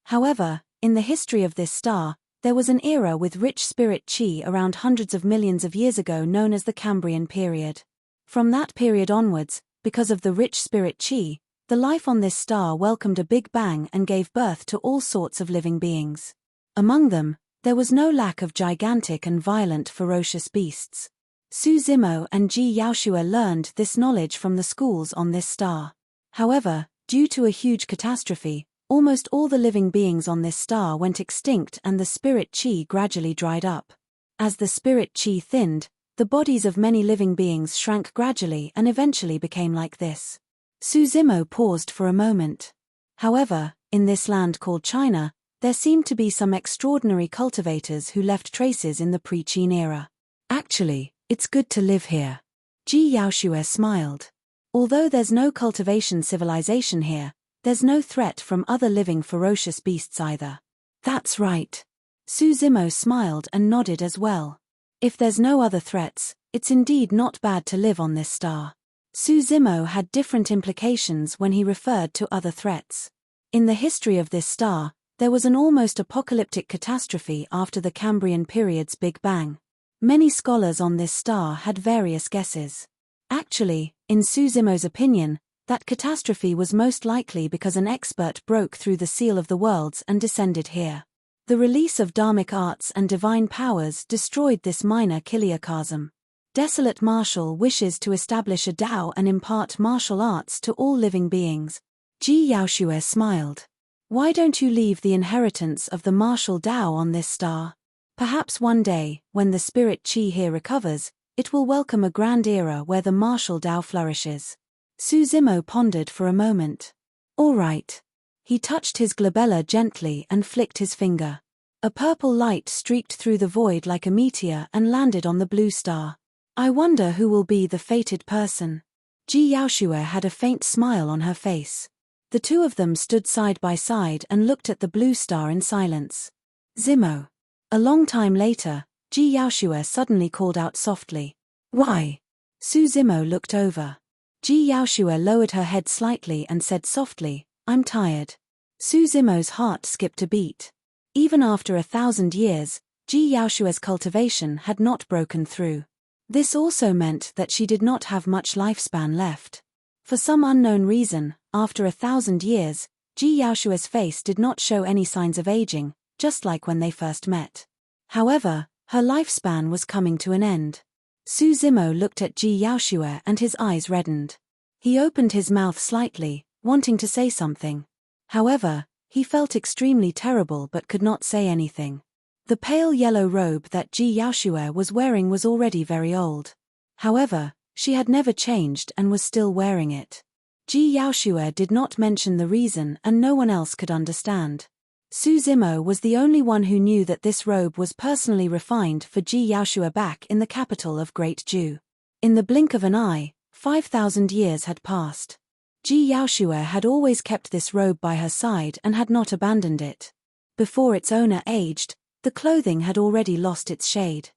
S1: However, in the history of this star, there was an era with rich spirit chi around hundreds of millions of years ago known as the Cambrian period. From that period onwards, because of the rich spirit chi, the life on this star welcomed a big bang and gave birth to all sorts of living beings. Among them, there was no lack of gigantic and violent ferocious beasts. Su Zimo and Ji Yaoshua learned this knowledge from the schools on this star. However, due to a huge catastrophe, almost all the living beings on this star went extinct and the spirit chi gradually dried up. As the spirit chi thinned, the bodies of many living beings shrank gradually and eventually became like this. Su Zimo paused for a moment. However, in this land called China, there seemed to be some extraordinary cultivators who left traces in the pre-Qin era. Actually, it's good to live here. Ji Yaoshua smiled. Although there's no cultivation civilization here, there's no threat from other living ferocious beasts either. That's right. Su Zimo smiled and nodded as well. If there's no other threats, it's indeed not bad to live on this star. Su Zimo had different implications when he referred to other threats. In the history of this star, there was an almost apocalyptic catastrophe after the Cambrian period's Big Bang. Many scholars on this star had various guesses. Actually, in Su Zimo's opinion, that catastrophe was most likely because an expert broke through the seal of the worlds and descended here. The release of dharmic arts and divine powers destroyed this minor kiliakasm. Desolate Marshal wishes to establish a Tao and impart martial arts to all living beings. Ji Yaoshua smiled. Why don't you leave the inheritance of the martial Tao on this star? Perhaps one day, when the spirit chi here recovers, it will welcome a grand era where the martial Tao flourishes. Su Zimo pondered for a moment. All right. He touched his glabella gently and flicked his finger. A purple light streaked through the void like a meteor and landed on the blue star. I wonder who will be the fated person. Ji Yaoshua had a faint smile on her face. The two of them stood side by side and looked at the blue star in silence. Zimo. A long time later, Ji Yaoshua suddenly called out softly. Why? Su Zimo looked over. Ji Yaoshua lowered her head slightly and said softly, I'm tired. Su Zimo's heart skipped a beat. Even after 1,000 years, Ji Yaoshua's cultivation had not broken through. This also meant that she did not have much lifespan left. For some unknown reason, after 1,000 years, Ji Yaoshua's face did not show any signs of aging, just like when they first met. However, her lifespan was coming to an end. Su Zimo looked at Ji Yaoshua and his eyes reddened. He opened his mouth slightly, wanting to say something. However, he felt extremely terrible but could not say anything. The pale yellow robe that Ji Yaoshua was wearing was already very old. However, she had never changed and was still wearing it. Ji Yaoshua did not mention the reason and no one else could understand. Su Zimo was the only one who knew that this robe was personally refined for Ji Yaoshua back in the capital of Great Ju. In the blink of an eye, 5,000 years had passed. Ji Yaoshua had always kept this robe by her side and had not abandoned it. Before its owner aged, the clothing had already lost its shade.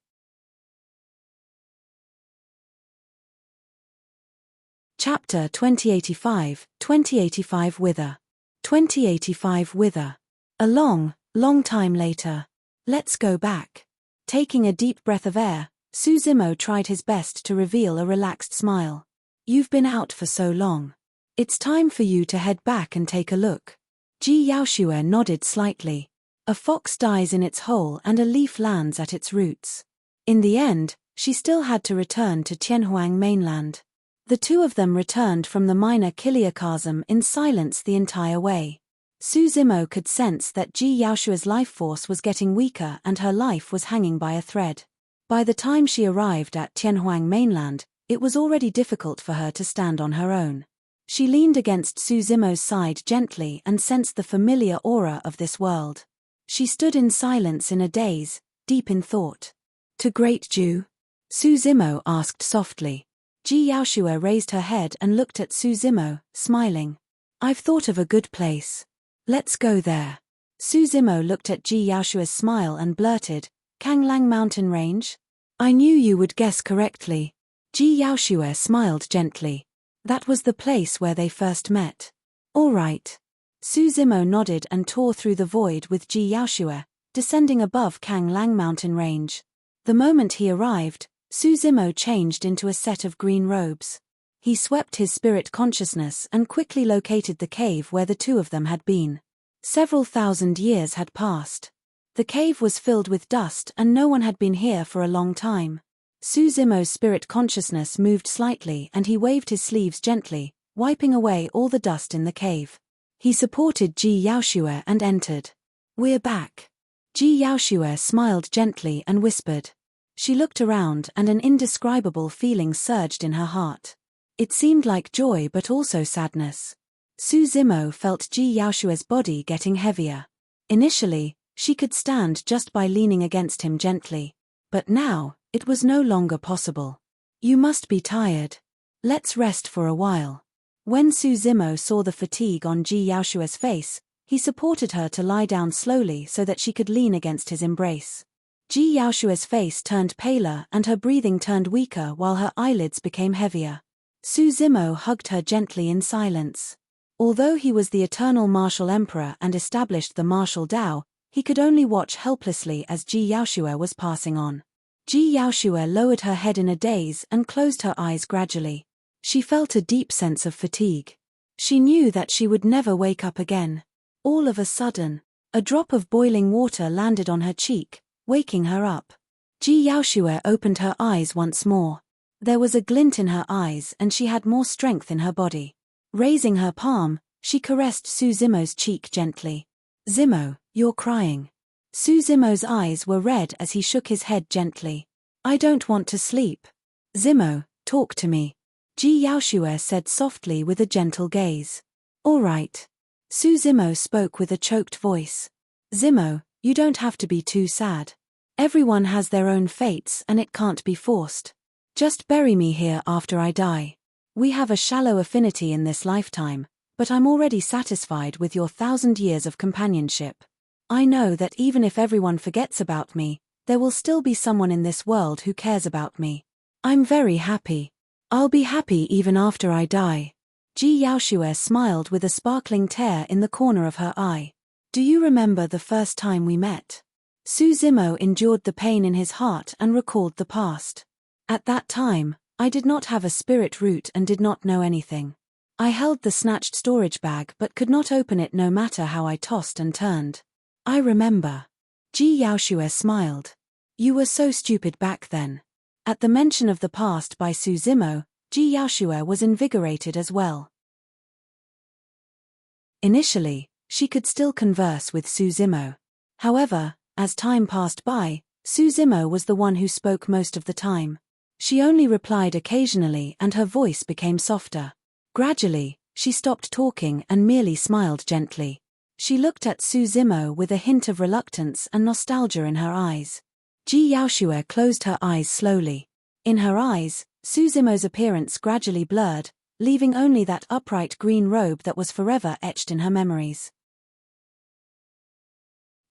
S1: Chapter 2085, 2085 Wither. 2085 Wither. A long, long time later. Let's go back. Taking a deep breath of air, Su Zimo tried his best to reveal a relaxed smile. You've been out for so long. It's time for you to head back and take a look. Ji Yaoshua nodded slightly. A fox dies in its hole and a leaf lands at its roots. In the end, she still had to return to Tianhuang mainland. The two of them returned from the minor kiliakasm in silence the entire way. Suzimo could sense that Ji Yaoshua's life force was getting weaker and her life was hanging by a thread. By the time she arrived at Tianhuang mainland, it was already difficult for her to stand on her own. She leaned against Suzimo's side gently and sensed the familiar aura of this world. She stood in silence in a daze, deep in thought. "To Great Ju?" Suzimo asked softly. Ji Yaoshua raised her head and looked at Suzimo, smiling. "I've thought of a good place. Let's go there." Suzimo looked at Ji Yaoshua's smile and blurted, "Kanglang Mountain Range?" "I knew you would guess correctly." Ji Yaoshua smiled gently. "That was the place where they first met." "All right." Suzimo nodded and tore through the void with Ji Yaoshua, descending above Kanglang Mountain Range. The moment he arrived, Suzimo changed into a set of green robes. He swept his spirit consciousness and quickly located the cave where the two of them had been. Several thousand years had passed. The cave was filled with dust and no one had been here for a long time. Suzimo's spirit consciousness moved slightly and he waved his sleeves gently, wiping away all the dust in the cave. He supported Ji Yaoshua and entered. "We're back." Ji Yaoshua smiled gently and whispered. She looked around and an indescribable feeling surged in her heart. It seemed like joy but also sadness. Suzimo felt Ji Yaoshua's body getting heavier. Initially, she could stand just by leaning against him gently. But now, it was no longer possible. "You must be tired. Let's rest for a while." When Suzimo saw the fatigue on Ji Yaoshua's face, he supported her to lie down slowly so that she could lean against his embrace. Ji Yaoshua's face turned paler and her breathing turned weaker while her eyelids became heavier. Suzimo hugged her gently in silence. Although he was the eternal martial emperor and established the martial Tao, he could only watch helplessly as Ji Yaoshua was passing on. Ji Yaoshua lowered her head in a daze and closed her eyes gradually. She felt a deep sense of fatigue. She knew that she would never wake up again. All of a sudden, a drop of boiling water landed on her cheek, waking her up. Ji Yaoshua opened her eyes once more. There was a glint in her eyes and she had more strength in her body. Raising her palm, she caressed Suzimo's cheek gently. "Zimo, you're crying." Suzimo's eyes were red as he shook his head gently. "I don't want to sleep." "Zimo, talk to me," Ji Yaoshua said softly with a gentle gaze. "All right." Suzimo spoke with a choked voice. "Zimo, you don't have to be too sad. Everyone has their own fates and it can't be forced. Just bury me here after I die. We have a shallow affinity in this lifetime, but I'm already satisfied with your 1,000 years of companionship. I know that even if everyone forgets about me, there will still be someone in this world who cares about me. I'm very happy. I'll be happy even after I die." Ji Yaoshua smiled with a sparkling tear in the corner of her eye. "Do you remember the first time we met?" Suzimo endured the pain in his heart and recalled the past. "At that time, I did not have a spirit root and did not know anything. I held the snatched storage bag but could not open it no matter how I tossed and turned." "I remember." Ji Yaoshua smiled. "You were so stupid back then." At the mention of the past by Suzimo, Ji Yaoshua was invigorated as well. Initially, she could still converse with Suzimo. However, as time passed by, Suzimo was the one who spoke most of the time. She only replied occasionally and her voice became softer. Gradually, she stopped talking and merely smiled gently. She looked at Suzimo with a hint of reluctance and nostalgia in her eyes. Ji Yaoshua closed her eyes slowly. In her eyes, Suzimo's appearance gradually blurred, leaving only that upright green robe that was forever etched in her memories.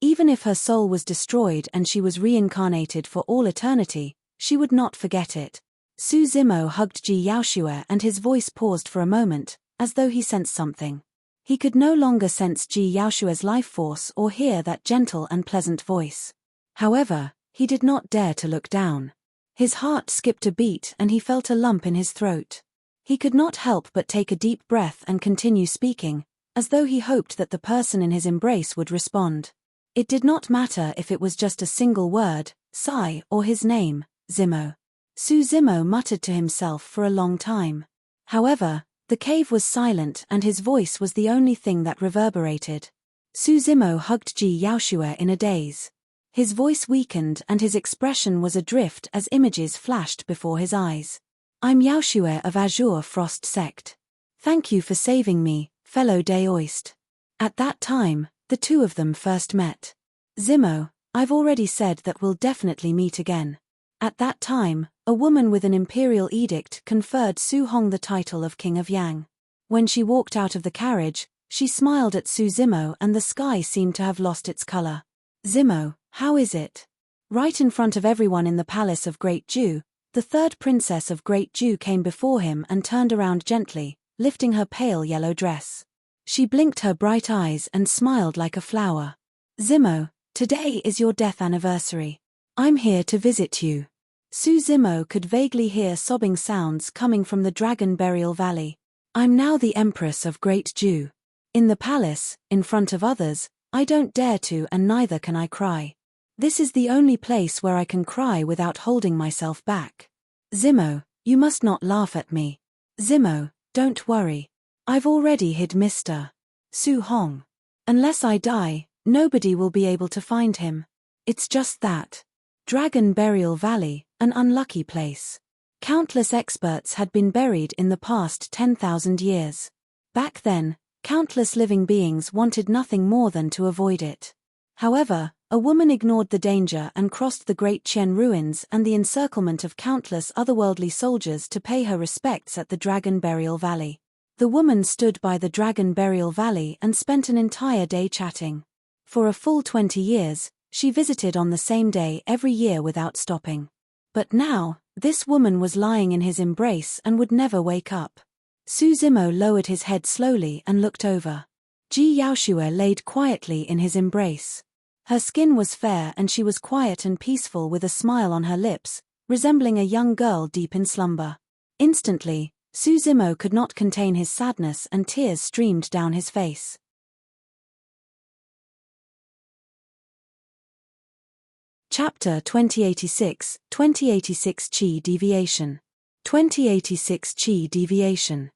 S1: Even if her soul was destroyed and she was reincarnated for all eternity, she would not forget it. Suzimo hugged Ji Yaoshua and his voice paused for a moment, as though he sensed something. He could no longer sense Ji Yaoshua's life force or hear that gentle and pleasant voice. However, he did not dare to look down. His heart skipped a beat and he felt a lump in his throat. He could not help but take a deep breath and continue speaking, as though he hoped that the person in his embrace would respond. It did not matter if it was just a single word, sigh, or his name, Zimo. Suzimo muttered to himself for a long time. However, the cave was silent and his voice was the only thing that reverberated. Su Zimo hugged Ji Yaoshue in a daze. His voice weakened and his expression was adrift as images flashed before his eyes. I'm Yaoshue of Azure Frost Sect. Thank you for saving me, fellow Daoist. At that time, the two of them first met. Zimo, I've already said that we'll definitely meet again. At that time, a woman with an imperial edict conferred Su Hong the title of King of Yang. When she walked out of the carriage, she smiled at Su Zimo and the sky seemed to have lost its color. Zimo, how is it? Right in front of everyone in the palace of Great Ju, the third princess of Great Ju came before him and turned around gently, lifting her pale yellow dress. She blinked her bright eyes and smiled like a flower. Zimo, today is your death anniversary. I'm here to visit you. Su Zimo could vaguely hear sobbing sounds coming from the Dragon Burial Valley. I'm now the Empress of Great Ju. In the palace, in front of others, I don't dare to and neither can I cry. This is the only place where I can cry without holding myself back. Zimo, you must not laugh at me. Zimo, don't worry. I've already hid Mr. Su Hong. Unless I die, nobody will be able to find him. It's just that. Dragon Burial Valley, an unlucky place. Countless experts had been buried in the past 10,000 years. Back then, countless living beings wanted nothing more than to avoid it. However, a woman ignored the danger and crossed the Great Qian ruins and the encirclement of countless otherworldly soldiers to pay her respects at the Dragon Burial Valley. The woman stood by the Dragon Burial Valley and spent an entire day chatting. For a full 20 years, she visited on the same day every year without stopping. But now, this woman was lying in his embrace and would never wake up. Su Zimo lowered his head slowly and looked over. Ji Yaoshue laid quietly in his embrace. Her skin was fair and she was quiet and peaceful with a smile on her lips, resembling a young girl deep in slumber. Instantly, Su Zimo could not contain his sadness and tears streamed down his face. Chapter 2086, 2086 Qi Deviation. 2086 Qi Deviation.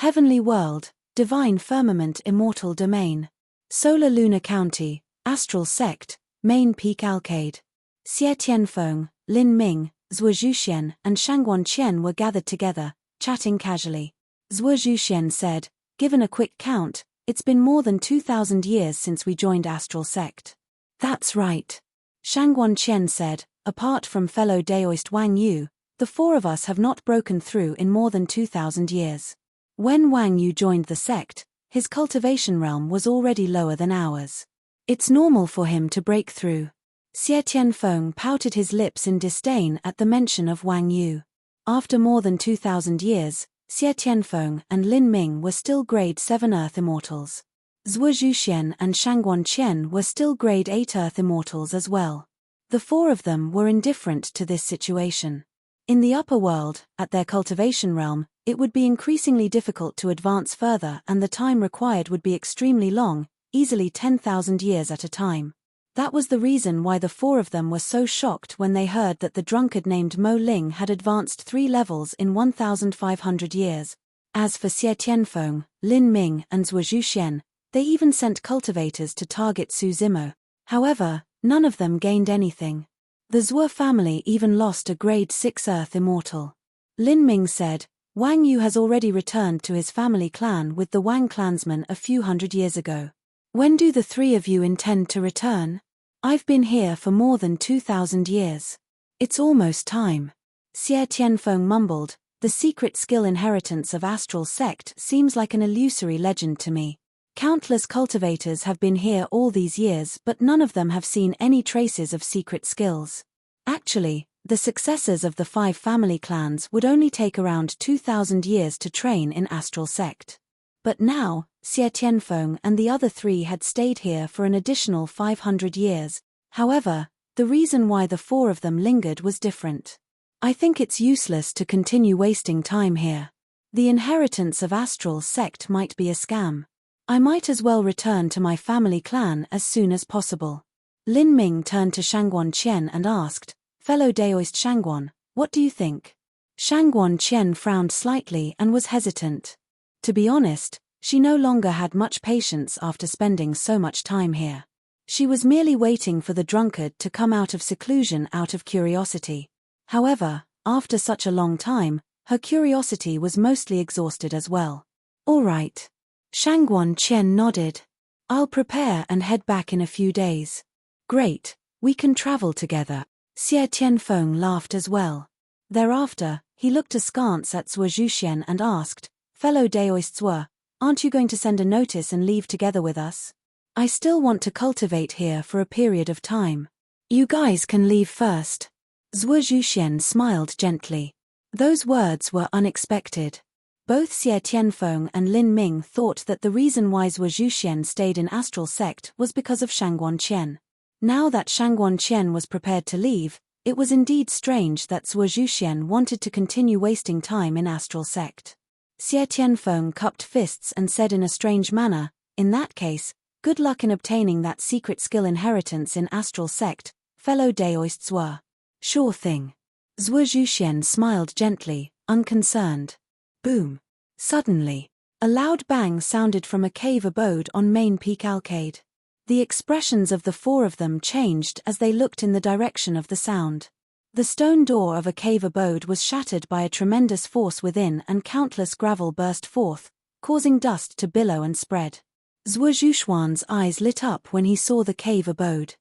S1: Heavenly World, Divine Firmament Immortal Domain. Solar Lunar County, Astral Sect, Main Peak Alcade. Xie Tianfeng, Lin Ming, Zhuo Zhuxian and Shangguan Qian were gathered together, chatting casually. Zhuo Zhuxian said, given a quick count, it's been more than 2,000 years since we joined Astral Sect. That's right. Shangguan Qian said, apart from fellow Daoist Wang Yu, the four of us have not broken through in more than 2,000 years. When Wang Yu joined the sect, his cultivation realm was already lower than ours. It's normal for him to break through. Xie Tianfeng pouted his lips in disdain at the mention of Wang Yu. After more than 2,000 years, Xie Tianfeng and Lin Ming were still Grade 7 Earth Immortals. Zhuo Zhuxian and Shangguan Qian were still Grade 8 Earth Immortals as well. The four of them were indifferent to this situation. In the upper world, at their cultivation realm, it would be increasingly difficult to advance further and the time required would be extremely long, easily 10,000 years at a time. That was the reason why the four of them were so shocked when they heard that the drunkard named Mo Ling had advanced 3 levels in 1,500 years. As for Xie Tianfeng, Lin Ming and Zhuo Zhuxian, they even sent cultivators to target Su Zimo. However, none of them gained anything. The Zhuo family even lost a Grade 6 Earth Immortal. Lin Ming said, Wang Yu has already returned to his family clan with the Wang clansmen a few hundred years ago. When do the three of you intend to return? I've been here for more than 2,000 years. It's almost time. Xie Tianfeng mumbled, the secret skill inheritance of Astral Sect seems like an illusory legend to me. Countless cultivators have been here all these years but none of them have seen any traces of secret skills. Actually, the successors of the 5 family clans would only take around 2,000 years to train in Astral Sect. But now, Xie Tianfeng and the other 3 had stayed here for an additional 500 years. However, the reason why the 4 of them lingered was different. I think it's useless to continue wasting time here. The inheritance of Astral Sect might be a scam. I might as well return to my family clan as soon as possible. Lin Ming turned to Shangguan Qian and asked, fellow Daoist Shangguan, what do you think? Shangguan Qian frowned slightly and was hesitant. To be honest, She no longer had much patience after spending so much time here. She was merely waiting for the drunkard to come out of seclusion out of curiosity. However, after such a long time, her curiosity was mostly exhausted as well. All right. Shangguan Qian nodded. I'll prepare and head back in a few days. Great, we can travel together. Xie Tianfeng laughed as well. Thereafter, he looked askance at Zhuo Zhuxian and asked, fellow Daoist Zhuo, aren't you going to send a notice and leave together with us? I still want to cultivate here for a period of time. You guys can leave first. Zhuo Zhuxian smiled gently. Those words were unexpected. Both Xie Tianfeng and Lin Ming thought that the reason why Zhuo Zhuxian stayed in Astral Sect was because of Shangguan Qian. Now that Shangguan Qian was prepared to leave, it was indeed strange that Zhuo Zhuxian wanted to continue wasting time in Astral Sect. Xie Tianfeng cupped fists and said in a strange manner, in that case, good luck in obtaining that secret skill inheritance in Astral Sect, fellow Daoist Zhuo. Sure thing. Zhuo Zhuxian smiled gently, unconcerned. Boom. Suddenly, a loud bang sounded from a cave abode on Main Peak Alcade. The expressions of the four of them changed as they looked in the direction of the sound. The stone door of a cave abode was shattered by a tremendous force within and countless gravel burst forth, causing dust to billow and spread. Zhuo Zhuxian's eyes lit up when he saw the cave abode.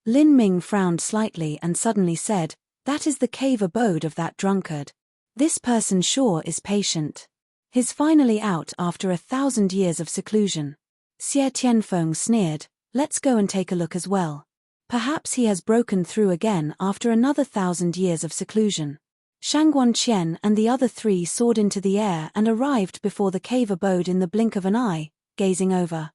S1: Lin Ming frowned slightly and suddenly said, that is the cave abode of that drunkard. This person sure is patient. He's finally out after 1,000 years of seclusion. Xie Tianfeng sneered, let's go and take a look as well. Perhaps he has broken through again after another 1,000 years of seclusion. Shangguan Qian and the other three soared into the air and arrived before the cave abode in the blink of an eye, gazing over.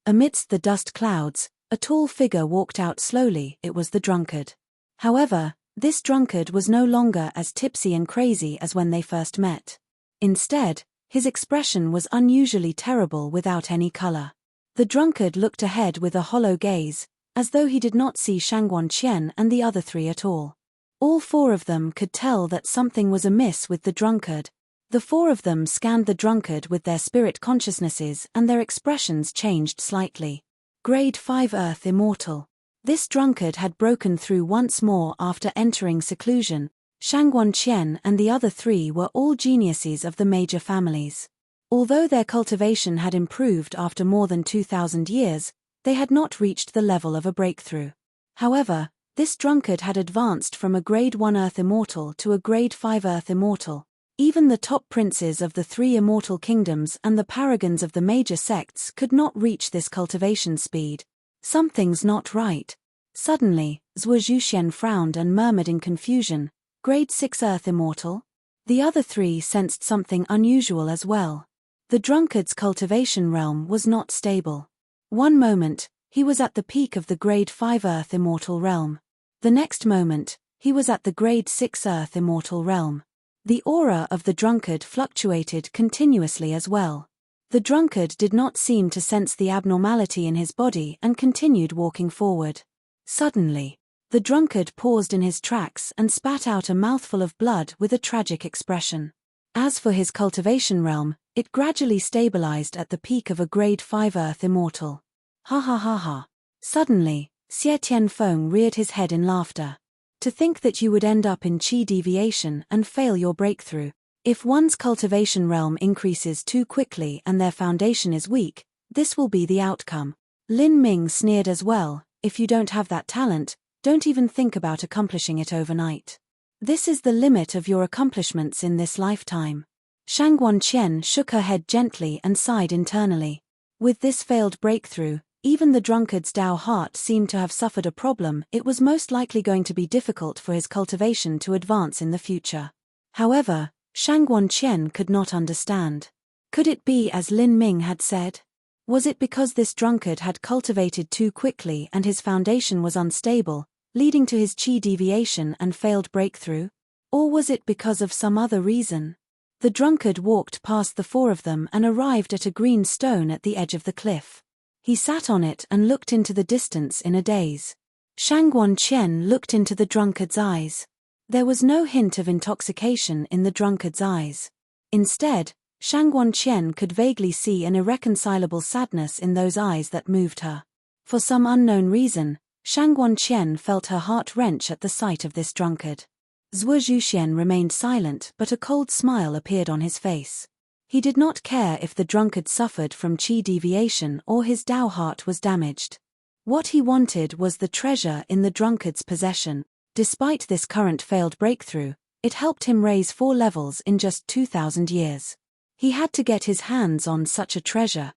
S1: Amidst the dust clouds, a tall figure walked out slowly. It was the drunkard. However, this drunkard was no longer as tipsy and crazy as when they first met. Instead, his expression was unusually terrible without any color. The drunkard looked ahead with a hollow gaze, as though he did not see Shangguan Qian and the other three at all. All four of them could tell that something was amiss with the drunkard. The four of them scanned the drunkard with their spirit consciousnesses and their expressions changed slightly. Grade 5 Earth Immortal. This drunkard had broken through once more after entering seclusion. Shangguan Qian and the other three were all geniuses of the major families. Although their cultivation had improved after more than 2,000 years, they had not reached the level of a breakthrough. However, this drunkard had advanced from a Grade 1 Earth Immortal to a Grade 5 Earth Immortal. Even the top princes of the three immortal kingdoms and the paragons of the major sects could not reach this cultivation speed. Something's not right. Suddenly, Zhuo Zhuxian frowned and murmured in confusion, Grade 6 Earth Immortal? The other three sensed something unusual as well. The drunkard's cultivation realm was not stable. One moment, he was at the peak of the Grade 5 Earth Immortal realm. The next moment, he was at the Grade 6 Earth Immortal realm. The aura of the drunkard fluctuated continuously as well. The drunkard did not seem to sense the abnormality in his body and continued walking forward. Suddenly, the drunkard paused in his tracks and spat out a mouthful of blood with a tragic expression. As for his cultivation realm, it gradually stabilized at the peak of a Grade 5 Earth Immortal. Ha ha ha ha. Suddenly, Xie Tianfeng reared his head in laughter. To think that you would end up in qi deviation and fail your breakthrough. If one's cultivation realm increases too quickly and their foundation is weak, this will be the outcome. Lin Ming sneered as well, if you don't have that talent, don't even think about accomplishing it overnight. This is the limit of your accomplishments in this lifetime. Shangguan Qian shook her head gently and sighed internally. With this failed breakthrough, even the drunkard's Dao heart seemed to have suffered a problem. It was most likely going to be difficult for his cultivation to advance in the future. However, Shangguan Qian could not understand. Could it be as Lin Ming had said? Was it because this drunkard had cultivated too quickly and his foundation was unstable, leading to his qi deviation and failed breakthrough? Or was it because of some other reason? The drunkard walked past the four of them and arrived at a green stone at the edge of the cliff. He sat on it and looked into the distance in a daze. Shangguan Qian looked into the drunkard's eyes. There was no hint of intoxication in the drunkard's eyes. Instead, Shangguan Qian could vaguely see an irreconcilable sadness in those eyes that moved her. For some unknown reason, Shangguan Qian felt her heart wrench at the sight of this drunkard. Zhuo Zhuxian remained silent, but a cold smile appeared on his face. He did not care if the drunkard suffered from qi deviation or his Dao heart was damaged. What he wanted was the treasure in the drunkard's possession. Despite this current failed breakthrough, it helped him raise 4 levels in just 2,000 years. He had to get his hands on such a treasure.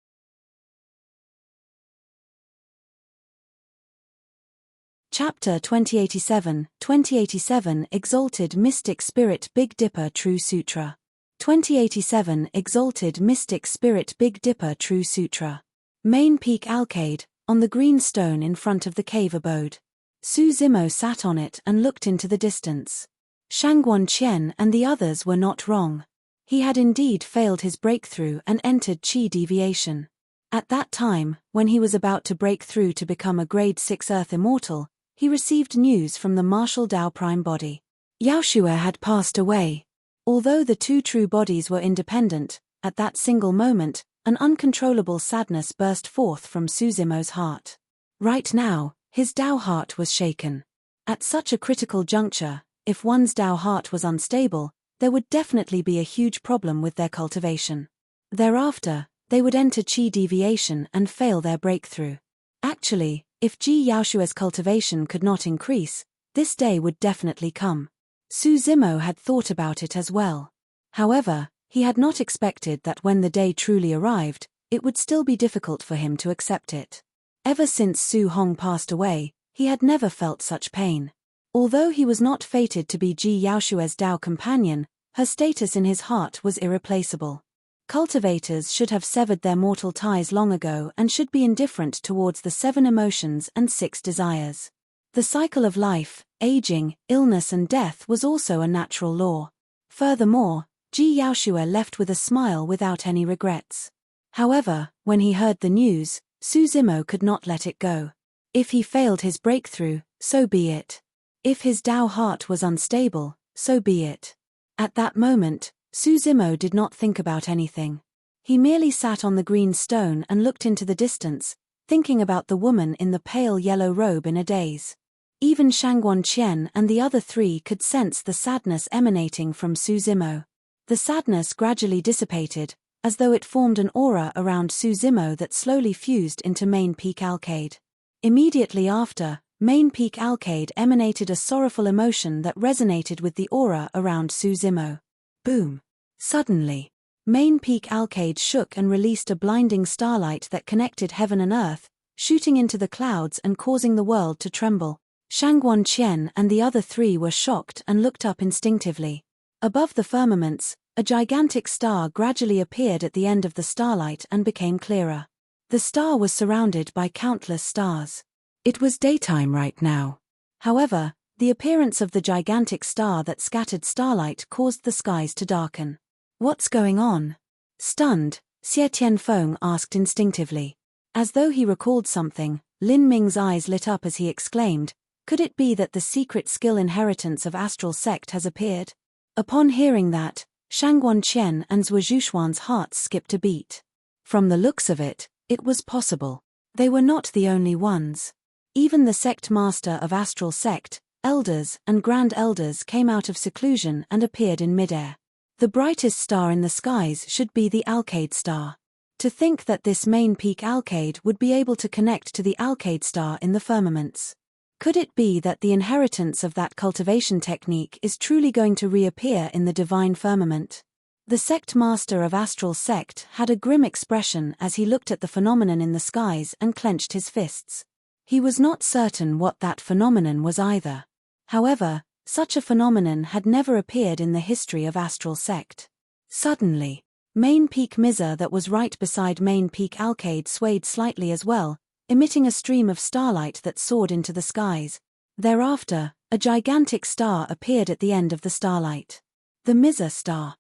S1: Chapter 2087, 2087 Exalted Mystic Spirit Big Dipper True Sutra. 2087 Exalted Mystic Spirit Big Dipper True Sutra. Main Peak Alcade, on the green stone in front of the cave abode. Su Zimo sat on it and looked into the distance. Shangguan Qian and the others were not wrong. He had indeed failed his breakthrough and entered qi deviation. At that time, when he was about to break through to become a grade 6 Earth Immortal, he received news from the martial Dao Prime body. Yaoshua had passed away. Although the two true bodies were independent, at that single moment, an uncontrollable sadness burst forth from Su Zimo's heart. Right now, his Dao heart was shaken. At such a critical juncture, if one's Dao heart was unstable, there would definitely be a huge problem with their cultivation. Thereafter, they would enter qi deviation and fail their breakthrough. Actually, if Ji Yaoshua's cultivation could not increase, this day would definitely come. Su Zimo had thought about it as well. However, he had not expected that when the day truly arrived, it would still be difficult for him to accept it. Ever since Su Hong passed away, he had never felt such pain. Although he was not fated to be Ji Yaoshua's Dao companion, her status in his heart was irreplaceable. Cultivators should have severed their mortal ties long ago and should be indifferent towards the 7 emotions and 6 desires. The cycle of life, aging, illness and death was also a natural law. Furthermore, Ji Yaoshua left with a smile without any regrets. However, when he heard the news, Su Zimo could not let it go. If he failed his breakthrough, so be it. If his Dao heart was unstable, so be it. At that moment, Su Zimo did not think about anything. He merely sat on the green stone and looked into the distance, thinking about the woman in the pale yellow robe in a daze. Even Shangguan Qian and the other 3 could sense the sadness emanating from Su Zimo. The sadness gradually dissipated, as though it formed an aura around Su Zimo that slowly fused into Main Peak Alcade. Immediately after, Main Peak Alcade emanated a sorrowful emotion that resonated with the aura around Su Zimo. Boom! Suddenly, Main Peak Alcade shook and released a blinding starlight that connected heaven and earth, shooting into the clouds and causing the world to tremble. Shangguan Qian and the other 3 were shocked and looked up instinctively. Above the firmaments, a gigantic star gradually appeared at the end of the starlight and became clearer. The star was surrounded by countless stars. It was daytime right now. However, the appearance of the gigantic star that scattered starlight caused the skies to darken. What's going on? Stunned, Xie Tianfeng asked instinctively. As though he recalled something, Lin Ming's eyes lit up as he exclaimed, "Could it be that the secret skill inheritance of Astral Sect has appeared?" Upon hearing that, Shangguan Qian and Zhuo Zhuxuan's hearts skipped a beat. From the looks of it, it was possible. They were not the only ones. Even the sect master of Astral Sect, elders and grand elders came out of seclusion and appeared in midair. The brightest star in the skies should be the Alcade star. To think that this Main Peak Alcade would be able to connect to the Alcade star in the firmaments. Could it be that the inheritance of that cultivation technique is truly going to reappear in the divine firmament? The sect master of Astral Sect had a grim expression as he looked at the phenomenon in the skies and clenched his fists. He was not certain what that phenomenon was either. However, such a phenomenon had never appeared in the history of Astral Sect. Suddenly, Main Peak Mizar that was right beside Main Peak Alcade swayed slightly as well, emitting a stream of starlight that soared into the skies. Thereafter, a gigantic star appeared at the end of the starlight. The Mizar star.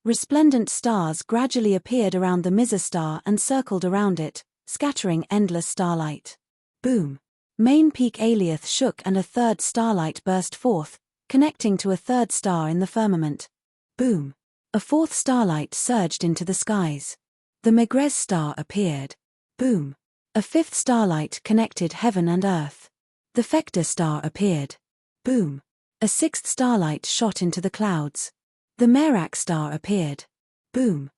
S1: Resplendent stars gradually appeared around the Mizar star and circled around it, scattering endless starlight. Boom! Main Peak Aliath shook and a third starlight burst forth, connecting to a third star in the firmament. Boom! A fourth starlight surged into the skies. The Megrez star appeared. Boom! A fifth starlight connected heaven and earth. The Fecda star appeared. Boom! A sixth starlight shot into the clouds. The Merak star appeared. Boom!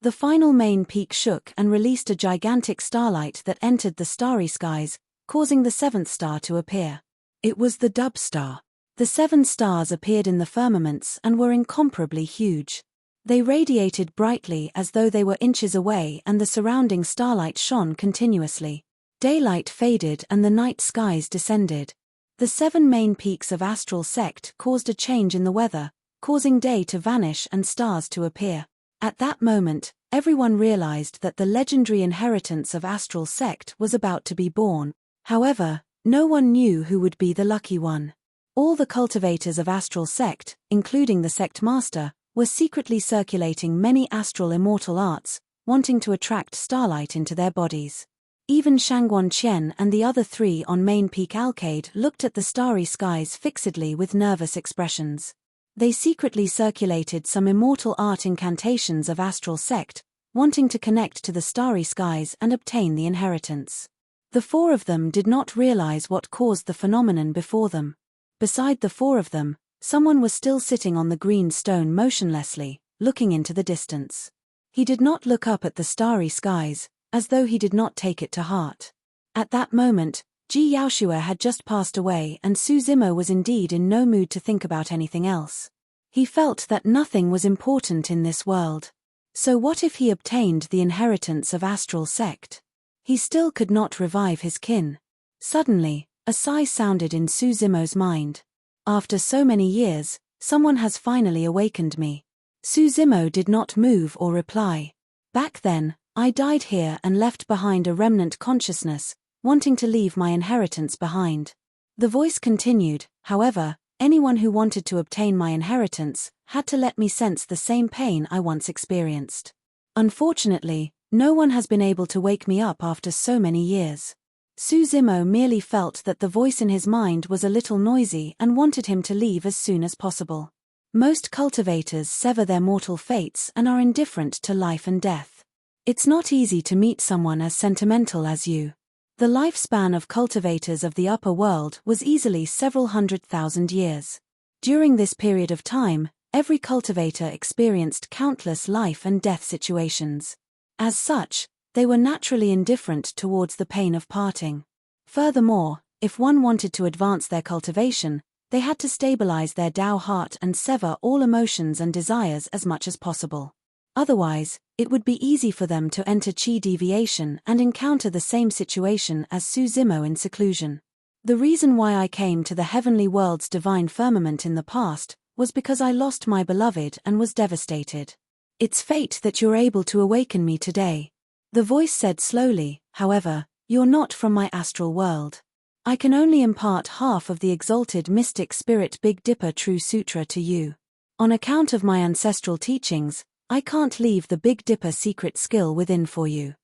S1: The final main peak shook and released a gigantic starlight that entered the starry skies, causing the seventh star to appear. It was the Dub star. The 7 stars appeared in the firmaments and were incomparably huge. They radiated brightly as though they were inches away, and the surrounding starlight shone continuously. Daylight faded and the night skies descended. The 7 main peaks of Astral Sect caused a change in the weather, causing day to vanish and stars to appear. At that moment, everyone realized that the legendary inheritance of Astral Sect was about to be born. However, no one knew who would be the lucky one. All the cultivators of Astral Sect, including the Sect Master, were secretly circulating many astral immortal arts, wanting to attract starlight into their bodies. Even Shangguan Qian and the other 3 on Main Peak Alcade looked at the starry skies fixedly with nervous expressions. They secretly circulated some immortal art incantations of Astral Sect, wanting to connect to the starry skies and obtain the inheritance. The 4 of them did not realize what caused the phenomenon before them. Beside the 4 of them, someone was still sitting on the green stone motionlessly, looking into the distance. He did not look up at the starry skies, as though he did not take it to heart. At that moment, Ji Yaoshua had just passed away and Su Zimo was indeed in no mood to think about anything else. He felt that nothing was important in this world. So what if he obtained the inheritance of Astral Sect? He still could not revive his kin. Suddenly, a sigh sounded in Su Zimo's mind. After so many years, someone has finally awakened me. Su Zimo did not move or reply. Back then, I died here and left behind a remnant consciousness, wanting to leave my inheritance behind. The voice continued, however, anyone who wanted to obtain my inheritance had to let me sense the same pain I once experienced. Unfortunately, no one has been able to wake me up after so many years. Su Zimo merely felt that the voice in his mind was a little noisy and wanted him to leave as soon as possible. Most cultivators sever their mortal fates and are indifferent to life and death. It's not easy to meet someone as sentimental as you. The lifespan of cultivators of the upper world was easily several 100,000 years. During this period of time, every cultivator experienced countless life and death situations. As such, they were naturally indifferent towards the pain of parting. Furthermore, if one wanted to advance their cultivation, they had to stabilize their Tao heart and sever all emotions and desires as much as possible. Otherwise, it would be easy for them to enter Qi deviation and encounter the same situation as Su Zimo in seclusion. The reason why I came to the heavenly world's divine firmament in the past was because I lost my beloved and was devastated. It's fate that you're able to awaken me today. The voice said slowly, however, you're not from my astral world. I can only impart half of the exalted mystic spirit Big Dipper True Sutra to you. On account of my ancestral teachings, I can't leave the Big Dipper secret skill within for you.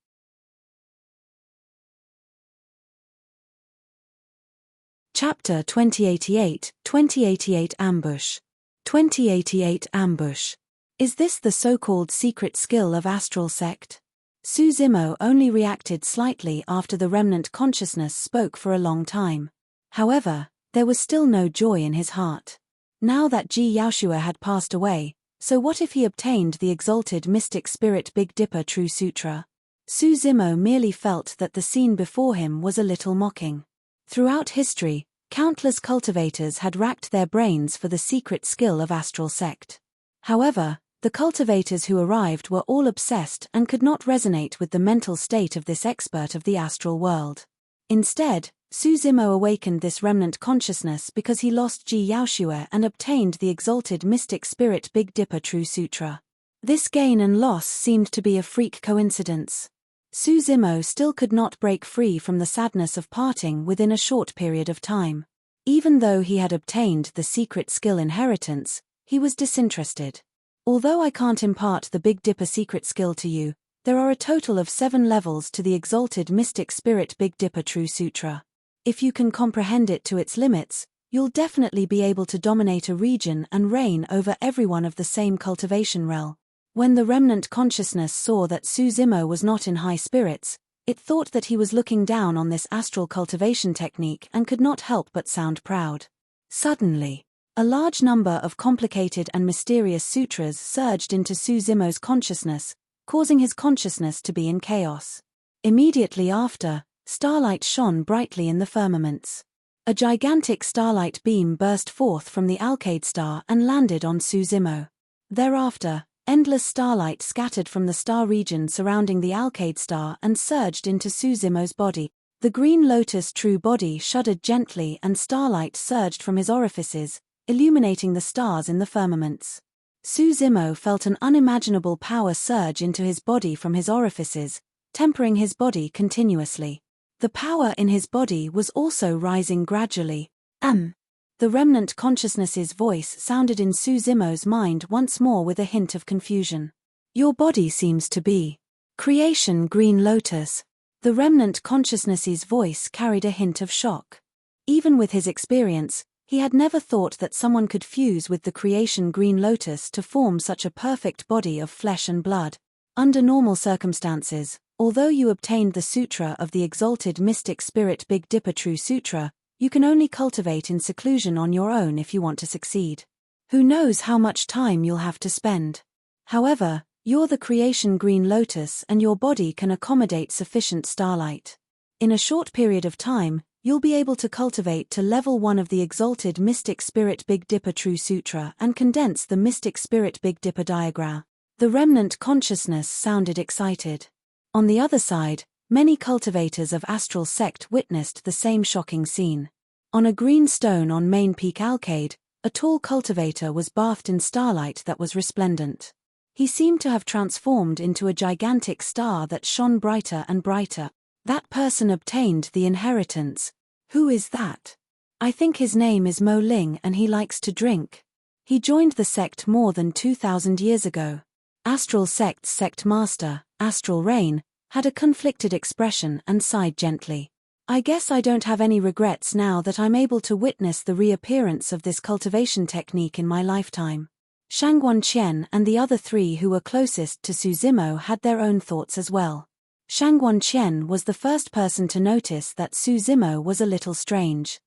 S1: Chapter 2088, 2088 Ambush. 2088 Ambush. Is this the so-called secret skill of Astral Sect? Su Zimo only reacted slightly after the remnant consciousness spoke for a long time. However, there was still no joy in his heart. Now that Ji Yaoshua had passed away, so what if he obtained the exalted mystic spirit Big Dipper True Sutra? Su Zimo merely felt that the scene before him was a little mocking. Throughout history, countless cultivators had racked their brains for the secret skill of Astral Sect. However, the cultivators who arrived were all obsessed and could not resonate with the mental state of this expert of the astral world. Instead, Su Zimo awakened this remnant consciousness because he lost Ji Yaoshua and obtained the exalted mystic spirit Big Dipper True Sutra. This gain and loss seemed to be a freak coincidence. Su Zimo still could not break free from the sadness of parting within a short period of time. Even though he had obtained the secret skill inheritance, he was disinterested. Although I can't impart the Big Dipper secret skill to you, There are a total of 7 levels to the Exalted Mystic Spirit Big Dipper True Sutra. If you can comprehend it to its limits, you'll definitely be able to dominate a region and reign over everyone of the same cultivation realm. When the remnant consciousness saw that Suzimo was not in high spirits, it thought that he was looking down on this astral cultivation technique and could not help but sound proud. Suddenly, a large number of complicated and mysterious sutras surged into Suzimo's consciousness, causing his consciousness to be in chaos. Immediately after, starlight shone brightly in the firmaments. A gigantic starlight beam burst forth from the Alcade star and landed on Suzimo. Thereafter, endless starlight scattered from the star region surrounding the Alcade star and surged into Suzimo's body. The green lotus true body shuddered gently and starlight surged from his orifices, illuminating the stars in the firmaments. Suzimo felt an unimaginable power surge into his body from his orifices, tempering his body continuously. The power in his body was also rising gradually. The remnant consciousness's voice sounded in Suzimo's mind once more with a hint of confusion. Your body seems to be creation green lotus. The remnant consciousness's voice carried a hint of shock. Even with his experience, he had never thought that someone could fuse with the creation green lotus to form such a perfect body of flesh and blood. Under normal circumstances, although you obtained the Sutra of the Exalted Mystic Spirit Big Dipper True Sutra, you can only cultivate in seclusion on your own if you want to succeed. Who knows how much time you'll have to spend. However, you're the creation green lotus and your body can accommodate sufficient starlight. In a short period of time, you'll be able to cultivate to level 1 of the Exalted Mystic Spirit Big Dipper True Sutra and condense the Mystic Spirit Big Dipper diagram. The remnant consciousness sounded excited. On the other side, many cultivators of Astral Sect witnessed the same shocking scene. On a green stone on Main Peak Alcade, a tall cultivator was bathed in starlight that was resplendent. He seemed to have transformed into a gigantic star that shone brighter and brighter. That person obtained the inheritance. Who is that? I think his name is Mo Ling and he likes to drink. He joined the sect more than 2,000 years ago. Astral Sect's sect master, Astral Rain, had a conflicted expression and sighed gently. I guess I don't have any regrets now that I'm able to witness the reappearance of this cultivation technique in my lifetime. Shangguan Qian and the other 3 who were closest to Suzimo had their own thoughts as well. Shangguan Qian was the first person to notice that Suzimo was a little strange.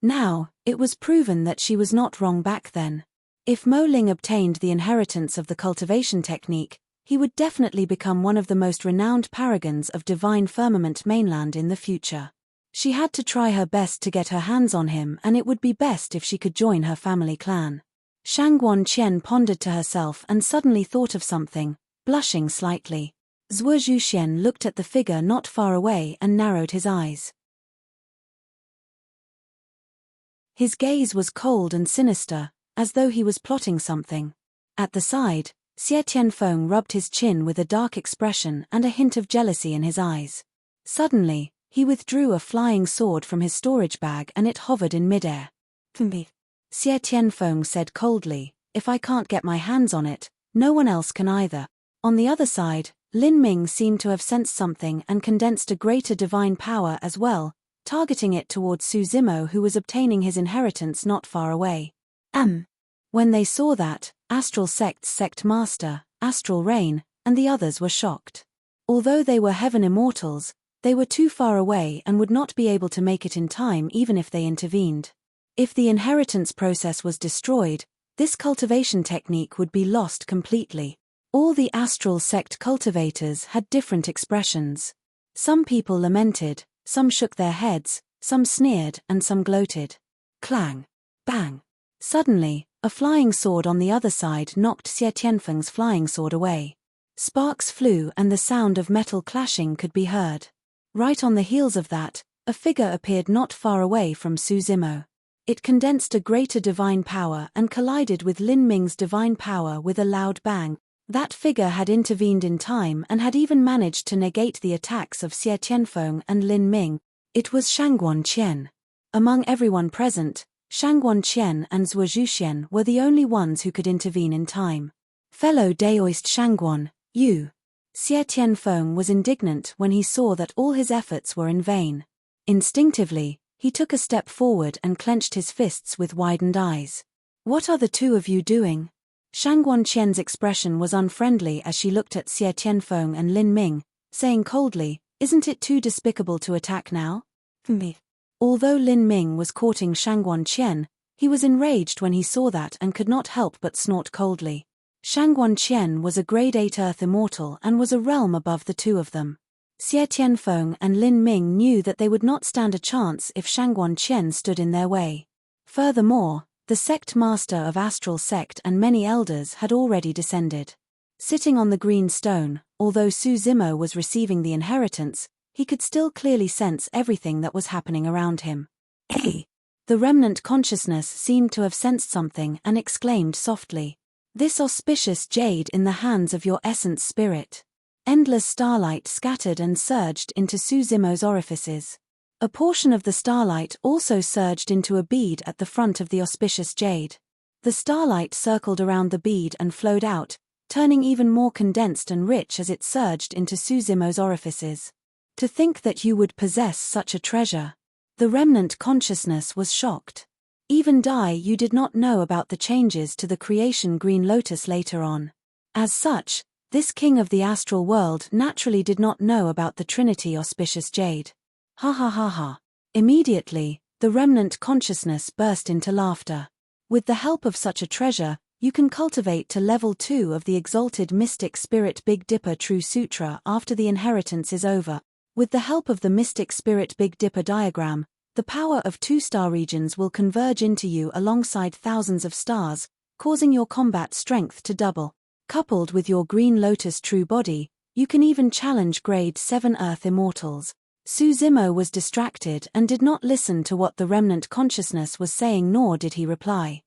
S1: Now, it was proven that she was not wrong back then. If Mo Ling obtained the inheritance of the cultivation technique, he would definitely become one of the most renowned paragons of divine firmament mainland in the future. She had to try her best to get her hands on him and it would be best if she could join her family clan. Shangguan Qian pondered to herself and suddenly thought of something, blushing slightly. Zhuo Zhuxian looked at the figure not far away and narrowed his eyes. His gaze was cold and sinister, as though he was plotting something. At the side, Xie Tianfeng rubbed his chin with a dark expression and a hint of jealousy in his eyes. Suddenly, he withdrew a flying sword from his storage bag and it hovered in midair. Xie Tianfeng said coldly, if I can't get my hands on it, no one else can either. On the other side, Lin Ming seemed to have sensed something and condensed a greater divine power as well, targeting it towards Suzimo who was obtaining his inheritance not far away. When they saw that, Astral Sect's sect master, Astral Rain, and the others were shocked. Although they were heaven immortals, they were too far away and would not be able to make it in time even if they intervened. If the inheritance process was destroyed, this cultivation technique would be lost completely. All the Astral Sect cultivators had different expressions. Some people lamented, some shook their heads, some sneered and some gloated. Clang! Bang! Suddenly, a flying sword on the other side knocked Xie Tianfeng's flying sword away. Sparks flew and the sound of metal clashing could be heard. Right on the heels of that, a figure appeared not far away from Suzimo. It condensed a greater divine power and collided with Lin Ming's divine power with a loud bang. That figure had intervened in time and had even managed to negate the attacks of Xie Tianfeng and Lin Ming. It was Shangguan Qian. Among everyone present, Shangguan Qian and Zhuo Zhuxian were the only ones who could intervene in time. Fellow Daoist Shangguan, you. Xie Tianfeng was indignant when he saw that all his efforts were in vain. Instinctively, he took a step forward and clenched his fists with widened eyes. What are the two of you doing? Shangguan Qian's expression was unfriendly as she looked at Xie Tianfeng and Lin Ming, saying coldly, "Isn't it too despicable to attack now?" Me. Although Lin Ming was courting Shangguan Qian, he was enraged when he saw that and could not help but snort coldly. Shangguan Qian was a grade 8 Earth Immortal and was a realm above the two of them. Xie Tianfeng and Lin Ming knew that they would not stand a chance if Shangguan Qian stood in their way. Furthermore, the sect master of Astral Sect and many elders had already descended. Sitting on the green stone, although Su Zimo was receiving the inheritance, he could still clearly sense everything that was happening around him. Hey! The remnant consciousness seemed to have sensed something and exclaimed softly, "This auspicious jade in the hands of your essence spirit." Endless starlight scattered and surged into Su Zimo's orifices. A portion of the starlight also surged into a bead at the front of the auspicious jade. The starlight circled around the bead and flowed out, turning even more condensed and rich as it surged into Su Zimo's orifices. To think that you would possess such a treasure. The remnant consciousness was shocked. Even Dai Yu did not know about the changes to the creation Green Lotus later on. As such, this king of the astral world naturally did not know about the Trinity auspicious jade. Ha ha ha ha. Immediately, the remnant consciousness burst into laughter. With the help of such a treasure, you can cultivate to level 2 of the exalted mystic spirit Big Dipper True Sutra after the inheritance is over. With the help of the mystic spirit Big Dipper diagram, the power of 2-star regions will converge into you alongside thousands of stars, causing your combat strength to double. Coupled with your Green Lotus true body, you can even challenge grade 7 Earth Immortals. Su Zimo was distracted and did not listen to what the remnant consciousness was saying, nor did he reply.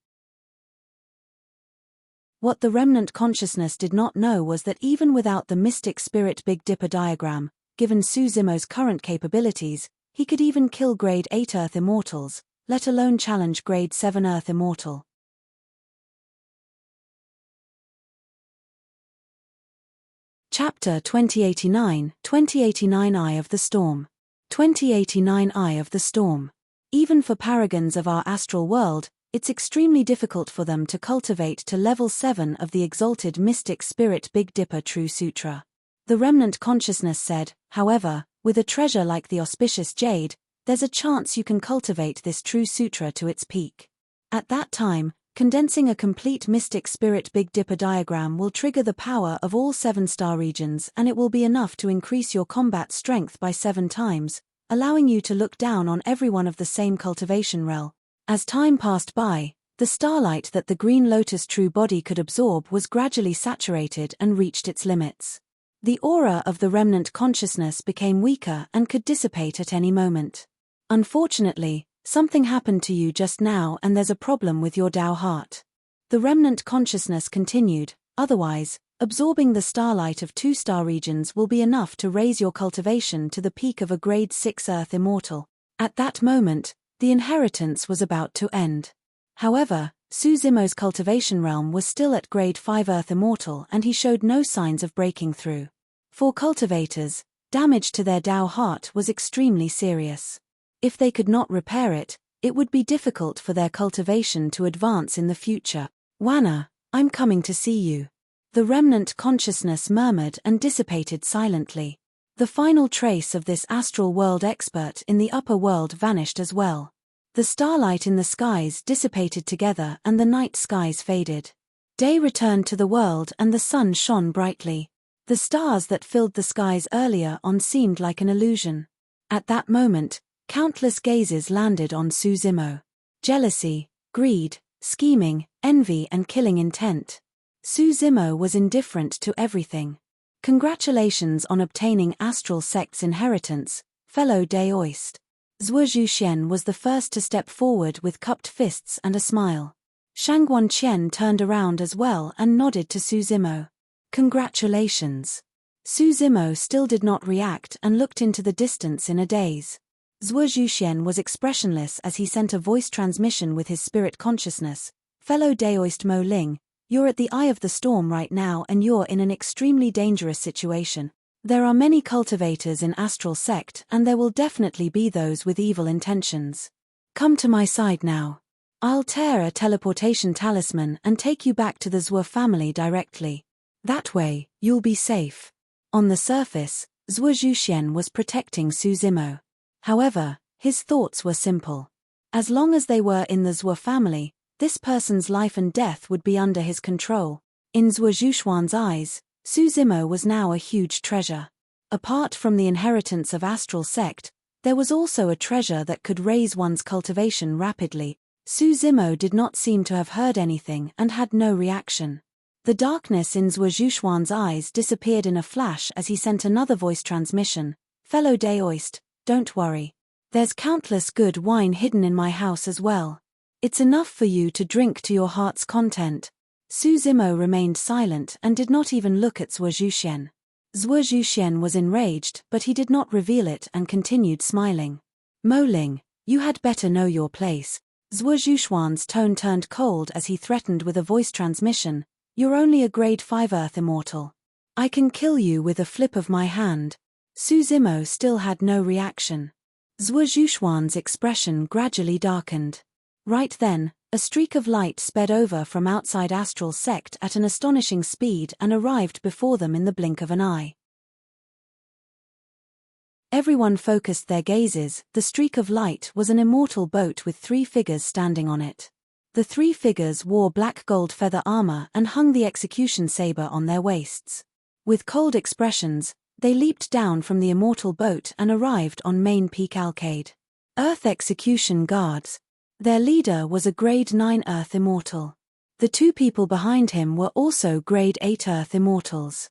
S1: What the remnant consciousness did not know was that even without the mystic spirit Big Dipper diagram, given Su Zimo's current capabilities, he could even kill grade 8 Earth Immortals, let alone challenge grade 7 Earth Immortal. Chapter 2089, 2089 Eye of the Storm. 2089 Eye of the Storm. Even for paragons of our astral world, it's extremely difficult for them to cultivate to level 7 of the exalted mystic spirit Big Dipper True Sutra. The remnant consciousness said, however, with a treasure like the auspicious jade, there's a chance you can cultivate this true sutra to its peak. At that time, condensing a complete mystic spirit Big Dipper diagram will trigger the power of all 7-star regions, and it will be enough to increase your combat strength by 7 times, allowing you to look down on everyone of the same cultivation realm. As time passed by, the starlight that the Green Lotus true body could absorb was gradually saturated and reached its limits. The aura of the remnant consciousness became weaker and could dissipate at any moment. Unfortunately, something happened to you just now and there's a problem with your Tao heart. The remnant consciousness continued, otherwise, absorbing the starlight of 2-star regions will be enough to raise your cultivation to the peak of a grade 6 Earth Immortal. At that moment, the inheritance was about to end. However, Su Zimo's cultivation realm was still at grade 5 Earth Immortal and he showed no signs of breaking through. For cultivators, damage to their Tao heart was extremely serious. If they could not repair it, it would be difficult for their cultivation to advance in the future. "Wana, I'm coming to see you." The remnant consciousness murmured and dissipated silently. The final trace of this astral world expert in the upper world vanished as well. The starlight in the skies dissipated together and the night skies faded. Day returned to the world and the sun shone brightly. The stars that filled the skies earlier on seemed like an illusion. At that moment, countless gazes landed on Su Zimo. Jealousy, greed, scheming, envy and killing intent. Su Zimo was indifferent to everything. Congratulations on obtaining Astral Sect's inheritance, fellow Daoist. Zhuo Zhuxian was the first to step forward with cupped fists and a smile. Shangguan Qian turned around as well and nodded to Su Zimo. Congratulations. Su Zimo still did not react and looked into the distance in a daze. Zhuo Zhuxian was expressionless as he sent a voice transmission with his spirit consciousness. Fellow Daoist Mo Ling, You're at the eye of the storm right now and you're in an extremely dangerous situation. There are many cultivators in Astral Sect and there will definitely be those with evil intentions. Come to my side now. I'll tear a teleportation talisman and take you back to the Zhuo family directly. That way, you'll be safe. On the surface, Zhuo Zhuxian was protecting Su Zimo. However, his thoughts were simple. As long as they were in the Zhuo family, this person's life and death would be under his control. In Zhuo Zhuxuan's eyes, Su Zimo was now a huge treasure. Apart from the inheritance of Astral Sect, there was also a treasure that could raise one's cultivation rapidly. Su Zimo did not seem to have heard anything and had no reaction. The darkness in Zhuo Zhuxuan's eyes disappeared in a flash as he sent another voice transmission. Fellow Daoist, don't worry. There's countless good wine hidden in my house as well. It's enough for you to drink to your heart's content. Su Zimo remained silent and did not even look at Zhuo Zhuxian. Zhuo Zhuxian was enraged, but he did not reveal it and continued smiling. Mo Ling, you had better know your place. Zhuo Zhuxuan's tone turned cold as he threatened with a voice transmission. You're only a grade 5 Earth Immortal. I can kill you with a flip of my hand. Su Zimo still had no reaction. Zhuo Zhuxuan's expression gradually darkened. Right then, a streak of light sped over from outside Astral Sect at an astonishing speed and arrived before them in the blink of an eye. Everyone focused their gazes. The streak of light was an immortal boat with 3 figures standing on it. The 3 figures wore black gold feather armor and hung the execution saber on their waists. With cold expressions, they leaped down from the immortal boat and arrived on Main Peak Alcade. Earth Execution Guards. Their leader was a grade 9 Earth Immortal. The 2 people behind him were also grade 8 Earth Immortals.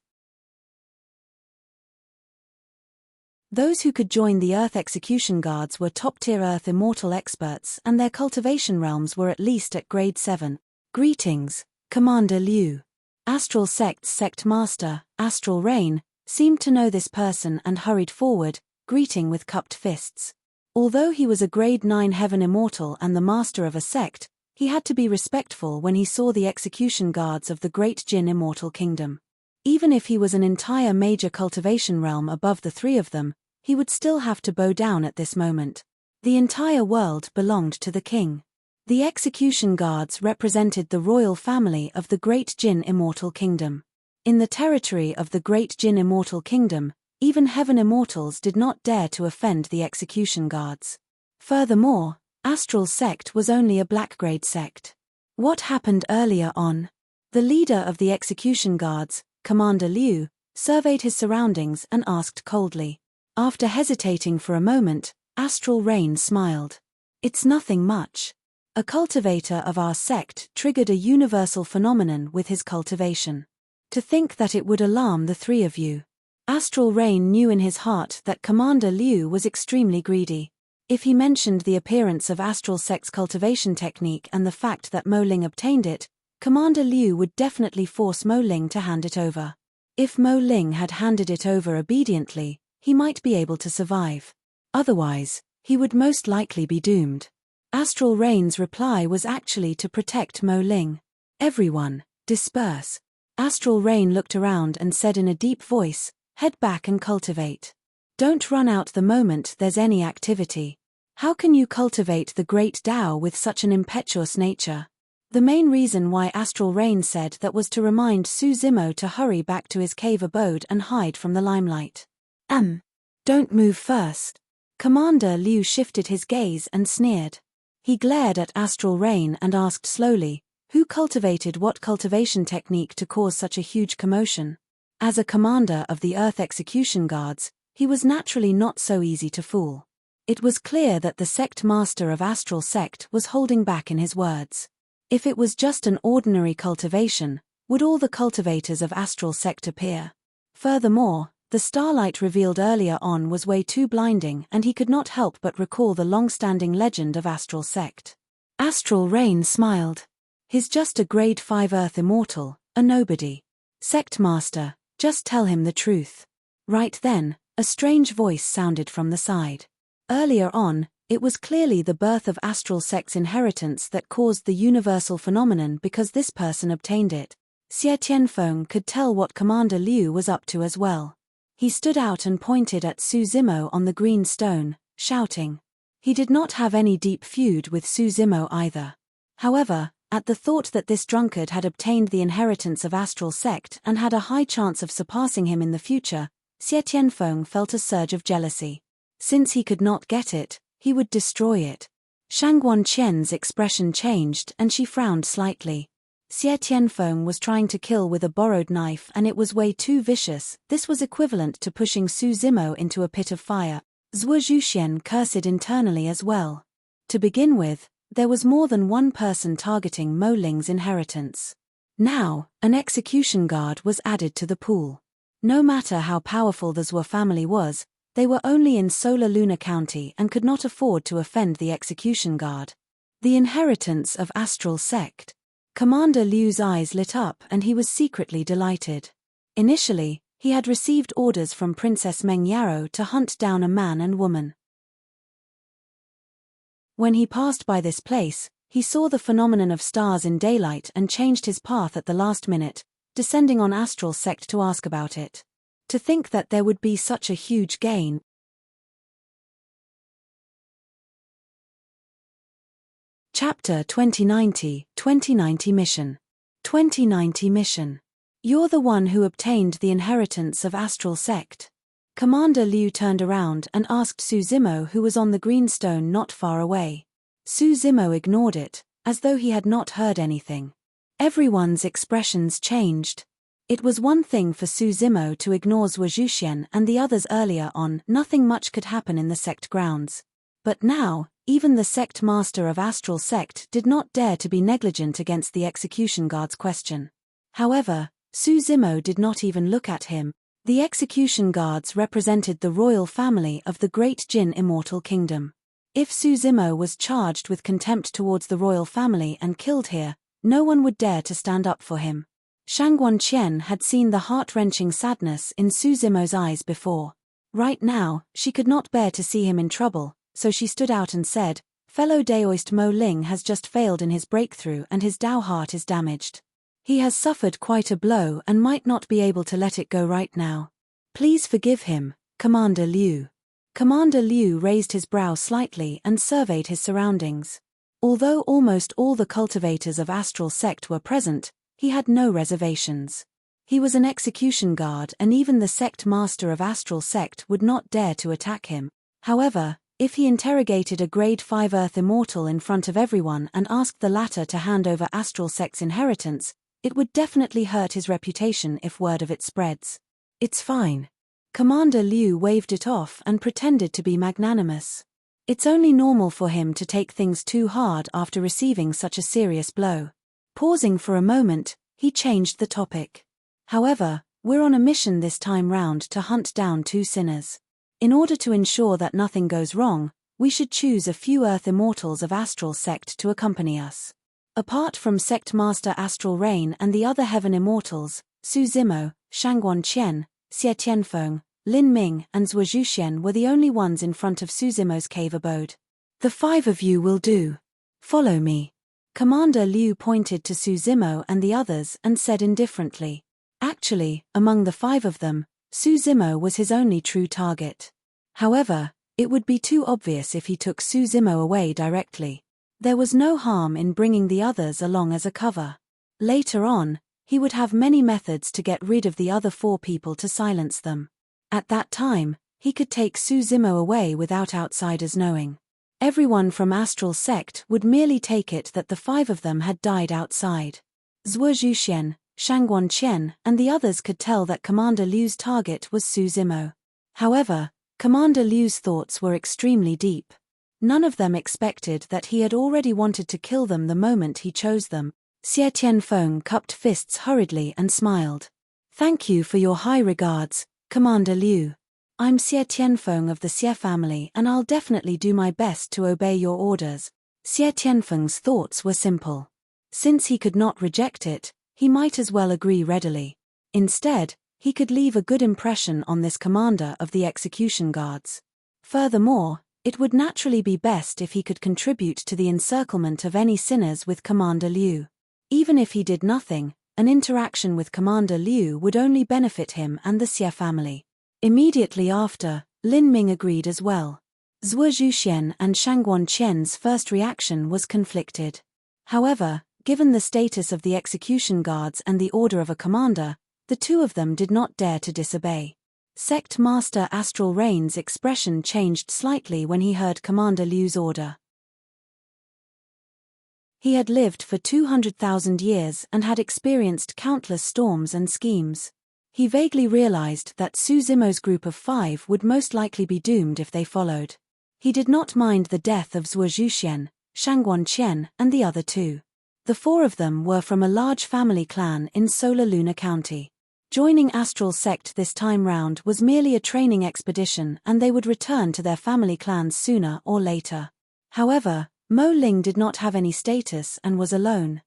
S1: Those who could join the Earth Execution Guards were top-tier Earth Immortal experts and their cultivation realms were at least at grade 7. Greetings, Commander Liu. Astral Sect's Sect Master, Astral Rain, seemed to know this person and hurried forward, greeting with cupped fists. Although he was a grade 9 Heaven Immortal and the master of a sect, he had to be respectful when he saw the execution guards of the Great Jin Immortal Kingdom. Even if he was an entire major cultivation realm above the 3 of them, he would still have to bow down at this moment. The entire world belonged to the king. The execution guards represented the royal family of the Great Jin Immortal Kingdom. In the territory of the Great Jin Immortal Kingdom, even Heaven Immortals did not dare to offend the execution guards. Furthermore, Astral Sect was only a black-grade sect. What happened earlier on? The leader of the execution guards, Commander Liu, surveyed his surroundings and asked coldly. After hesitating for a moment, Astral Rain smiled. It's nothing much. A cultivator of our sect triggered a universal phenomenon with his cultivation. To think that it would alarm the 3 of you. Astral Rain knew in his heart that Commander Liu was extremely greedy. If he mentioned the appearance of Astral Sect's cultivation technique and the fact that Mo Ling obtained it, Commander Liu would definitely force Mo Ling to hand it over. If Mo Ling had handed it over obediently, he might be able to survive. Otherwise, he would most likely be doomed. Astral Rain's reply was actually to protect Mo Ling. Everyone, disperse. Astral Rain looked around and said in a deep voice, head back and cultivate. Don't run out the moment there's any activity. How can you cultivate the great Tao with such an impetuous nature? The main reason why Astral Rain said that was to remind Su Zimo to hurry back to his cave abode and hide from the limelight. Don't move first. Commander Liu shifted his gaze and sneered. He glared at Astral Rain and asked slowly, who cultivated what cultivation technique to cause such a huge commotion? As a commander of the Earth Execution Guards, he was naturally not so easy to fool. It was clear that the sect master of Astral Sect was holding back in his words. If it was just an ordinary cultivation, would all the cultivators of Astral Sect appear? Furthermore, the starlight revealed earlier on was way too blinding and he could not help but recall the long-standing legend of Astral Sect. Astral Rain smiled. He's just a grade 5 Earth Immortal, a nobody. Sect Master, just tell him the truth. Right then, a strange voice sounded from the side. Earlier on, It was clearly the birth of astral sect's inheritance that caused the universal phenomenon because this person obtained it. Xie Tianfeng could tell what Commander Liu was up to as well. He stood out and pointed at Su Zimo on the green stone, shouting. He did not have any deep feud with Su Zimo either. However, at the thought that this drunkard had obtained the inheritance of astral sect and had a high chance of surpassing him in the future, Xie Tianfeng felt a surge of jealousy. Since he could not get it, he would destroy it. Shang Guanqian's expression changed and she frowned slightly. Xie Tianfeng was trying to kill with a borrowed knife and it was way too vicious. This was equivalent to pushing Su Zimo into a pit of fire. Zhuo Zhuxian cursed internally as well. To begin with, there was more than one person targeting Mo Ling's inheritance. Now, an execution guard was added to the pool. No matter how powerful the Zhuo family was, they were only in Solar Luna County and could not afford to offend the execution guard. The inheritance of astral sect. Commander Liu's eyes lit up and he was secretly delighted. Initially, he had received orders from Princess Meng Yaro to hunt down a man and woman. When he passed by this place, he saw the phenomenon of stars in daylight and changed his path at the last minute, descending on astral sect to ask about it. To think that there would be such a huge gain. Chapter 2090 Mission. 2090 Mission. You're the one who obtained the inheritance of astral sect. Commander Liu turned around and asked Su Zimo, who was on the green stone not far away. Su Zimo ignored it, as though he had not heard anything. Everyone's expressions changed. It was one thing for Su Zimo to ignore Zhuo Zhuxian and the others earlier on. Nothing much could happen in the sect grounds. But now, even the sect master of astral sect did not dare to be negligent against the execution guard's question. However, Su Zimo did not even look at him. The execution guards represented the royal family of the great Jin Immortal Kingdom. If Su Zimo was charged with contempt towards the royal family and killed here, no one would dare to stand up for him. Shang Guanqian had seen the heart-wrenching sadness in Su Zimo's eyes before. Right now, she could not bear to see him in trouble, so she stood out and said, "Fellow Daoist Mo Ling has just failed in his breakthrough and his Dao heart is damaged. He has suffered quite a blow and might not be able to let it go right now. Please forgive him, Commander Liu." Commander Liu raised his brow slightly and surveyed his surroundings. Although almost all the cultivators of astral sect were present, he had no reservations. He was an execution guard and even the sect master of astral sect would not dare to attack him. However, if he interrogated a grade 5 Earth Immortal in front of everyone and asked the latter to hand over astral sect's inheritance, it would definitely hurt his reputation if word of it spreads. "It's fine." Commander Liu waved it off and pretended to be magnanimous. It's only normal for him to take things too hard after receiving such a serious blow. Pausing for a moment, he changed the topic. "However, we're on a mission this time round to hunt down 2 sinners. In order to ensure that nothing goes wrong, we should choose a few Earth Immortals of astral sect to accompany us. Apart from Sect Master Astral Rain and the other Heaven Immortals, Su Zimo, Shang Guanqian, Xie Tianfeng, Lin Ming and Zhuo Zhuxian were the only ones in front of Su Zimo's cave abode. The 5 of you will do. Follow me." Commander Liu pointed to Su Zimo and the others and said indifferently. Actually, among the 5 of them, Su Zimo was his only true target. However, it would be too obvious if he took Su Zimo away directly. There was no harm in bringing the others along as a cover. Later on, he would have many methods to get rid of the other 4 people to silence them. At that time, he could take Su Zimo away without outsiders knowing. Everyone from astral sect would merely take it that the 5 of them had died outside. Zhuo Zhuxian, Shang Guanqian and the others could tell that Commander Liu's target was Su Zimo. However, Commander Liu's thoughts were extremely deep. None of them expected that he had already wanted to kill them the moment he chose them. Xie Tianfeng cupped fists hurriedly and smiled. "Thank you for your high regards, Commander Liu. I'm Xie Tianfeng of the Xie family and I'll definitely do my best to obey your orders." Xie Tianfeng's thoughts were simple. Since he could not reject it, he might as well agree readily. Instead, he could leave a good impression on this commander of the execution guards. Furthermore, It would naturally be best if he could contribute to the encirclement of any sinners with Commander Liu. Even if he did nothing, an interaction with Commander Liu would only benefit him and the Xie family. Immediately after, Lin Ming agreed as well. Zhuo Zhuxian and Shangguan Qian's first reaction was conflicted. However, given the status of the execution guards and the order of a commander, the two of them did not dare to disobey. Sect Master Astral Rain's expression changed slightly when he heard Commander Liu's order. He had lived for 200,000 years and had experienced countless storms and schemes. He vaguely realized that Su Zimo's group of 5 would most likely be doomed if they followed. He did not mind the death of Zhuo Zhuxian, Shangguan Qian, and the other 2. The 4 of them were from a large family clan in Solar Luna County. Joining Astral Sect this time round was merely a training expedition, and they would return to their family clans sooner or later. However, Mo Ling did not have any status and was alone.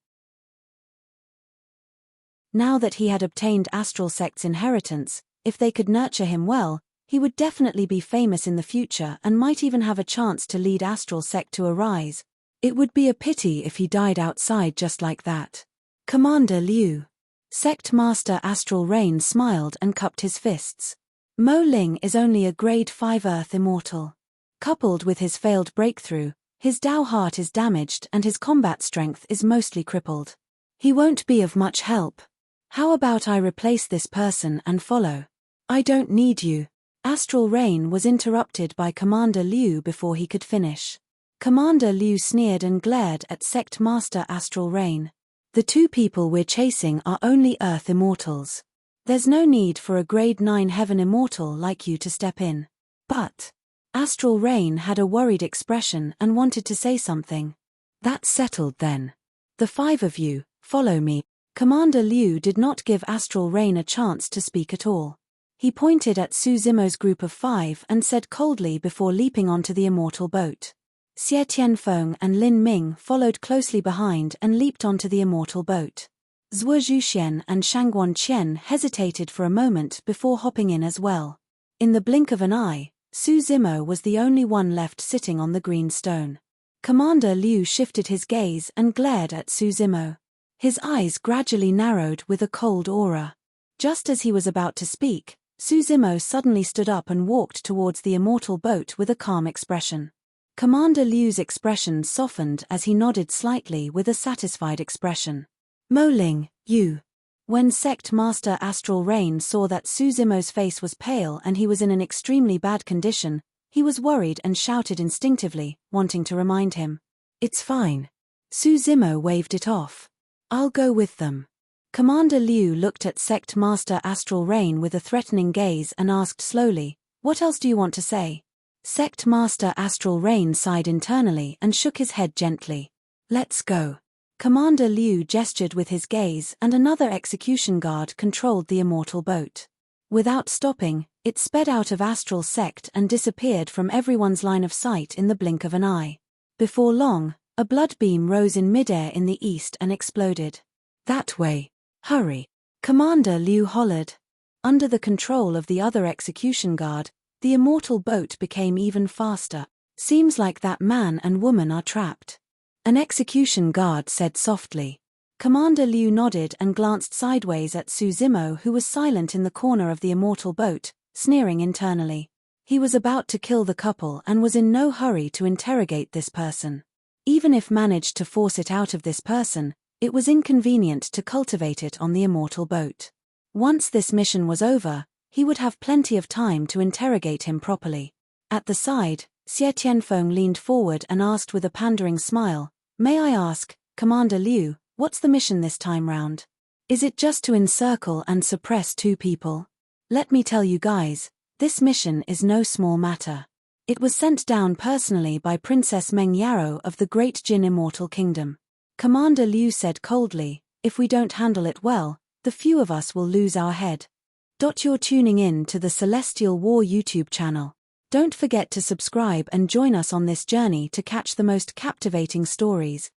S1: Now that he had obtained Astral Sect's inheritance, if they could nurture him well, he would definitely be famous in the future and might even have a chance to lead Astral Sect to a rise. It would be a pity if he died outside just like that. Commander Liu. Sect Master Astral Rain smiled and cupped his fists. Mo Ling is only a grade 5 Earth Immortal. Coupled with his failed breakthrough, his Dao heart is damaged and his combat strength is mostly crippled. He won't be of much help. How about I replace this person and follow? I don't need you. Astral Rain was interrupted by Commander Liu before he could finish. Commander Liu sneered and glared at Sect Master Astral Rain. The 2 people we're chasing are only Earth Immortals. There's no need for a grade 9 Heaven Immortal like you to step in. But Astral Rain had a worried expression and wanted to say something. That's settled then. The 5 of you, follow me. Commander Liu did not give Astral Rain a chance to speak at all. He pointed at Su Zimo's group of 5 and said coldly before leaping onto the immortal boat. Xie Tianfeng and Lin Ming followed closely behind and leaped onto the immortal boat. Zhuo Zhuxian and Shangguan Qian hesitated for a moment before hopping in as well. In the blink of an eye, Su Zimo was the only one left sitting on the green stone. Commander Liu shifted his gaze and glared at Su Zimo. His eyes gradually narrowed with a cold aura. Just as he was about to speak, Su Zimo suddenly stood up and walked towards the immortal boat with a calm expression. Commander Liu's expression softened as he nodded slightly with a satisfied expression. Mo Ling, you. When Sect Master Astral Rain saw that Su Zimo's face was pale and he was in an extremely bad condition, he was worried and shouted instinctively, wanting to remind him. It's fine. Su Zimo waved it off. I'll go with them. Commander Liu looked at Sect Master Astral Rain with a threatening gaze and asked slowly, what else do you want to say? Sect Master Astral Rain sighed internally and shook his head gently. Let's go. Commander Liu gestured with his gaze and another execution guard controlled the immortal boat. Without stopping, it sped out of Astral Sect and disappeared from everyone's line of sight in the blink of an eye. Before long, a blood beam rose in midair in the east and exploded. That way. Hurry. Commander Liu hollered. Under the control of the other execution guard, the immortal boat became even faster. Seems like that man and woman are trapped. An execution guard said softly. Commander Liu nodded and glanced sideways at Su Zimo, who was silent in the corner of the immortal boat, sneering internally. He was about to kill the couple and was in no hurry to interrogate this person. Even if managed to force it out of this person, it was inconvenient to cultivate it on the immortal boat. Once this mission was over, he would have plenty of time to interrogate him properly. At the side, Xie Tianfeng leaned forward and asked with a pandering smile, May I ask, Commander Liu, what's the mission this time round? Is it just to encircle and suppress 2 people? Let me tell you guys, this mission is no small matter. It was sent down personally by Princess Meng Yarrow of the Great Jin Immortal Kingdom. Commander Liu said coldly, if we don't handle it well, the few of us will lose our head. You're tuning in to the Celestial War YouTube channel. Don't forget to subscribe and join us on this journey to catch the most captivating stories.